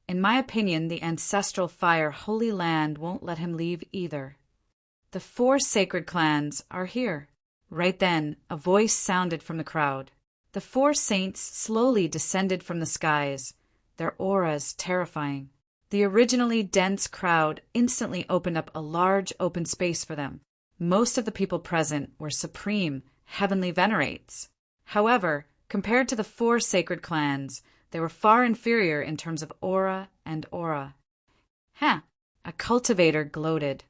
"In my opinion, the ancestral fire Holy Land won't let him leave either. The 4 sacred clans are here." Right then, a voice sounded from the crowd. The 4 saints slowly descended from the skies, their auras terrifying. The originally dense crowd instantly opened up a large open space for them. Most of the people present were supreme heavenly venerates. However, compared to the 4 sacred clans, they were far inferior in terms of aura and aura. A cultivator gloated.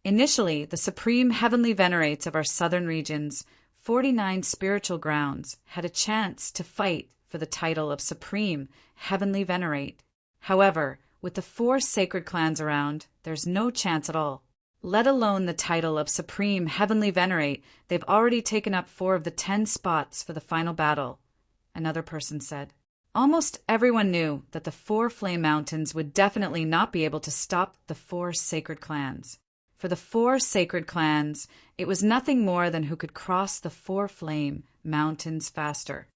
Initially, the supreme heavenly venerates of our southern regions, 49 spiritual grounds, had a chance to fight for the title of supreme heavenly venerate. However, with the 4 sacred clans around, there's no chance at all. Let alone the title of supreme heavenly venerate, they've already taken up 4 of the 10 spots for the final battle, another person said. Almost everyone knew that the 4 flame mountains would definitely not be able to stop the 4 sacred clans. For the 4 sacred clans, it was nothing more than who could cross the 4 flame mountains faster.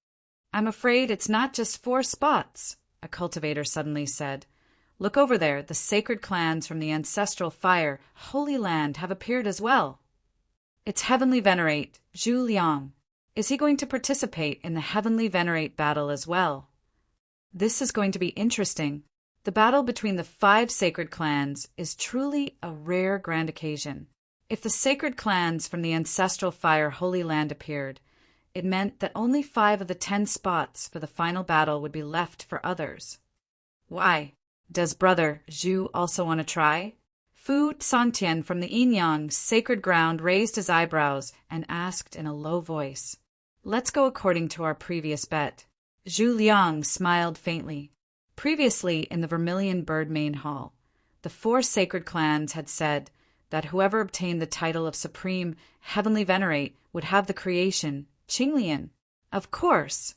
I'm afraid it's not just 4 spots, a cultivator suddenly said. Look over there, the sacred clans from the ancestral fire, Holy Land, have appeared as well. It's Heavenly Venerate, Zhu Liang. Is he going to participate in the Heavenly Venerate battle as well? This is going to be interesting. The battle between the 5 sacred clans is truly a rare grand occasion. If the sacred clans from the ancestral fire Holy Land appeared, it meant that only 5 of the 10 spots for the final battle would be left for others. Why? Does brother Zhu also want to try? Fu Sangtian from the Yinyang sacred ground raised his eyebrows and asked in a low voice, Let's go according to our previous bet. Zhu Liang smiled faintly. Previously in the Vermilion Bird Main Hall, the 4 sacred clans had said that whoever obtained the title of Supreme Heavenly Venerate would have the creation, Qinglian. Of course,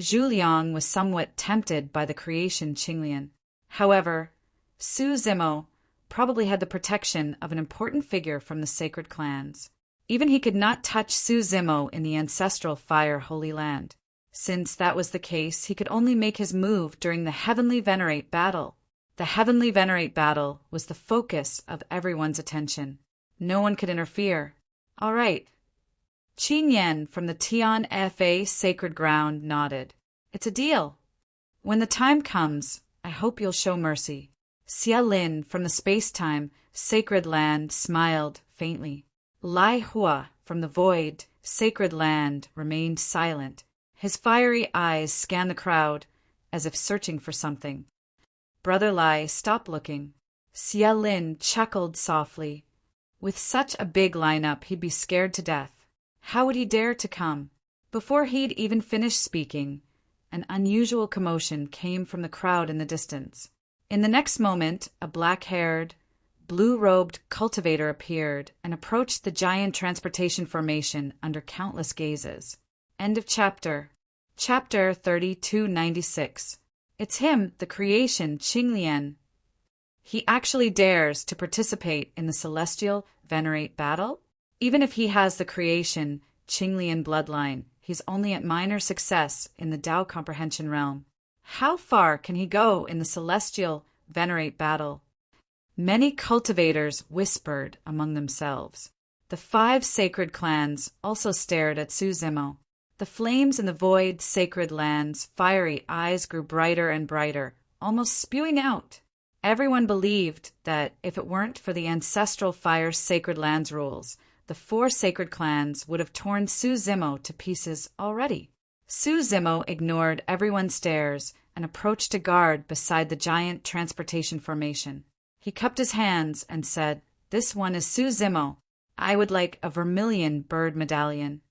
Zhu Liang was somewhat tempted by the creation Qinglian. However, Su Zimo probably had the protection of an important figure from the sacred clans. Even he could not touch Su Zimo in the ancestral fire Holy Land. Since that was the case, he could only make his move during the Heavenly Venerate battle. The Heavenly Venerate battle was the focus of everyone's attention. No one could interfere. All right. Qin Yan from the Tian Fa sacred ground nodded. It's a deal. When the time comes, I hope you'll show mercy. Xia Lin from the space-time sacred land smiled faintly. Lai Hua from the void sacred land remained silent. His fiery eyes scanned the crowd as if searching for something. Brother Lai stopped looking. Xia Lin chuckled softly. With such a big lineup, he'd be scared to death. How would he dare to come? Before he'd even finished speaking, an unusual commotion came from the crowd in the distance. In the next moment, a black-haired, blue-robed cultivator appeared and approached the giant transportation formation under countless gazes. End of chapter. Chapter 3296. It's him, the creation, Qinglian. He actually dares to participate in the celestial venerate battle? Even if he has the creation, Qinglian bloodline, he's only at minor success in the Tao comprehension realm. How far can he go in the celestial venerate battle? Many cultivators whispered among themselves. The 5 sacred clans also stared at Su Zimo. The flames in the void sacred land's fiery eyes grew brighter and brighter, almost spewing out. Everyone believed that if it weren't for the ancestral fire sacred land's rules, the 4 sacred clans would have torn Su Zimo to pieces already. Su Zimo ignored everyone's stares and approached a guard beside the giant transportation formation. He cupped his hands and said, This one is Su Zimo. I would like a vermilion bird medallion.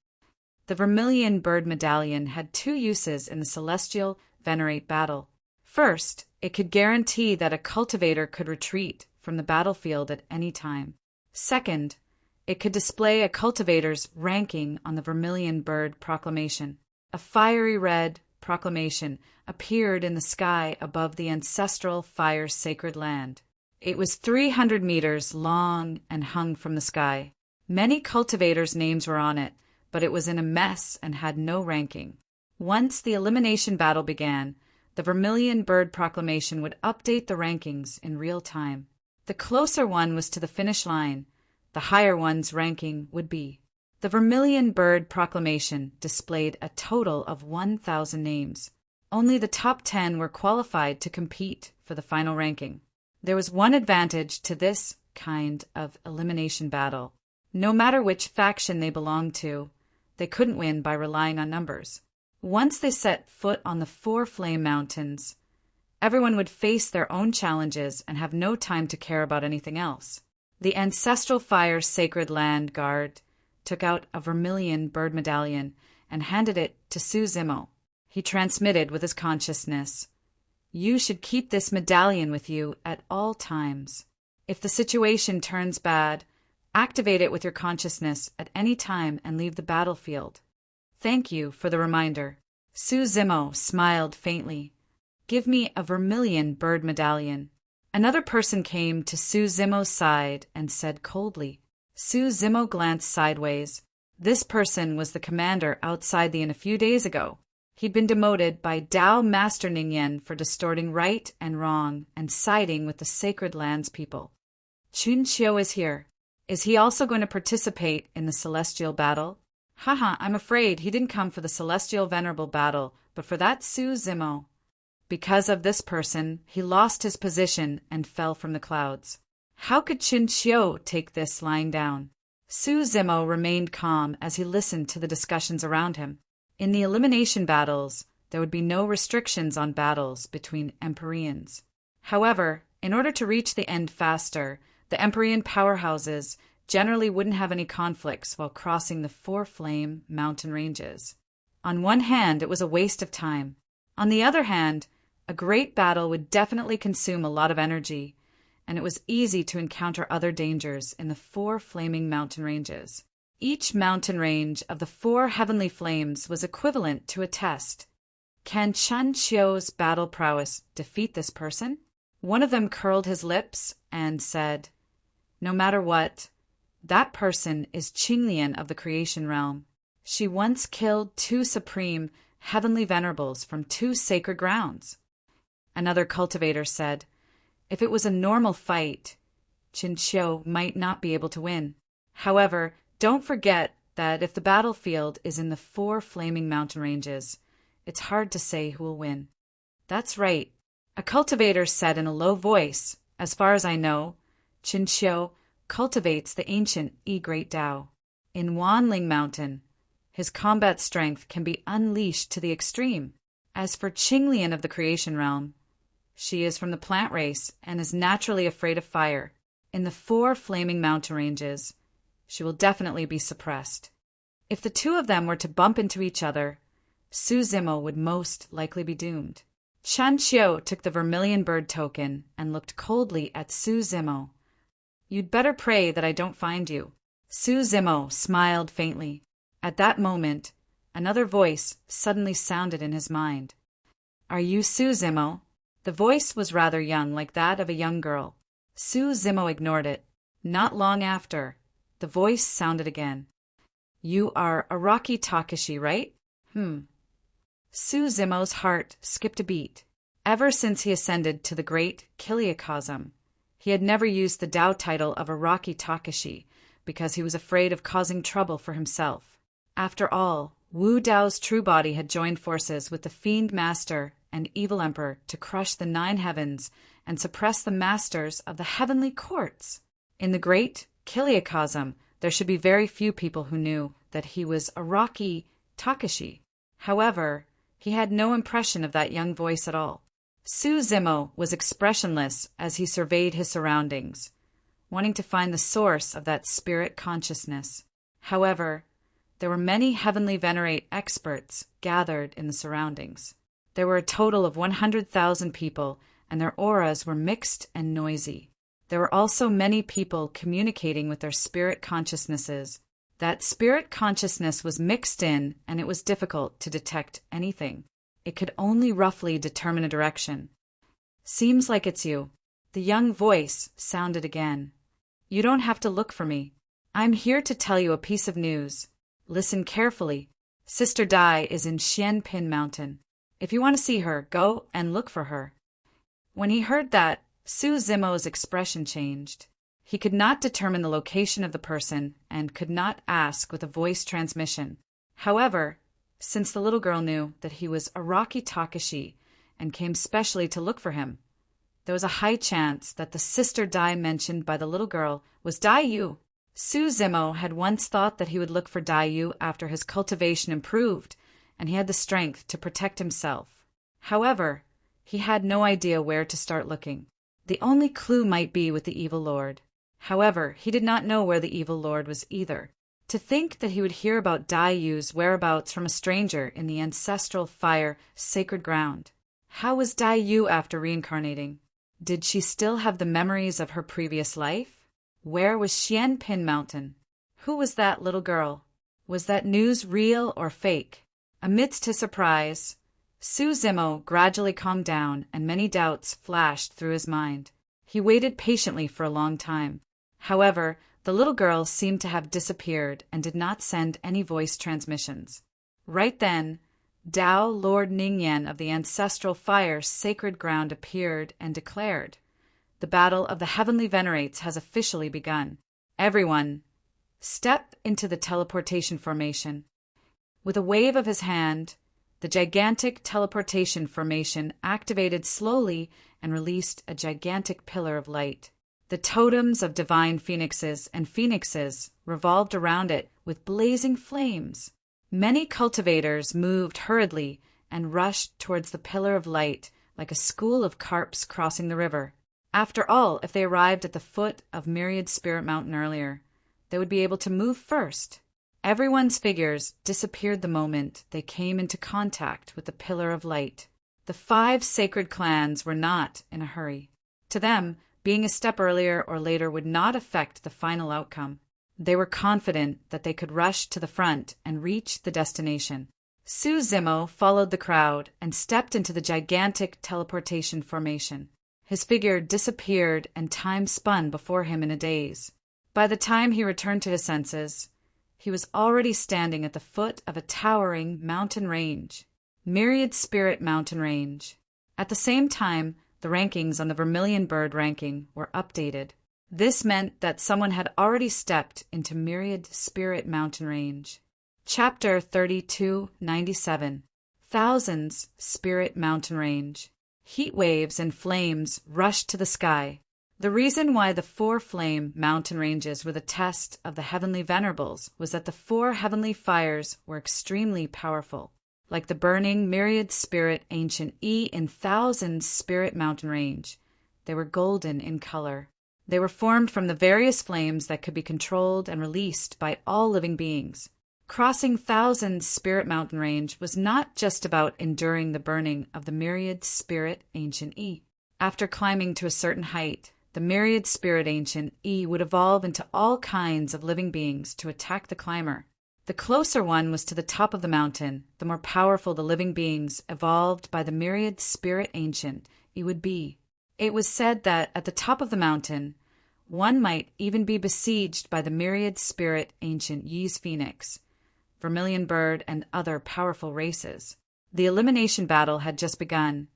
The vermilion bird medallion had 2 uses in the celestial venerate battle. First, it could guarantee that a cultivator could retreat from the battlefield at any time. Second, it could display a cultivator's ranking on the vermilion bird proclamation. A fiery red proclamation appeared in the sky above the ancestral fire sacred land. It was 300 meters long and hung from the sky. Many cultivators' names were on it, but it was in a mess and had no ranking. Once the elimination battle began, the Vermilion Bird Proclamation would update the rankings in real time. The closer one was to the finish line, the higher one's ranking would be. The Vermilion Bird Proclamation displayed a total of 1,000 names. Only the top 10 were qualified to compete for the final ranking. There was one advantage to this kind of elimination battle. No matter which faction they belonged to, They couldn't win by relying on numbers. Once they set foot on the four flame mountains, everyone would face their own challenges and have no time to care about anything else. The ancestral fire's sacred land guard took out a vermilion bird medallion and handed it to Suzimo. He transmitted with his consciousness, "You should keep this medallion with you at all times. If the situation turns bad, activate it with your consciousness at any time and leave the battlefield. Thank you for the reminder." Suzimo smiled faintly. "Give me a vermilion bird medallion." Another person came to Suzimo's side and said coldly. Suzimo glanced sideways. This person was the commander outside the inn a few days ago. He'd been demoted by Tao Master Ningyan for distorting right and wrong and siding with the sacred lands people. Chun Xiu is here. Is he also going to participate in the celestial battle? Haha, I'm afraid he didn't come for the celestial venerable battle, but for that Suzimo. Because of this person, he lost his position and fell from the clouds. How could Chun Xiu take this lying down? Suzimo remained calm as he listened to the discussions around him. In the elimination battles, there would be no restrictions on battles between Empyreans. However, in order to reach the end faster, the Empyrean powerhouses generally wouldn't have any conflicts while crossing the four flame mountain ranges. On one hand, it was a waste of time. On the other hand, a great battle would definitely consume a lot of energy, and it was easy to encounter other dangers in the four flaming mountain ranges. Each mountain range of the four heavenly flames was equivalent to a test. Can Chun Xiu's battle prowess defeat this person? One of them curled his lips and said, "No matter what, that person is Qinglian of the creation realm. She once killed two supreme heavenly venerables from two sacred grounds." Another cultivator said, "If it was a normal fight, Chun Xiu might not be able to win. However, don't forget that if the battlefield is in the four flaming mountain ranges, it's hard to say who will win." "That's right," a cultivator said in a low voice. "As far as I know, Chun Xiu cultivates the ancient Great Tao. In Wanling Mountain, his combat strength can be unleashed to the extreme. As for Qinglian of the creation realm, she is from the plant race and is naturally afraid of fire. In the four flaming mountain ranges, she will definitely be suppressed. If the two of them were to bump into each other, Suzimo would most likely be doomed." Chun Xiu took the vermilion bird token and looked coldly at Suzimo. "You'd better pray that I don't find you." Suzimo smiled faintly. At that moment, another voice suddenly sounded in his mind. "Are you Suzimo?" The voice was rather young, like that of a young girl. Suzimo ignored it. Not long after, the voice sounded again. "You are Araki Takashi, right?" Suzimo's heart skipped a beat. Ever since he ascended to the great Kiliacosm, he had never used the Tao title of Araki Takashi because he was afraid of causing trouble for himself. After all, Wu Dao's true body had joined forces with the Fiend Master and Evil Emperor to crush the 9 heavens and suppress the masters of the heavenly courts. In the great Kiliacosm, there should be very few people who knew that he was Araki Takashi. However, he had no impression of that young voice at all. Suzimo was expressionless as he surveyed his surroundings, wanting to find the source of that spirit consciousness. However, there were many heavenly venerate experts gathered in the surroundings. There were a total of 100,000 people, and their auras were mixed and noisy. There were also many people communicating with their spirit consciousnesses. That spirit consciousness was mixed in, and it was difficult to detect anything. It could only roughly determine a direction. "Seems like it's you." The young voice sounded again. "You don't have to look for me. I'm here to tell you a piece of news. Listen carefully. Sister Dai is in Xianpin Mountain. If you want to see her, go and look for her." When he heard that, Suzimo's expression changed. He could not determine the location of the person and could not ask with a voice transmission. However, since the little girl knew that he was Araki Takashi and came specially to look for him, there was a high chance that the sister Dai mentioned by the little girl was Dai Yu. Zimo had once thought that he would look for Dayu after his cultivation improved and he had the strength to protect himself. However, he had no idea where to start looking. The only clue might be with the evil lord. However, he did not know where the evil lord was either. To think that he would hear about Dayu's whereabouts from a stranger in the ancestral fire sacred ground. How was Dayu after reincarnating? Did she still have the memories of her previous life? Where was Xianpin Mountain? Who was that little girl? Was that news real or fake? Amidst his surprise, Zimo gradually calmed down and many doubts flashed through his mind. He waited patiently for a long time. However, the little girl seemed to have disappeared and did not send any voice transmissions. Right then, Tao Lord Ningyan of the ancestral fire sacred ground appeared and declared, "The battle of the heavenly venerates has officially begun. Everyone, step into the teleportation formation." With a wave of his hand, the gigantic teleportation formation activated slowly and released a gigantic pillar of light. The totems of divine phoenixes and phoenixes revolved around it with blazing flames. Many cultivators moved hurriedly and rushed towards the pillar of light like a school of carps crossing the river. After all, if they arrived at the foot of Myriad Spirit Mountain earlier, they would be able to move first. Everyone's figures disappeared the moment they came into contact with the pillar of light. The 5 sacred clans were not in a hurry. To them, being a step earlier or later would not affect the final outcome. They were confident that they could rush to the front and reach the destination. Zimo followed the crowd and stepped into the gigantic teleportation formation. His figure disappeared and time spun before him in a daze. By the time he returned to his senses, he was already standing at the foot of a towering mountain range, Myriad Spirit Mountain Range. At the same time, the rankings on the Vermilion Bird ranking were updated. This meant that someone had already stepped into Myriad Spirit Mountain Range. Chapter 3297. Thousands Spirit Mountain Range. Heat waves and flames rushed to the sky. The reason why the 4 flame mountain ranges were the test of the heavenly venerables was that the 4 heavenly fires were extremely powerful. Like the burning Myriad Spirit Ancient E in Thousands Spirit Mountain Range, they were golden in color. They were formed from the various flames that could be controlled and released by all living beings. Crossing Thousands Spirit Mountain Range was not just about enduring the burning of the Myriad Spirit Ancient E. After climbing to a certain height, the Myriad Spirit Ancient E would evolve into all kinds of living beings to attack the climber. The closer one was to the top of the mountain, the more powerful the living beings evolved by the Myriad Spirit Ancient E would be. It was said that at the top of the mountain, one might even be besieged by the Myriad Spirit Ancient Ye's Phoenix, Vermilion Bird, and other powerful races. The elimination battle had just begun,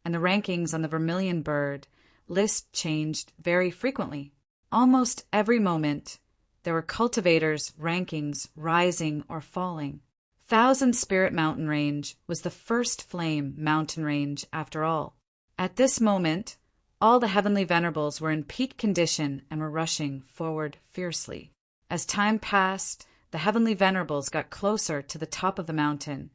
and the rankings on the Vermilion Bird list changed very frequently. Almost every moment, there were cultivators' rankings rising or falling. Thousand Spirit Mountain Range was the first flame mountain range after all. At this moment, all the heavenly venerables were in peak condition and were rushing forward fiercely. As time passed, the heavenly venerables got closer to the top of the mountain,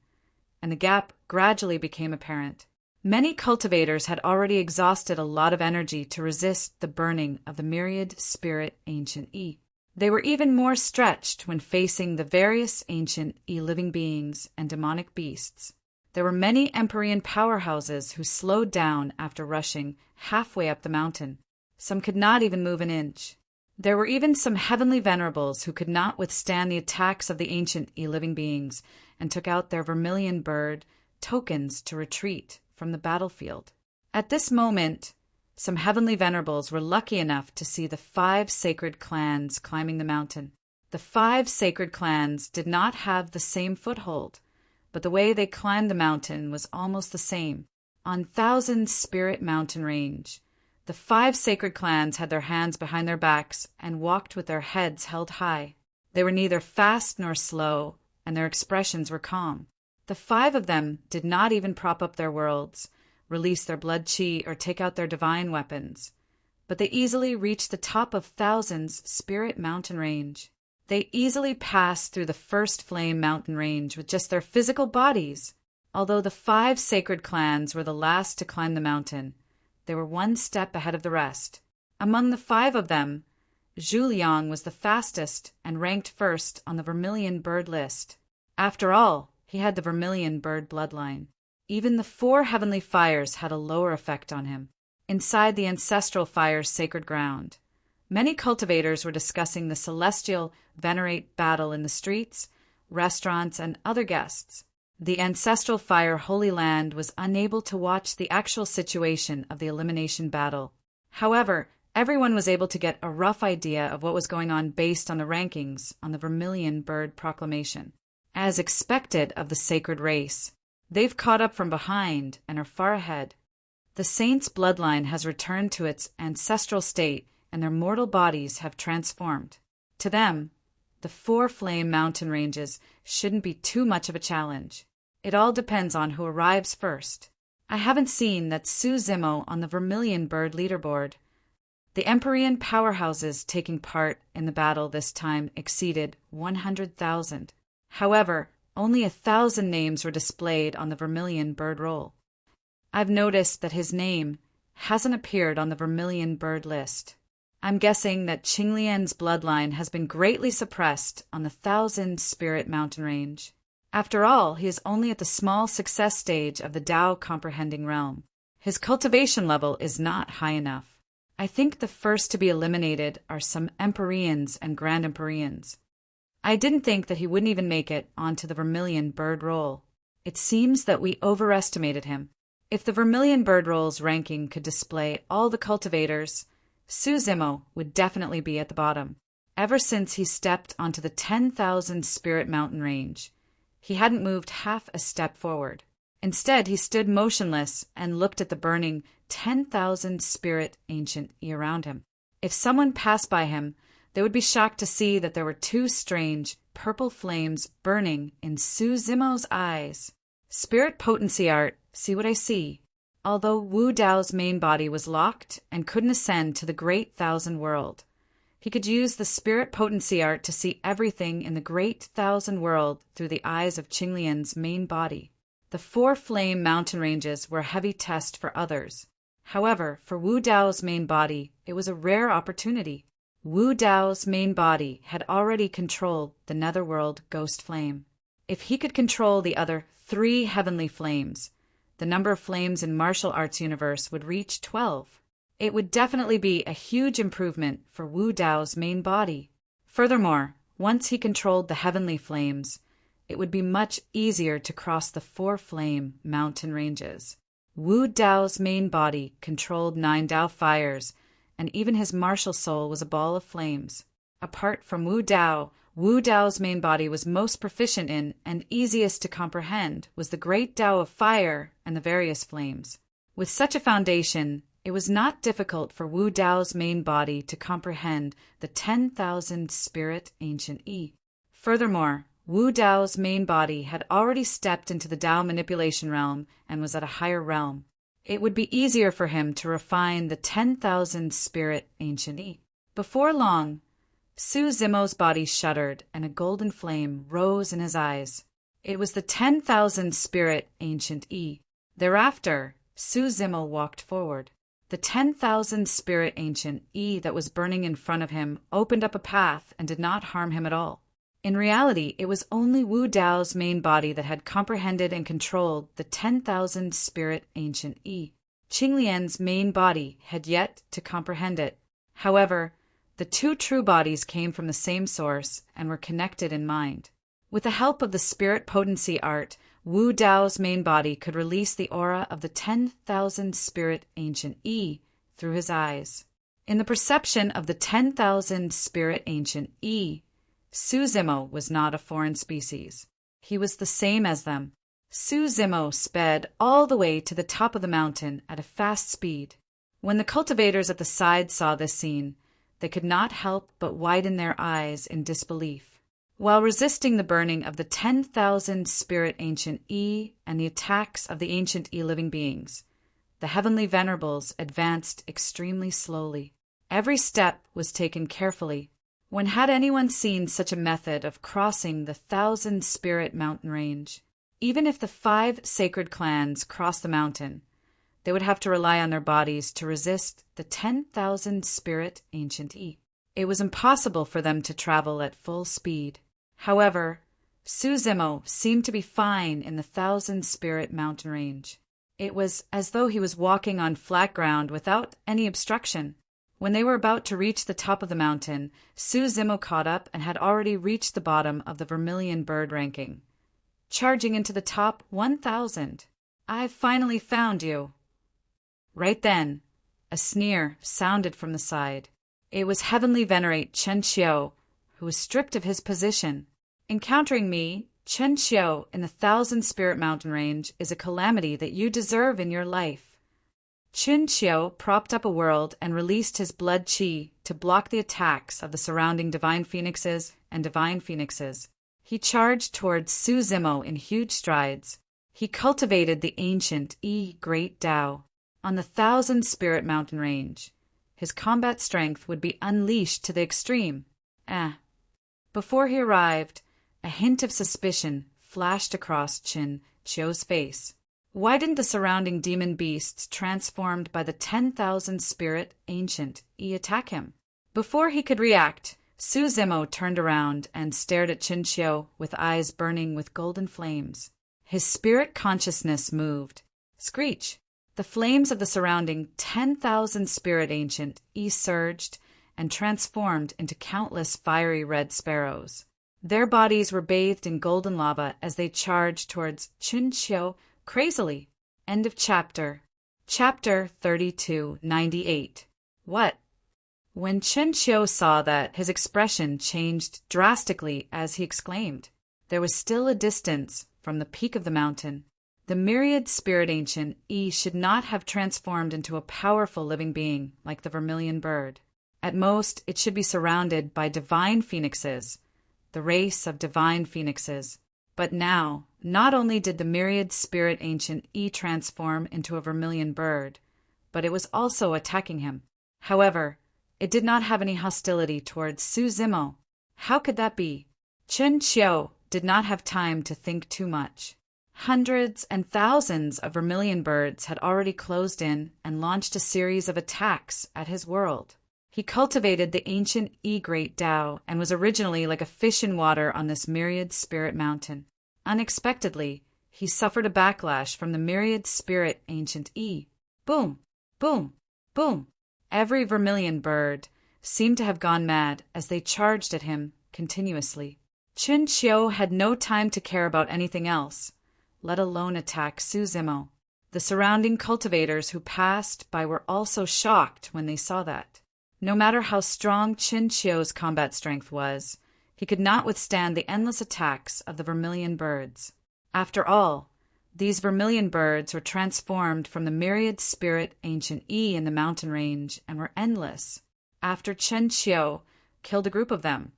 and the gap gradually became apparent. Many cultivators had already exhausted a lot of energy to resist the burning of the Myriad Spirit Ancient E. They were even more stretched when facing the various ancient E-living beings and demonic beasts. There were many Empyrean powerhouses who slowed down after rushing halfway up the mountain. Some could not even move an inch. There were even some heavenly venerables who could not withstand the attacks of the ancient E-living beings and took out their Vermilion Bird tokens to retreat from the battlefield. At this moment, some heavenly venerables were lucky enough to see the 5 sacred clans climbing the mountain. The 5 sacred clans did not have the same foothold, but the way they climbed the mountain was almost the same. On Thousand Spirit Mountain Range, the 5 sacred clans had their hands behind their backs and walked with their heads held high. They were neither fast nor slow, and their expressions were calm. The 5 of them did not even prop up their worlds, release their blood chi, or take out their divine weapons. but they easily reached the top of Thousands Spirit Mountain Range. They easily passed through the first flame mountain range with just their physical bodies. Although the 5 sacred clans were the last to climb the mountain, they were one step ahead of the rest. Among the 5 of them, Zhu Liang was the fastest and ranked first on the Vermilion Bird list. After all, he had the Vermilion Bird bloodline. Even the 4 heavenly fires had a lower effect on him. Inside the ancestral fire's sacred ground, many cultivators were discussing the celestial venerate battle in the streets, restaurants, and other guests. The ancestral fire Holy Land was unable to watch the actual situation of the elimination battle. However, everyone was able to get a rough idea of what was going on based on the rankings on the Vermilion Bird Proclamation. As expected of the sacred race, they've caught up from behind and are far ahead. The saints' bloodline has returned to its ancestral state, and their mortal bodies have transformed. To them, the 4 flame mountain ranges shouldn't be too much of a challenge. It all depends on who arrives first. I haven't seen that Su Zimo on the Vermilion Bird leaderboard. The Empyrean powerhouses taking part in the battle this time exceeded 100,000. However, only 1,000 names were displayed on the Vermilion Bird roll. I've noticed that his name hasn't appeared on the Vermilion Bird list. I'm guessing that Qinglian's bloodline has been greatly suppressed on the 1,000 Spirit Mountain Range. After all, he is only at the small success stage of the Tao comprehending realm. His cultivation level is not high enough. I think the first to be eliminated are some Empyreans and Grand Empyreans. I didn't think that he wouldn't even make it onto the Vermilion Bird roll. It seems that we overestimated him. If the Vermilion Bird roll's ranking could display all the cultivators, Su Zimo would definitely be at the bottom. Ever since he stepped onto the 10,000 Spirit Mountain Range, he hadn't moved half a step forward. Instead, he stood motionless and looked at the burning 10,000 Spirit Ancient E around him. If someone passed by him, they would be shocked to see that there were 2 strange purple flames burning in Su Zimo's eyes. Spirit potency art, see what I see. Although Wu Dao's main body was locked and couldn't ascend to the Great Thousand World, he could use the spirit potency art to see everything in the Great Thousand World through the eyes of Qinglian's main body. The 4 flame mountain ranges were a heavy test for others. However, for Wu Dao's main body, it was a rare opportunity. Wu Dao's main body had already controlled the Netherworld ghost flame. If he could control the other 3 heavenly flames, the number of flames in martial arts universe would reach 12. It would definitely be a huge improvement for Wu Dao's main body. Furthermore, once he controlled the heavenly flames, it would be much easier to cross the 4 flame mountain ranges. Wu Dao's main body controlled 9 Dao fires, and even his martial soul was a ball of flames. Apart from Wu Dao's main body was most proficient in and easiest to comprehend was the great Tao of fire and the various flames. With such a foundation, it was not difficult for Wu Dao's main body to comprehend the 10,000 Spirit Ancient E. Furthermore, Wu Dao's main body had already stepped into the Tao manipulation realm and was at a higher realm. It would be easier for him to refine the 10,000 Spirit Ancient E. Before long, Su Zimo's body shuddered and a golden flame rose in his eyes. It was the 10,000 Spirit Ancient E. Thereafter, Su Zimo walked forward. The 10,000 Spirit Ancient E that was burning in front of him opened up a path and did not harm him at all. In reality, it was only Wu Dao's main body that had comprehended and controlled the 10,000 Spirit Ancient E. Qinglian's main body had yet to comprehend it. However, the 2 true bodies came from the same source and were connected in mind. With the help of the spirit potency art, Wu Dao's main body could release the aura of the 10,000 Spirit Ancient E through his eyes. In the perception of the 10,000 Spirit Ancient E, Su Zimo was not a foreign species. He was the same as them. Su Zimo sped all the way to the top of the mountain at a fast speed. When the cultivators at the side saw this scene, they could not help but widen their eyes in disbelief. While resisting the burning of the 10,000 Spirit Ancient E and the attacks of the Ancient E living beings, the heavenly venerables advanced extremely slowly. Every step was taken carefully. When had anyone seen such a method of crossing the 1,000-spirit mountain range? Even if the 5 sacred clans crossed the mountain, they would have to rely on their bodies to resist the 10,000-spirit ancient E. It was impossible for them to travel at full speed. However, Suzimo seemed to be fine in the 1,000-spirit mountain range. It was as though he was walking on flat ground without any obstruction. When they were about to reach the top of the mountain, Suzimo caught up and had already reached the bottom of the vermilion bird ranking, charging into the top 1,000. "I've finally found you." Right then, a sneer sounded from the side. It was Heavenly Venerate Chen Xiao, who was stripped of his position. "Encountering me, Chen Xiao, in the 1,000-spirit mountain range is a calamity that you deserve in your life." Chen Xiao propped up a world and released his blood qi to block the attacks of the surrounding divine phoenixes and divine phoenixes. He charged towards Suzimo in huge strides. He cultivated the ancient Great Tao. On the 1,000-spirit mountain range, his combat strength would be unleashed to the extreme. Before he arrived, a hint of suspicion flashed across Chen Xiao's face. Why didn't the surrounding demon beasts transformed by the 10,000-spirit ancient attack him? Before he could react, Suzimo turned around and stared at Chen Xiao with eyes burning with golden flames. His spirit consciousness moved. Screech! The flames of the surrounding 10,000-spirit ancient surged and transformed into countless fiery red sparrows. Their bodies were bathed in golden lava as they charged towards Chen Xiao crazily. End of chapter. Chapter 3298. What? When Chen Xiao saw that, his expression changed drastically as he exclaimed. There was still a distance from the peak of the mountain. The myriad spirit ancient should not have transformed into a powerful living being like the vermilion bird. At most, it should be surrounded by divine phoenixes, the race of divine phoenixes. But now, not only did the myriad spirit ancient transform into a vermilion bird, but it was also attacking him. However, it did not have any hostility towards Suzimo. How could that be? Chen Xiao did not have time to think too much. Hundreds and thousands of vermilion birds had already closed in and launched a series of attacks at his world. He cultivated the ancient Great Tao and was originally like a fish in water on this myriad spirit mountain. Unexpectedly, he suffered a backlash from the myriad spirit ancient Boom! Boom! Boom! Every vermilion bird seemed to have gone mad as they charged at him continuously. Chen Xiao had no time to care about anything else, let alone attack Suzimo. The surrounding cultivators who passed by were also shocked when they saw that. No matter how strong Chen Xiao's combat strength was, he could not withstand the endless attacks of the vermilion birds. After all, these vermilion birds were transformed from the myriad spirit ancient in the mountain range and were endless. After Chen Xiao killed a group of them,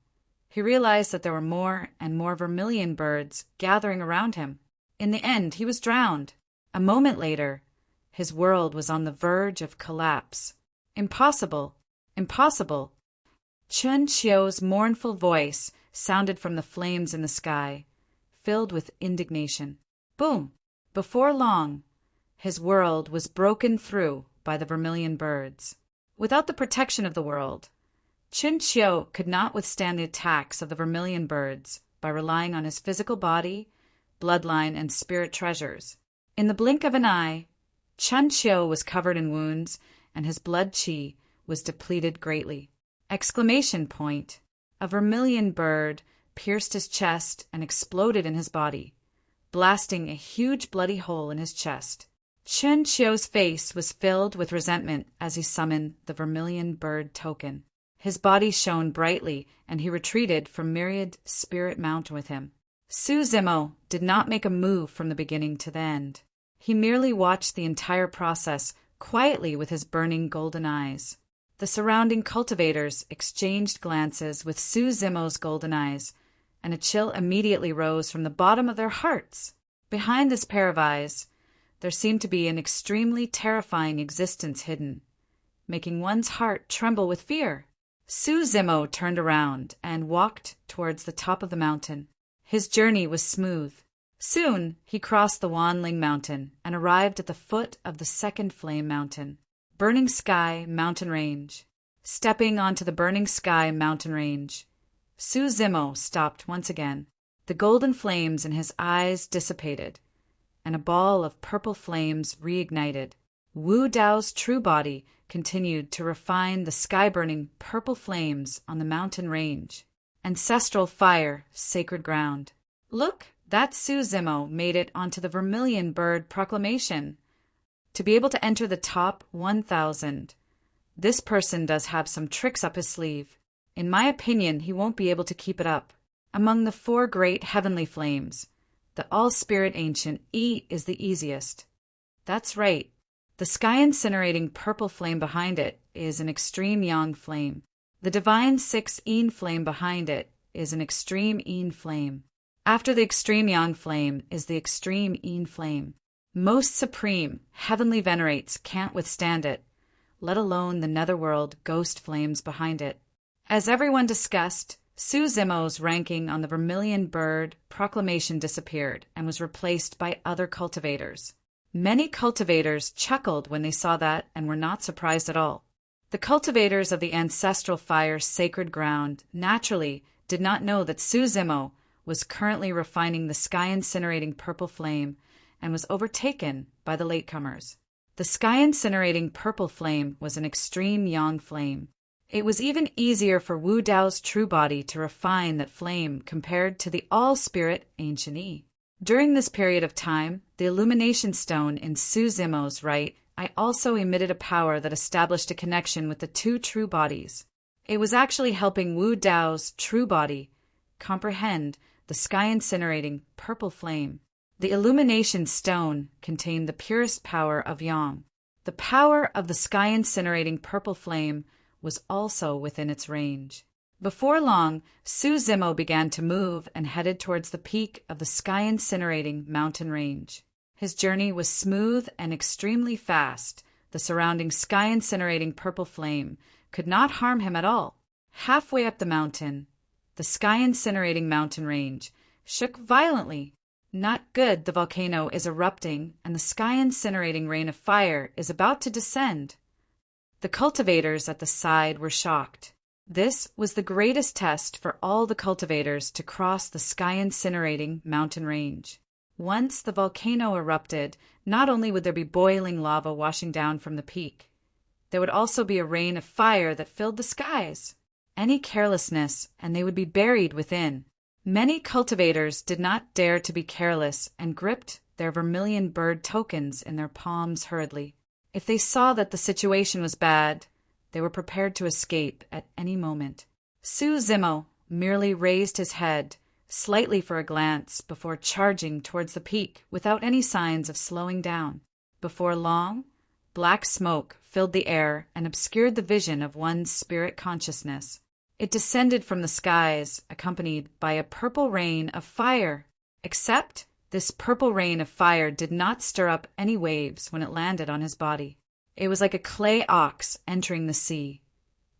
he realized that there were more and more vermilion birds gathering around him. In the end, he was drowned. A moment later, his world was on the verge of collapse. Impossible! Impossible! Chen Xiao's mournful voice sounded from the flames in the sky, filled with indignation. Boom! Before long, his world was broken through by the vermilion birds. Without the protection of the world, Chen Xiao could not withstand the attacks of the vermilion birds by relying on his physical body, bloodline, and spirit treasures. In the blink of an eye, Chen Xiao was covered in wounds, and his blood qi was depleted greatly. Exclamation point! A vermilion bird pierced his chest and exploded in his body, blasting a huge bloody hole in his chest. Chen Xiao's face was filled with resentment as he summoned the vermilion bird token. His body shone brightly, and he retreated from Myriad Spirit Mountain with him. Suzimo did not make a move from the beginning to the end. He merely watched the entire process quietly with his burning golden eyes. The surrounding cultivators exchanged glances with Suzimo's golden eyes, and a chill immediately rose from the bottom of their hearts. Behind this pair of eyes, there seemed to be an extremely terrifying existence hidden, making one's heart tremble with fear. Su Zimo turned around and walked towards the top of the mountain. His journey was smooth. Soon he crossed the Wanling Mountain and arrived at the foot of the second flame mountain, Burning Sky Mountain Range. Stepping onto the Burning Sky Mountain Range, Su Zimo stopped once again. The golden flames in his eyes dissipated, and a ball of purple flames reignited. Wu Dao's true body continued to refine the sky-burning purple flames on the mountain range. Ancestral fire, sacred ground. Look, that Su Zimo made it onto the Vermilion Bird Proclamation. To be able to enter the top 1,000, this person does have some tricks up his sleeve. In my opinion, he won't be able to keep it up. Among the 4 great heavenly flames, the all-spirit ancient E is the easiest. That's right. The sky-incinerating purple flame behind it is an extreme yang flame. The divine 6 yin flame behind it is an extreme yin flame. After the extreme yang flame is the extreme yin flame. Most supreme, heavenly venerates can't withstand it, let alone the netherworld ghost flames behind it. As everyone discussed, Su Zimo's ranking on the Vermilion Bird Proclamation disappeared and was replaced by other cultivators. Many cultivators chuckled when they saw that and were not surprised at all. The cultivators of the ancestral fire sacred ground naturally did not know that Su Zimo was currently refining the sky-incinerating purple flame and was overtaken by the latecomers. The sky-incinerating purple flame was an extreme yang flame. It was even easier for Wu Dao's true body to refine that flame compared to the all-spirit ancient E. During this period of time, the illumination stone in Su Zimo's right eye also emitted a power that established a connection with the 2 true bodies. It was actually helping Wu Dao's true body comprehend the sky-incinerating purple flame. The illumination stone contained the purest power of yang. The power of the sky-incinerating purple flame was also within its range. Before long, Su Zimo began to move and headed towards the peak of the sky-incinerating mountain range. His journey was smooth and extremely fast. The surrounding sky-incinerating purple flame could not harm him at all. Halfway up the mountain, the sky-incinerating mountain range shook violently. Not good, the volcano is erupting and the sky-incinerating rain of fire is about to descend. The cultivators at the side were shocked. This was the greatest test for all the cultivators to cross the sky-incinerating mountain range. Once the volcano erupted, not only would there be boiling lava washing down from the peak, there would also be a rain of fire that filled the skies. Any carelessness, and they would be buried within. Many cultivators did not dare to be careless and gripped their Vermilion Bird tokens in their palms hurriedly. If they saw that the situation was bad, they were prepared to escape at any moment. Su Zimo merely raised his head slightly for a glance before charging towards the peak without any signs of slowing down. Before long, black smoke filled the air and obscured the vision of one's spirit consciousness. It descended from the skies, accompanied by a purple rain of fire. Except this purple rain of fire did not stir up any waves when it landed on his body. It was like a clay ox entering the sea,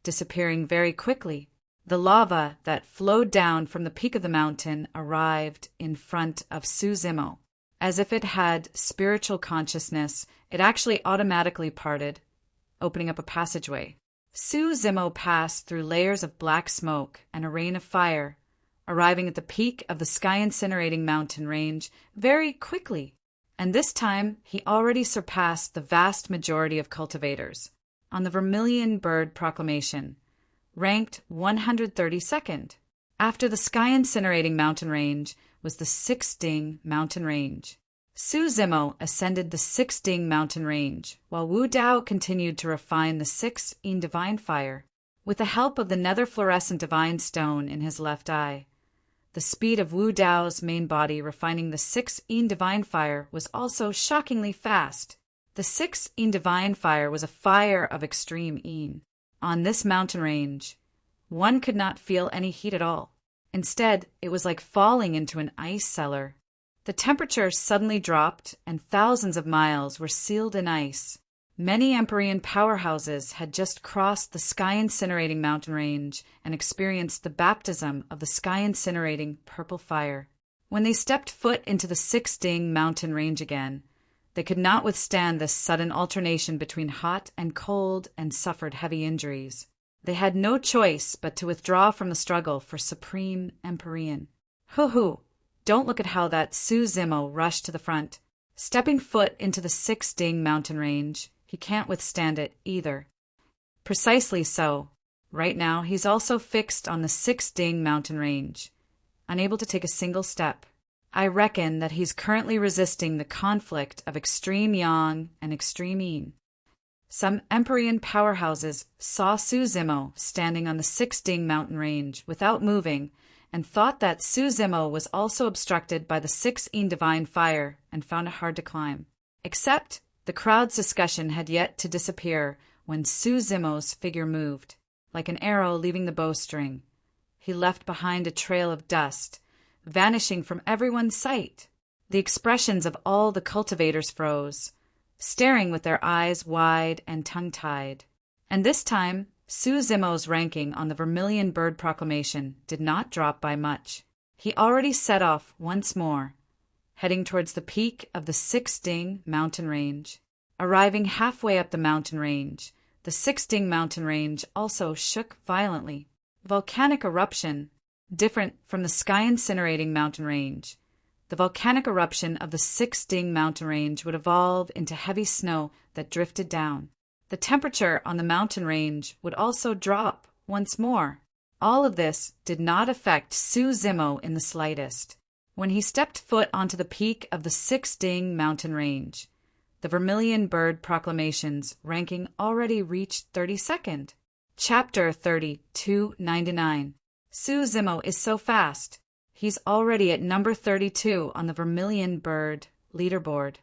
disappearing very quickly. The lava that flowed down from the peak of the mountain arrived in front of Su Zimo. As if it had spiritual consciousness, it actually automatically parted, opening up a passageway. Su Zimo passed through layers of black smoke and a rain of fire, arriving at the peak of the sky-incinerating mountain range very quickly. And this time, he already surpassed the vast majority of cultivators on the Vermilion Bird Proclamation, ranked 132nd. After the sky-incinerating mountain range was the Six Ding mountain range. Su Zimo ascended the Six Ding mountain range, while Wu Dao continued to refine the 6 Yin divine fire, with the help of the nether fluorescent divine stone in his left eye. The speed of Wu Dao's main body refining the 6 Yin divine fire was also shockingly fast. The 6 Yin divine fire was a fire of extreme Yin. On this mountain range, one could not feel any heat at all. Instead, it was like falling into an ice cellar. The temperature suddenly dropped, and thousands of miles were sealed in ice. Many Empyrean powerhouses had just crossed the sky-incinerating mountain range and experienced the baptism of the sky-incinerating purple fire. When they stepped foot into the Six-Ding mountain range again, they could not withstand this sudden alternation between hot and cold and suffered heavy injuries. They had no choice but to withdraw from the struggle for supreme Empyrean. Hoo-hoo! Don't look at how that Su-Zimo rushed to the front. Stepping foot into the Six-Ding mountain range, he can't withstand it either. Precisely so. Right now, he's also fixed on the Six-Ding mountain range, unable to take a single step. I reckon that he's currently resisting the conflict of extreme yang and extreme yin. Some Empyrean powerhouses saw Su-Zimo standing on the Six-Ding mountain range without moving and thought that Su-Zimo was also obstructed by the Six-Yin divine fire and found it hard to climb. Except the crowd's discussion had yet to disappear when Su-Zimo's figure moved. Like an arrow leaving the bowstring, he left behind a trail of dust, vanishing from everyone's sight. The expressions of all the cultivators froze, staring with their eyes wide and tongue-tied. And this time, Su-Zimo's ranking on the Vermilion Bird Proclamation did not drop by much. He already set off once more, heading towards the peak of the Six-Ding mountain range. Arriving halfway up the mountain range, the Six-Ding mountain range also shook violently. Volcanic eruption, different from the sky-incinerating mountain range. The volcanic eruption of the Six-Ding mountain range would evolve into heavy snow that drifted down. The temperature on the mountain range would also drop once more. All of this did not affect Su-Zimo in the slightest. When he stepped foot onto the peak of the Six-Ding mountain range, the Vermilion Bird Proclamation's ranking already reached 32nd. Chapter 3299. Su-Zimo is so fast. He's already at number 32 on the Vermilion Bird leaderboard.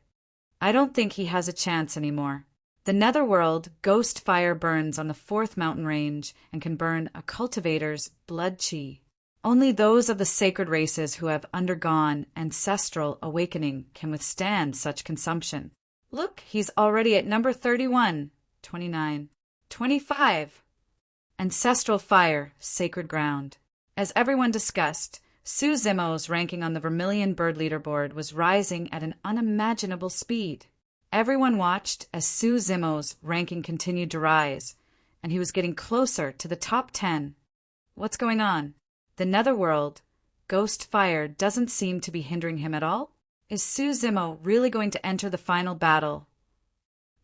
I don't think he has a chance anymore. The netherworld ghost fire burns on the 4th mountain range and can burn a cultivator's blood chi. Only those of the sacred races who have undergone ancestral awakening can withstand such consumption. Look, he's already at number 31, 29, 25. Ancestral fire, sacred ground. As everyone discussed, Su-Zimo's ranking on the Vermilion Bird leaderboard was rising at an unimaginable speed. Everyone watched as Su-Zimo's ranking continued to rise, and he was getting closer to the top 10. What's going on? The netherworld, ghost fire, doesn't seem to be hindering him at all? Is Su-Zimo really going to enter the final battle?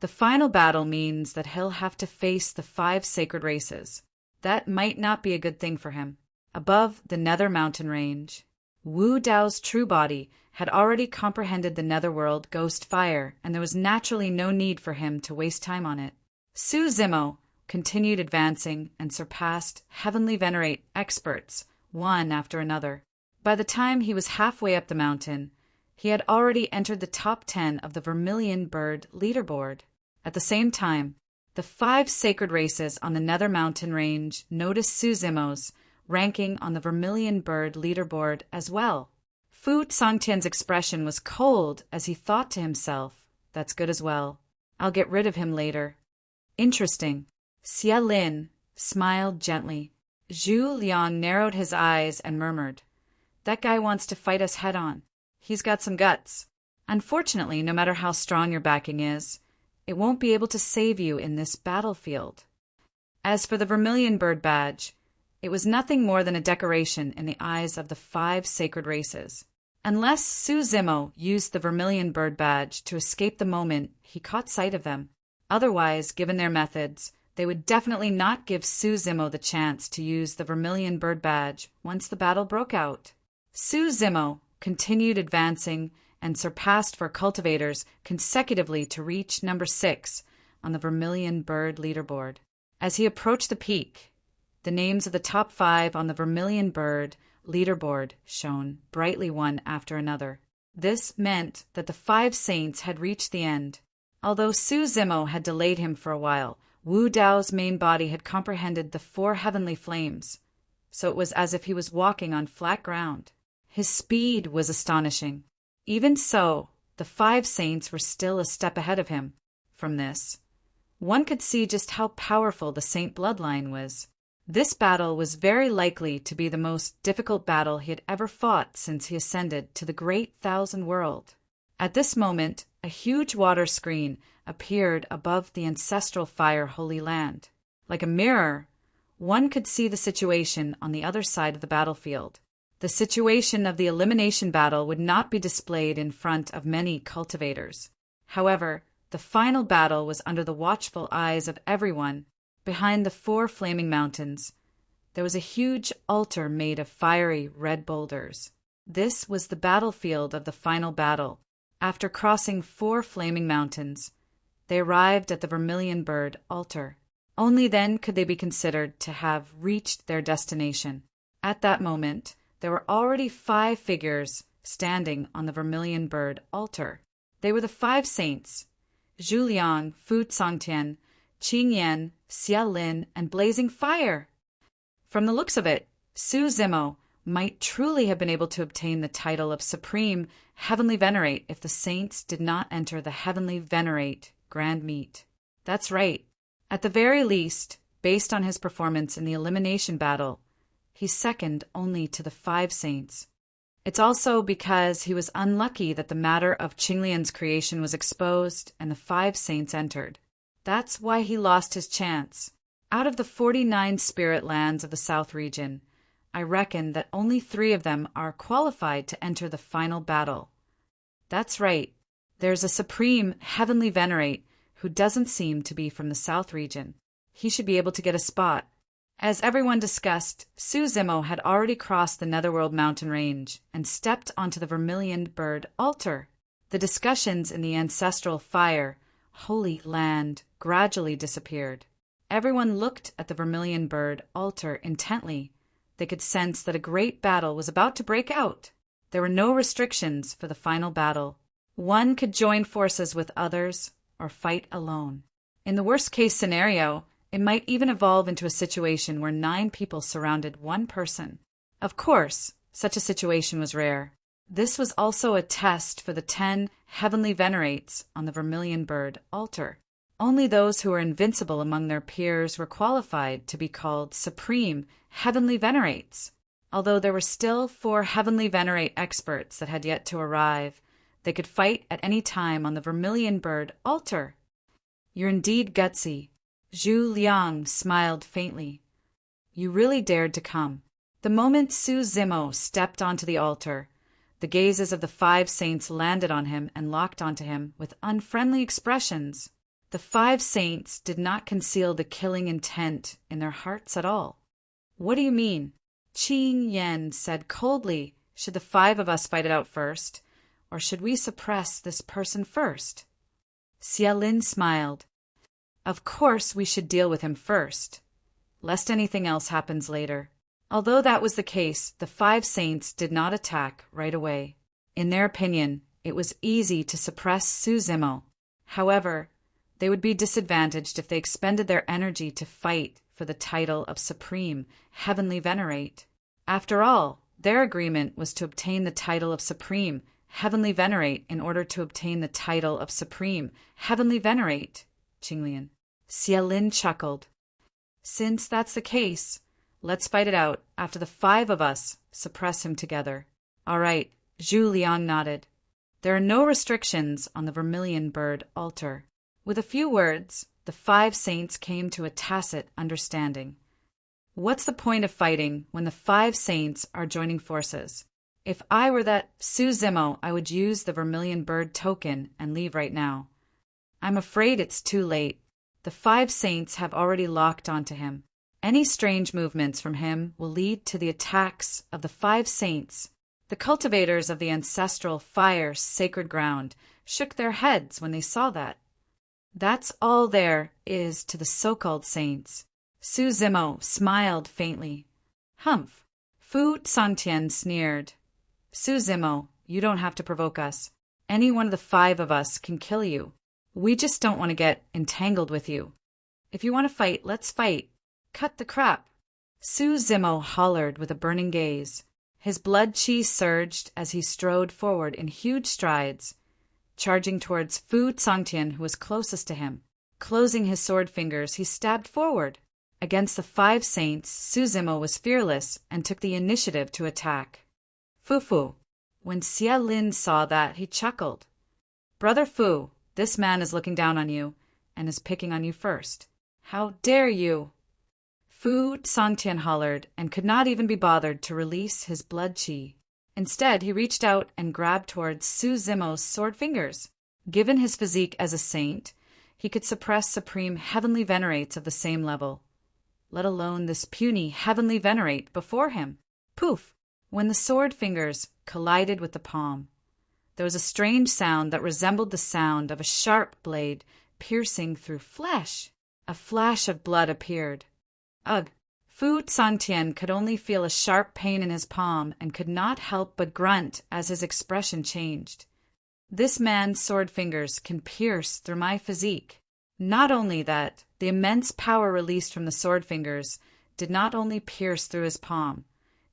The final battle means that he'll have to face the 5 sacred races. That might not be a good thing for him. Above the Nether Mountain Range, Wu Dao's true body had already comprehended the netherworld ghost fire, and there was naturally no need for him to waste time on it. Su-Zimo continued advancing and surpassed Heavenly Venerate experts, one after another. By the time he was halfway up the mountain, he had already entered the top 10 of the Vermilion Bird leaderboard. At the same time, the 5 sacred races on the Nether Mountain Range noticed Su-Zimo's ranking on the Vermilion Bird leaderboard as well. Fu Songtian's expression was cold as he thought to himself, "That's good as well. I'll get rid of him later." Interesting. Xia Lin smiled gently. Zhu Liang narrowed his eyes and murmured, "That guy wants to fight us head-on. He's got some guts. Unfortunately, no matter how strong your backing is, it won't be able to save you in this battlefield." As for the Vermilion Bird badge, it was nothing more than a decoration in the eyes of the 5 sacred races. Unless Su-Zimo used the Vermilion Bird badge to escape the moment he caught sight of them. Otherwise, given their methods, they would definitely not give Su-Zimo the chance to use the Vermilion Bird badge once the battle broke out. Su-Zimo continued advancing and surpassed for cultivators consecutively to reach number 6 on the Vermilion Bird leaderboard. As he approached the peak, the names of the top 5 on the Vermilion Bird leaderboard shone brightly one after another. This meant that the 5 saints had reached the end. Although Su-Zimo had delayed him for a while, Wu Dao's main body had comprehended the 4 heavenly flames, so it was as if he was walking on flat ground. His speed was astonishing. Even so, the 5 saints were still a step ahead of him. From this, one could see just how powerful the saint bloodline was. This battle was very likely to be the most difficult battle he had ever fought since he ascended to the great thousand world. At this moment, a huge water screen appeared above the ancestral fire holy land. Like a mirror, one could see the situation on the other side of the battlefield. The situation of the elimination battle would not be displayed in front of many cultivators. However, the final battle was under the watchful eyes of everyone. Behind the 4 flaming mountains, there was a huge altar made of fiery red boulders. This was the battlefield of the final battle. After crossing 4 flaming mountains, they arrived at the Vermilion Bird altar. Only then could they be considered to have reached their destination. At that moment, there were already 5 figures standing on the Vermilion Bird altar. They were the 5 saints: Zhu Liang, Fu Sangtian, Qing Yan, Xia Lin, and Blazing Fire. From the looks of it, Su Zimo might truly have been able to obtain the title of Supreme Heavenly Venerate if the saints did not enter the Heavenly Venerate Grand Meet. That's right. At the very least, based on his performance in the elimination battle, he's second only to the 5 saints. It's also because he was unlucky that the matter of Qinglian's creation was exposed and the 5 saints entered. That's why he lost his chance. Out of the 49 spirit lands of the South region, I reckon that only 3 of them are qualified to enter the final battle. That's right. There's a Supreme Heavenly Venerate who doesn't seem to be from the South region. He should be able to get a spot. As everyone discussed, Su Zimo had already crossed the Netherworld mountain range and stepped onto the Vermilion Bird altar. The discussions in the ancestral fire, holy land, gradually disappeared. Everyone looked at the Vermilion Bird altar intently. They could sense that a great battle was about to break out. There were no restrictions for the final battle. One could join forces with others or fight alone. In the worst-case scenario, it might even evolve into a situation where 9 people surrounded one person. Of course, such a situation was rare. This was also a test for the 10 Heavenly Venerates on the Vermilion Bird altar. Only those who were invincible among their peers were qualified to be called Supreme Heavenly Venerates. Although there were still 4 Heavenly Venerate experts that had yet to arrive, they could fight at any time on the Vermilion Bird altar. You're indeed gutsy. Zhu Liang smiled faintly. You really dared to come. The moment Su Zimo stepped onto the altar, the gazes of the 5 saints landed on him and locked onto him with unfriendly expressions. The 5 saints did not conceal the killing intent in their hearts at all. What do you mean? Qing Yan said coldly, should the 5 of us fight it out first, or should we suppress this person first? Xia Lin smiled. Of course we should deal with him first, lest anything else happens later. Although that was the case, the 5 saints did not attack right away. In their opinion, it was easy to suppress Su Zimo. However, they would be disadvantaged if they expended their energy to fight for the title of Supreme Heavenly Venerate. After all, their agreement was to obtain the title of Supreme Heavenly Venerate in order to obtain the title of Supreme Heavenly Venerate, Qinglian. Xia Lin chuckled. Since that's the case, let's fight it out after the 5 of us suppress him together. All right, Zhu Liang nodded. There are no restrictions on the Vermilion Bird altar. With a few words, the 5 saints came to a tacit understanding. What's the point of fighting when the 5 saints are joining forces? If I were that Su Zimo, I would use the Vermilion Bird token and leave right now. I'm afraid it's too late. The 5 saints have already locked onto him. Any strange movements from him will lead to the attacks of the 5 saints. The cultivators of the ancestral fire sacred ground shook their heads when they saw that. That's all there is to the so-called saints. Su Zimo smiled faintly. Humph. Fu Sangtian sneered. Su Zimo, you don't have to provoke us. Any one of the 5 of us can kill you. We just don't want to get entangled with you. If you want to fight, let's fight. Cut the crap. Su Zimo hollered with a burning gaze. His blood chi surged as he strode forward in huge strides, charging towards Fu Sangtian, who was closest to him. Closing his sword fingers, he stabbed forward. Against the 5 saints, Su Zimo was fearless and took the initiative to attack. Fu. When Xia Lin saw that, he chuckled. Brother Fu, this man is looking down on you and is picking on you first. How dare you? Fu Sangtian hollered and could not even be bothered to release his blood chi. Instead, he reached out and grabbed towards Su Zimo's sword fingers. Given his physique as a saint, he could suppress supreme heavenly venerates of the same level, let alone this puny heavenly venerate before him. Poof! When the sword fingers collided with the palm, there was a strange sound that resembled the sound of a sharp blade piercing through flesh. A flash of blood appeared. Ugh! Fu Sangtian could only feel a sharp pain in his palm and could not help but grunt as his expression changed. This man's sword fingers can pierce through my physique. Not only that, the immense power released from the sword fingers did not only pierce through his palm,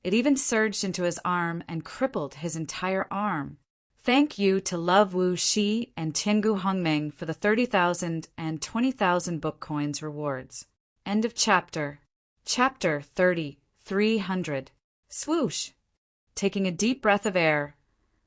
it even surged into his arm and crippled his entire arm. Thank you to Love Wu Shi and Tiangu Hongmeng for the 30,000 and 20,000 book coins rewards. End of chapter. Chapter 30, 300. Swoosh! Taking a deep breath of air,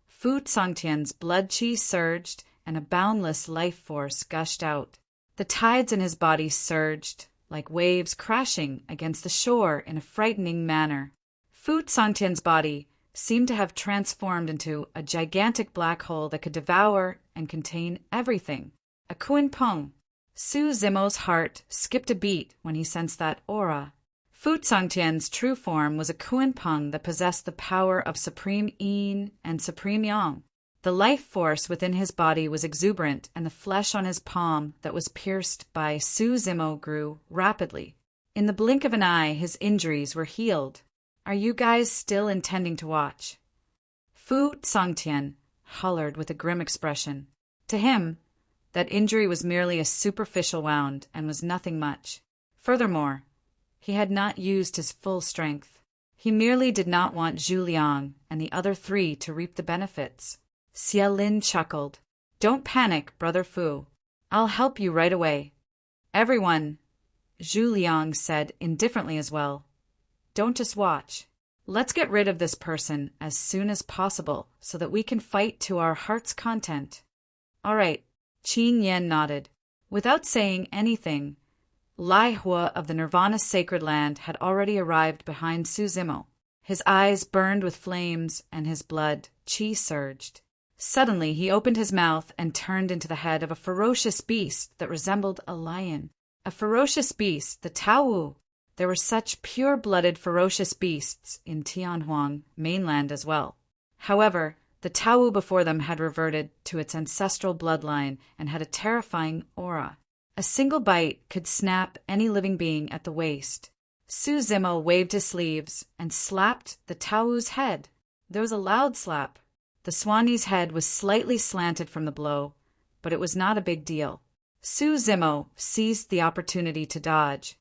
Fu Sangtian's blood chi surged and a boundless life force gushed out. The tides in his body surged, like waves crashing against the shore in a frightening manner. Fu Sangtian's body seemed to have transformed into a gigantic black hole that could devour and contain everything. A Kuan Peng. Su Zimo's heart skipped a beat when he sensed that aura. Fu Sangtian's true form was a Kuan Peng that possessed the power of Supreme Yin and Supreme Yang. The life force within his body was exuberant, and the flesh on his palm that was pierced by Su Zimo grew rapidly. In the blink of an eye, his injuries were healed. Are you guys still intending to watch? Fu Sangtian hollered with a grim expression. To him, that injury was merely a superficial wound and was nothing much. Furthermore, he had not used his full strength. He merely did not want Zhu Liang and the other 3 to reap the benefits. Xia Lin chuckled. Don't panic, Brother Fu. I'll help you right away. Everyone, Zhu Liang said indifferently as well. Don't just watch. Let's get rid of this person as soon as possible so that we can fight to our heart's content. All right, Qin Yan nodded. Without saying anything, Lai Hua of the Nirvana Sacred Land had already arrived behind Su Zimo. His eyes burned with flames and his blood chi surged. Suddenly he opened his mouth and turned into the head of a ferocious beast that resembled a lion. A ferocious beast, the Taowu. There were such pure-blooded ferocious beasts in Tianhuang mainland as well. However, the Taowu before them had reverted to its ancestral bloodline and had a terrifying aura. A single bite could snap any living being at the waist. Su Zimo waved his sleeves and slapped the Taowu's head. There was a loud slap. The Swanee's head was slightly slanted from the blow, but it was not a big deal. Su Zimo seized the opportunity to dodge.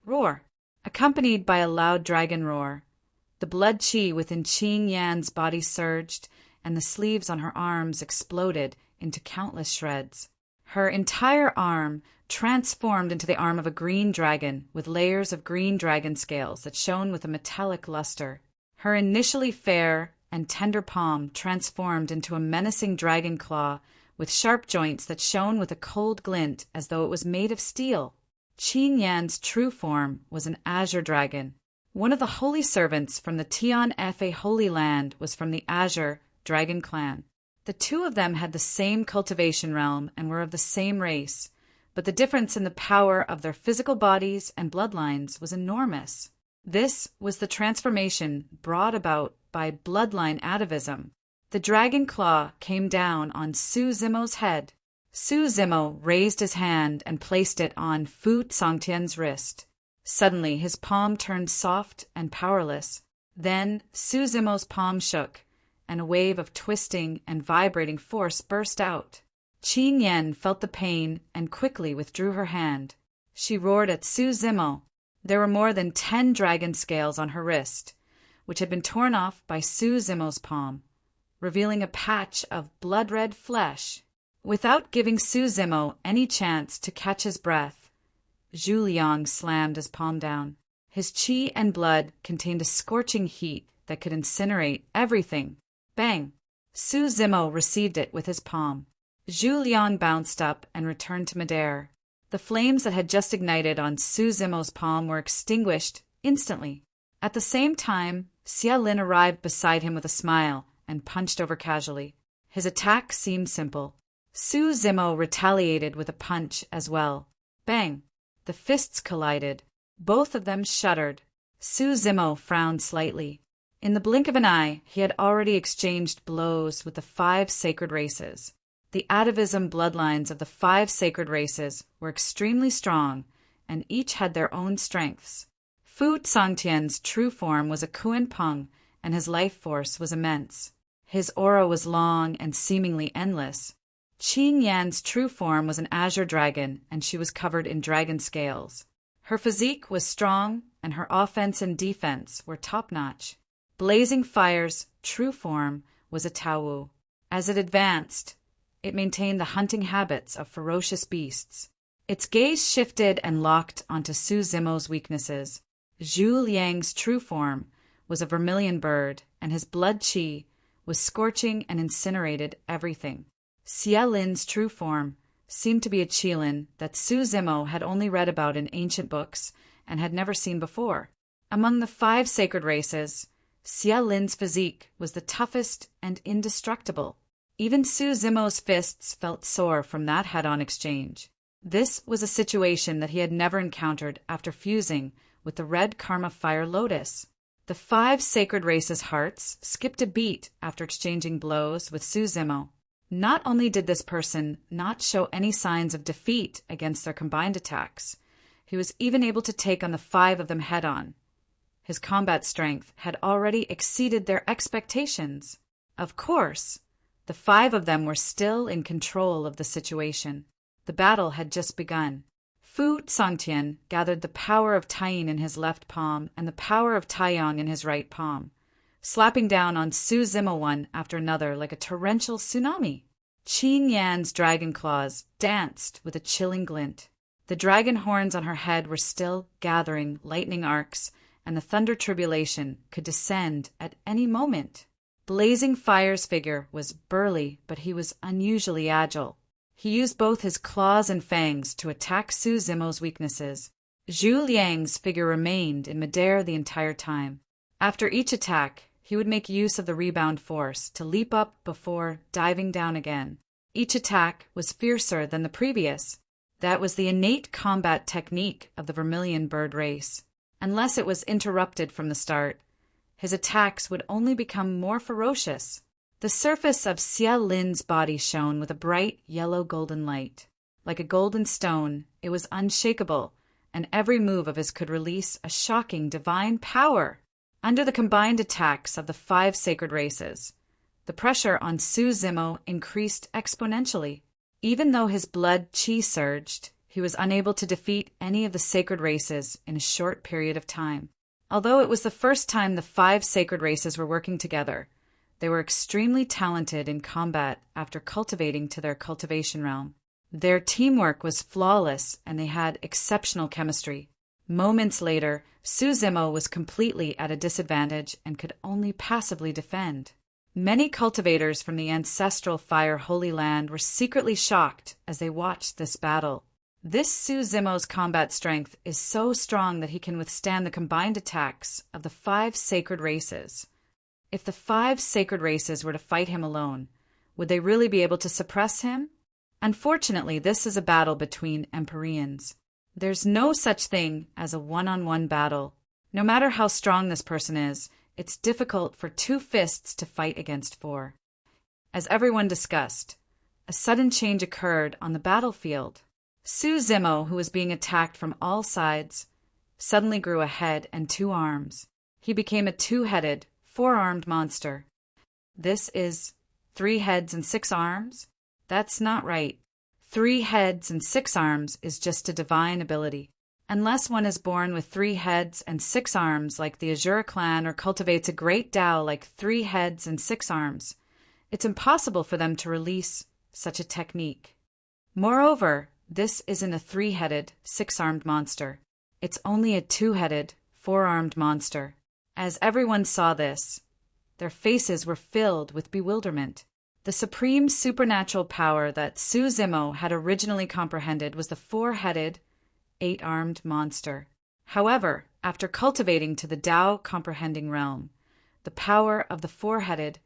Roar! Accompanied by a loud dragon roar, the blood chi within Qin Yan's body surged, and the sleeves on her arms exploded into countless shreds. Her entire arm transformed into the arm of a green dragon with layers of green dragon scales that shone with a metallic luster. Her initially fair and tender palm transformed into a menacing dragon claw with sharp joints that shone with a cold glint as though it was made of steel. Qin Yan's true form was an azure dragon. One of the holy servants from the Tian Fa Holy Land was from the Azure Dragon clan. The 2 of them had the same cultivation realm and were of the same race, but the difference in the power of their physical bodies and bloodlines was enormous. This was the transformation brought about by bloodline atavism. The dragon claw came down on Su Zimo's head. Su Zimo raised his hand and placed it on Fu Sangtian's wrist. Suddenly, his palm turned soft and powerless. Then, Su Zimo's palm shook, and a wave of twisting and vibrating force burst out. Qin Yan felt the pain and quickly withdrew her hand. She roared at Su Zimo. There were more than 10 dragon scales on her wrist, which had been torn off by Su Zimo's palm, revealing a patch of blood-red flesh. Without giving Su Zimo any chance to catch his breath, Zhu Liang slammed his palm down. His qi and blood contained a scorching heat that could incinerate everything. Bang! Su Zimo received it with his palm. Zhu Liang bounced up and returned to midair. The flames that had just ignited on Su Zimo's palm were extinguished instantly. At the same time, Xia Lin arrived beside him with a smile and punched over casually. His attack seemed simple. Su Zimo retaliated with a punch as well. Bang! The fists collided. Both of them shuddered. Su Zimo frowned slightly. In the blink of an eye, he had already exchanged blows with the 5 sacred races. The atavism bloodlines of the 5 sacred races were extremely strong, and each had their own strengths. Fu Tsangtian's true form was a Kuan Peng, and his life force was immense. His aura was long and seemingly endless. Qin Yan's true form was an azure dragon, and she was covered in dragon scales. Her physique was strong, and her offense and defense were top-notch. Blazing Fire's true form was a Taowu. As it advanced, it maintained the hunting habits of ferocious beasts. Its gaze shifted and locked onto Su Zimo's weaknesses. Zhu Liang's true form was a vermilion bird, and his blood qi was scorching and incinerated everything. Xia Lin's true form seemed to be a qilin that Su Zimo had only read about in ancient books and had never seen before. Among the 5 sacred races, Xia Lin's physique was the toughest and indestructible. Even Su Zimo's fists felt sore from that head-on exchange. This was a situation that he had never encountered after fusing with the red karma fire lotus. The 5 sacred races' hearts skipped a beat after exchanging blows with Su Zimo. Not only did this person not show any signs of defeat against their combined attacks, he was even able to take on the 5 of them head-on. His combat strength had already exceeded their expectations. Of course, the 5 of them were still in control of the situation. The battle had just begun. Fu Tsangtian gathered the power of Taiyin in his left palm and the power of Taiyang in his right palm, slapping down on Su Zimo one after another like a torrential tsunami. Qin Yan's dragon claws danced with a chilling glint. The dragon horns on her head were still gathering lightning arcs, and the thunder tribulation could descend at any moment. Blazing Fire's figure was burly, but he was unusually agile. He used both his claws and fangs to attack Su Zimo's weaknesses. Zhu Liang's figure remained in midair the entire time. After each attack, he would make use of the rebound force to leap up before diving down again. Each attack was fiercer than the previous. That was the innate combat technique of the vermilion bird race. Unless it was interrupted from the start, his attacks would only become more ferocious. The surface of Xia Lin's body shone with a bright yellow-golden light. Like a golden stone, it was unshakable, and every move of his could release a shocking divine power. Under the combined attacks of the 5 sacred races, the pressure on Su Zimo increased exponentially. Even though his blood qi surged, he was unable to defeat any of the sacred races in a short period of time. Although it was the first time the 5 sacred races were working together, they were extremely talented in combat after cultivating to their cultivation realm. Their teamwork was flawless, and they had exceptional chemistry. Moments later, Su Zimo was completely at a disadvantage and could only passively defend. Many cultivators from the ancestral Fire Holy Land were secretly shocked as they watched this battle. This Su Zimo's combat strength is so strong that he can withstand the combined attacks of the 5 sacred races. If the 5 sacred races were to fight him alone, would they really be able to suppress him? Unfortunately, this is a battle between Empyreans. There's no such thing as a one-on-one battle. No matter how strong this person is, it's difficult for 2 fists to fight against 4. As everyone discussed, a sudden change occurred on the battlefield. Su Zimo, who was being attacked from all sides, suddenly grew a head and 2 arms. He became a 2-headed, 4-armed monster. This is 3 heads and 6 arms? That's not right. 3 heads and 6 arms is just a divine ability. Unless one is born with 3 heads and 6 arms like the Azure clan or cultivates a great Tao like 3 heads and 6 arms, it's impossible for them to release such a technique. Moreover, this isn't a 3-headed, 6-armed monster. It's only a 2-headed, 4-armed monster. As everyone saw this, their faces were filled with bewilderment. The supreme supernatural power that Su Zimo had originally comprehended was the 4-headed, 8-armed monster. However, after cultivating to the Tao comprehending realm, the power of the 4-headed,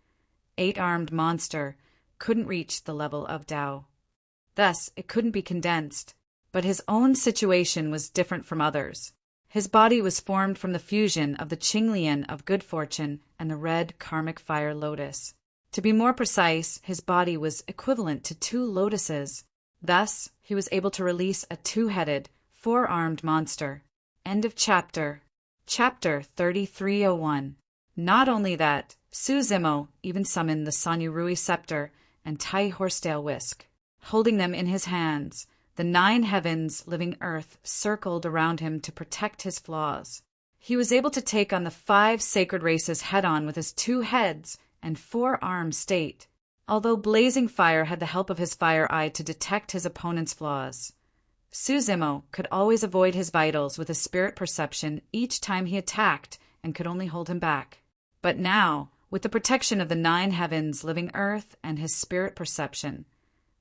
8-armed monster couldn't reach the level of Tao. Thus, it couldn't be condensed. But his own situation was different from others. His body was formed from the fusion of the Qinglian of good fortune and the red karmic fire lotus. To be more precise, his body was equivalent to 2 lotuses. Thus, he was able to release a 2-headed, 4-armed monster. End of chapter. Chapter 3301. Not only that, Su Zimo even summoned the Sanyurui scepter and Tai horsetail whisk. Holding them in his hands, the 9 heavens, living earth, circled around him to protect his flaws. He was able to take on the 5 sacred races head-on with his 2 heads and 4-arm state, although blazing fire had the help of his fire eye to detect his opponent's flaws. Su Zimo could always avoid his vitals with his spirit perception each time he attacked and could only hold him back. But now, with the protection of the 9 heavens, living earth, and his spirit perception,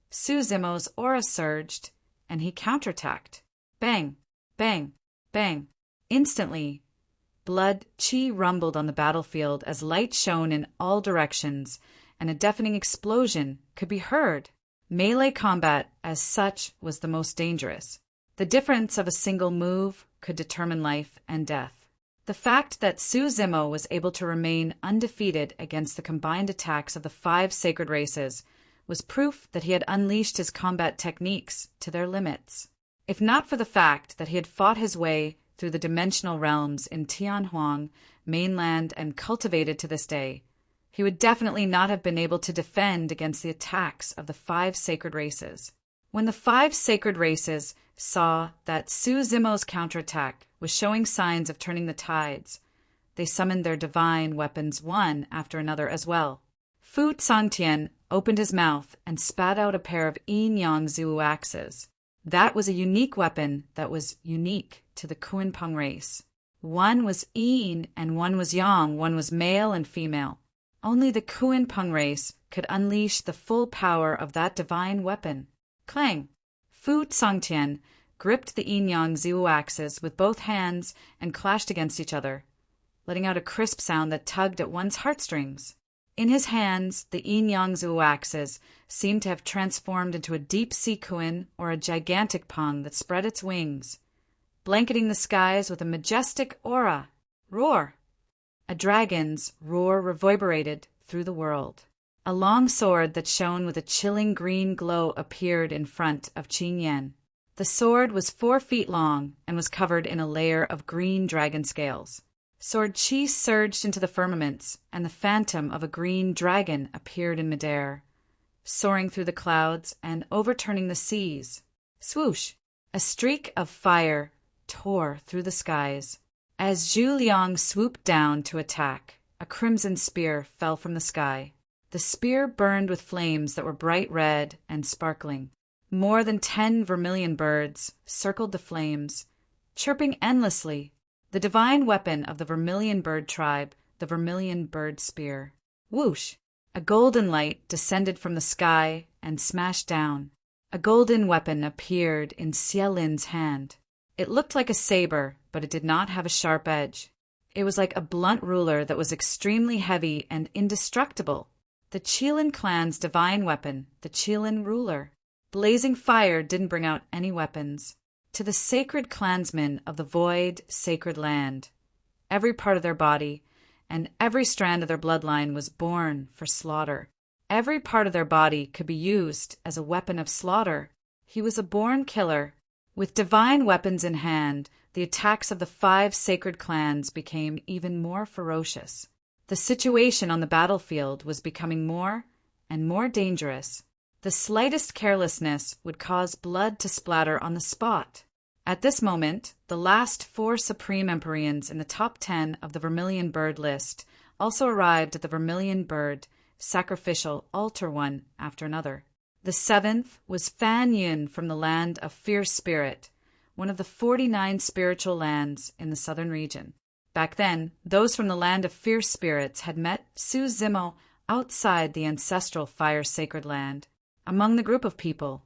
Su Zimo's aura surged, and he counterattacked. Bang, bang, bang. Instantly, blood chi rumbled on the battlefield as light shone in all directions, and a deafening explosion could be heard. Melee combat, as such, was the most dangerous. The difference of a single move could determine life and death. The fact that Su Zimo was able to remain undefeated against the combined attacks of the 5 sacred races was proof that he had unleashed his combat techniques to their limits. If not for the fact that he had fought his way through the dimensional realms in Tianhuang, mainland, and cultivated to this day, he would definitely not have been able to defend against the attacks of the 5 sacred races. When the 5 sacred races saw that Su Zimo's counterattack was showing signs of turning the tides, they summoned their divine weapons one after another as well. Fu Tsangtian opened his mouth and spat out a pair of yin-yang Zhu axes. That was a unique weapon that was unique to the Kuan-Peng race. One was yin and one was yang, one was male and female. Only the Kuan-Peng race could unleash the full power of that divine weapon. Clang! Fu Tsangtian gripped the yin-yang Zhu axes with both hands and clashed against each other, letting out a crisp sound that tugged at one's heartstrings. In his hands, the yin-yang Zhu axes seemed to have transformed into a deep-sea kuan or a gigantic peng that spread its wings, blanketing the skies with a majestic aura. Roar! A dragon's roar reverberated through the world. A long sword that shone with a chilling green glow appeared in front of Qin Yan. The sword was 4 feet long and was covered in a layer of green dragon scales. Sword chi surged into the firmaments, and the phantom of a green dragon appeared in midair, soaring through the clouds and overturning the seas. Swoosh! A streak of fire tore through the skies. As Zhu Liang swooped down to attack, a crimson spear fell from the sky. The spear burned with flames that were bright red and sparkling. More than 10 vermilion birds circled the flames, chirping endlessly. The divine weapon of the vermilion bird tribe, the vermilion bird spear. Whoosh! A golden light descended from the sky and smashed down. A golden weapon appeared in Xie Lin's hand. It looked like a saber, but it did not have a sharp edge. It was like a blunt ruler that was extremely heavy and indestructible. The Qilin clan's divine weapon, the Qilin ruler. Blazing fire didn't bring out any weapons. To the sacred clansmen of the void, sacred land, every part of their body and every strand of their bloodline was born for slaughter. Every part of their body could be used as a weapon of slaughter. He was a born killer. With divine weapons in hand, the attacks of the 5 sacred clans became even more ferocious. The situation on the battlefield was becoming more and more dangerous. The slightest carelessness would cause blood to splatter on the spot. At this moment, the last 4 Supreme Empyreans in the top 10 of the Vermilion Bird list also arrived at the Vermilion Bird sacrificial altar one after another. The 7th was Fan Yin from the land of Fierce Spirit, one of the 49 spiritual lands in the southern region. Back then, those from the land of Fierce Spirits had met Su Zimo outside the ancestral fire sacred land. Among the group of people,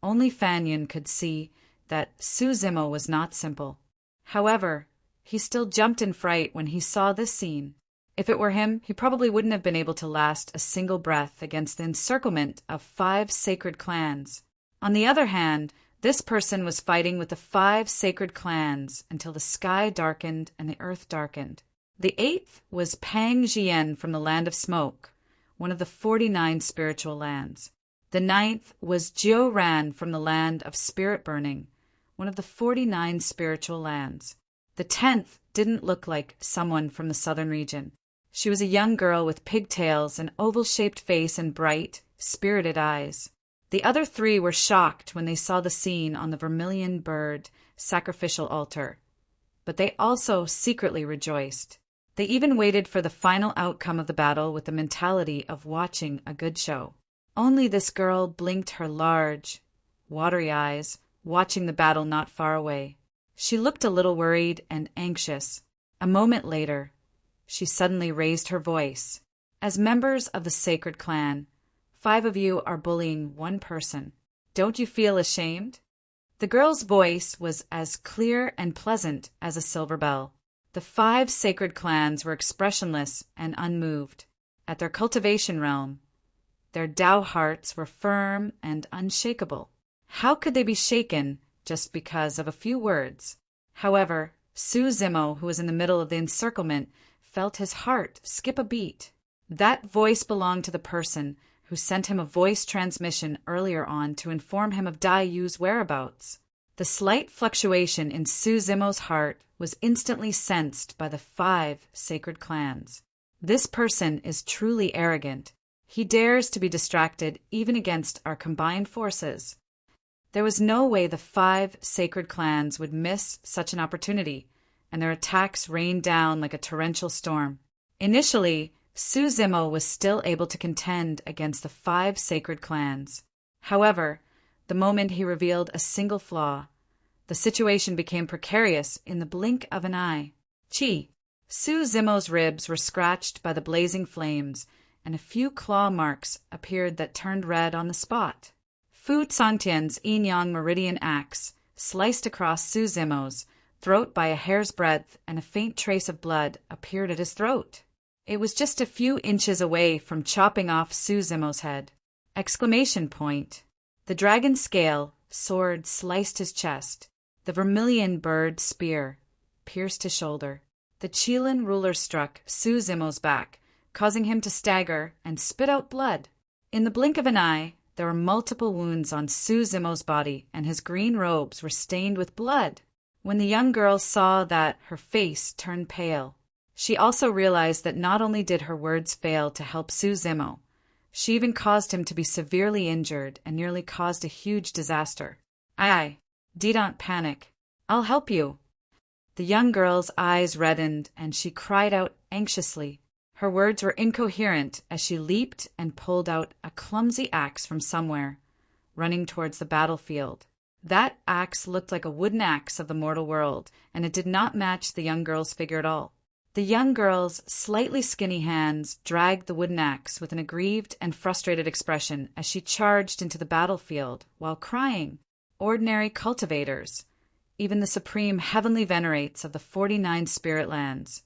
only Fan Yin could see that Su Zimo was not simple. However, he still jumped in fright when he saw this scene. If it were him, he probably wouldn't have been able to last a single breath against the encirclement of 5 sacred clans. On the other hand, this person was fighting with the 5 sacred clans until the sky darkened and the earth darkened. The 8th was Pang Jian from the land of smoke, one of the 49 spiritual lands. The 9th was Jiu Ran from the land of spirit burning, one of the 49 spiritual lands. The 10th didn't look like someone from the southern region. She was a young girl with pigtails, an oval-shaped face, and bright, spirited eyes. The other 3 were shocked when they saw the scene on the Vermilion Bird sacrificial altar, but they also secretly rejoiced. They even waited for the final outcome of the battle with the mentality of watching a good show. Only this girl blinked her large, watery eyes, watching the battle not far away. She looked a little worried and anxious. A moment later, she suddenly raised her voice. As members of the sacred clan, 5 of you are bullying one person. Don't you feel ashamed? The girl's voice was as clear and pleasant as a silver bell. The 5 sacred clans were expressionless and unmoved. At their cultivation realm, their Tao hearts were firm and unshakable. How could they be shaken just because of a few words? However, Su Zimo, who was in the middle of the encirclement, felt his heart skip a beat. That voice belonged to the person who sent him a voice transmission earlier on to inform him of Dai Yu's whereabouts. The slight fluctuation in Su Zimo's heart was instantly sensed by the 5 sacred clans. This person is truly arrogant. He dares to be distracted even against our combined forces. There was no way the 5 sacred clans would miss such an opportunity, and their attacks rained down like a torrential storm. Initially, Su Zimo was still able to contend against the 5 sacred clans. However, the moment he revealed a single flaw, the situation became precarious in the blink of an eye. Chi! Su Zimo's ribs were scratched by the blazing flames, and a few claw marks appeared that turned red on the spot. Fu Tsangtian's yin-yang meridian axe sliced across Su Zimo's throat by a hair's breadth, and a faint trace of blood appeared at his throat. It was just a few inches away from chopping off Su Zimo's head. Exclamation point. The dragon scale sword sliced his chest. The Vermilion Bird spear pierced his shoulder. The Qilin ruler struck Su Zimo's back, causing him to stagger and spit out blood. In the blink of an eye, there were multiple wounds on Su Zimo's body, and his green robes were stained with blood. When the young girl saw that, her face turned pale. She also realized that not only did her words fail to help Su Zimo, she even caused him to be severely injured and nearly caused a huge disaster. Aye, don't panic. I'll help you. The young girl's eyes reddened, and she cried out anxiously. Her words were incoherent as she leaped and pulled out a clumsy axe from somewhere, running towards the battlefield. That axe looked like a wooden axe of the mortal world, and it did not match the young girl's figure at all. The young girl's slightly skinny hands dragged the wooden axe with an aggrieved and frustrated expression as she charged into the battlefield while crying. Ordinary cultivators, even the supreme heavenly venerates of the 49 spirit lands,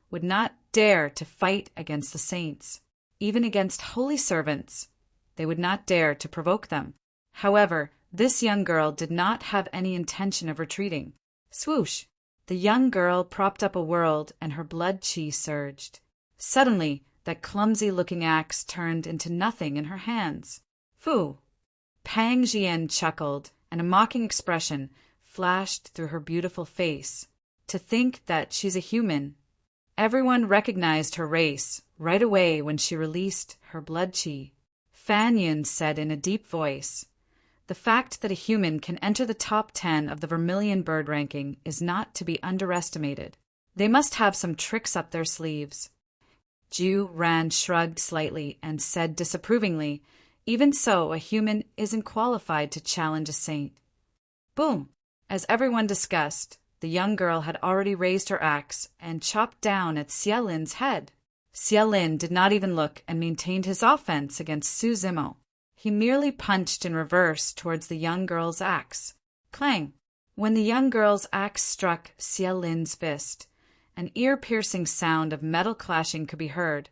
would not dare to fight against the saints. Even against holy servants, they would not dare to provoke them. However, this young girl did not have any intention of retreating. Swoosh! The young girl propped up a world, and her blood chi surged. Suddenly, that clumsy-looking axe turned into nothing in her hands. Fu! Pang Jian chuckled, and a mocking expression flashed through her beautiful face. To think that she's a human. Everyone recognized her race right away when she released her blood chi. Fan Yin said in a deep voice, The fact that a human can enter the top 10 of the vermilion bird ranking is not to be underestimated. They must have some tricks up their sleeves. Ju Ran shrugged slightly and said disapprovingly, "Even so, a human isn't qualified to challenge a saint." Boom! As everyone discussed, the young girl had already raised her axe and chopped down at Xia Lin's head. Xia Lin did not even look and maintained his offense against Su Zimo. He merely punched in reverse towards the young girl's axe. Clang! When the young girl's axe struck Xia Lin's fist, an ear-piercing sound of metal clashing could be heard,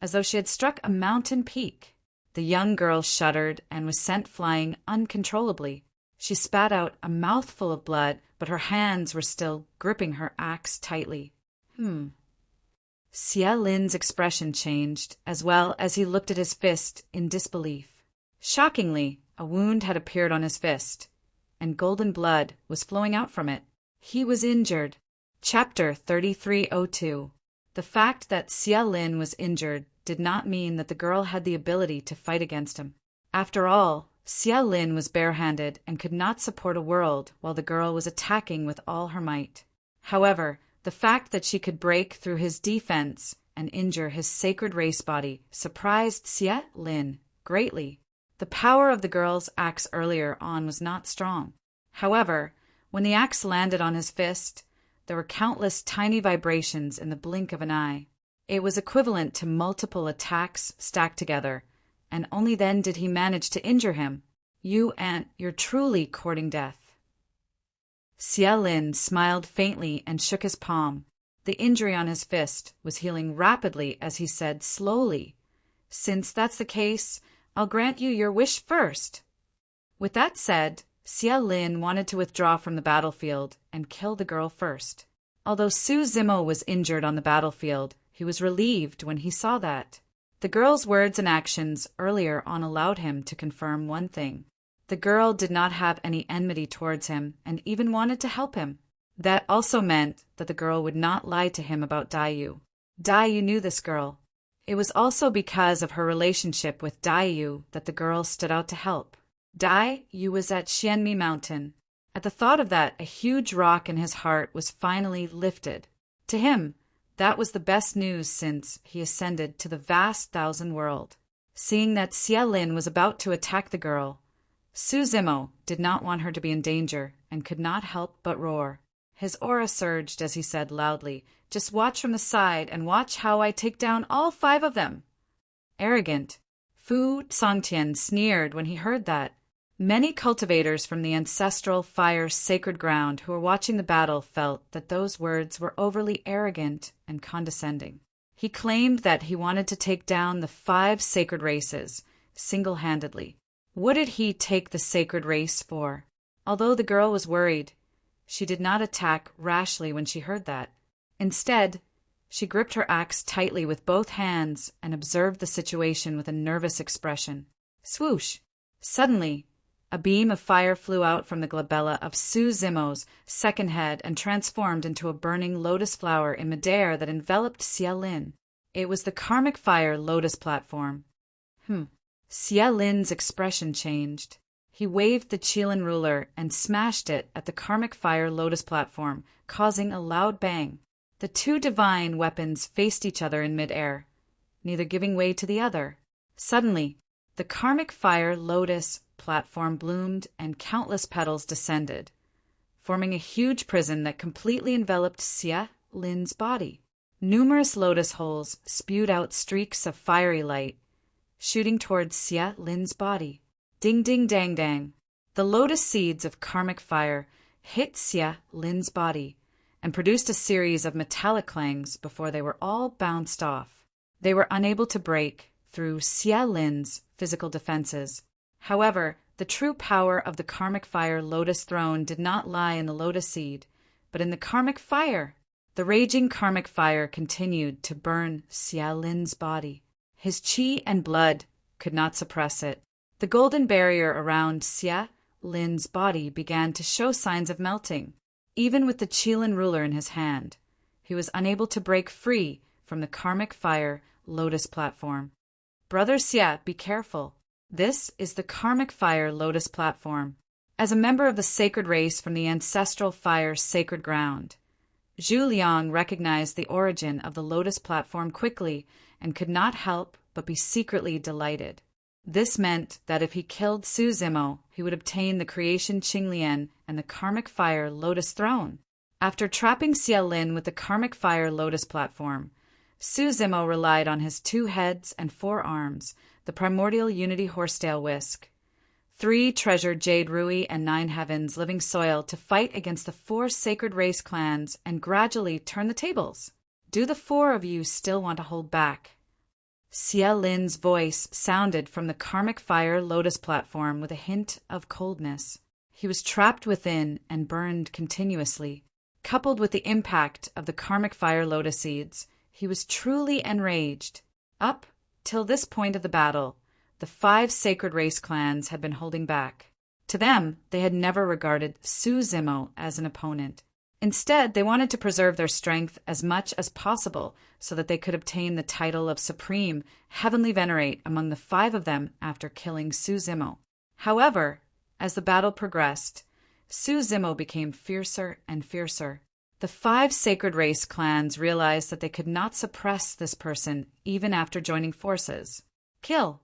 as though she had struck a mountain peak. The young girl shuddered and was sent flying uncontrollably. She spat out a mouthful of blood, but her hands were still gripping her axe tightly. Xia Lin's expression changed, as well as he looked at his fist in disbelief. Shockingly, a wound had appeared on his fist, and golden blood was flowing out from it. He was injured. Chapter 3302. The fact that Xia Lin was injured did not mean that the girl had the ability to fight against him. After all, Xia Lin was barehanded and could not support a world while the girl was attacking with all her might. However, the fact that she could break through his defense and injure his sacred race body surprised Xia Lin greatly. The power of the girl's axe earlier on was not strong. However, when the axe landed on his fist, there were countless tiny vibrations in the blink of an eye. It was equivalent to multiple attacks stacked together, and only then did he manage to injure him. You're truly courting death. Xia Lin smiled faintly and shook his palm. The injury on his fist was healing rapidly as he said slowly, "Since that's the case, I'll grant you your wish first." With that said, Xia Lin wanted to withdraw from the battlefield and kill the girl first. Although Su Zimo was injured on the battlefield, he was relieved when he saw that. The girl's words and actions earlier on allowed him to confirm one thing. The girl did not have any enmity towards him and even wanted to help him. That also meant that the girl would not lie to him about Daiyu. Daiyu knew this girl. It was also because of her relationship with Daiyu that the girl stood out to help. Daiyu was at Xianmi Mountain. At the thought of that, a huge rock in his heart was finally lifted. To him, that was the best news since he ascended to the vast thousand world. Seeing that Xia Lin was about to attack the girl, Su Zimo did not want her to be in danger and could not help but roar. His aura surged as he said loudly, "Just watch from the side and watch how I take down all 5 of them." Arrogant. Fu Songtian sneered when he heard that. Many cultivators from the ancestral fire's sacred ground who were watching the battle felt that those words were overly arrogant and condescending. He claimed that he wanted to take down the 5 sacred races, single-handedly. What did he take the sacred race for? Although the girl was worried, she did not attack rashly when she heard that. Instead, she gripped her axe tightly with both hands and observed the situation with a nervous expression. Swoosh! Suddenly, a beam of fire flew out from the glabella of Su Zimo's second head and transformed into a burning lotus flower in midair that enveloped Xia Lin. It was the karmic fire lotus platform. Xia Lin's expression changed. He waved the Qilin ruler and smashed it at the karmic fire lotus platform, causing a loud bang. The 2 divine weapons faced each other in midair, neither giving way to the other. Suddenly, the karmic fire lotus platform bloomed and countless petals descended, forming a huge prison that completely enveloped Xia Lin's body. Numerous lotus holes spewed out streaks of fiery light, shooting towards Xia Lin's body. Ding ding dang dang. The lotus seeds of karmic fire hit Xia Lin's body and produced a series of metallic clangs before they were all bounced off. They were unable to break through Xia Lin's physical defenses. However, the true power of the karmic fire lotus throne did not lie in the lotus seed, but in the karmic fire. The raging karmic fire continued to burn Xia Lin's body. His qi and blood could not suppress it. The golden barrier around Xia Lin's body began to show signs of melting. Even with the Qilin ruler in his hand, he was unable to break free from the karmic fire lotus platform. "Brother Xia, be careful." This is the karmic fire lotus platform. As a member of the sacred race from the ancestral fire's sacred ground, Zhu Liang recognized the origin of the lotus platform quickly and could not help but be secretly delighted. This meant that if he killed Su Zimo, he would obtain the creation Qinglian and the karmic fire lotus throne. After trapping Xia Lin with the karmic fire lotus platform, Su Zimo relied on his 2 heads and 4 arms, the primordial unity horsetail whisk, 3 treasured jade rui and 9 heavens living soil to fight against the 4 sacred race clans and gradually turn the tables. Do the 4 of you still want to hold back? Xia Lin's voice sounded from the karmic fire lotus platform with a hint of coldness. He was trapped within and burned continuously. Coupled with the impact of the karmic fire lotus seeds, he was truly enraged. Up till this point of the battle, the 5 sacred race clans had been holding back. To them, they had never regarded Su Zimo as an opponent. Instead, they wanted to preserve their strength as much as possible so that they could obtain the title of Supreme Heavenly Venerate among the 5 of them after killing Su Zimo. However, as the battle progressed, Su Zimo became fiercer and fiercer. The 5 sacred race clans realized that they could not suppress this person even after joining forces. Kill!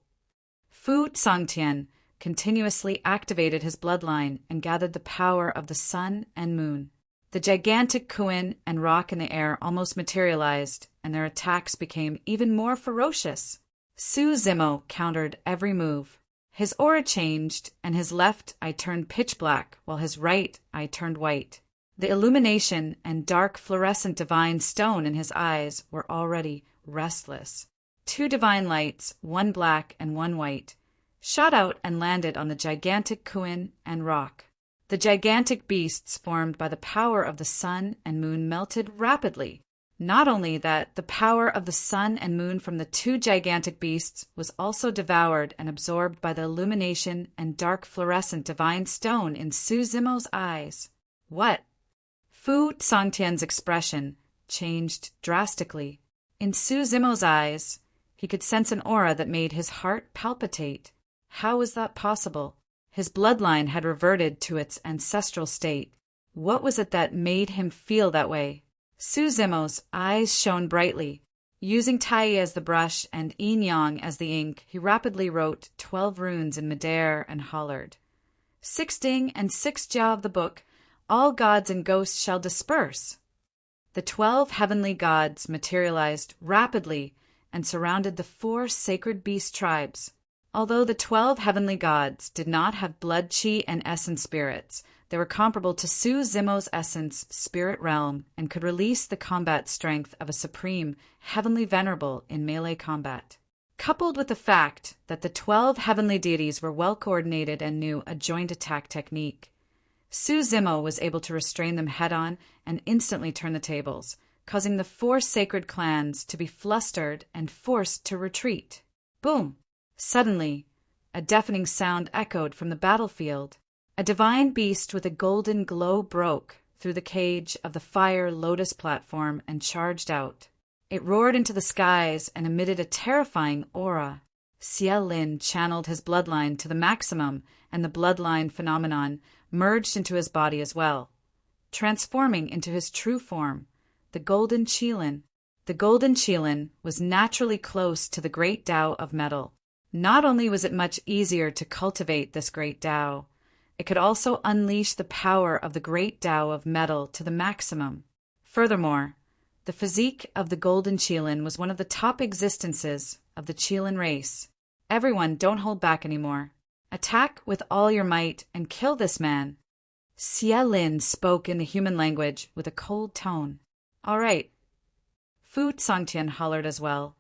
Fu Tsangtian continuously activated his bloodline and gathered the power of the sun and moon. The gigantic Kuin and rock in the air almost materialized, and their attacks became even more ferocious. Su Zimo countered every move. His aura changed, and his left eye turned pitch black, while his right eye turned white. The illumination and dark fluorescent divine stone in his eyes were already restless. 2 divine lights, 1 black and 1 white, shot out and landed on the gigantic Kuin and rock. The gigantic beasts formed by the power of the sun and moon melted rapidly. Not only that, the power of the sun and moon from the 2 gigantic beasts was also devoured and absorbed by the illumination and dark fluorescent divine stone in Su Zimo's eyes. What? Fu Tsangtian's expression changed drastically. In Su Zimo's eyes, he could sense an aura that made his heart palpitate. How was that possible? His bloodline had reverted to its ancestral state. What was it that made him feel that way? Su Zimo's eyes shone brightly. Using Tai as the brush and Yin Yang as the ink, he rapidly wrote 12 runes in midair and hollered, 6 Ding and 6 Jia of the book, all gods and ghosts shall disperse. The 12 heavenly gods materialized rapidly and surrounded the 4 sacred beast tribes. Although the 12 heavenly gods did not have blood chi and essence spirits, they were comparable to Su Zimo's essence spirit realm and could release the combat strength of a supreme heavenly venerable in melee combat. Coupled with the fact that the 12 heavenly deities were well coordinated and knew a joint attack technique, Su Zimo was able to restrain them head-on and instantly turn the tables, causing the 4 sacred clans to be flustered and forced to retreat. Boom! Suddenly, a deafening sound echoed from the battlefield. A divine beast with a golden glow broke through the cage of the fire lotus platform and charged out. It roared into the skies and emitted a terrifying aura. Xia Lin channeled his bloodline to the maximum, and the bloodline phenomenon merged into his body as well, transforming into his true form, the golden Qilin. The golden Qilin was naturally close to the great Tao of metal. Not only was it much easier to cultivate this great Tao, it could also unleash the power of the great Tao of metal to the maximum. Furthermore, the physique of the golden Qilin was one of the top existences of the Qilin race. Everyone, don't hold back anymore. Attack with all your might and kill this man. Xia Lin spoke in the human language with a cold tone. All right. Fu Tsangtian hollered as well.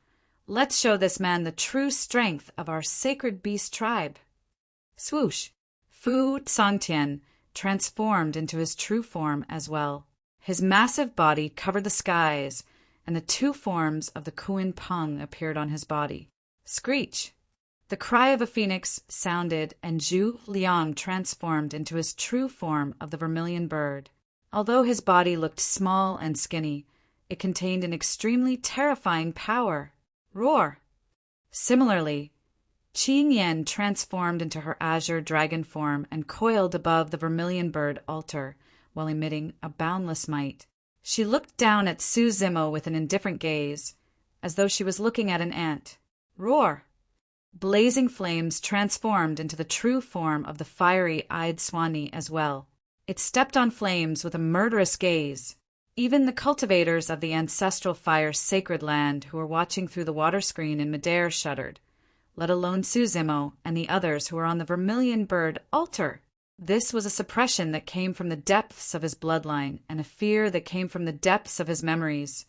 Let's show this man the true strength of our sacred beast tribe. Swoosh! Fu Tsangtian transformed into his true form as well. His massive body covered the skies, and the 2 forms of the Kuin Peng appeared on his body. Screech! The cry of a phoenix sounded, and Zhu Liang transformed into his true form of the vermilion bird. Although his body looked small and skinny, it contained an extremely terrifying power. Roar! Similarly, Qing Yen transformed into her azure dragon form and coiled above the vermilion bird altar while emitting a boundless might. She looked down at Su Zimo with an indifferent gaze, as though she was looking at an ant. Roar! Blazing flames transformed into the true form of the fiery-eyed Swanee as well. It stepped on flames with a murderous gaze. Even the cultivators of the ancestral fire's sacred land who were watching through the water screen in midair shuddered, let alone Su Zimo and the others who were on the vermilion bird altar. This was a suppression that came from the depths of his bloodline and a fear that came from the depths of his memories.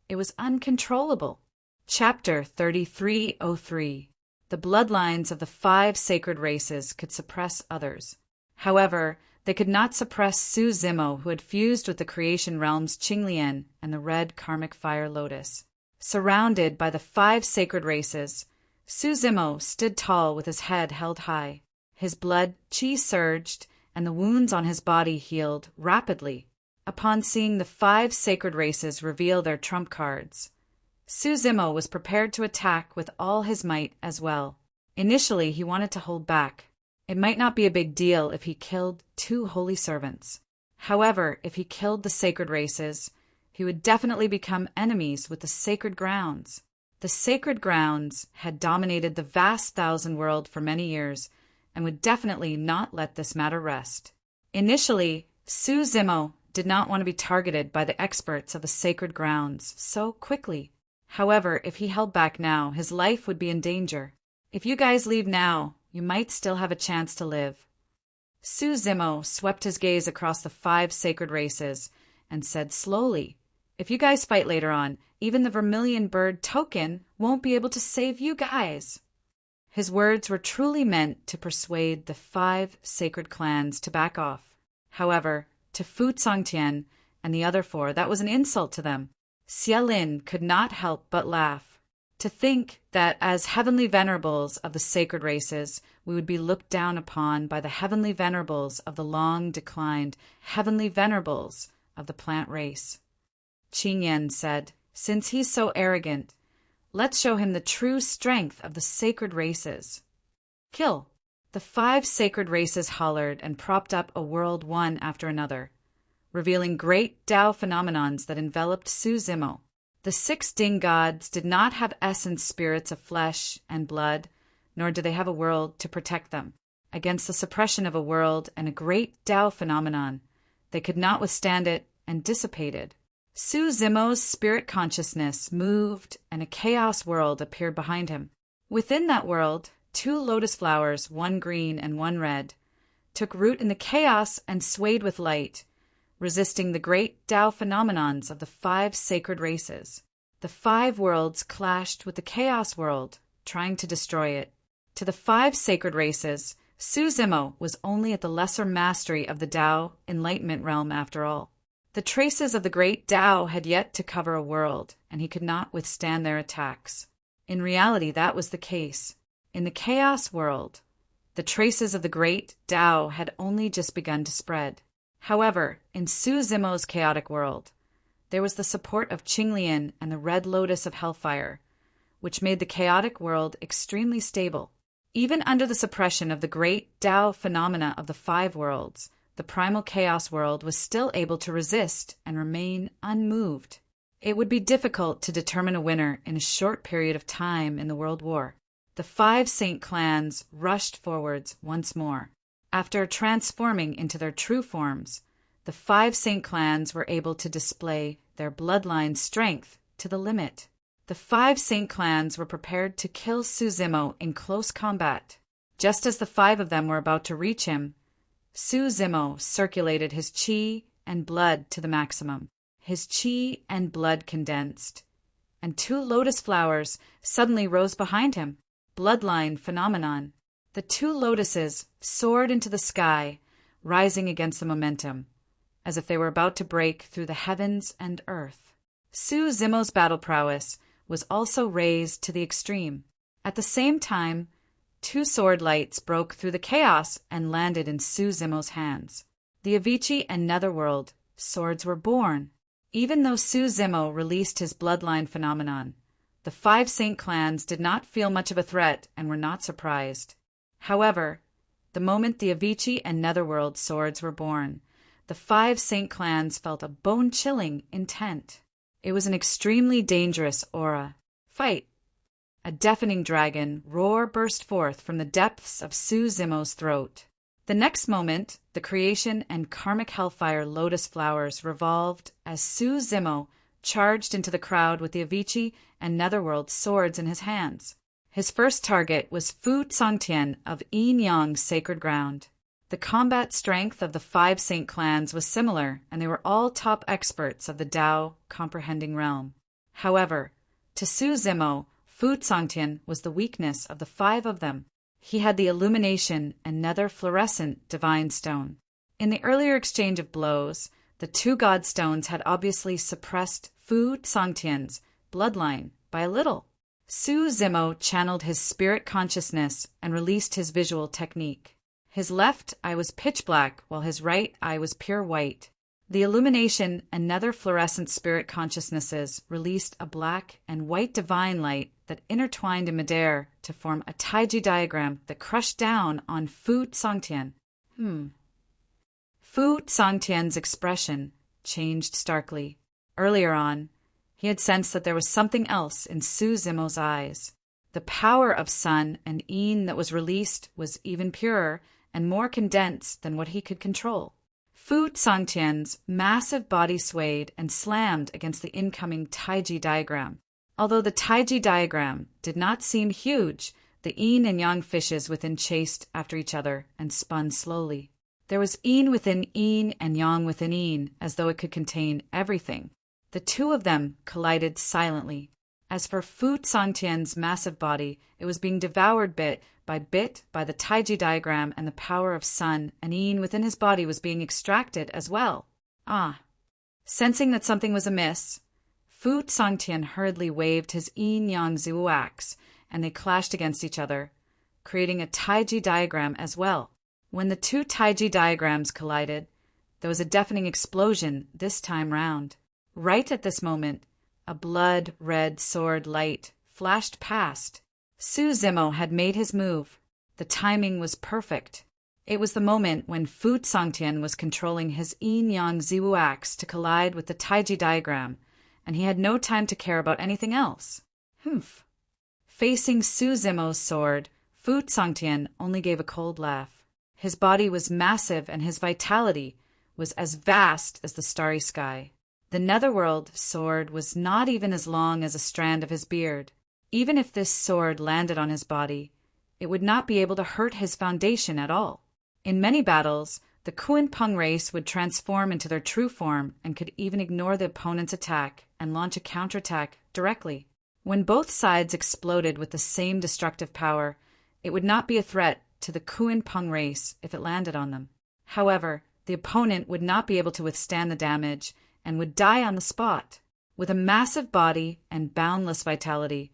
It was uncontrollable. Chapter 3303. The bloodlines of the 5 sacred races could suppress others. However, they could not suppress Su Zimo, who had fused with the creation realm's Qinglian and the red karmic fire lotus. Surrounded by the 5 sacred races, Su Zimo stood tall with his head held high. His blood qi surged, and the wounds on his body healed rapidly. Upon seeing the 5 sacred races reveal their trump cards, Su Zimo was prepared to attack with all his might as well. Initially, he wanted to hold back. It might not be a big deal if he killed 2 holy servants. However, if he killed the sacred races, he would definitely become enemies with the sacred grounds. The sacred grounds had dominated the vast thousand world for many years and would definitely not let this matter rest. Initially, Su Zimo did not want to be targeted by the experts of the sacred grounds so quickly. However, if he held back now, his life would be in danger. If you guys leave now, you might still have a chance to live. Su Zimo swept his gaze across the 5 sacred races and said slowly, if you guys fight later on, even the vermilion bird token won't be able to save you guys. His words were truly meant to persuade the 5 sacred clans to back off. However, to Fu Congtian and the other 4, that was an insult to them. Xia Lin could not help but laugh. To think that as heavenly venerables of the sacred races, we would be looked down upon by the heavenly venerables of the long-declined heavenly venerables of the plant race. Qing Yen said, since he's so arrogant, let's show him the true strength of the sacred races. Kill! The 5 sacred races hollered and propped up a world one after another, revealing great Tao phenomenons that enveloped Su Zimo. The 6 Ding gods did not have essence spirits of flesh and blood, nor do they have a world to protect them. Against the suppression of a world and a great Tao phenomenon, they could not withstand it and dissipated. Su Zimo's spirit consciousness moved, and a chaos world appeared behind him. Within that world, 2 lotus flowers, one green and one red, took root in the chaos and swayed with light, resisting the great Tao phenomenons of the 5 sacred races. The 5 worlds clashed with the chaos world, trying to destroy it. To the 5 sacred races, Su Zimo was only at the lesser mastery of the Tao enlightenment realm after all. The traces of the great Tao had yet to cover a world, and he could not withstand their attacks. In reality, that was the case. In the chaos world, the traces of the great Tao had only just begun to spread. However, in Su Zimo's chaotic world, there was the support of Qinglian and the red lotus of hellfire, which made the chaotic world extremely stable. Even under the suppression of the great Tao phenomena of the 5 worlds, the primal chaos world was still able to resist and remain unmoved. It would be difficult to determine a winner in a short period of time in the World War. The 5 Saint clans rushed forwards once more. After transforming into their true forms, the 5 Saint clans were able to display their bloodline strength to the limit. The 5 Saint clans were prepared to kill Su Zimo in close combat. Just as the 5 of them were about to reach him, Su Zimo circulated his qi and blood to the maximum. His qi and blood condensed, and 2 lotus flowers suddenly rose behind him. Bloodline phenomenon. The 2 lotuses soared into the sky, rising against the momentum, as if they were about to break through the heavens and earth. Su Zimo's battle prowess was also raised to the extreme. At the same time, 2 sword lights broke through the chaos and landed in Su Zimo's hands. The Avicii and Netherworld swords were born. Even though Su Zimo released his bloodline phenomenon, The 5 Saint clans did not feel much of a threat and were not surprised. However, the moment the Avicii and Netherworld swords were born, the 5 Saint clans felt a bone-chilling intent. It was an extremely dangerous aura. Fight! A deafening dragon roar burst forth from the depths of Su Zimo's throat. The next moment, the creation and karmic hellfire lotus flowers revolved as Su Zimo charged into the crowd with the Avicii and Netherworld swords in his hands. His first target was Fu Tsangtian of Yin Yang's sacred ground. The combat strength of the 5 Saint clans was similar, and they were all top experts of the Tao comprehending realm. However, to Su Zimo, Fu Tsangtian was the weakness of the 5 of them. He had the illumination and nether fluorescent divine stone. In the earlier exchange of blows, the 2 god stones had obviously suppressed Fu Tsangtian's bloodline by a little. Su Zimo channeled his spirit consciousness and released his visual technique. His left eye was pitch black, while his right eye was pure white. The illumination and nether fluorescent spirit consciousnesses released a black and white divine light that intertwined in midair to form a taiji diagram that crushed down on Fu Tsangtian. Fu Tsangtian's expression changed starkly. Earlier on, he had sensed that there was something else in Su Zimo's eyes. The power of Sun and Yin that was released was even purer and more condensed than what he could control. Fu Tsangtian's massive body swayed and slammed against the incoming taiji diagram. Although the taiji diagram did not seem huge, the Yin and Yang fishes within chased after each other and spun slowly. There was Yin within Yin and Yang within Yin, as though it could contain everything. The 2 of them collided silently. As for Fu Tsangtian's massive body, it was being devoured bit by the taiji diagram, and the power of Sun and Yin within his body was being extracted as well. Sensing that something was amiss, Fu Tsangtian hurriedly waved his yin-yang Zhu axe, and they clashed against each other, creating a taiji diagram as well. When the 2 taiji diagrams collided, there was a deafening explosion this time round. Right at this moment, a blood-red sword light flashed past. Su Zimo had made his move. The timing was perfect. It was the moment when Fu Tsangtian was controlling his yin-yang Zhu axe to collide with the taiji diagram, and he had no time to care about anything else. Facing Su Zimo's sword, Fu Tsangtian only gave a cold laugh. His body was massive and his vitality was as vast as the starry sky. The Netherworld sword was not even as long as a strand of his beard. Even if this sword landed on his body, it would not be able to hurt his foundation at all. In many battles, the Kuan-Pung race would transform into their true form and could even ignore the opponent's attack and launch a counterattack directly. When both sides exploded with the same destructive power, it would not be a threat to the Kuan-Pung race if it landed on them. However, the opponent would not be able to withstand the damage and would die on the spot. With a massive body and boundless vitality,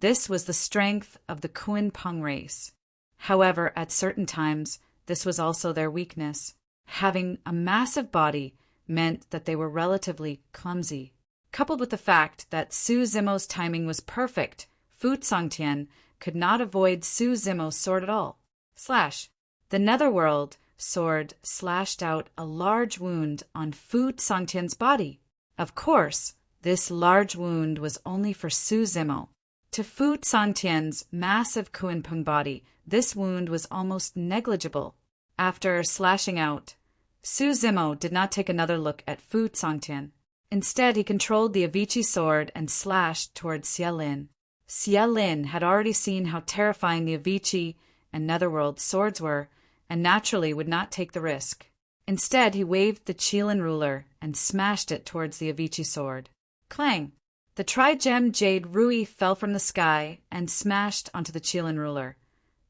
this was the strength of the Kuan-Pung race. However, at certain times, this was also their weakness. Having a massive body meant that they were relatively clumsy. Coupled with the fact that Su Zimo's timing was perfect, Fu Tsangtian could not avoid Su Zimo's sword at all. The Netherworld sword slashed out a large wound on Fu Tsangtian's body. Of course, this large wound was only for Su Zimo. To Fu Tsangtian's massive Kuan-Pung body, this wound was almost negligible. After slashing out, Su Zimo did not take another look at Fu Tsangtian. Instead, he controlled the Avicii sword and slashed toward Xie Lin. Xie Lin had already seen how terrifying the Avicii and Netherworld swords were, and naturally would not take the risk. Instead, he waved the Qilin ruler and smashed it towards the Avicii sword. Clang! The tri-gem jade Rui fell from the sky and smashed onto the Qilin ruler,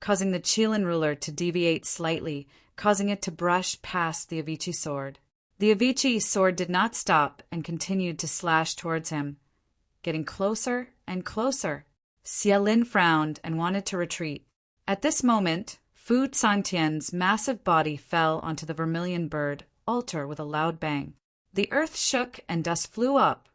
causing the Qilin ruler to deviate slightly, causing it to brush past the Avicii sword. The Avicii sword did not stop and continued to slash towards him, getting closer and closer. Xie Lin frowned and wanted to retreat. At this moment, Fu Tsangtian's massive body fell onto the vermilion bird altar with a loud bang. The earth shook and dust flew up.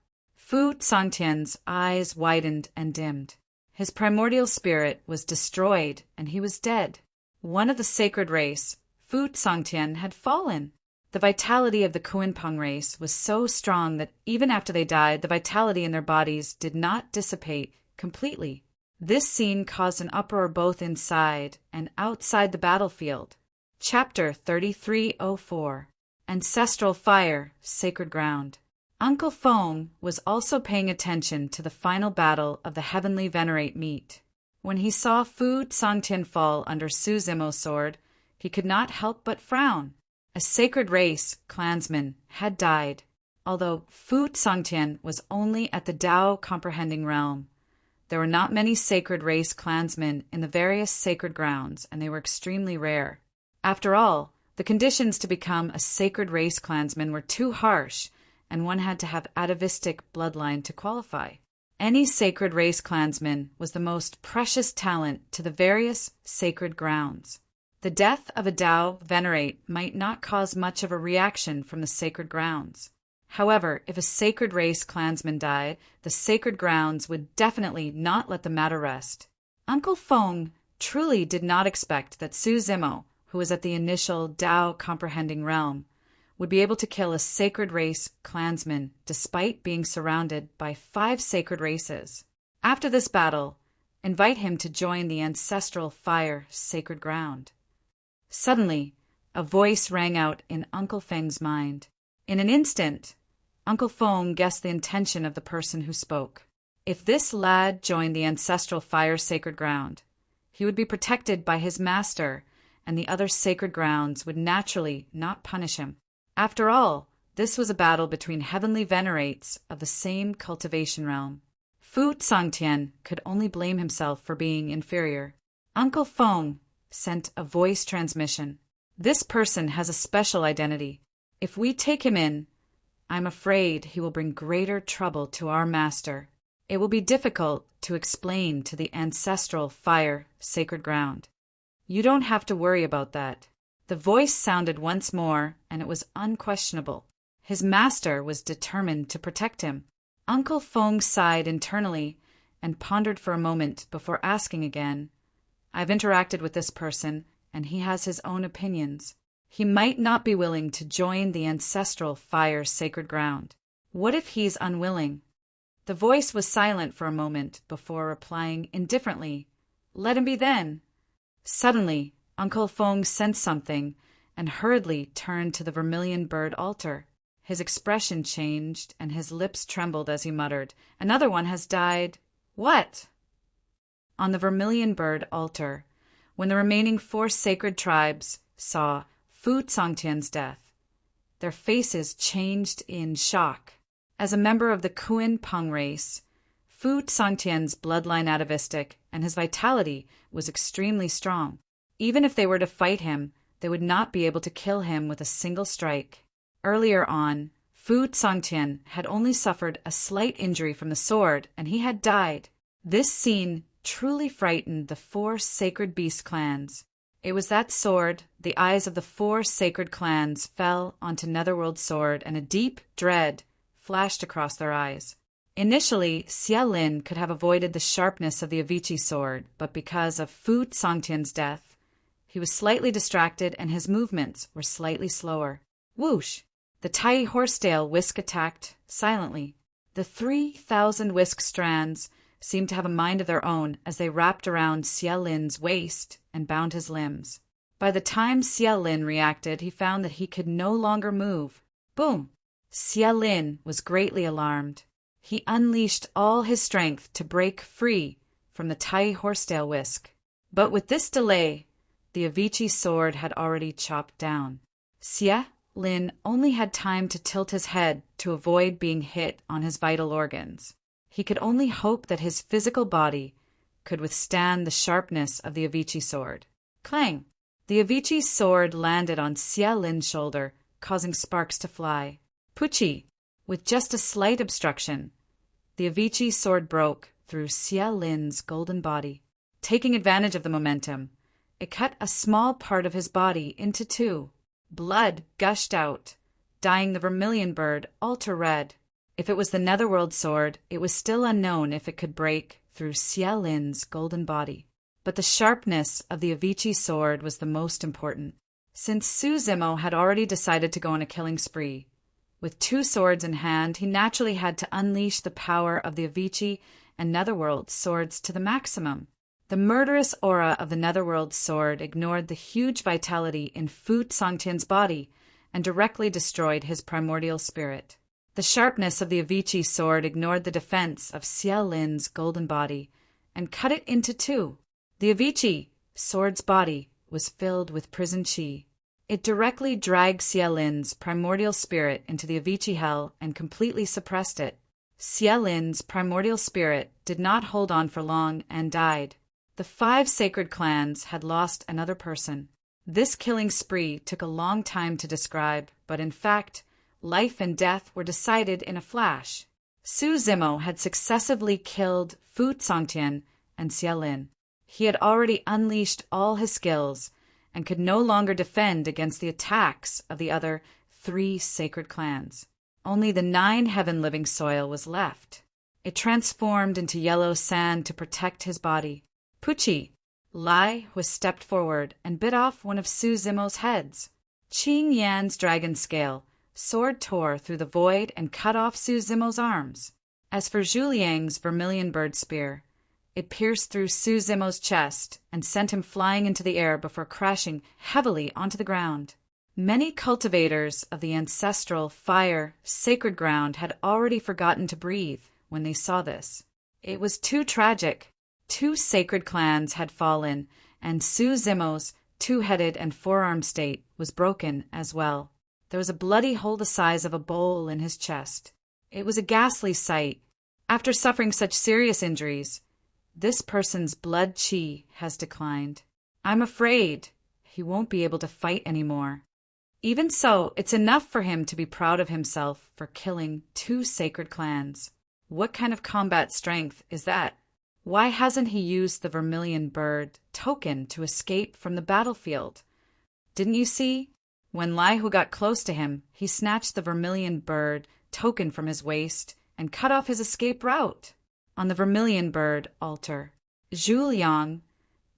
Fu Sangtian's eyes widened and dimmed. His primordial spirit was destroyed, and he was dead. One of the sacred race, Fu Sangtian, had fallen. The vitality of the Kuinpeng race was so strong that even after they died, the vitality in their bodies did not dissipate completely. This scene caused an uproar both inside and outside the battlefield. Chapter 3304. Ancestral Fire, Sacred Ground. Uncle Feng was also paying attention to the final battle of the Heavenly Venerate meet. When he saw Fu Sangtian fall under Su Zimo's sword, he could not help but frown. A sacred race clansman had died, although Fu Sangtian was only at the Dao comprehending realm. There were not many sacred race clansmen in the various sacred grounds, and they were extremely rare. After all, the conditions to become a sacred race clansman were too harsh, and one had to have atavistic bloodline to qualify. Any sacred race clansman was the most precious talent to the various sacred grounds. The death of a Dao venerate might not cause much of a reaction from the sacred grounds. However, if a sacred race clansman died, the sacred grounds would definitely not let the matter rest. Uncle Feng truly did not expect that Su Zimo, who was at the initial Dao comprehending realm, would be able to kill a sacred race clansman despite being surrounded by 5 sacred races. After this battle, invite him to join the ancestral fire sacred ground. Suddenly, a voice rang out in Uncle Feng's mind. In an instant, Uncle Feng guessed the intention of the person who spoke. If this lad joined the ancestral fire sacred ground, he would be protected by his master, and the other sacred grounds would naturally not punish him. After all, this was a battle between heavenly venerates of the same cultivation realm. Fu Sangtian could only blame himself for being inferior. Uncle Feng sent a voice transmission. This person has a special identity. If we take him in, I'm afraid he will bring greater trouble to our master. It will be difficult to explain to the ancestral fire sacred ground. You don't have to worry about that. The voice sounded once more, and it was unquestionable. His master was determined to protect him. Uncle Feng sighed internally and pondered for a moment before asking again. I've interacted with this person, and he has his own opinions. He might not be willing to join the ancestral fire sacred ground. What if he's unwilling? The voice was silent for a moment before replying indifferently, Let him be then. Suddenly, Uncle Feng sensed something and hurriedly turned to the vermilion bird altar. His expression changed and his lips trembled as he muttered, Another one has died. What? On the vermilion bird altar, when the remaining 4 sacred tribes saw Fu Sangtian's death, their faces changed in shock. As a member of the Kuinpeng race, Fu Sangtian's bloodline atavistic and his vitality was extremely strong. Even if they were to fight him, they would not be able to kill him with a single strike. Earlier on, Fu Sangtian had only suffered a slight injury from the sword, and he had died. This scene truly frightened the 4 sacred beast clans. It was that sword, the eyes of the 4 sacred clans fell onto Netherworld sword, and a deep dread flashed across their eyes. Initially, Xia Lin could have avoided the sharpness of the Avicii sword, but because of Fu Sangtian's death, he was slightly distracted and his movements were slightly slower. Whoosh! The Tai Horsetail whisk attacked silently. The 3,000 whisk strands seemed to have a mind of their own as they wrapped around Xia Lin's waist and bound his limbs. By the time Xia Lin reacted, he found that he could no longer move. Boom! Xia Lin was greatly alarmed. He unleashed all his strength to break free from the Tai Horsetail whisk. But with this delay, the Avicii sword had already chopped down. Xia Lin only had time to tilt his head to avoid being hit on his vital organs. He could only hope that his physical body could withstand the sharpness of the Avicii sword. Clang! The Avicii sword landed on Xia Lin's shoulder, causing sparks to fly. Pucci! With just a slight obstruction, the Avicii sword broke through Xia Lin's golden body. Taking advantage of the momentum, it cut a small part of his body into 2. Blood gushed out, dyeing the vermilion bird altar red. If it was the Netherworld sword, it was still unknown if it could break through Xie Lin's golden body. But the sharpness of the Avicii sword was the most important. Since Su Zimo had already decided to go on a killing spree, with 2 swords in hand, he naturally had to unleash the power of the Avicii and Netherworld swords to the maximum. The murderous aura of the Netherworld sword ignored the huge vitality in Fu Songtian's body and directly destroyed his primordial spirit. The sharpness of the Avicii sword ignored the defense of Xie Lin's golden body and cut it into 2. The Avicii sword's body was filled with prison chi. It directly dragged Xie Lin's primordial spirit into the Avicii hell and completely suppressed it. Xie Lin's primordial spirit did not hold on for long and died. The 5 sacred clans had lost another person. This killing spree took a long time to describe, but in fact, life and death were decided in a flash. Su Zimo had successively killed Fu Songtian and Xie Lin. He had already unleashed all his skills and could no longer defend against the attacks of the other 3 sacred clans. Only the 9 heaven-living soil was left. It transformed into yellow sand to protect his body. Puchi, Lai was stepped forward and bit off one of Su Zimo's heads. Qing Yan's dragon scale sword tore through the void and cut off Su Zimo's arms. As for Zhu Liang's vermilion bird spear, it pierced through Su Zimo's chest and sent him flying into the air before crashing heavily onto the ground. Many cultivators of the ancestral fire sacred ground had already forgotten to breathe when they saw this. It was too tragic. 2 sacred clans had fallen, and Su Zimo's 2-headed and 4-armed state was broken as well. There was a bloody hole the size of a bowl in his chest. It was a ghastly sight. After suffering such serious injuries, this person's blood chi has declined. I'm afraid he won't be able to fight anymore. Even so, it's enough for him to be proud of himself for killing 2 sacred clans. What kind of combat strength is that? Why hasn't he used the vermilion bird token to escape from the battlefield? Didn't you see? When Lai Hu got close to him, he snatched the vermilion bird token from his waist and cut off his escape route. On the vermilion bird altar, Zhu Liang,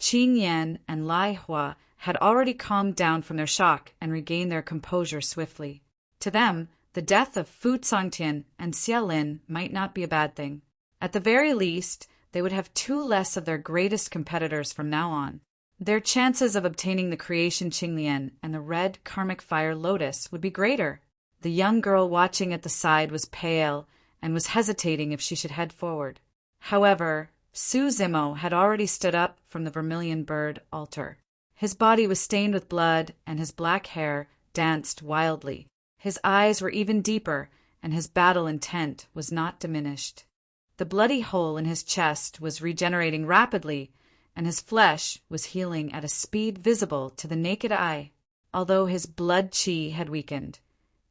Qing Yan, and Lai Hua had already calmed down from their shock and regained their composure swiftly. To them, the death of Fu Songtian and Xie Lin might not be a bad thing. At the very least, they would have 2 less of their greatest competitors from now on. Their chances of obtaining the creation Qinglian and the red karmic fire lotus would be greater. The young girl watching at the side was pale and was hesitating if she should head forward. However, Su Zimo had already stood up from the vermilion bird altar. His body was stained with blood, and his black hair danced wildly. His eyes were even deeper, and his battle intent was not diminished. The bloody hole in his chest was regenerating rapidly, and his flesh was healing at a speed visible to the naked eye. Although his blood chi had weakened,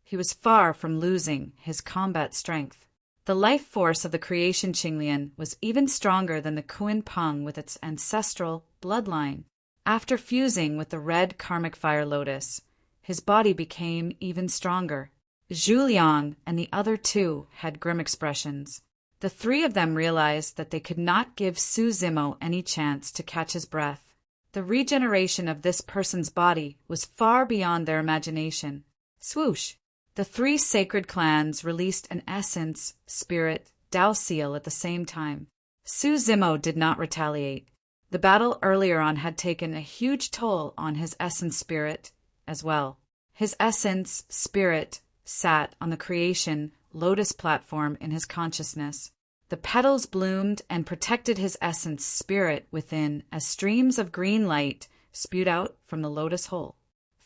he was far from losing his combat strength. The life force of the creation Qinglian was even stronger than the Kuan Peng with its ancestral bloodline. After fusing with the red karmic fire lotus, his body became even stronger. Zhu Liang and the other 2 had grim expressions. The 3 of them realized that they could not give Su Zimo any chance to catch his breath. The regeneration of this person's body was far beyond their imagination. Swoosh! The 3 sacred clans released an essence, spirit, Dao seal at the same time. Su Zimo did not retaliate. The battle earlier on had taken a huge toll on his essence spirit as well. His essence spirit sat on the creation lotus platform in his consciousness. The petals bloomed and protected his essence spirit within as streams of green light spewed out from the lotus hole.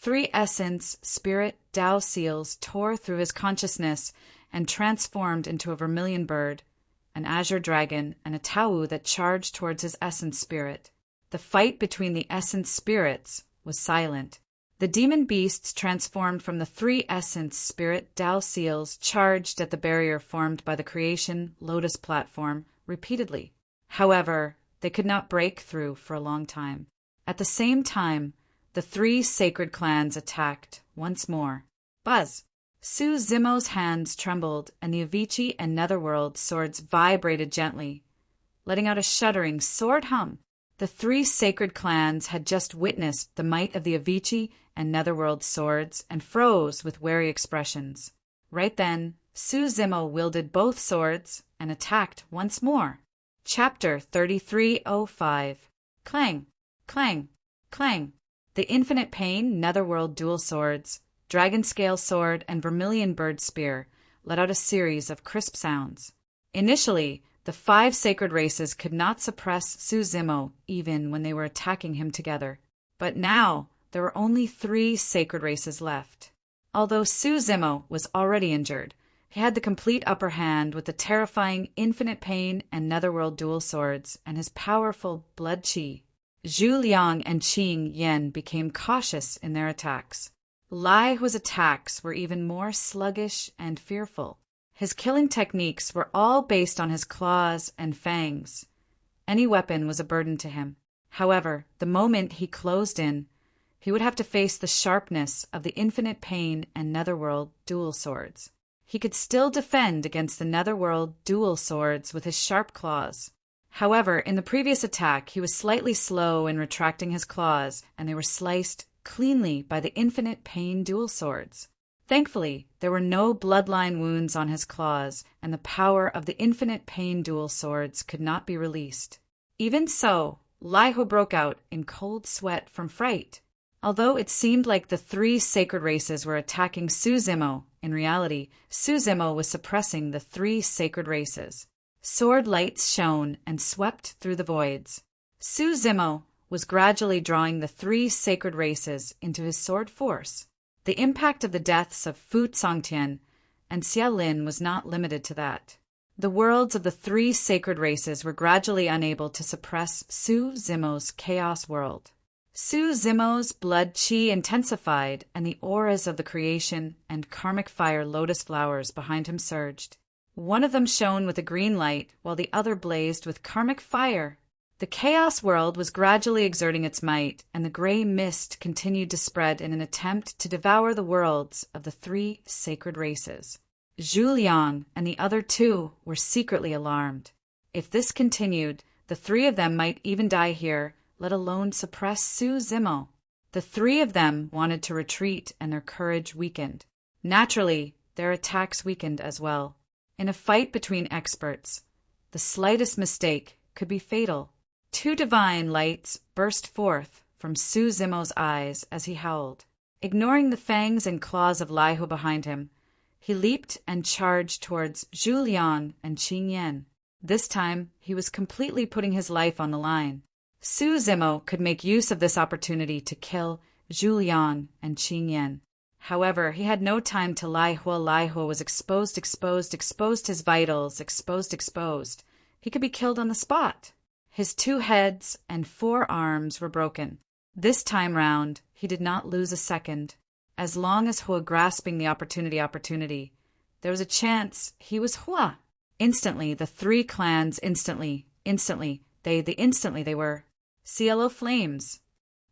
3 essence, spirit, Dao seals tore through his consciousness and transformed into a vermilion bird, an azure dragon, and a Tao that charged towards his essence spirit. The fight between the essence spirits was silent. The demon beasts transformed from the 3 essence spirit Dao seals charged at the barrier formed by the creation lotus platform repeatedly. However, they could not break through for a long time. At the same time, the 3 sacred clans attacked once more. Buzz! Su Zimo's hands trembled, and the Avicii and Netherworld swords vibrated gently, letting out a shuddering sword hum. The three sacred clans had just witnessed the might of the Avicii and Netherworld swords and froze with wary expressions. Right then, Su Zimo wielded both swords and attacked once more. Chapter 3305. Clang, clang, clang. The Infinite Pain Netherworld dual swords, Dragon Scale Sword, and Vermilion Bird Spear let out a series of crisp sounds. Initially, the 5 sacred races could not suppress Su Zimo even when they were attacking him together. But now, there were only 3 sacred races left. Although Su Zimo was already injured, he had the complete upper hand with the terrifying Infinite Pain and Netherworld dual swords and his powerful blood qi. Zhu Liang and Qing Yan became cautious in their attacks. Lai Hua's attacks were even more sluggish and fearful. His killing techniques were all based on his claws and fangs. Any weapon was a burden to him. However, the moment he closed in, he would have to face the sharpness of the Infinite Pain and Netherworld dual swords. He could still defend against the Netherworld dual swords with his sharp claws. However, in the previous attack, he was slightly slow in retracting his claws, and they were sliced cleanly by the Infinite Pain dual swords. Thankfully, there were no bloodline wounds on his claws, and the power of the Infinite Pain dual swords could not be released. Even so, Lai Hua broke out in cold sweat from fright. Although it seemed like the 3 sacred races were attacking Su Zimo, in reality, Su Zimo was suppressing the 3 sacred races. Sword lights shone and swept through the voids. Su Zimo was gradually drawing the 3 sacred races into his sword force. The impact of the deaths of Fu Congtian and Xia Lin was not limited to that. The worlds of the 3 sacred races were gradually unable to suppress Su Zimo's chaos world. Su Zimo's blood qi intensified, and the auras of the creation and karmic fire lotus flowers behind him surged. One of them shone with a green light, while the other blazed with karmic fire. The chaos world was gradually exerting its might, and the gray mist continued to spread in an attempt to devour the worlds of the 3 sacred races. Zhu Liang and the other 2 were secretly alarmed. If this continued, the 3 of them might even die here, let alone suppress Su Zimo. The 3 of them wanted to retreat, and their courage weakened. Naturally, their attacks weakened as well. In a fight between experts, the slightest mistake could be fatal. 2 divine lights burst forth from Su Zimo's eyes as he howled. Ignoring the fangs and claws of Lai Hua behind him, he leaped and charged towards Zhu Liang and Qing Yan. This time, he was completely putting his life on the line. Su Zimo could make use of this opportunity to kill Zhu Liang and Qing Yan. However, he had no time to Lai Hua. Lai Hua was exposed his vitals, exposed. He could be killed on the spot. His 2 heads and 4 arms were broken. This time round, he did not lose a second. As long as Hua grasping the opportunity, there was a chance he was Hua. Instantly, the 3 clans instantly they were cielo flames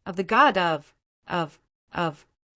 of the god of.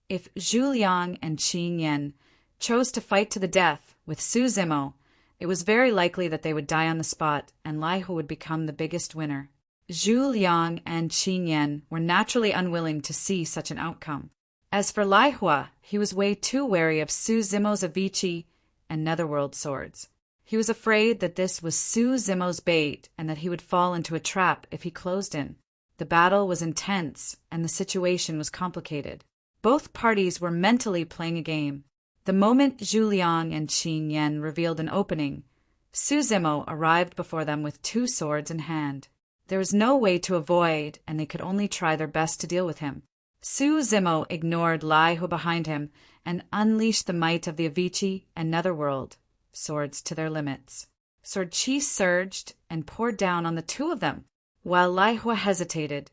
If Zhu Liang and Qing Yan chose to fight to the death with Su Zimo, it was very likely that they would die on the spot, and Lai Hua would become the biggest winner. Zhu Liang and Qing Yan were naturally unwilling to see such an outcome. As for Lai Hua, he was way too wary of Su Zimo's Avicii and Netherworld swords. He was afraid that this was Su Zimo's bait and that he would fall into a trap if he closed in. The battle was intense, and the situation was complicated. Both parties were mentally playing a game. The moment Zhu Liang and Qing Yan revealed an opening, Su Zimo arrived before them with 2 swords in hand. There was no way to avoid, and they could only try their best to deal with him. Su Zimo ignored Lai Hua behind him and unleashed the might of the Avicii and Netherworld swords to their limits. Sword chi surged and poured down on the 2 of them. While Lai Hua hesitated,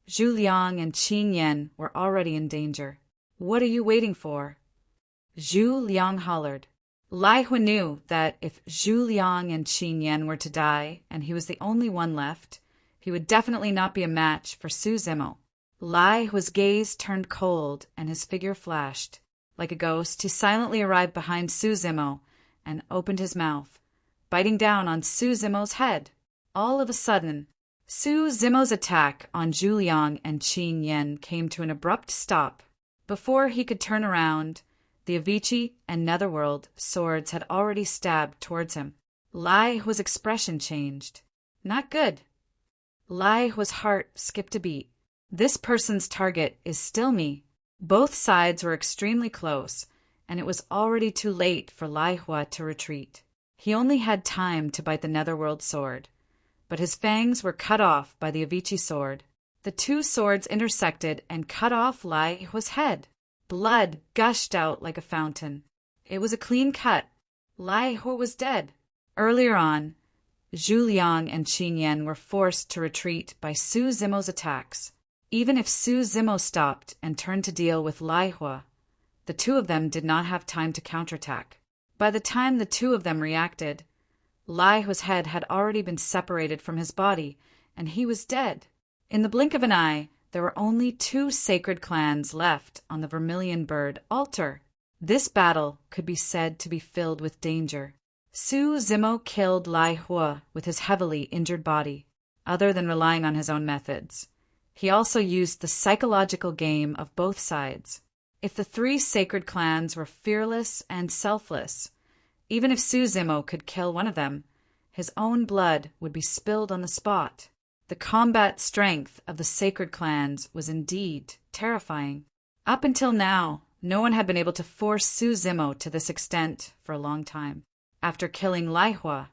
Zhu Liang and Qing Yan were already in danger. "What are you waiting for?" Zhu Liang hollered. Lai Hua knew that if Zhu Liang and Qing Yan were to die, and he was the only one left, he would definitely not be a match for Su Zimo. Lai Hua's gaze turned cold, and his figure flashed. Like a ghost, he silently arrived behind Su Zimo and opened his mouth, biting down on Su Zimo's head. All of a sudden, Su Zimo's attack on Zhu Liang and Qin Yan came to an abrupt stop. Before he could turn around, the Avicii and Netherworld swords had already stabbed towards him. Lai Hua's expression changed. Not good. Lai Hua's heart skipped a beat. This person's target is still me. Both sides were extremely close, and it was already too late for Lai Hua to retreat. He only had time to bite the Netherworld sword, but his fangs were cut off by the Avicii sword. The two swords intersected and cut off Lai Hua's head. Blood gushed out like a fountain. It was a clean cut. Lai Hua was dead. Earlier on, Zhu Liang and Qin Yan were forced to retreat by Su Zimo's attacks. Even if Su Zimo stopped and turned to deal with Lai Hua, the two of them did not have time to counterattack. By the time the two of them reacted, Lai Hua's head had already been separated from his body, and he was dead. In the blink of an eye, there were only two sacred clans left on the Vermilion Bird altar. This battle could be said to be filled with danger. Su Zimo killed Lai Hua with his heavily injured body, other than relying on his own methods. He also used the psychological game of both sides. If the three sacred clans were fearless and selfless, even if Su Zimo could kill one of them, his own blood would be spilled on the spot. The combat strength of the sacred clans was indeed terrifying. Up until now, no one had been able to force Su Zimo to this extent for a long time. After killing Lai Hua,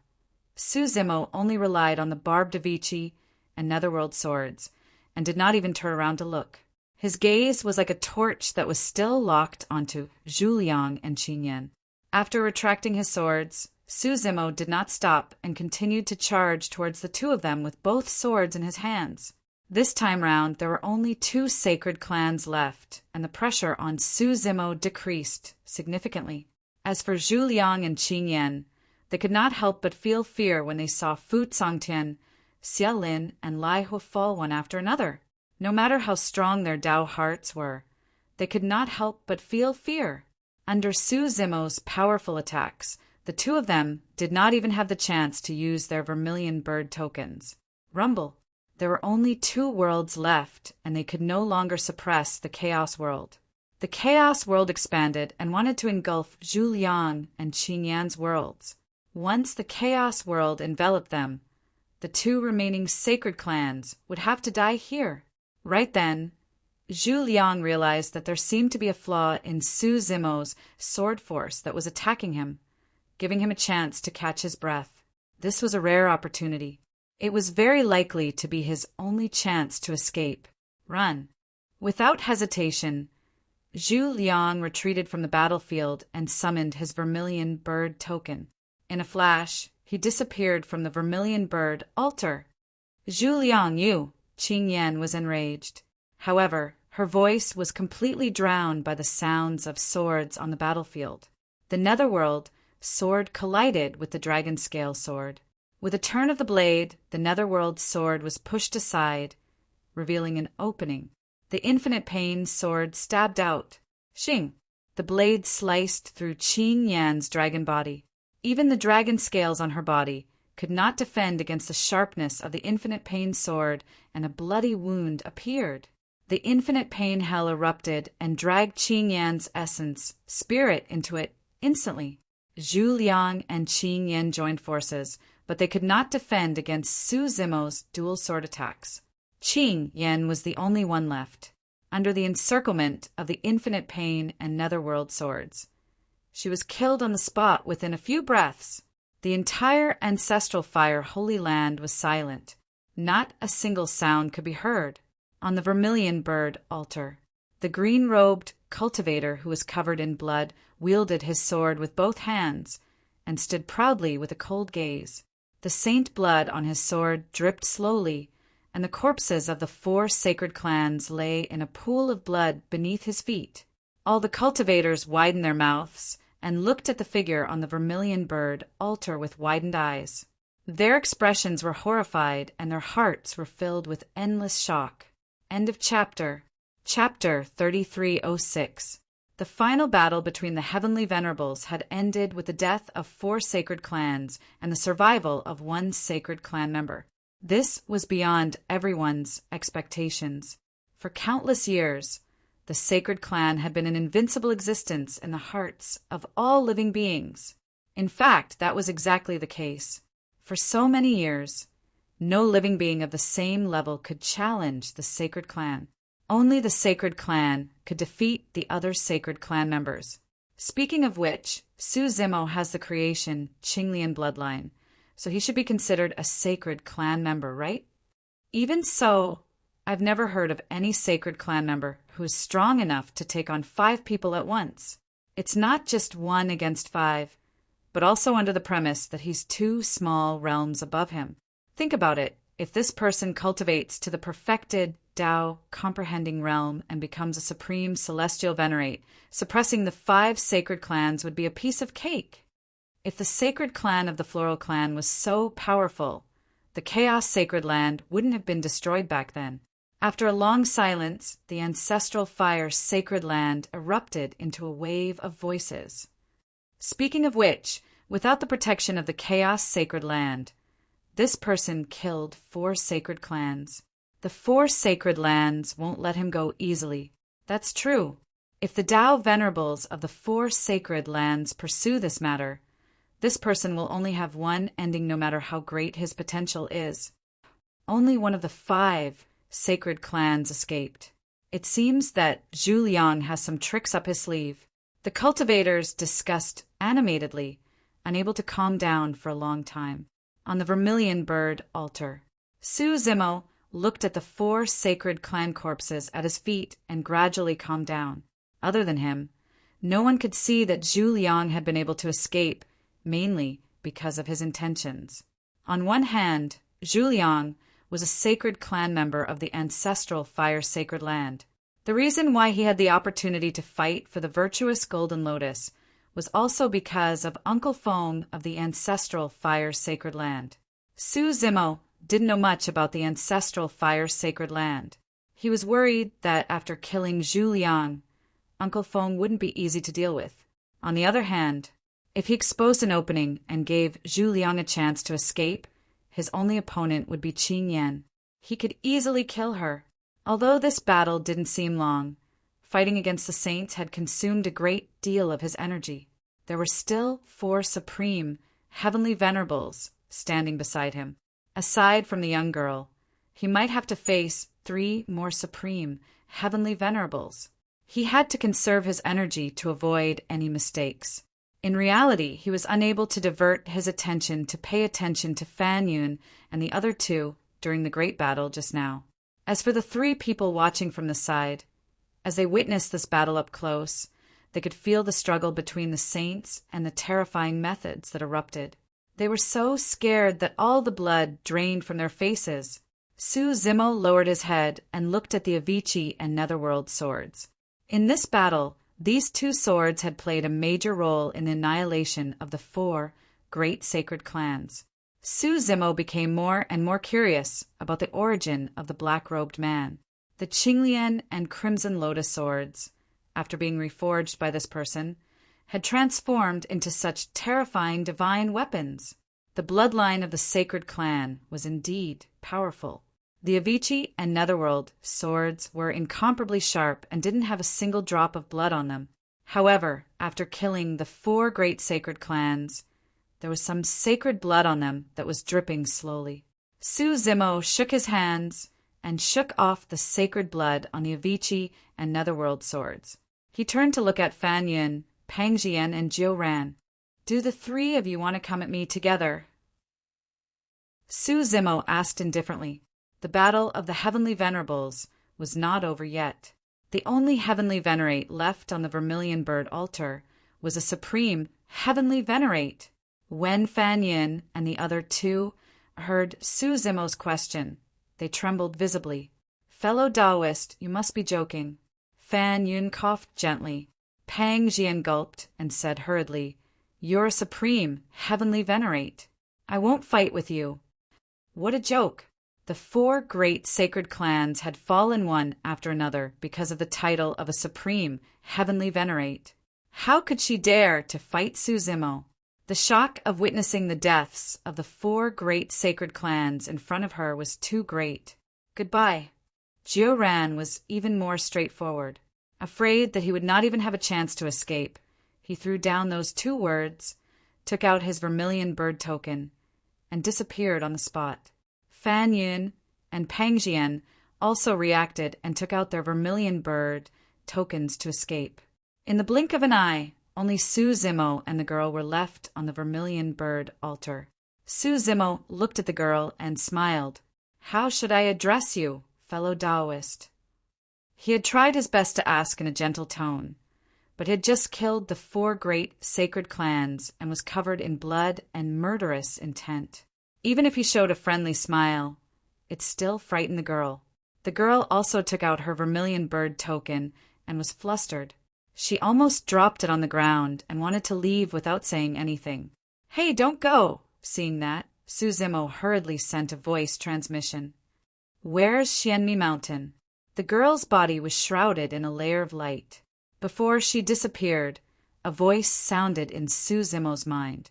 Su Zimo only relied on the barbed Avicii and Netherworld swords, and did not even turn around to look. His gaze was like a torch that was still locked onto Zhu Liang and Qin Yan. After retracting his swords, Su Zimo did not stop and continued to charge towards the two of them with both swords in his hands. This time round, there were only two sacred clans left, and the pressure on Su Zimo decreased significantly. As for Zhu Liang and Qin Yan, they could not help but feel fear when they saw Fu Cangtian, Xia Lin, and Lai Hua fall one after another. No matter how strong their Dao hearts were, they could not help but feel fear. Under Su Zimo's powerful attacks, the two of them did not even have the chance to use their Vermilion Bird tokens. Rumble. There were only two worlds left, and they could no longer suppress the Chaos World. The Chaos World expanded and wanted to engulf Zhu Liang and Qin Yan's worlds. Once the Chaos World enveloped them, the two remaining sacred clans would have to die here. Right then, Zhu Liang realized that there seemed to be a flaw in Su Zimo's sword force that was attacking him, giving him a chance to catch his breath. This was a rare opportunity. It was very likely to be his only chance to escape. Run. Without hesitation, Zhu Liang retreated from the battlefield and summoned his Vermilion Bird token. In a flash, he disappeared from the Vermilion Bird altar. Zhu Liang, you! Qin Yan was enraged. However, her voice was completely drowned by the sounds of swords on the battlefield. The Netherworld sword collided with the Dragon Scale sword. With a turn of the blade, the Netherworld sword was pushed aside, revealing an opening. The Infinite Pain sword stabbed out. Xing! The blade sliced through Qin Yan's dragon body. Even the dragon scales on her body could not defend against the sharpness of the Infinite Pain sword, and a bloody wound appeared. The Infinite Pain hell erupted and dragged Qin Yan's essence, spirit, into it instantly. Zhu Liang and Qin Yan joined forces, but they could not defend against Su Zimo's dual sword attacks. Qin Yan was the only one left, under the encirclement of the Infinite Pain and Netherworld swords. She was killed on the spot within a few breaths. The entire ancestral fire holy land was silent. Not a single sound could be heard. On the Vermilion Bird altar, the green-robed cultivator who was covered in blood wielded his sword with both hands and stood proudly with a cold gaze. The saint blood on his sword dripped slowly, and the corpses of the 4 sacred clans lay in a pool of blood beneath his feet. All the cultivators widened their mouths and looked at the figure on the Vermilion Bird altar with widened eyes. Their expressions were horrified, and their hearts were filled with endless shock. End of chapter. Chapter 3306. The final battle between the Heavenly Venerables had ended with the death of 4 sacred clans and the survival of 1 sacred clan member. This was beyond everyone's expectations. For countless years, the sacred clan had been an invincible existence in the hearts of all living beings. In fact, that was exactly the case. For so many years, no living being of the same level could challenge the sacred clan. Only the sacred clan could defeat the other sacred clan members. Speaking of which, Su Zimo has the creation Qinglian bloodline, so he should be considered a sacred clan member, right? Even so, I've never heard of any sacred clan member who is strong enough to take on 5 people at once. It's not just 1 against 5, but also under the premise that he's 2 small realms above him. Think about it. If this person cultivates to the perfected Tao comprehending realm and becomes a supreme celestial venerate, suppressing the 5 sacred clans would be a piece of cake. If the sacred clan of the Floral Clan was so powerful, the Chaos Sacred Land wouldn't have been destroyed back then. After a long silence, the ancestral fire sacred land erupted into a wave of voices. Speaking of which, without the protection of the Chaos Sacred Land, this person killed 4 sacred clans. The 4 sacred lands won't let him go easily. That's true. If the Tao venerables of the 4 sacred lands pursue this matter, this person will only have one ending no matter how great his potential is. Only one of the 5 sacred clans escaped. It seems that Zhu Liang has some tricks up his sleeve. The cultivators discussed animatedly, unable to calm down for a long time. On the vermilion bird altar, Su Zimo looked at the 4 sacred clan corpses at his feet and gradually calmed down. Other than him, no one could see that Zhu Liang had been able to escape, mainly because of his intentions. On one hand, Zhu Liang was a sacred clan member of the ancestral Fire Sacred Land. The reason why he had the opportunity to fight for the virtuous Golden Lotus was also because of Uncle Feng of the ancestral Fire Sacred Land. Su Zimo didn't know much about the ancestral Fire Sacred Land. He was worried that after killing Zhu Liang, Uncle Feng wouldn't be easy to deal with. On the other hand, if he exposed an opening and gave Zhu Liang a chance to escape, his only opponent would be Qin Yan. He could easily kill her. Although this battle didn't seem long, fighting against the saints had consumed a great deal of his energy. There were still 4 supreme, heavenly venerables standing beside him. Aside from the young girl, he might have to face 3 more supreme, heavenly venerables. He had to conserve his energy to avoid any mistakes. In reality, he was unable to divert his attention to pay attention to Fan Yun and the other 2 during the great battle just now. As for the 3 people watching from the side, as they witnessed this battle up close, they could feel the struggle between the saints and the terrifying methods that erupted. They were so scared that all the blood drained from their faces. Su Zimo lowered his head and looked at the Avicii and Netherworld swords. In this battle, these 2 swords had played a major role in the annihilation of the 4 great sacred clans. Su Zimo became more and more curious about the origin of the black-robed man. The Qinglian and Crimson Lotus swords, after being reforged by this person, had transformed into such terrifying divine weapons. The bloodline of the sacred clan was indeed powerful. The Avicii and Netherworld swords were incomparably sharp and didn't have a single drop of blood on them. However, after killing the 4 great sacred clans, there was some sacred blood on them that was dripping slowly. Su Zimo shook his hands and shook off the sacred blood on the Avicii and Netherworld swords. He turned to look at Fan Yun, Pang Jian, and Jiu Ran. "Do the 3 of you want to come at me together?" Su Zimo asked indifferently. The battle of the Heavenly Venerables was not over yet. The only Heavenly Venerate left on the Vermilion Bird altar was a supreme Heavenly Venerate. When Fan Yin and the other 2 heard Su Zimo's question, they trembled visibly. "Fellow Taoist, you must be joking." Fan Yun coughed gently. Pang Jian gulped and said hurriedly, "You're a supreme, heavenly venerate. I won't fight with you." "What a joke! The 4 great sacred clans had fallen one after another because of the title of a supreme, heavenly venerate. How could she dare to fight Suzimo? The shock of witnessing the deaths of the 4 great sacred clans in front of her was too great. Goodbye. Jioran was even more straightforward. Afraid that he would not even have a chance to escape, he threw down those 2 words, took out his vermilion bird token, and disappeared on the spot. Fan Yun and Pang Jian also reacted and took out their vermilion bird tokens to escape. In the blink of an eye, only Suzimo and the girl were left on the vermilion bird altar. Suzimo looked at the girl and smiled. "How should I address you, fellow Taoist?" He had tried his best to ask in a gentle tone, but had just killed the 4 great sacred clans and was covered in blood and murderous intent. Even if he showed a friendly smile, it still frightened the girl. The girl also took out her vermilion bird token and was flustered. She almost dropped it on the ground and wanted to leave without saying anything. "Hey, don't go!" Seeing that, Suzimo hurriedly sent a voice transmission. "Where's Xianmi Mountain?" The girl's body was shrouded in a layer of light. Before she disappeared, a voice sounded in Suzimo's mind.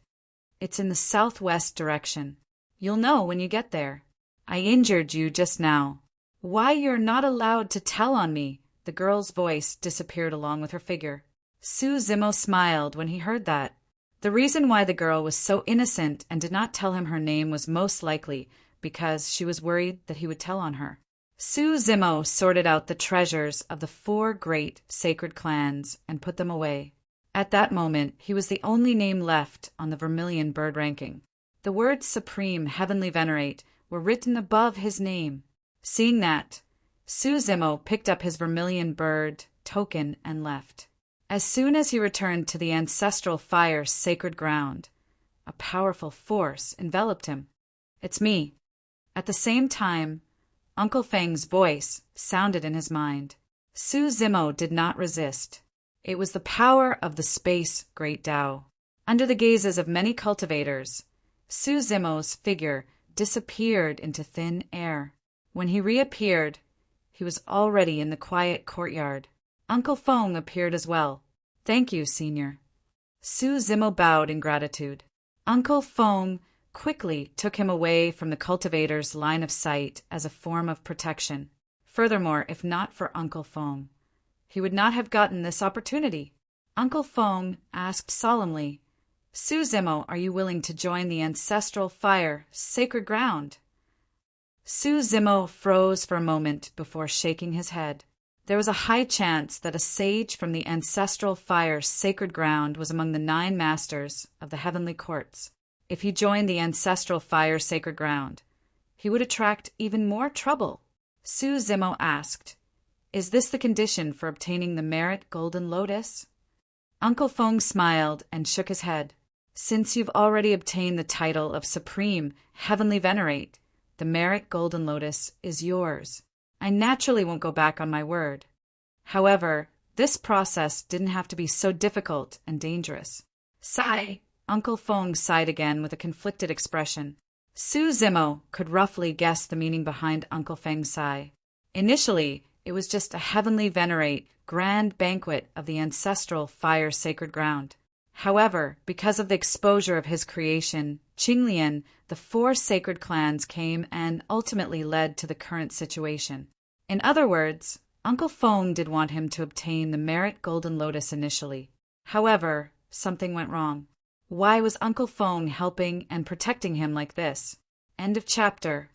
"It's in the southwest direction. You'll know when you get there. I injured you just now. Why you're not allowed to tell on me?" The girl's voice disappeared along with her figure. Suzimo smiled when he heard that. The reason why the girl was so innocent and did not tell him her name was most likely because she was worried that he would tell on her. Suzimo sorted out the treasures of the 4 great sacred clans and put them away. At that moment, he was the only name left on the vermilion bird ranking. The words Supreme Heavenly Venerate were written above his name. Seeing that, Suzimo picked up his vermilion bird token and left. As soon as he returned to the ancestral fire's sacred ground, a powerful force enveloped him. "It's me." At the same time, Uncle Feng's voice sounded in his mind. Suzimo did not resist. It was the power of the space Great Tao. Under the gazes of many cultivators, Suzimo's figure disappeared into thin air. When he reappeared, he was already in the quiet courtyard. Uncle Feng appeared as well. "Thank you, Senior." Suzimo bowed in gratitude. Uncle Feng quickly took him away from the cultivator's line of sight as a form of protection. Furthermore, if not for Uncle Feng, he would not have gotten this opportunity. Uncle Feng asked solemnly, "Suzimo, are you willing to join the ancestral fire, sacred ground?" Suzimo froze for a moment before shaking his head. There was a high chance that a sage from the ancestral fire's sacred ground was among the 9 masters of the heavenly courts. If he joined the ancestral fire's sacred ground, he would attract even more trouble. Suzimo asked, "Is this the condition for obtaining the merit golden lotus?" Uncle Feng smiled and shook his head. "Since you've already obtained the title of Supreme Heavenly Venerate, the merit golden lotus is yours. I naturally won't go back on my word. However, this process didn't have to be so difficult and dangerous." "Sigh." Uncle Feng sighed again with a conflicted expression. Suzimo could roughly guess the meaning behind Uncle Feng's sigh. Initially, it was just a heavenly venerate grand banquet of the ancestral fire sacred ground. However, because of the exposure of his creation, Qinglian, the 4 sacred clans came and ultimately led to the current situation. In other words, Uncle Feng did want him to obtain the merit golden lotus initially. However, something went wrong. Why was Uncle Feng helping and protecting him like this? End of chapter.